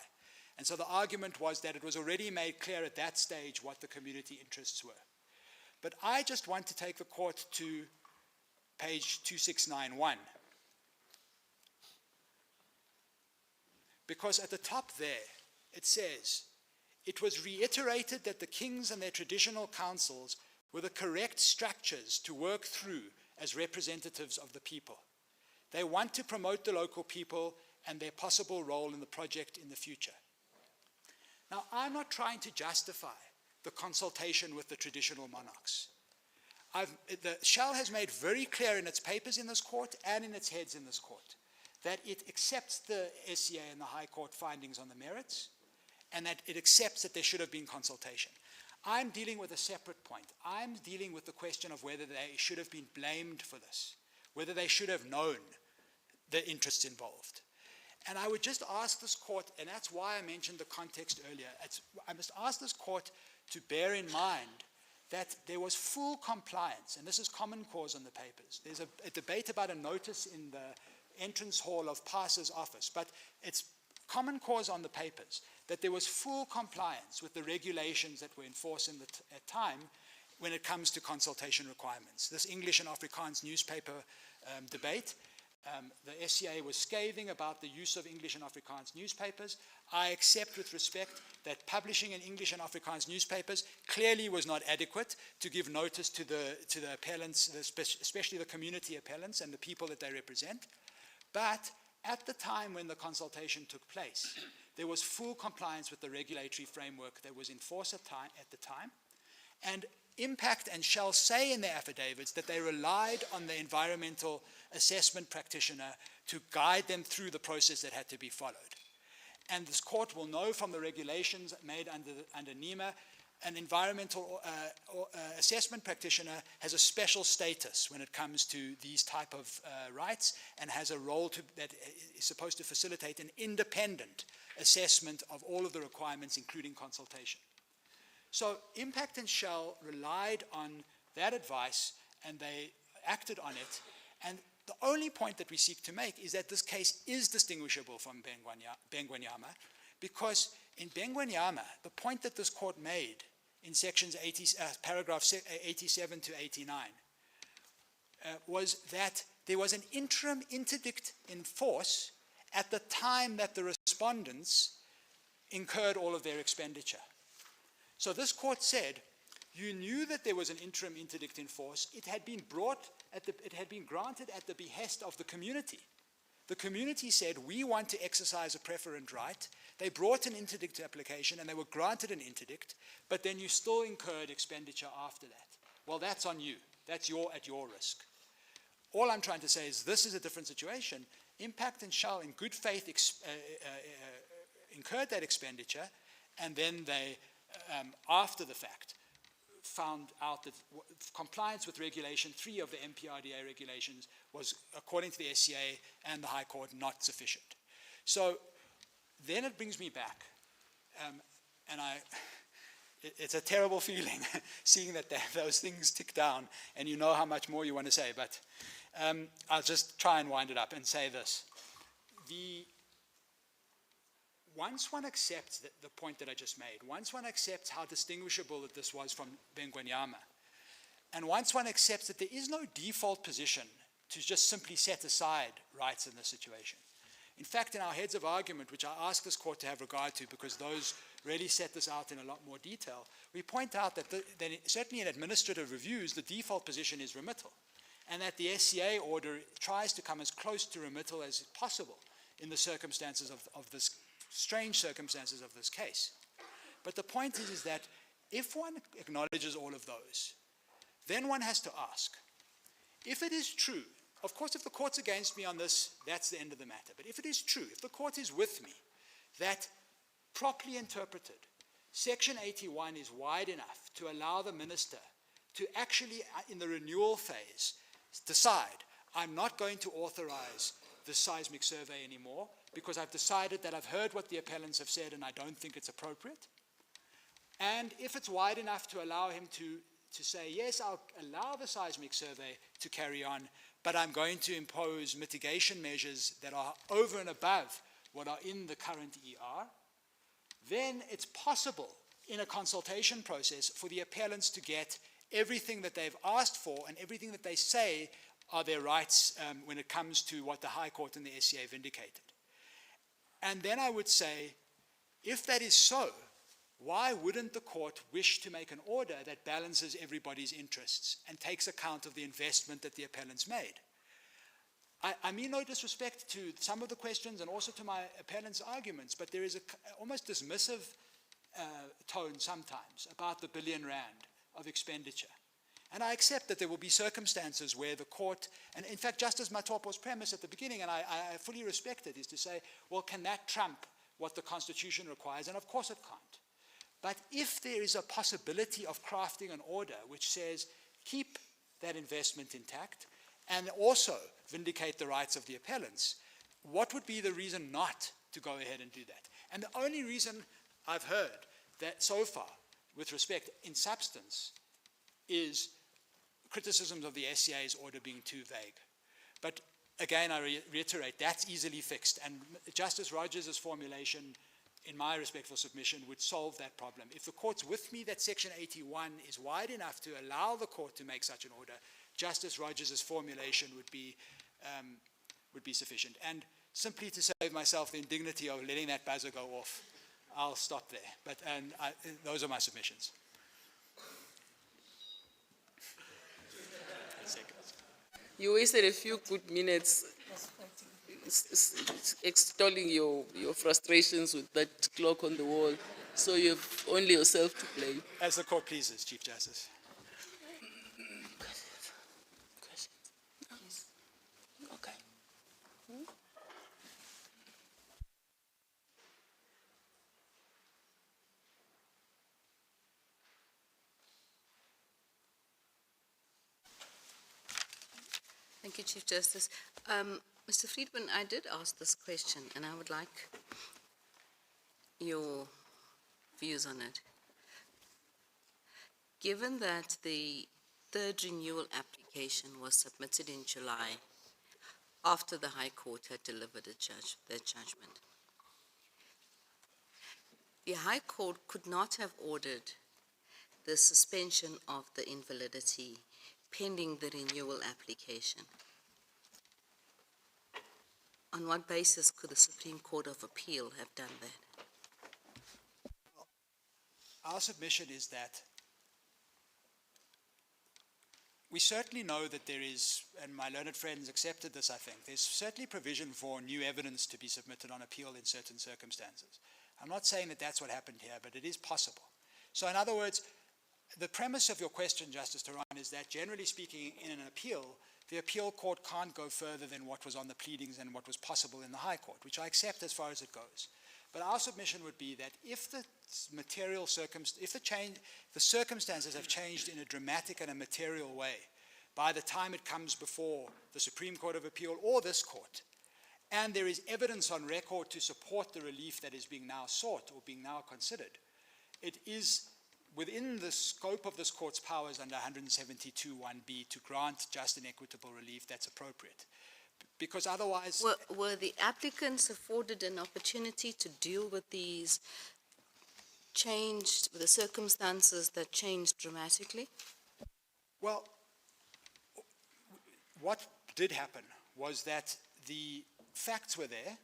And so the argument was that it was already made clear at that stage what the community interests were. But I just want to take the court to page 2691. Because at the top there, it says, it was reiterated that the kings and their traditional councils were the correct structures to work through as representatives of the people. They want to promote the local people and their possible role in the project in the future. Now, I'm not trying to justify the consultation with the traditional monarchs. The Shell has made very clear in its papers in this court and in its heads in this court that it accepts the SCA and the High Court findings on the merits, and that it accepts that there should have been consultation. I'm dealing with a separate point. I'm dealing with the question of whether they should have been blamed for this, whether they should have known the interests involved. And I would just ask this court, and that's why I mentioned the context earlier, I must ask this court to bear in mind that there was full compliance, and this is common cause on the papers. There's a debate about a notice in the entrance hall of Passer's office, but it's common cause on the papers that there was full compliance with the regulations that were in force in the time when it comes to consultation requirements. This English and Afrikaans newspaper debate, the SCA was scathing about the use of English and Afrikaans newspapers. I accept with respect that publishing in English and Afrikaans newspapers clearly was not adequate to give notice to the appellants, especially the community appellants and the people that they represent. But at the time when the consultation took place, there was full compliance with the regulatory framework that was in force at the time. And Impact and Shell say in their affidavits that they relied on the environmental assessment practitioner to guide them through the process that had to be followed. And this court will know from the regulations made under NEMA, an environmental assessment practitioner has a special status when it comes to these type of rights and has a role that is supposed to facilitate an independent assessment of all of the requirements, including consultation. So Impact and Shell relied on that advice and they acted on it. And the only point that we seek to make is that this case is distinguishable from Bengwenyama, because in Bengwenyama, the point that this court made in paragraphs 87 to 89 was that there was an interim interdict in force at the time that the respondents incurred all of their expenditure. So this court said, you knew that there was an interim interdict in force. It had been granted at the behest of the community. The community said, we want to exercise a preferent right. They brought an interdict application and they were granted an interdict, but then you still incurred expenditure after that. Well, that's on you. That's at your risk. All I'm trying to say is this is a different situation. Impact and Shell, in good faith, incurred that expenditure, and then they, after the fact, found out that compliance with Regulation 3 of the MPRDA regulations was, according to the SCA and the High Court, not sufficient. So then it brings me back, and it's a terrible feeling seeing that those things tick down, and you know how much more you want to say, but I'll just try and wind it up and say this. Once one accepts the point that I just made, once one accepts how distinguishable that this was from Bengwenyama, and once one accepts that there is no default position to just simply set aside rights in this situation. In fact, in our heads of argument, which I ask this court to have regard to because those really set this out in a lot more detail, we point out that certainly in administrative reviews, the default position is remittal, and that the SCA order tries to come as close to remittal as possible in the circumstances of this strange circumstances of this case. But the point is that if one acknowledges all of those, then one has to ask, if it is true, of course if the court's against me on this, that's the end of the matter, but if it is true, if the court is with me, that properly interpreted, Section 81 is wide enough to allow the minister to actually, in the renewal phase, decide, I'm not going to authorize the seismic survey anymore because I've decided that I've heard what the appellants have said and I don't think it's appropriate. And if it's wide enough to allow him to say, yes, I'll allow the seismic survey to carry on, but I'm going to impose mitigation measures that are over and above what are in the current ER, then it's possible in a consultation process for the appellants to get everything that they've asked for and everything that they say are their rights when it comes to what the High Court and the SCA have indicated. And then I would say, if that is so, why wouldn't the court wish to make an order that balances everybody's interests and takes account of the investment that the appellants made? I mean no disrespect to some of the questions and also to my appellants' arguments, but there is a almost dismissive tone sometimes about the R1 billion of expenditure. And I accept that there will be circumstances where the court, and in fact Justice Matopo's premise at the beginning, and I fully respect it, is to say, well, can that trump what the Constitution requires? And of course it can't. But if there is a possibility of crafting an order which says, keep that investment intact and also vindicate the rights of the appellants, what would be the reason not to go ahead and do that? And the only reason I've heard that so far, with respect in substance, is criticisms of the SCA's order being too vague. But again, I reiterate, that's easily fixed. And Justice Rogers' formulation, in my respectful submission, would solve that problem. If the court's with me that Section 81 is wide enough to allow the court to make such an order, Justice Rogers' formulation would be sufficient. And simply to save myself the indignity of letting that buzzer go off, I'll stop there. But those are my submissions.
You wasted a few good minutes extolling your frustrations with that clock on the wall, so you have only yourself to blame.
As the court pleases, Chief Justice.
Okay.
Thank you, Chief Justice. Mr. Friedman, I did ask this question, and I would like your views on it. Given that the third renewal application was submitted in July after the High Court had delivered their judgment, the High Court could not have ordered the suspension of the invalidity pending the renewal application. On what basis could the Supreme Court of Appeal have done that?
Our submission is that we certainly know that there is, and my learned friends accepted this, I think, there's certainly provision for new evidence to be submitted on appeal in certain circumstances. I'm not saying that that's what happened here, but it is possible. So in other words, the premise of your question, Justice Theron, is that generally speaking, in an appeal, the appeal court can't go further than what was on the pleadings and what was possible in the High Court, which I accept as far as it goes. But our submission would be that if the the circumstances have changed in a dramatic and a material way by the time it comes before the Supreme Court of Appeal or this court, and there is evidence on record to support the relief that is being now sought or being now considered, it is within the scope of this court's powers under 172(1)(b) to grant just and equitable relief that's appropriate. Because otherwise...
Were the applicants afforded an opportunity to deal with these the circumstances that changed dramatically?
Well, what did happen was that the facts were there,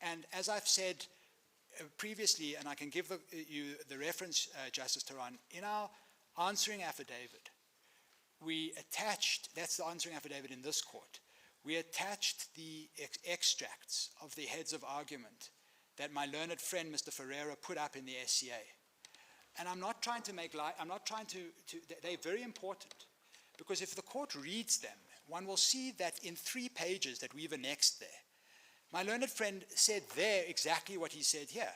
and as I've said previously, and I can give you the reference, Justice Theron, in our answering affidavit, we attached, that's the answering affidavit in this court, we attached the extracts of the heads of argument that my learned friend, Mr. Ferreira, put up in the SCA. And I'm not trying to make light, they're very important, because if the court reads them, one will see that in 3 pages that we've annexed there, my learned friend said there exactly what he said here.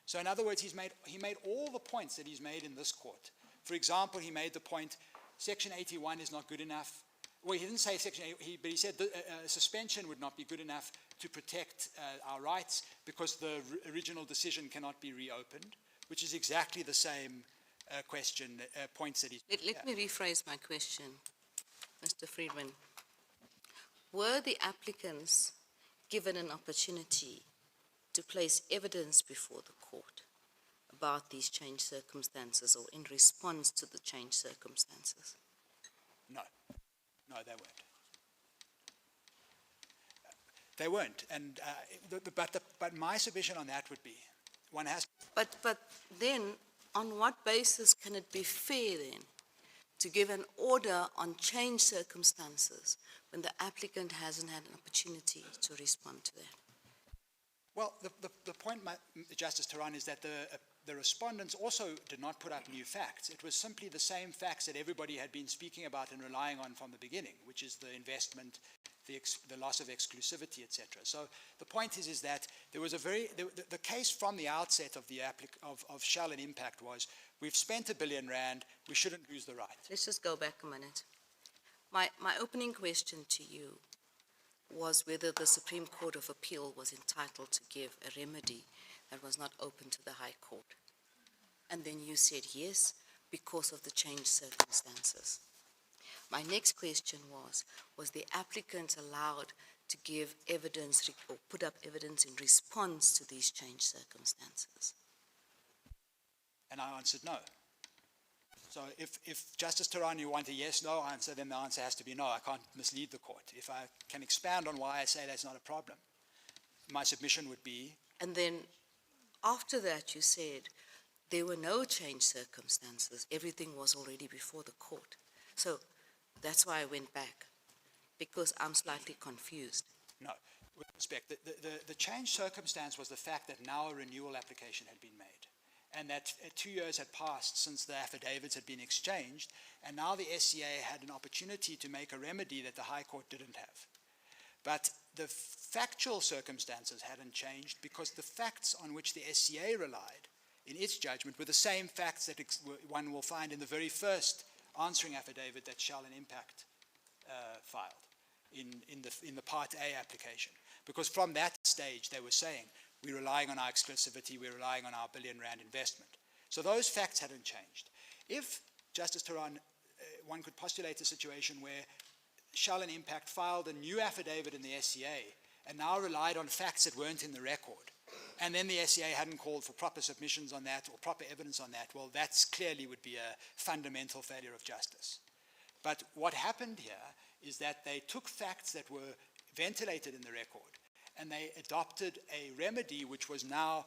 So in other words, he made all the points that he's made in this court. For example, he made the point Section 81 is not good enough. Well, he didn't say Section 8, but he said suspension would not be good enough to protect our rights because the original decision cannot be reopened, which is exactly the same points that he's...
Let me rephrase my question, Mr. Friedman. Were the applicants given an opportunity to place evidence before the court about these changed circumstances or in response to the changed circumstances?
No. No, they weren't. They weren't. And, but my submission on that would be, one has...
But then, on what basis can it be fair then to give an order on changed circumstances when the applicant hasn't had an opportunity to respond to that?
Well, the point, Justice Tehran, is that the respondents also did not put up new facts. It was simply the same facts that everybody had been speaking about and relying on from the beginning, which is the investment, the loss of exclusivity, etc. So the point is that there was the case from the outset of of Shell and Impact was, we've spent R1 billion, we shouldn't lose the right.
Let's just go back a minute. My opening question to you was whether the Supreme Court of Appeal was entitled to give a remedy that was not open to the High Court. And then you said yes, because of the changed circumstances. My next question was the applicant allowed to give evidence or put up evidence in response to these changed circumstances?
And I answered no. So if Justice Tehran, you want a yes-no answer, then the answer has to be no. I can't mislead the court. If I can expand on why I say that's not a problem, my submission would be...
And then after that you said there were no changed circumstances. Everything was already before the court. So that's why I went back, because I'm slightly confused.
No, with respect, the changed circumstance was the fact that now a renewal application had been made, and that 2 years had passed since the affidavits had been exchanged, and now the SCA had an opportunity to make a remedy that the High Court didn't have. But the factual circumstances hadn't changed because the facts on which the SCA relied in its judgment were the same facts that one will find in the very first answering affidavit that Shell and Impact filed in the Part A application. Because from that stage they were saying, we're relying on our exclusivity, we're relying on our R1 billion investment. So those facts hadn't changed. If, Justice Tehran, one could postulate a situation where Shell and Impact filed a new affidavit in the SCA and now relied on facts that weren't in the record, and then the SCA hadn't called for proper submissions on that or proper evidence on that, well, that's clearly would be a fundamental failure of justice. But what happened here is that they took facts that were ventilated in the record and they adopted a remedy which was now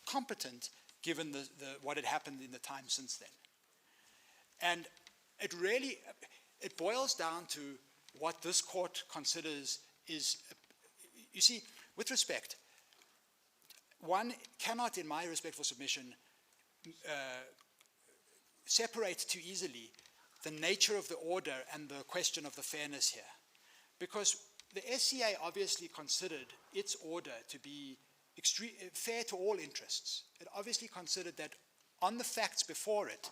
competent given what had happened in the time since then. And it boils down to what this court considers is, you see, with respect, one cannot, in my respectful submission, separate too easily the nature of the order and the question of the fairness here. Because the SCA obviously considered its order to be fair to all interests. It obviously considered that on the facts before it,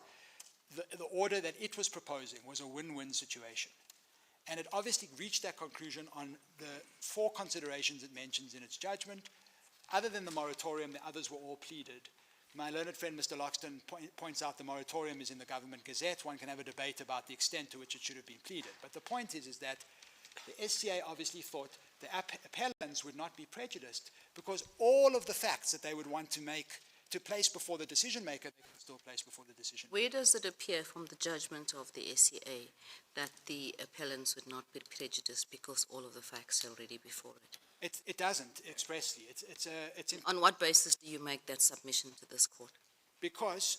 the order that it was proposing was a win-win situation. And it obviously reached that conclusion on the 4 considerations it mentions in its judgment. Other than the moratorium, the others were all pleaded. My learned friend, Mr. Loxton, points out the moratorium is in the Government Gazette. One can have a debate about the extent to which it should have been pleaded. But the point is that the SCA obviously thought the appellants would not be prejudiced because all of the facts that they would want to place before the decision maker, they could still place before the decision maker.
Where does it appear from the judgment of the SCA that the appellants would not be prejudiced because all of the facts are already before it?
It doesn't expressly.
On what basis do you make that submission to this court?
Because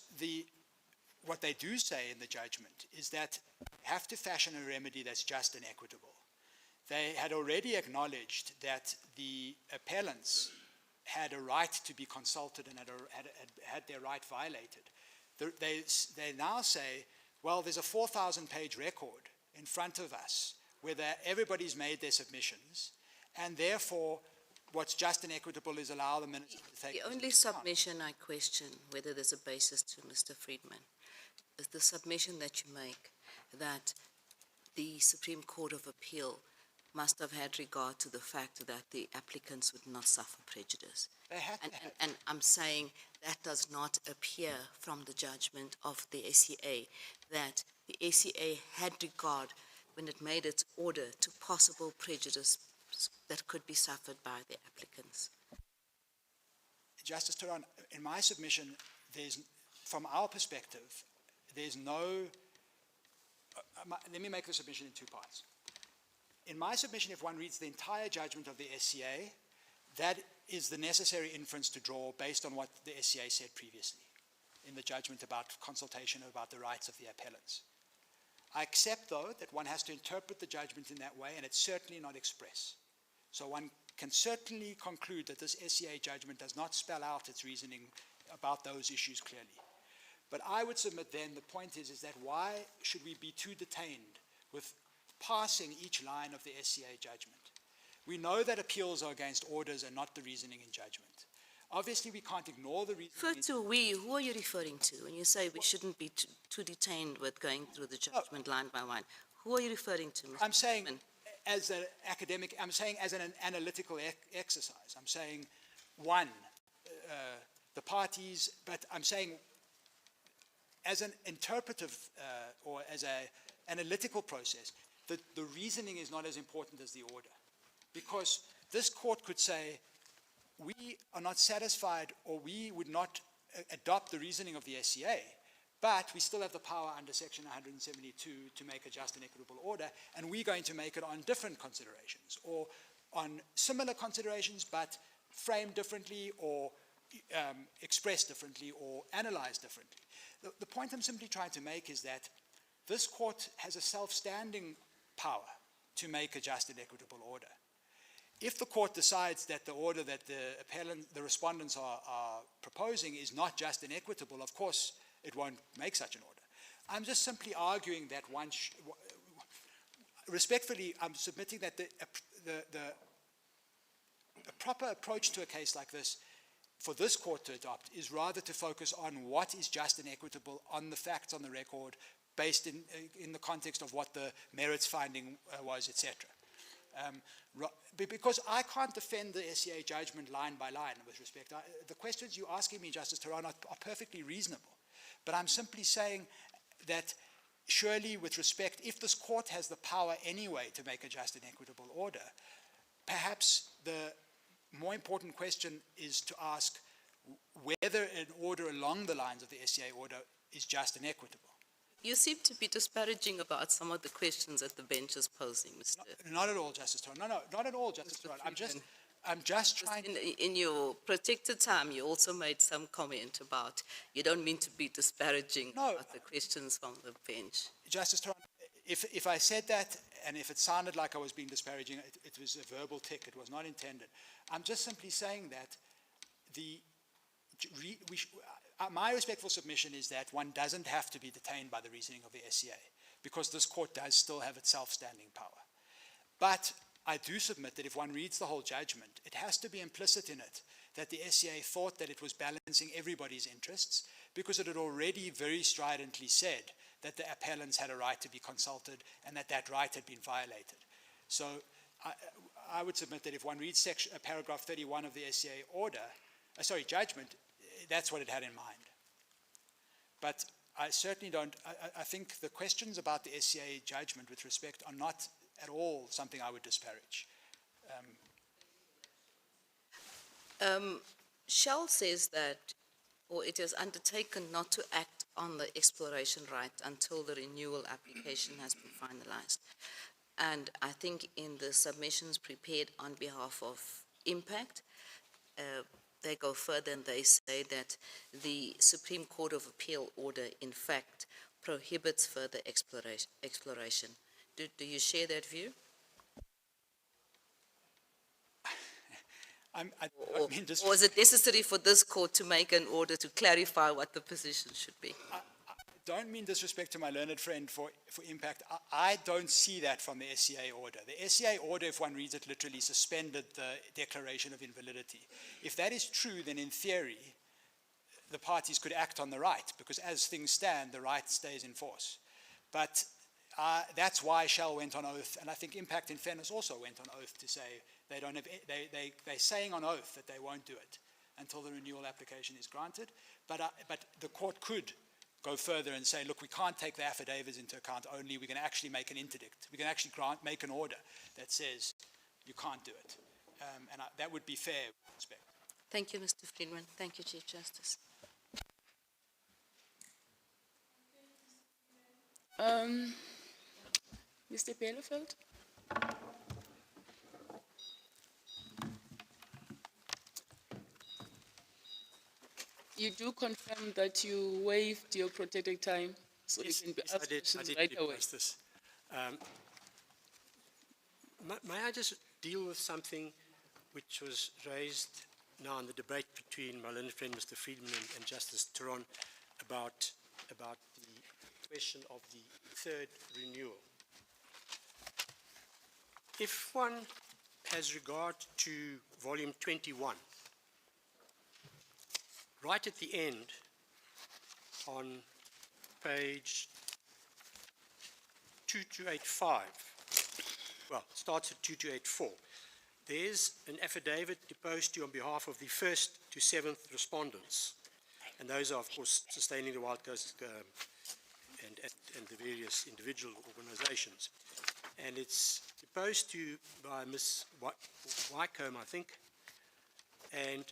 what they do say in the judgment is that you have to fashion a remedy that's just and equitable. They had already acknowledged that the appellants had a right to be consulted and had their right violated. They now say, well, there's a 4,000-page record in front of us where everybody's made their submissions, and therefore what's just and equitable is allow the minister to take...
The only submission I question whether there's a basis to, Mr. Friedman, is the submission that you make that the Supreme Court of Appeal must have had regard to the fact that the applicants would not suffer prejudice.
They had to
And I'm saying that does not appear from the judgment of the SCA, that the SCA had regard when it made its order to possible prejudice that could be suffered by the applicants.
Justice Turan, in my submission, from our perspective, there's no, let me make the submission in two parts. In my submission, if one reads the entire judgment of the SCA, that is the necessary inference to draw based on what the SCA said previously in the judgment about consultation, about the rights of the appellants. I accept, though, that one has to interpret the judgment in that way, and it's certainly not express. So one can certainly conclude that this SCA judgment does not spell out its reasoning about those issues clearly. But I would submit then the point is that why should we be too detained with passing each line of the SCA judgment? We know that appeals are against orders and not the reasoning in judgment. Obviously, we can't ignore the reasoning.
Refer to we, who are you referring to when you say we shouldn't be too detained with going through the judgment line by line? Who are you referring to, Mr.
I'm saying
Chairman?
as an academic, I'm saying as an analytical exercise. I'm saying, one, the parties, but I'm saying as an interpretive or as an analytical process, the reasoning is not as important as the order. Because this court could say, we are not satisfied or we would not adopt the reasoning of the SCA, but we still have the power under Section 172 to make a just and equitable order, and we're going to make it on different considerations or on similar considerations but framed differently or expressed differently or analyzed differently. The point I'm simply trying to make is that this court has a self-standing power to make a just and equitable order. If the court decides that the order that the respondents are proposing is not just and equitable, of course it won't make such an order. I'm just simply arguing that respectfully, I'm submitting that the proper approach to a case like this for this court to adopt is rather to focus on what is just and equitable on the facts on the record based in the context of what the merits finding was, etc. Because I can't defend the SCA judgment line by line with respect. The questions you're asking me, Justice Turan, are perfectly reasonable. But I'm simply saying that surely with respect, if this court has the power anyway to make a just and equitable order, perhaps the more important question is to ask whether an order along the lines of the SCA order is just and equitable.
You seem to be disparaging about some of the questions that the bench is posing, Mr.
Not at all, Justice Turan. No, not at all, Justice Turan. I'm just trying.
In your protected time, you also made some comment about you don't mean to be disparaging about the questions from the bench.
Justice Turan, if I said that and if it sounded like I was being disparaging, it was a verbal tick. It was not intended. I'm just simply saying that my respectful submission is that one doesn't have to be detained by the reasoning of the SCA because this court does still have its self-standing power. But I do submit that if one reads the whole judgment, it has to be implicit in it that the SCA thought that it was balancing everybody's interests because it had already very stridently said that the appellants had a right to be consulted and that that right had been violated. So I would submit that if one reads paragraph 31 of the SCA judgment, that's what it had in mind. But I certainly don't, I think the questions about the SCA judgment with respect are not at all something I would disparage.
Shell says that, or it has undertaken not to act on the exploration right until the renewal application has been finalized. And I think in the submissions prepared on behalf of Impact, they go further and they say that the Supreme Court of Appeal order, in fact, prohibits further exploration. Do you share that view? Or is it necessary for this court to make an order to clarify what the position should be?
I don't mean disrespect to my learned friend for Impact. I don't see that from the SCA order. The SCA order, if one reads it literally, suspended the declaration of invalidity. If that is true, then in theory, the parties could act on the right, because as things stand, the right stays in force. But That's why Shell went on oath, and I think Impact and Fairness also went on oath to say they don't have, they're saying on oath that they won't do it until the renewal application is granted. But the court could go further and say, look, we can't take the affidavits into account only, we can actually make an interdict. We can actually make an order that says you can't do it. That would be fair, I expect.
Thank you, Mr. Friedman. Thank you, Chief Justice.
Mr. Bielefeld? You do confirm that you waived your protected time, so
Yes,
you can be
yes,
asked questions right away.
Justice. May I just deal with something which was raised now in the debate between my learned friend, Mr. Friedman, and Justice Theron about the question of the third renewal. If one has regard to volume 21, right at the end, on page 2285, well, it starts at 2284, there's an affidavit deposed to on behalf of the 1st to 7th respondents. And those are, of course, Sustaining the Wild Coast and the various individual organizations. And it's deposed to by Ms. Wycombe, I think. And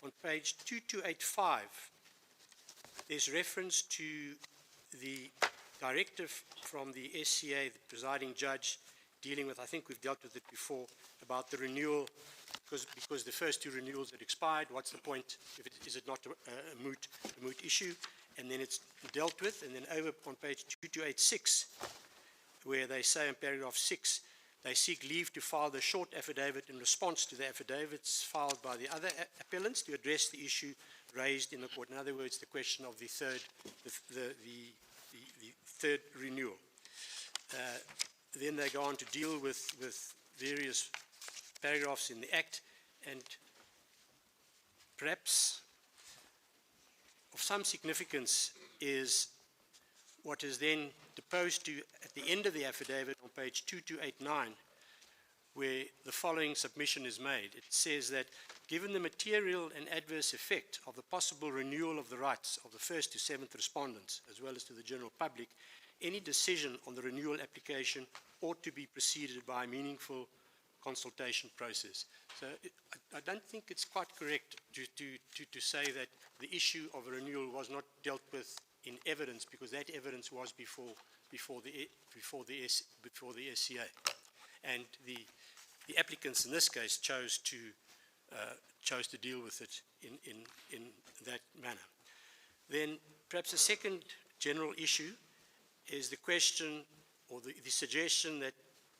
on page 2285, there's reference to the directive from the SCA, the presiding judge, dealing with, I think we've dealt with it before, about the renewal, because the first two renewals had expired, what's the point, is it not a moot issue? And then it's dealt with, and then over on page 2286, where they say in paragraph 6, they seek leave to file the short affidavit in response to the affidavits filed by the other appellants to address the issue raised in the court. In other words, the question of the third renewal. Then they go on to deal with various paragraphs in the Act, and perhaps of some significance is what is then deposed to at the end of the affidavit on page 2289, where the following submission is made. It says that given the material and adverse effect of the possible renewal of the rights of the 1st to 7th respondents, as well as to the general public, any decision on the renewal application ought to be preceded by a meaningful consultation process. So I don't think it's quite correct to say that the issue of a renewal was not dealt with in evidence, because that evidence was before the SCA, and the applicants in this case chose to deal with it in that manner. Then perhaps a second general issue is the question or the suggestion that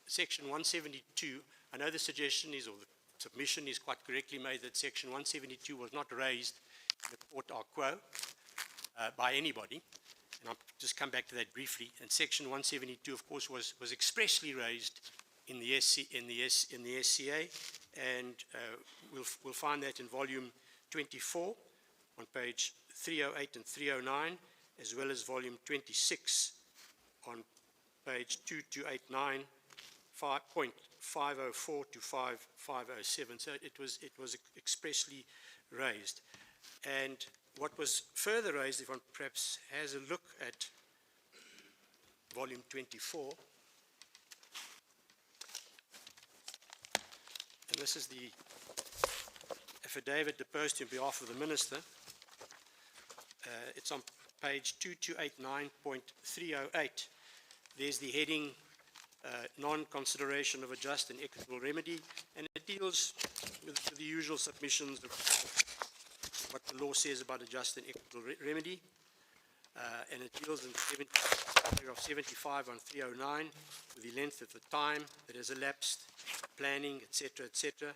Section 172, I know the suggestion is, or the submission is quite correctly made, that Section 172 was not raised in the court a quo by anybody, and I'll just come back to that briefly. And Section 172, of course, was expressly raised in the SCA, and we'll find that in volume 24 on page 308 and 309, as well as volume 26 on page 2289, 5.504 to 5.507. So it was expressly raised. And what was further raised, if one perhaps has a look at volume 24, and this is the affidavit deposed on behalf of the Minister. It's on page 2289.308. There's the heading, non-consideration of a just and equitable remedy, and it deals with the usual submissions of what the law says about a just and equitable remedy, and it deals in paragraph 75 on 309 with the length of the time that has elapsed, planning, etc., etc.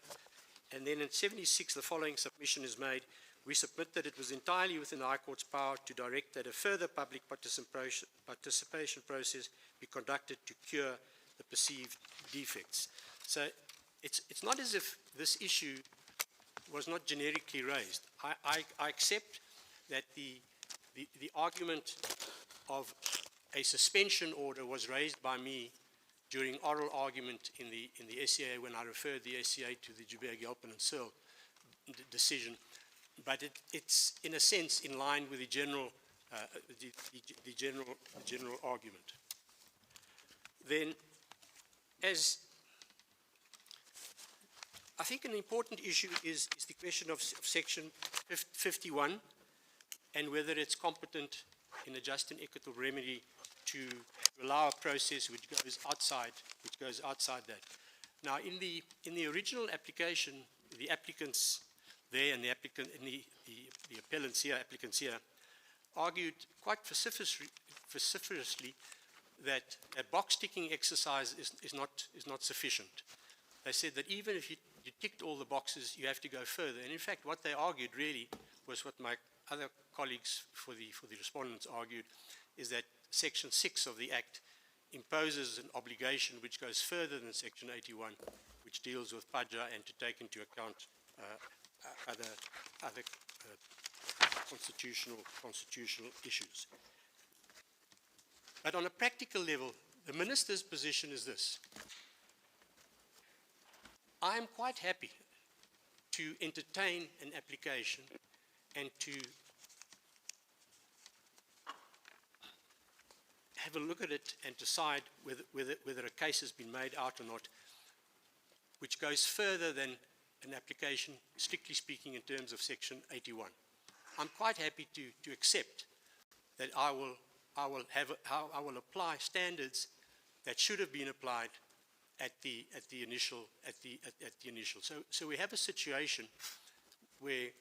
And then in 76, the following submission is made. We submit that it was entirely within the High Court's power to direct that a further public participation process be conducted to cure the perceived defects. So it's not as if this issue was not generically raised. I accept that the argument of a suspension order was raised by me during oral argument in the SCA when I referred the SCA to the Joubert, Gilpin and Searle decision, but it's in a sense in line with the general argument. Then, as I think an important issue is the question of section 51 and whether it's competent in a just and equitable remedy to allow a process which goes outside that. Now, in the original application, the applicants there and the appellants here argued quite vociferously that a box-ticking exercise is not sufficient. They said that even if you ticked all the boxes, you have to go further. And in fact, what they argued really was what my other colleagues for the respondents argued, is that Section 6 of the Act imposes an obligation which goes further than Section 81, which deals with PAJA and to take into account other constitutional issues. But on a practical level, the minister's position is this. I am quite happy to entertain an application and to have a look at it and decide whether a case has been made out or not, which goes further than an application, strictly speaking, in terms of Section 81. I'm quite happy to accept that I will apply standards that should have been applied at the initial. So we have a situation where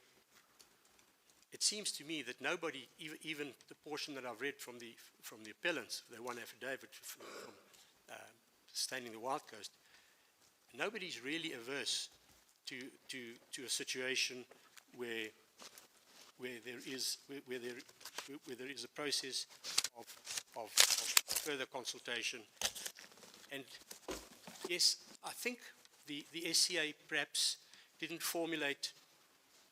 it seems to me that nobody, even the portion that I've read from the appellants, the one affidavit from sustaining the Wild Coast, nobody's really averse to a situation where there is a process of further consultation. And yes, I think the SCA perhaps didn't formulate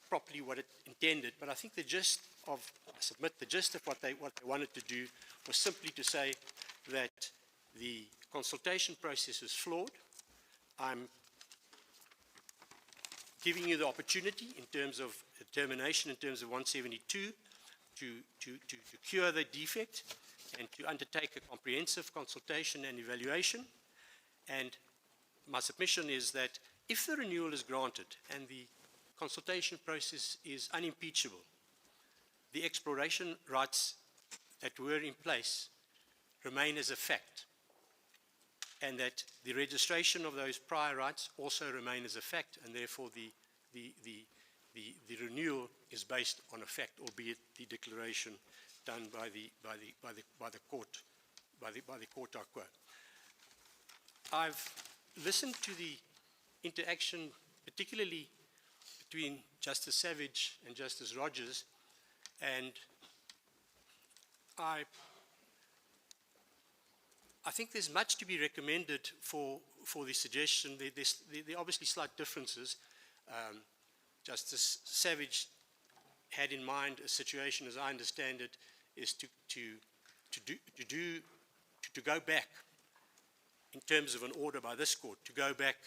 properly what it intended, but I think the gist of what they wanted to do was simply to say that the consultation process is flawed. I'm giving you the opportunity in terms of determination, in terms of 172, to cure the defect and to undertake a comprehensive consultation and evaluation. And my submission is that if the renewal is granted and the consultation process is unimpeachable, the exploration rights that were in place remain as a fact, and that the registration of those prior rights also remain as a fact, and therefore the renewal is based on a fact, albeit the declaration done by the court à quo. I've listened to the interaction, particularly between Justice Savage and Justice Rogers, and I think there's much to be recommended for the suggestion. There are obviously slight differences. Justice Savage had in mind a situation, as I understand it, is to go back in terms of an order by this court, to go back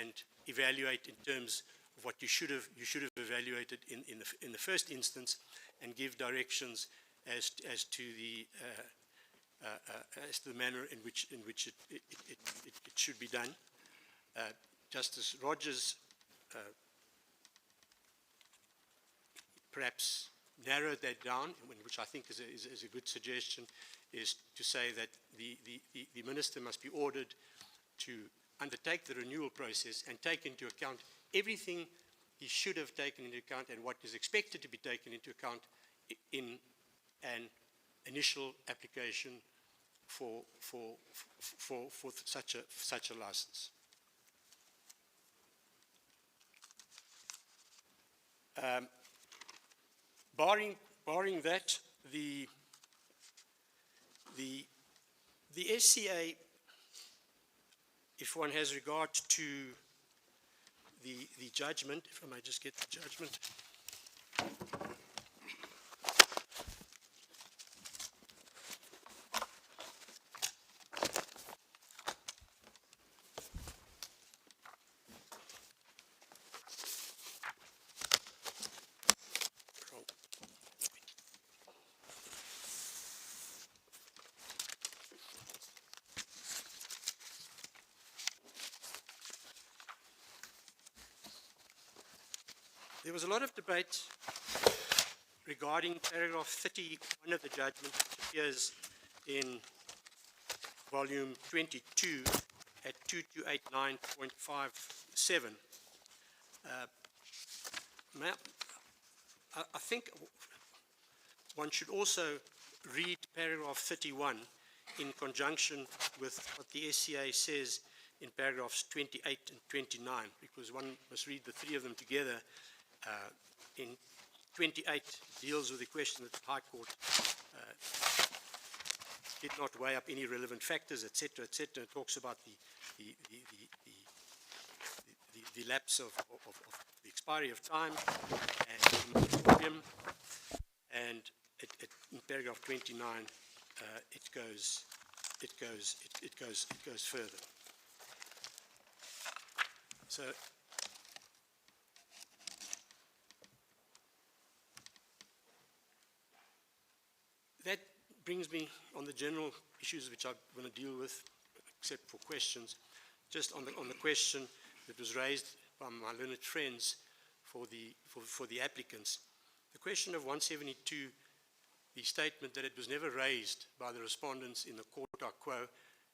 and evaluate in terms of what you should have evaluated in the first instance, and give directions as to the manner in which it should be done. Justice Rogers perhaps narrowed that down, which I think is a good suggestion, is to say that the minister must be ordered to undertake the renewal process and take into account everything he should have taken into account and what is expected to be taken into account in an initial application for such a license. Barring that, the SCA, if one has regard to the judgment, if I may just get the judgment. There was a lot of debate regarding paragraph 31 of the judgment, which appears in volume 22 at 2289.57. I think one should also read paragraph 31 in conjunction with what the SCA says in paragraphs 28 and 29, because one must read the three of them together. In 28 deals with the question that the High Court did not weigh up any relevant factors, etc., etc. It talks about the lapse of the expiry of time and in paragraph 29 it goes further. So that brings me on the general issues which I'm going to deal with, except for questions. Just on the question that was raised by my learned friends for the applicants, the question of 172, the statement that it was never raised by the respondents in the court a quo,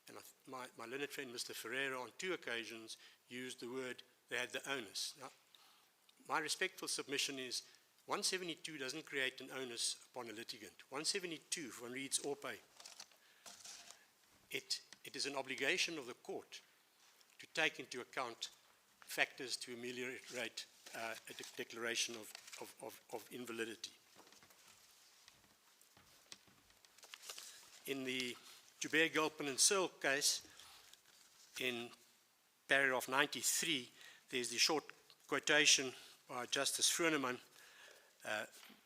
and my learned friend Mr. Ferreira on 2 occasions used the word they had the onus. Now, my respectful submission is 172 doesn't create an onus upon a litigant. 172, if one reads OPE, it is an obligation of the court to take into account factors to ameliorate a declaration of invalidity. In the Joubert, Gilpin and Searle case, in paragraph 93, there's the short quotation by Justice Fruneman,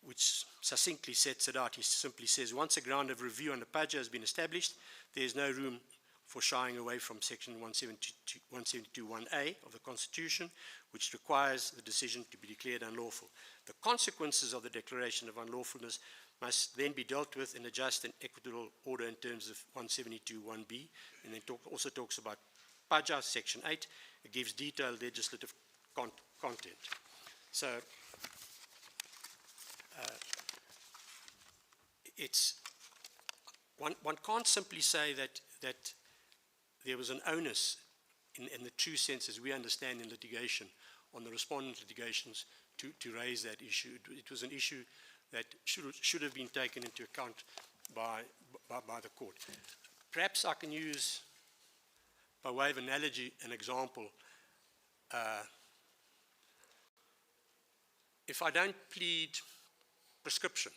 which succinctly sets it out. He simply says, once a ground of review under PAJA has been established, there is no room for shying away from section 172(1)A of the Constitution, which requires the decision to be declared unlawful. The consequences of the declaration of unlawfulness must then be dealt with in a just and equitable order in terms of 172(1)B, and then also talks about PAJA, section 8. It gives detailed legislative content. So it's one can't simply say that there was an onus in the true sense as we understand in litigation on the respondent litigations to raise that issue. It was an issue that should have been taken into account by the court. Perhaps I can use, by way of analogy, an example. If I don't plead prescription,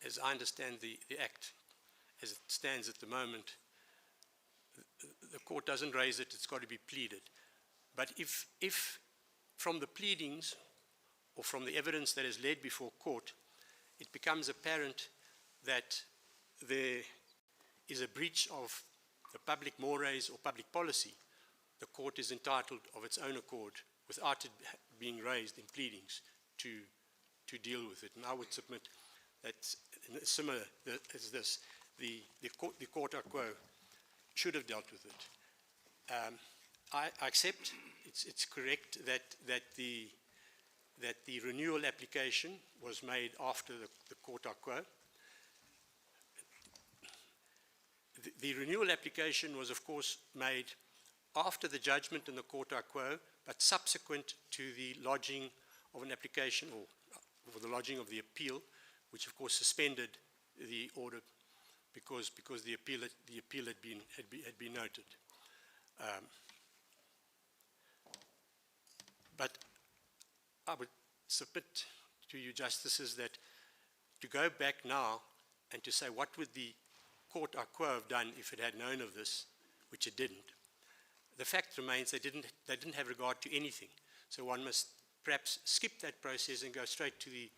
as I understand the Act as it stands at the moment, the court doesn't raise it, it's got to be pleaded. But if from the pleadings or from the evidence that is laid before court, it becomes apparent that there is a breach of the public mores or public policy, the court is entitled of its own accord, without it being raised in pleadings, to deal with it. And I would submit that similar as this, the court a quo should have dealt with it. I accept it's correct that the renewal application was made after the court a quo. The renewal application was, of course, made after the judgment in the court a quo, but subsequent to the lodging of an application or the lodging of the appeal, which of course suspended the order because the appeal had been noted. But I would submit to you, justices, that to go back now and to say what would the court a quo have done if it had known of this, which it didn't, the fact remains they didn't have regard to anything. So one must perhaps skip that process and go straight to the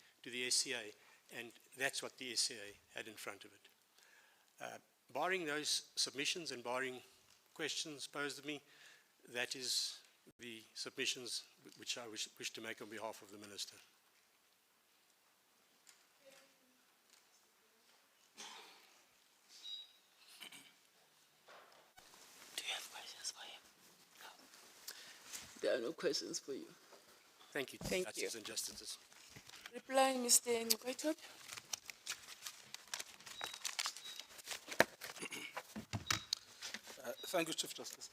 SCA, and that's what the SCA had in front of it. Barring those submissions and barring questions posed to me, that is the submissions which I wish to make on behalf of the Minister.
There are no questions for you.
Thank you,
Thank you.
Justices and Justices.
Reply, Mr. Ngqaitobi.
Thank you, Chief Justice.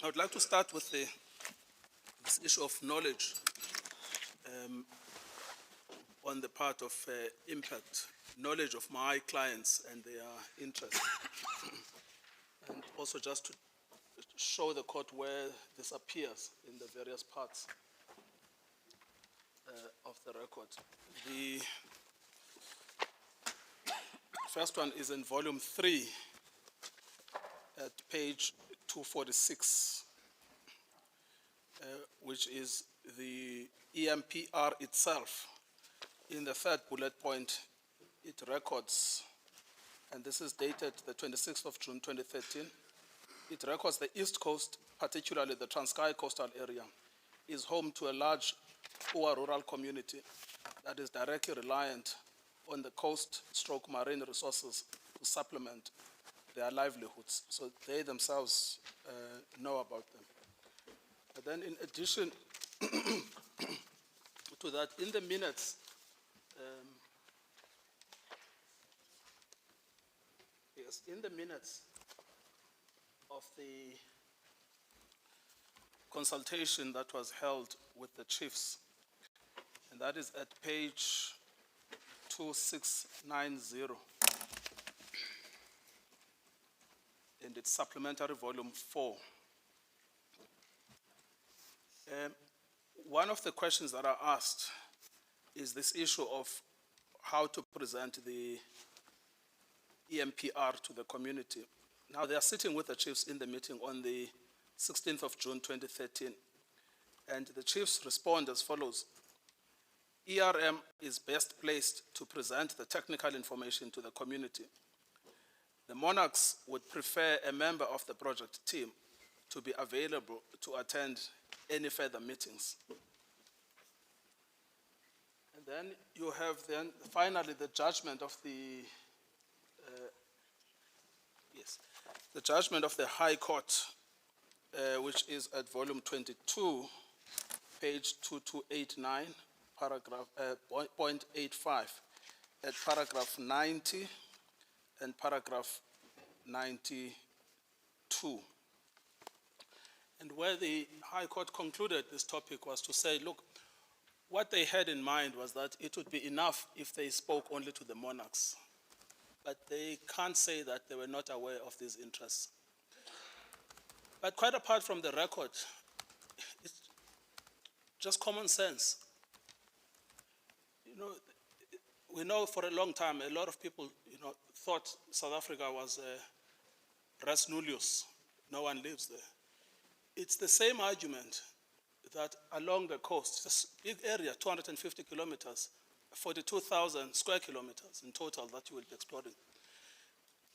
I would like to start with this issue of knowledge on the part of impact, knowledge of my clients and their interests. And also just to show the court where this appears in the various parts of the record. The first one is in volume 3 at page 246, which is the EMPR itself. In the third bullet point, it records, and this is dated the 26th of June 2013, it records the East Coast, particularly the Transkei coastal area, is home to a large poor rural community that is directly reliant on the coast/marine resources to supplement their livelihoods. So they themselves know about them. And then in addition to that, in the minutes, in the minutes of the consultation that was held with the chiefs, and that is at page 2690 in its supplementary volume 4. One of the questions that are asked is this issue of how to present the EMPR to the community. Now, they are sitting with the chiefs in the meeting on the 16th of June 2013, and the chiefs respond as follows. ERM is best placed to present the technical information to the community. The monarchs would prefer a member of the project team to be available to attend any further meetings. And then you have then finally the judgment of the the judgment of the High Court, which is at volume 22, page 2289, paragraph point 85, at paragraph 90 and paragraph 92. And where the High Court concluded this topic was to say, look, what they had in mind was that it would be enough if they spoke only to the monarchs. But they can't say that they were not aware of these interests. But quite apart from the record, it's just common sense. You know, we know for a long time, a lot of people, thought South Africa was res nullius. No one lives there. It's the same argument that along the coast, this big area, 250 kilometers, 42,000 square kilometers in total that you will be exploring,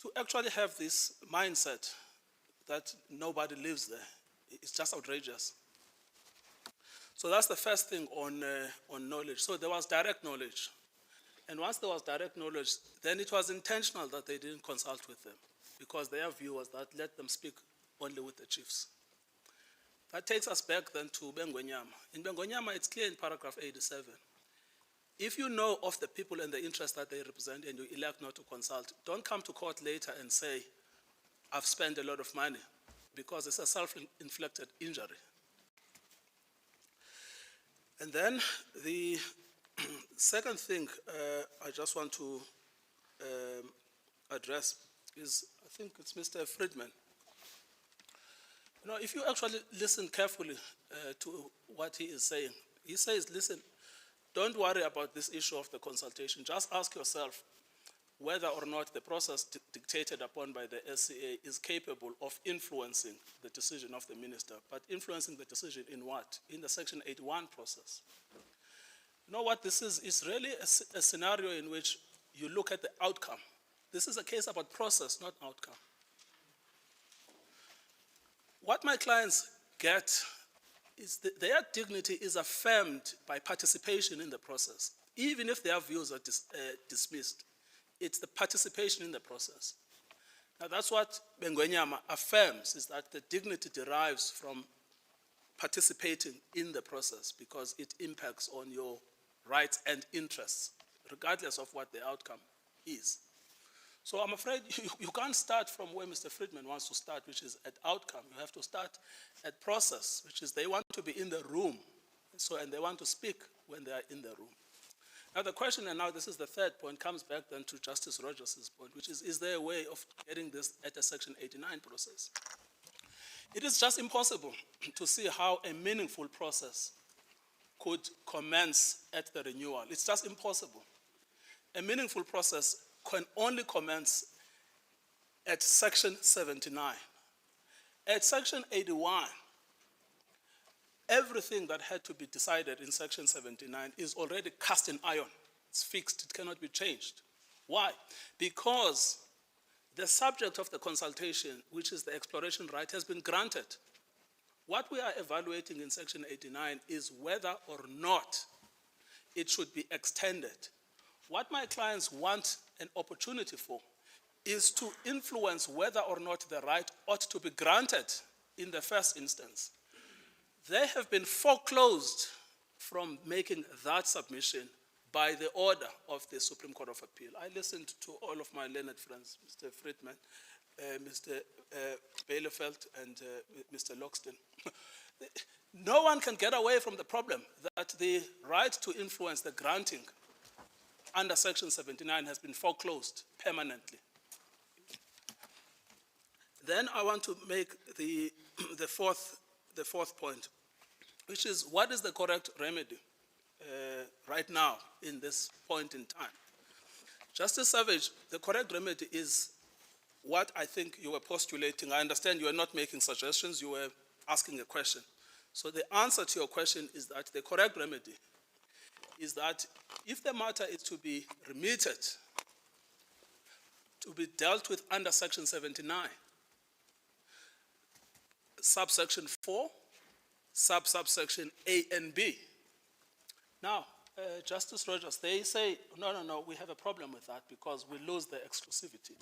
to actually have this mindset that nobody lives there, it's just outrageous. So that's the first thing on knowledge. So there was direct knowledge. And once there was direct knowledge, then it was intentional that they didn't consult with them, because their view was that let them speak only with the chiefs. That takes us back then to Bengonyama. In Bengonyama, it's clear in paragraph 87. If you know of the people and the interests that they represent and you elect not to consult, don't come to court later and say, I've spent a lot of money, because it's a self-inflicted injury. And then the second thing I just want to address is, I think it's Mr. Friedman. If you actually listen carefully to what he is saying, he says, listen, don't worry about this issue of the consultation. Just ask yourself whether or not the process dictated upon by the SCA is capable of influencing the decision of the minister. But influencing the decision in what? In the Section 81 process. You know what this is? It's really a scenario in which you look at the outcome. This is a case about process, not outcome. What my clients get is their dignity is affirmed by participation in the process, even if their views are dismissed, it's the participation in the process. Now that's what Bengwenyama affirms, is that the dignity derives from participating in the process because it impacts on your rights and interests, regardless of what the outcome is. So I'm afraid you can't start from where Mr. Friedman wants to start, which is at outcome. You have to start at process, which is they want to be in the room, and they want to speak when they are in the room. Now the question, and now this is the third point, comes back then to Justice Rogers' point, which is there a way of getting this at a Section 89 process? It is just impossible to see how a meaningful process could commence at the renewal. It's just impossible. A meaningful process can only commence at Section 79. At Section 81, everything that had to be decided in Section 79 is already cast in iron. It's fixed, it cannot be changed. Why? Because the subject of the consultation, which is the exploration right, has been granted. What we are evaluating in Section 89 is whether or not it should be extended. What my clients want an opportunity for is to influence whether or not the right ought to be granted in the first instance. They have been foreclosed from making that submission by the order of the Supreme Court of Appeal. I listened to all of my learned friends, Mr. Friedman, Mr. Bielefeld, and Mr. Loxton. No one can get away from the problem that the right to influence the granting under Section 79 has been foreclosed permanently. Then I want to make the fourth point, which is what is the correct remedy right now in this point in time? Justice Savage, the correct remedy is what I think you were postulating. I understand you are not making suggestions, you were asking a question. So the answer to your question is that the correct remedy is that if the matter is to be remitted, to be dealt with under Section 79, subsection 4, subsection A and B. Now, Justice Rogers, they say, no, we have a problem with that because we lose the exclusivity.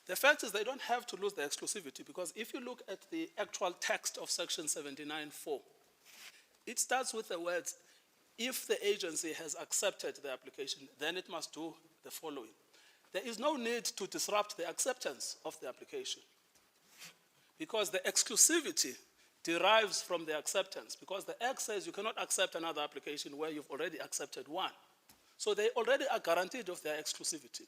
The fact is they don't have to lose the exclusivity because if you look at the actual text of Section 79.4, it starts with the words, if the agency has accepted the application, then it must do the following. There is no need to disrupt the acceptance of the application because the exclusivity derives from the acceptance because the Act says you cannot accept another application where you've already accepted one. So they already are guaranteed of their exclusivity.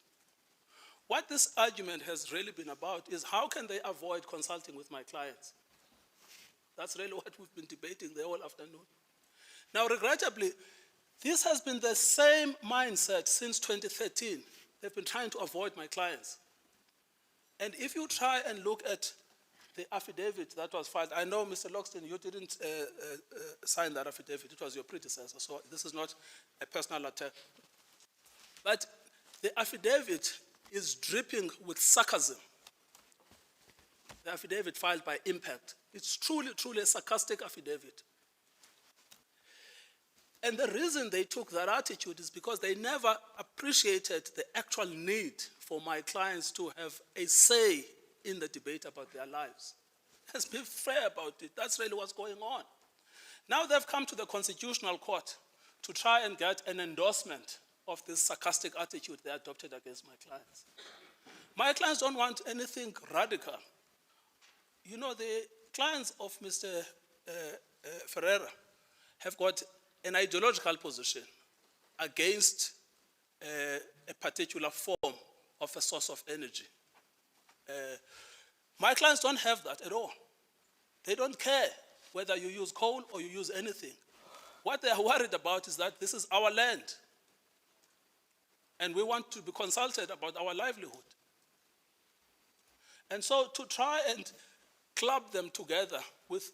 What this argument has really been about is how can they avoid consulting with my clients? That's really what we've been debating the whole afternoon. Now, regrettably, this has been the same mindset since 2013. They've been trying to avoid my clients. And if you try and look at the affidavit that was filed, I know, Mr. Loxton, you didn't sign that affidavit. It was your predecessor, so this is not a personal attack. But the affidavit is dripping with sarcasm. The affidavit filed by Impact. It's truly, truly a sarcastic affidavit. And the reason they took that attitude is because they never appreciated the actual need for my clients to have a say in the debate about their lives. Let's be fair about it. That's really what's going on. Now they've come to the Constitutional Court to try and get an endorsement of this sarcastic attitude they adopted against my clients. My clients don't want anything radical. You know, the clients of Mr. Ferreira have got an ideological position against a particular form of a source of energy. My clients don't have that at all. They don't care whether you use coal or you use anything. What they are worried about is that this is our land. And we want to be consulted about our livelihood. And so to try and club them together with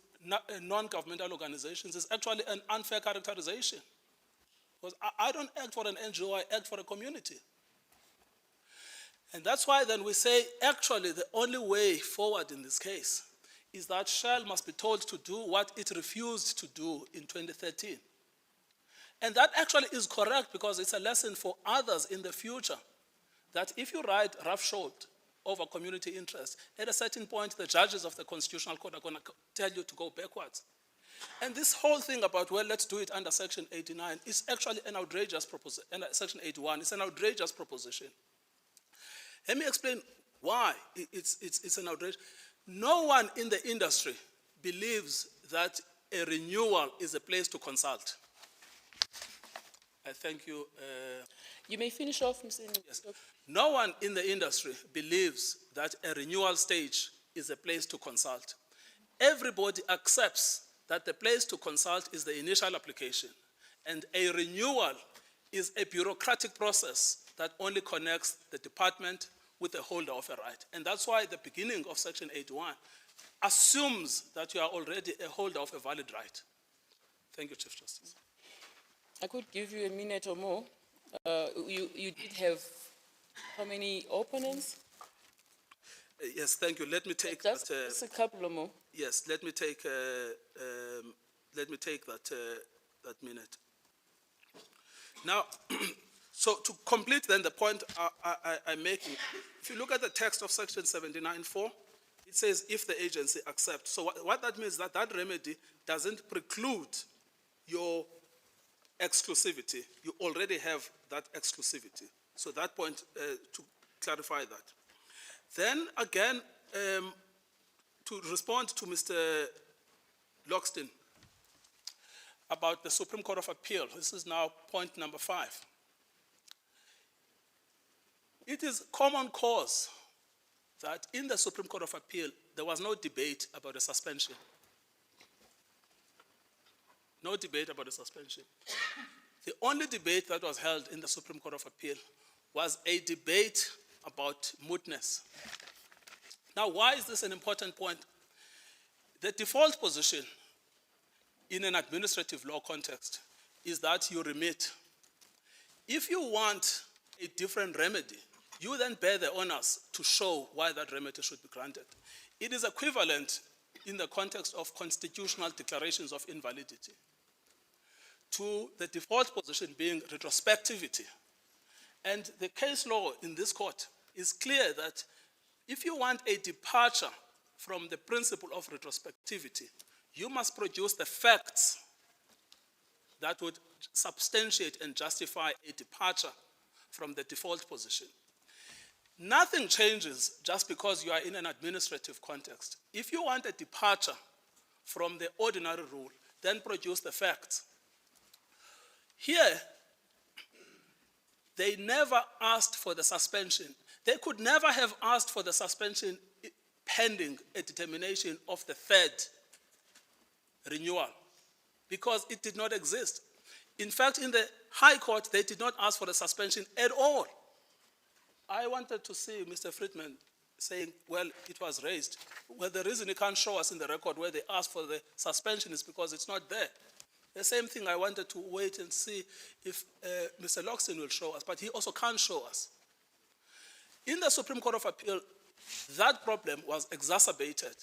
non-governmental organizations is actually an unfair characterization. Because I don't act for an NGO, I act for a community. And that's why then we say, actually, the only way forward in this case is that Shell must be told to do what it refused to do in 2013. And that actually is correct because it's a lesson for others in the future that if you ride roughshod over community interest, at a certain point, the judges of the Constitutional Court are going to tell you to go backwards. And this whole thing about, well, let's do it under Section 89 is actually an outrageous proposition. And Section 81 is an outrageous proposition. Let me explain why it's an outrage. No one in the industry believes that a renewal is a place to consult. I thank you.
You may finish off, Mr.
Yes. No one in the industry believes that a renewal stage is a place to consult. Everybody accepts that the place to consult is the initial application, and a renewal is a bureaucratic process that only connects the department with the holder of a right. And that's why the beginning of Section 81 assumes that you are already a holder of a valid right. Thank you, Chief Justice.
I could give you a minute or more. You did have how many opponents?
Yes, thank you. Let me take
Just a couple or more.
Yes, let me take that minute. Now, so to complete then the point I'm making, if you look at the text of Section 79.4, it says if the agency accepts. So what that means is that that remedy doesn't preclude your exclusivity. You already have that exclusivity. So that point, to clarify that. Then again, to respond to Mr. Loxton about the Supreme Court of Appeal, this is now point number 5. It is common cause that in the Supreme Court of Appeal, there was no debate about a suspension. No debate about a suspension. The only debate that was held in the Supreme Court of Appeal was a debate about mootness. Now, why is this an important point? The default position in an administrative law context is that you remit. If you want a different remedy, you then bear the onus to show why that remedy should be granted. It is equivalent in the context of constitutional declarations of invalidity to the default position being retrospectivity. And the case law in this court is clear that if you want a departure from the principle of retrospectivity, you must produce the facts that would substantiate and justify a departure from the default position. Nothing changes just because you are in an administrative context. If you want a departure from the ordinary rule, then produce the facts. Here, they never asked for the suspension. They could never have asked for the suspension pending a determination of the third renewal because it did not exist. In fact, in the High Court, they did not ask for the suspension at all. I wanted to see Mr. Friedman saying, well, it was raised. Well, the reason he can't show us in the record where they asked for the suspension is because it's not there. The same thing I wanted to wait and see if Mr. Loxton will show us, but he also can't show us. In the Supreme Court of Appeal, that problem was exacerbated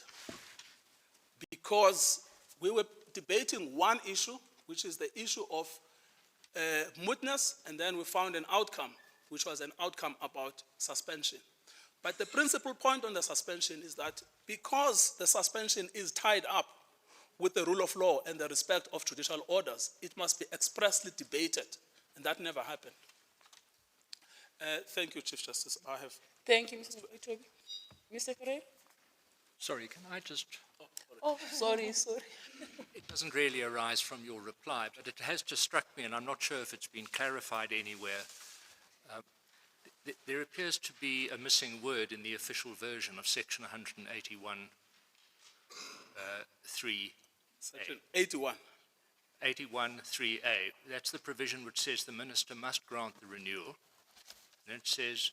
because we were debating one issue, which is the issue of mootness, and then we found an outcome, which was an outcome about suspension. But the principal point on the suspension is that because the suspension is tied up with the rule of law and the respect of judicial orders, it must be expressly debated, and that never happened. Thank you, Chief Justice. I have.
Thank you, Mr. Itobi. Mr. Ferreira?
Sorry, can I just...
Oh, sorry.
It doesn't really arise from your reply, but it has just struck me, and I'm not sure if it's been clarified anywhere. There appears to be a missing word in the official version of Section 181, 3A.
Section 81.
81, 3A. That's the provision which says the minister must grant the renewal. And it says,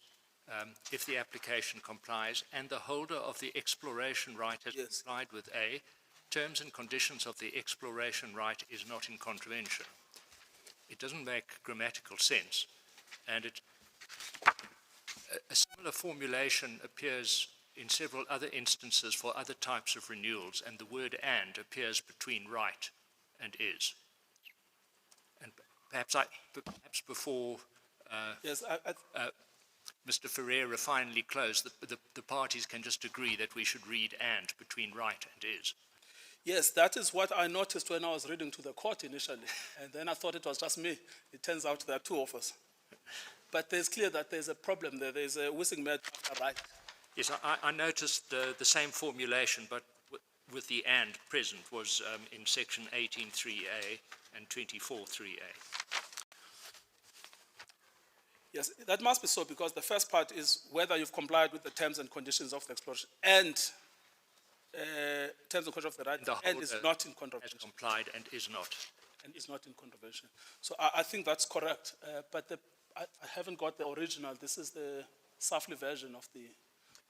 if the application complies and the holder of the exploration right has complied with A, terms and conditions of the exploration right is not in contravention. It doesn't make grammatical sense, and a similar formulation appears in several other instances for other types of renewals, and the word "and" appears between right and is. And perhaps before
yes,
Mr. Ferreira finally closed, the parties can just agree that we should read "and" between right and "is"?
Yes, that is what I noticed when I was reading to the court initially, and then I thought it was just me. It turns out there are two of us. But it's clear that there's a problem there. There's a whizzing mad after right.
Yes, I noticed the same formulation, but with the "and" present was in section 18.3a and 24.3a.
Yes, that must be so, because the first part is whether you've complied with the terms and conditions of the exploration, and terms and conditions of the right,
The
and is
holder
not in
has
contravention.
complied and is not.
And is not in contravention. So I think that's correct, but I haven't got the original. This is the Safely version of the.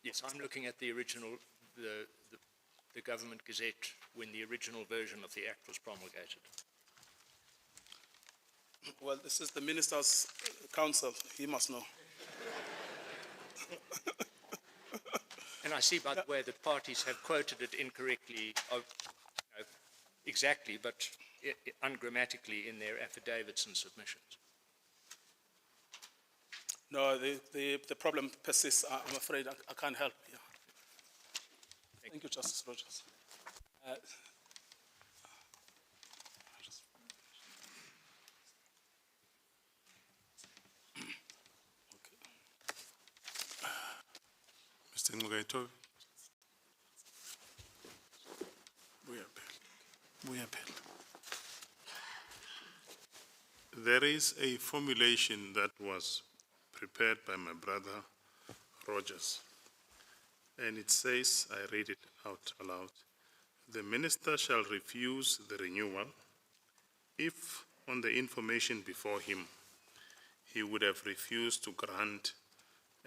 Yes, I'm looking at the original, the Government Gazette, when the original version of the Act was promulgated.
Well, this is the Minister's Council. He must know.
And I see, by the way, that parties have quoted it incorrectly, exactly, but ungrammatically in their affidavits and submissions.
No, the problem persists. I'm afraid I can't help. Yeah. Thank you, Justice Rogers.
Mr. Mugaito. We appeal. There is a formulation that was prepared by my brother Rogers, and it says, I read it out aloud: the minister shall refuse the renewal if, on the information before him, he would have refused to grant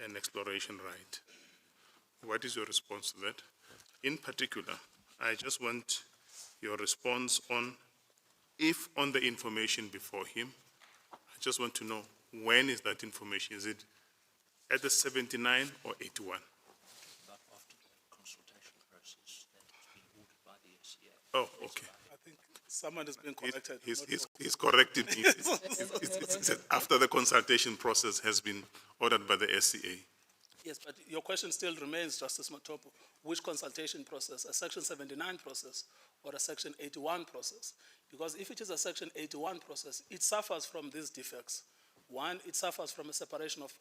an exploration right. What is your response to that? In particular, I just want your response on, if on the information before him, I just want to know, when is that information? Is it at the 79 or 81?
After the consultation process that has been ordered by the SCA.
Oh, okay.
I think someone has been corrected.
He's corrected me. It said after the consultation process has been ordered by the SCA.
Yes, but your question still remains, Justice Matopo. Which consultation process? A Section 79 process or a Section 81 process? Because if it is a Section 81 process, it suffers from these defects. One, it suffers from a separation of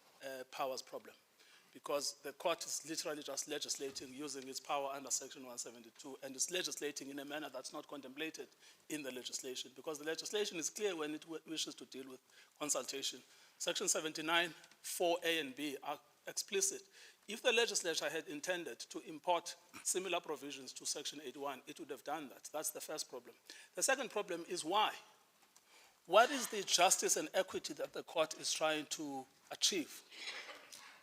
powers problem, because the court is literally just legislating using its power under Section 172, and it's legislating in a manner that's not contemplated in the legislation, because the legislation is clear when it wishes to deal with consultation. Section 79, 4A and B are explicit. If the legislature had intended to import similar provisions to Section 81, it would have done that. That's the first problem. The second problem is why? What is the justice and equity that the court is trying to achieve?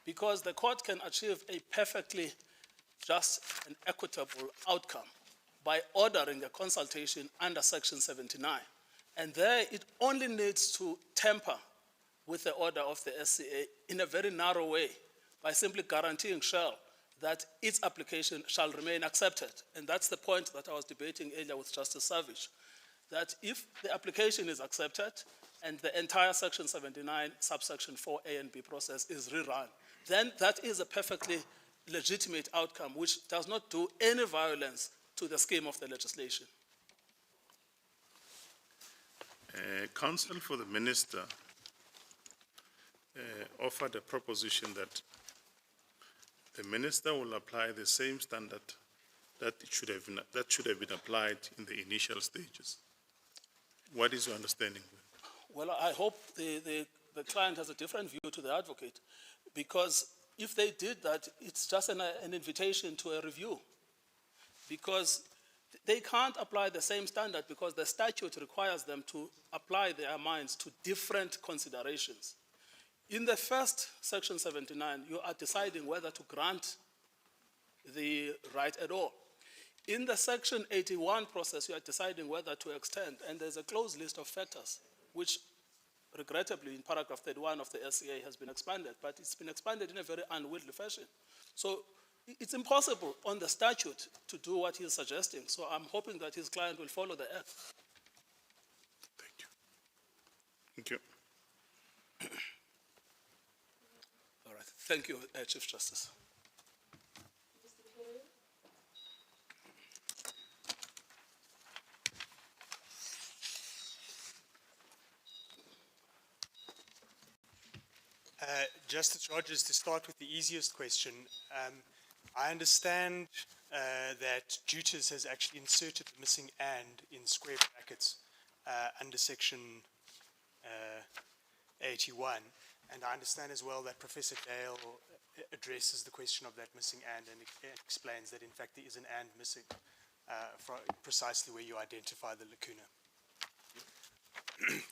Because the court can achieve a perfectly just and equitable outcome by ordering a consultation under Section 79. And there it only needs to temper with the order of the SCA in a very narrow way, by simply guaranteeing Shell that its application shall remain accepted. And that's the point that I was debating earlier with Justice Savage, that if the application is accepted and the entire Section 79, subsection 4A and B process is rerun, then that is a perfectly legitimate outcome which does not do any violence to the scheme of the legislation.
Counsel for the Minister offered a proposition that the Minister will apply the same standard that should have been applied in the initial stages. What is your understanding?
Well, I hope the client has a different view to the advocate, because if they did that, it's just an invitation to a review, because they can't apply the same standard, because the statute requires them to apply their minds to different considerations. In the first Section 79, you are deciding whether to grant the right at all. In the Section 81 process, you are deciding whether to extend, and there's a closed list of factors, which regrettably in paragraph 31 of the SCA has been expanded, but it's been expanded in a very unwieldy fashion. So it's impossible on the statute to do what he's suggesting. So I'm hoping that his client will follow the act.
Thank you. Thank you.
All right. Thank you, Chief Justice.
Justice Rogers, to start with the easiest question, I understand that Judicial has actually inserted the missing "and" in square brackets under section 81, and I understand as well that Professor Dale addresses the question of that missing "and" and explains that in fact there is an "and" missing precisely where you identify the lacuna.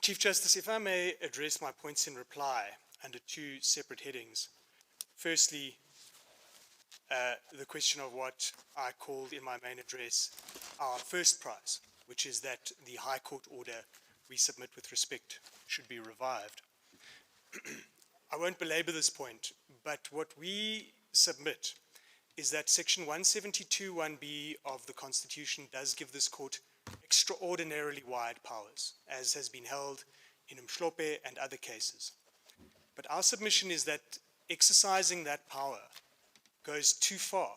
Chief Justice, if I may address my points in reply under two separate headings. Firstly, the question of what I called in my main address our first prize, which is that the High Court order we submit with respect should be revived. I won't belabor this point, but what we submit is that section 172(1)(b) of the Constitution does give this court extraordinarily wide powers, as has been held in Mhlope and other cases. But our submission is that exercising that power goes too far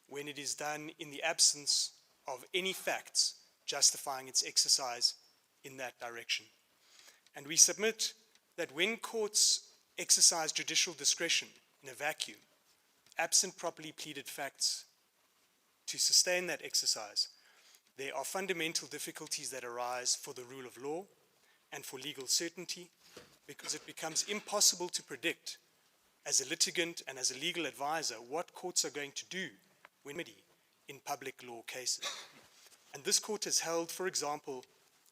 when it is done in the absence of any facts justifying its exercise in that direction. And we submit that when courts exercise judicial discretion in a vacuum, absent properly pleaded facts to sustain that exercise, there are fundamental difficulties that arise for the rule of law and for legal certainty, because it becomes impossible to predict as a litigant and as a legal advisor what courts are going to do when in public law cases. And this court has held, for example,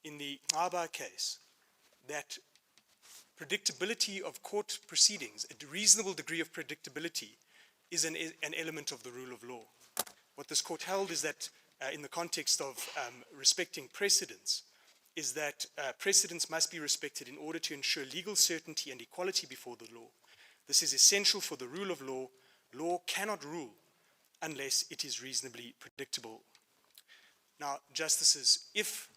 in the Aba case, that predictability of court proceedings, a reasonable degree of predictability, is an element of the rule of law. What this court held is that in the context of respecting precedents, is that precedents must be respected in order to ensure legal certainty and equality before the law. This is essential for the rule of law. Law cannot rule unless it is reasonably predictable. Now, justices, if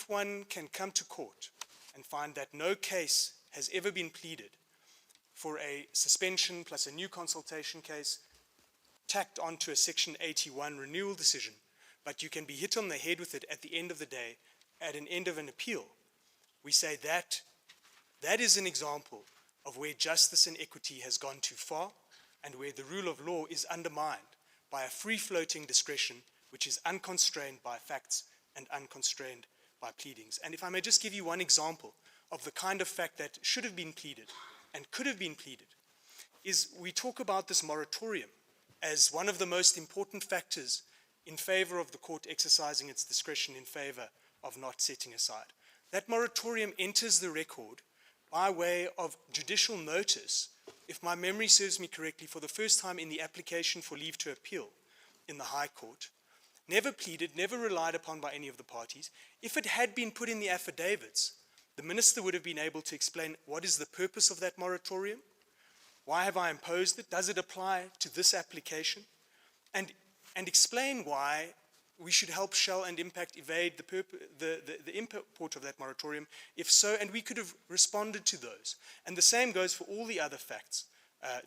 one can come to court and find that no case has ever been pleaded for a suspension plus a new consultation case tacked onto a section 81 renewal decision, but you can be hit on the head with it at the end of the day, at an end of an appeal, we say that that is an example of where justice and equity has gone too far and where the rule of law is undermined by a free-floating discretion which is unconstrained by facts and unconstrained by pleadings. And if I may just give you one example of the kind of fact that should have been pleaded and could have been pleaded, is we talk about this moratorium as one of the most important factors in favor of the court exercising its discretion in favor of not setting aside. That moratorium enters the record by way of judicial notice, if my memory serves me correctly, for the first time in the application for leave to appeal in the High Court. Never pleaded, never relied upon by any of the parties. If it had been put in the affidavits, the minister would have been able to explain what is the purpose of that moratorium, why have I imposed it, does it apply to this application, and explain why we should help shall and impact evade the import of that moratorium, if so, and we could have responded to those. And the same goes for all the other facts,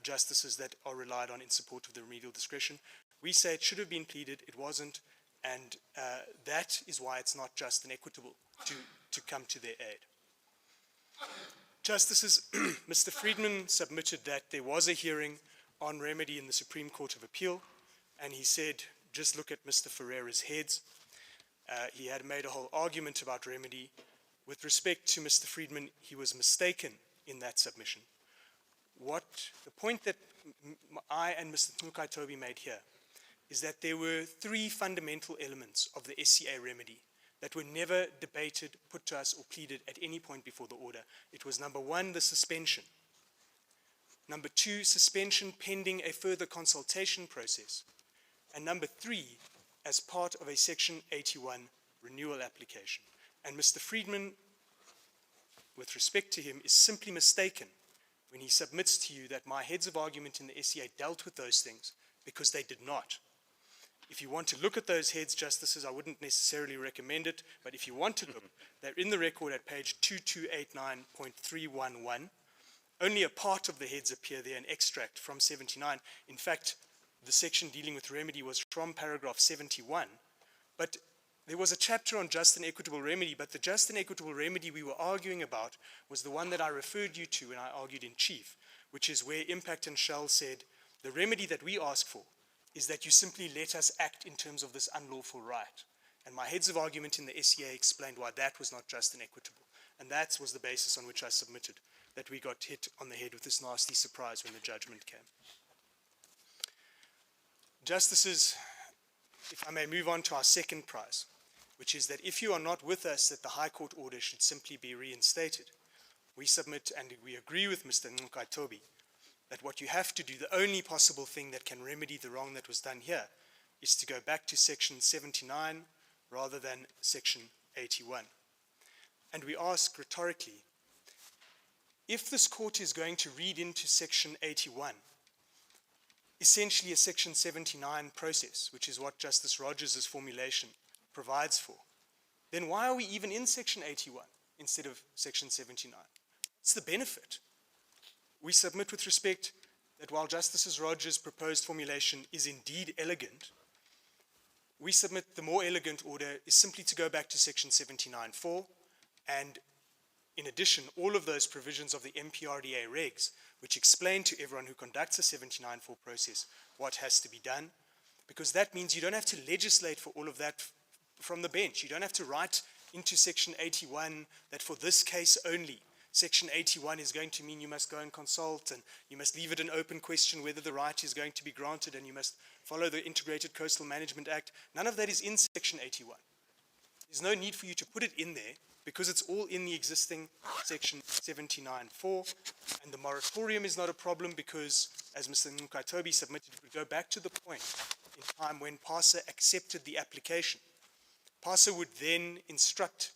justices, that are relied on in support of the remedial discretion. We say it should have been pleaded, it wasn't, and that is why it's not just and equitable to come to their aid. Justices, Mr. Friedman submitted that there was a hearing on remedy in the Supreme Court of Appeal, and he said, just look at Mr. Ferreira's heads. He had made a whole argument about remedy. With respect to Mr. Friedman, he was mistaken in that submission. The point that I and Mr. Nkukaitobi made here is that there were three fundamental elements of the SCA remedy that were never debated, put to us, or pleaded at any point before the order. It was, number one, the suspension. Number two, suspension pending a further consultation process. And number three, as part of a Section 81 renewal application. And Mr. Friedman, with respect to him, is simply mistaken when he submits to you that my heads of argument in the SCA dealt with those things, because they did not. If you want to look at those heads, justices, I wouldn't necessarily recommend it, but if you want to look, they're in the record at page 2289.311, only a part of the heads appear there, an extract from 79. In fact, the section dealing with remedy was from paragraph 71. But there was a chapter on just and equitable remedy, but the just and equitable remedy we were arguing about was the one that I referred you to when I argued in chief, which is where Impact and Shell said, the remedy that we ask for is that you simply let us act in terms of this unlawful right. And my heads of argument in the SCA explained why that was not just and equitable. And that was the basis on which I submitted, that we got hit on the head with this nasty surprise when the judgment came. Justices, if I may move on to our second prize, which is that if you are not with us, that the High Court order should simply be reinstated. We submit, and we agree with Mr. Nkaitobi, that what you have to do, the only possible thing that can remedy the wrong that was done here, is to go back to section 79 rather than section 81. And we ask rhetorically, if this court is going to read into section 81, essentially a section 79 process, which is what Justice Rogers' formulation provides for, then why are we even in section 81 instead of section 79? What's the benefit? We submit with respect that while Justice Rogers' proposed formulation is indeed elegant, we submit the more elegant order is simply to go back to section 79.4, and in addition, all of those provisions of the MPRDA regs, which explain to everyone who conducts a 79.4 process what has to be done, because that means you don't have to legislate for all of that from the bench. You don't have to write into section 81 that for this case only, section 81 is going to mean you must go and consult, and you must leave it an open question whether the right is going to be granted, and you must follow the Integrated Coastal Management Act. None of that is in section 81. There's no need for you to put it in there because it's all in the existing section 79.4, and the moratorium is not a problem because, as Mr. Nkaitobi submitted, it would go back to the point in time when PASA accepted the application. PASA would then instruct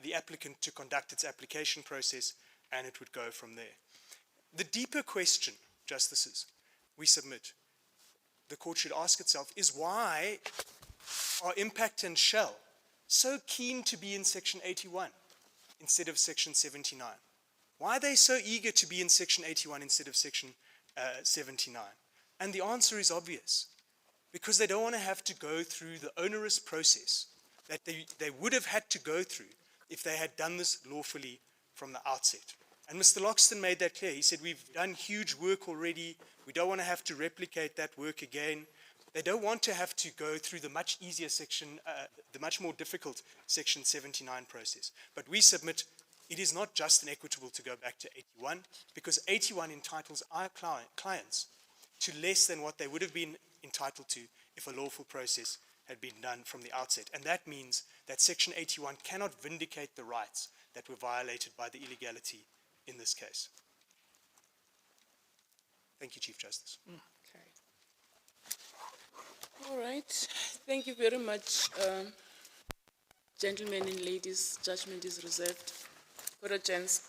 the applicant to conduct its application process, and it would go from there. The deeper question, Justices, we submit, the court should ask itself, is why are Impact and Shell so keen to be in section 81 instead of section 79? Why are they so eager to be in section 81 instead of section 79? And the answer is obvious, because they don't want to have to go through the onerous process that they would have had to go through if they had done this lawfully from the outset. And Mr. Loxton made that clear. He said, we've done huge work already. We don't want to have to replicate that work again. They don't want to have to go through the much easier section, the much more difficult section 79 process. But we submit it is not just and equitable to go back to 81, because 81 entitles our clients to less than what they would have been entitled to if a lawful process had been done from the outset. And that means that section 81 cannot vindicate the rights that were violated by the illegality in this case. Thank you, Chief Justice.
All right. Thank you very much, gentlemen and ladies. Judgment is reserved. Court adjourns.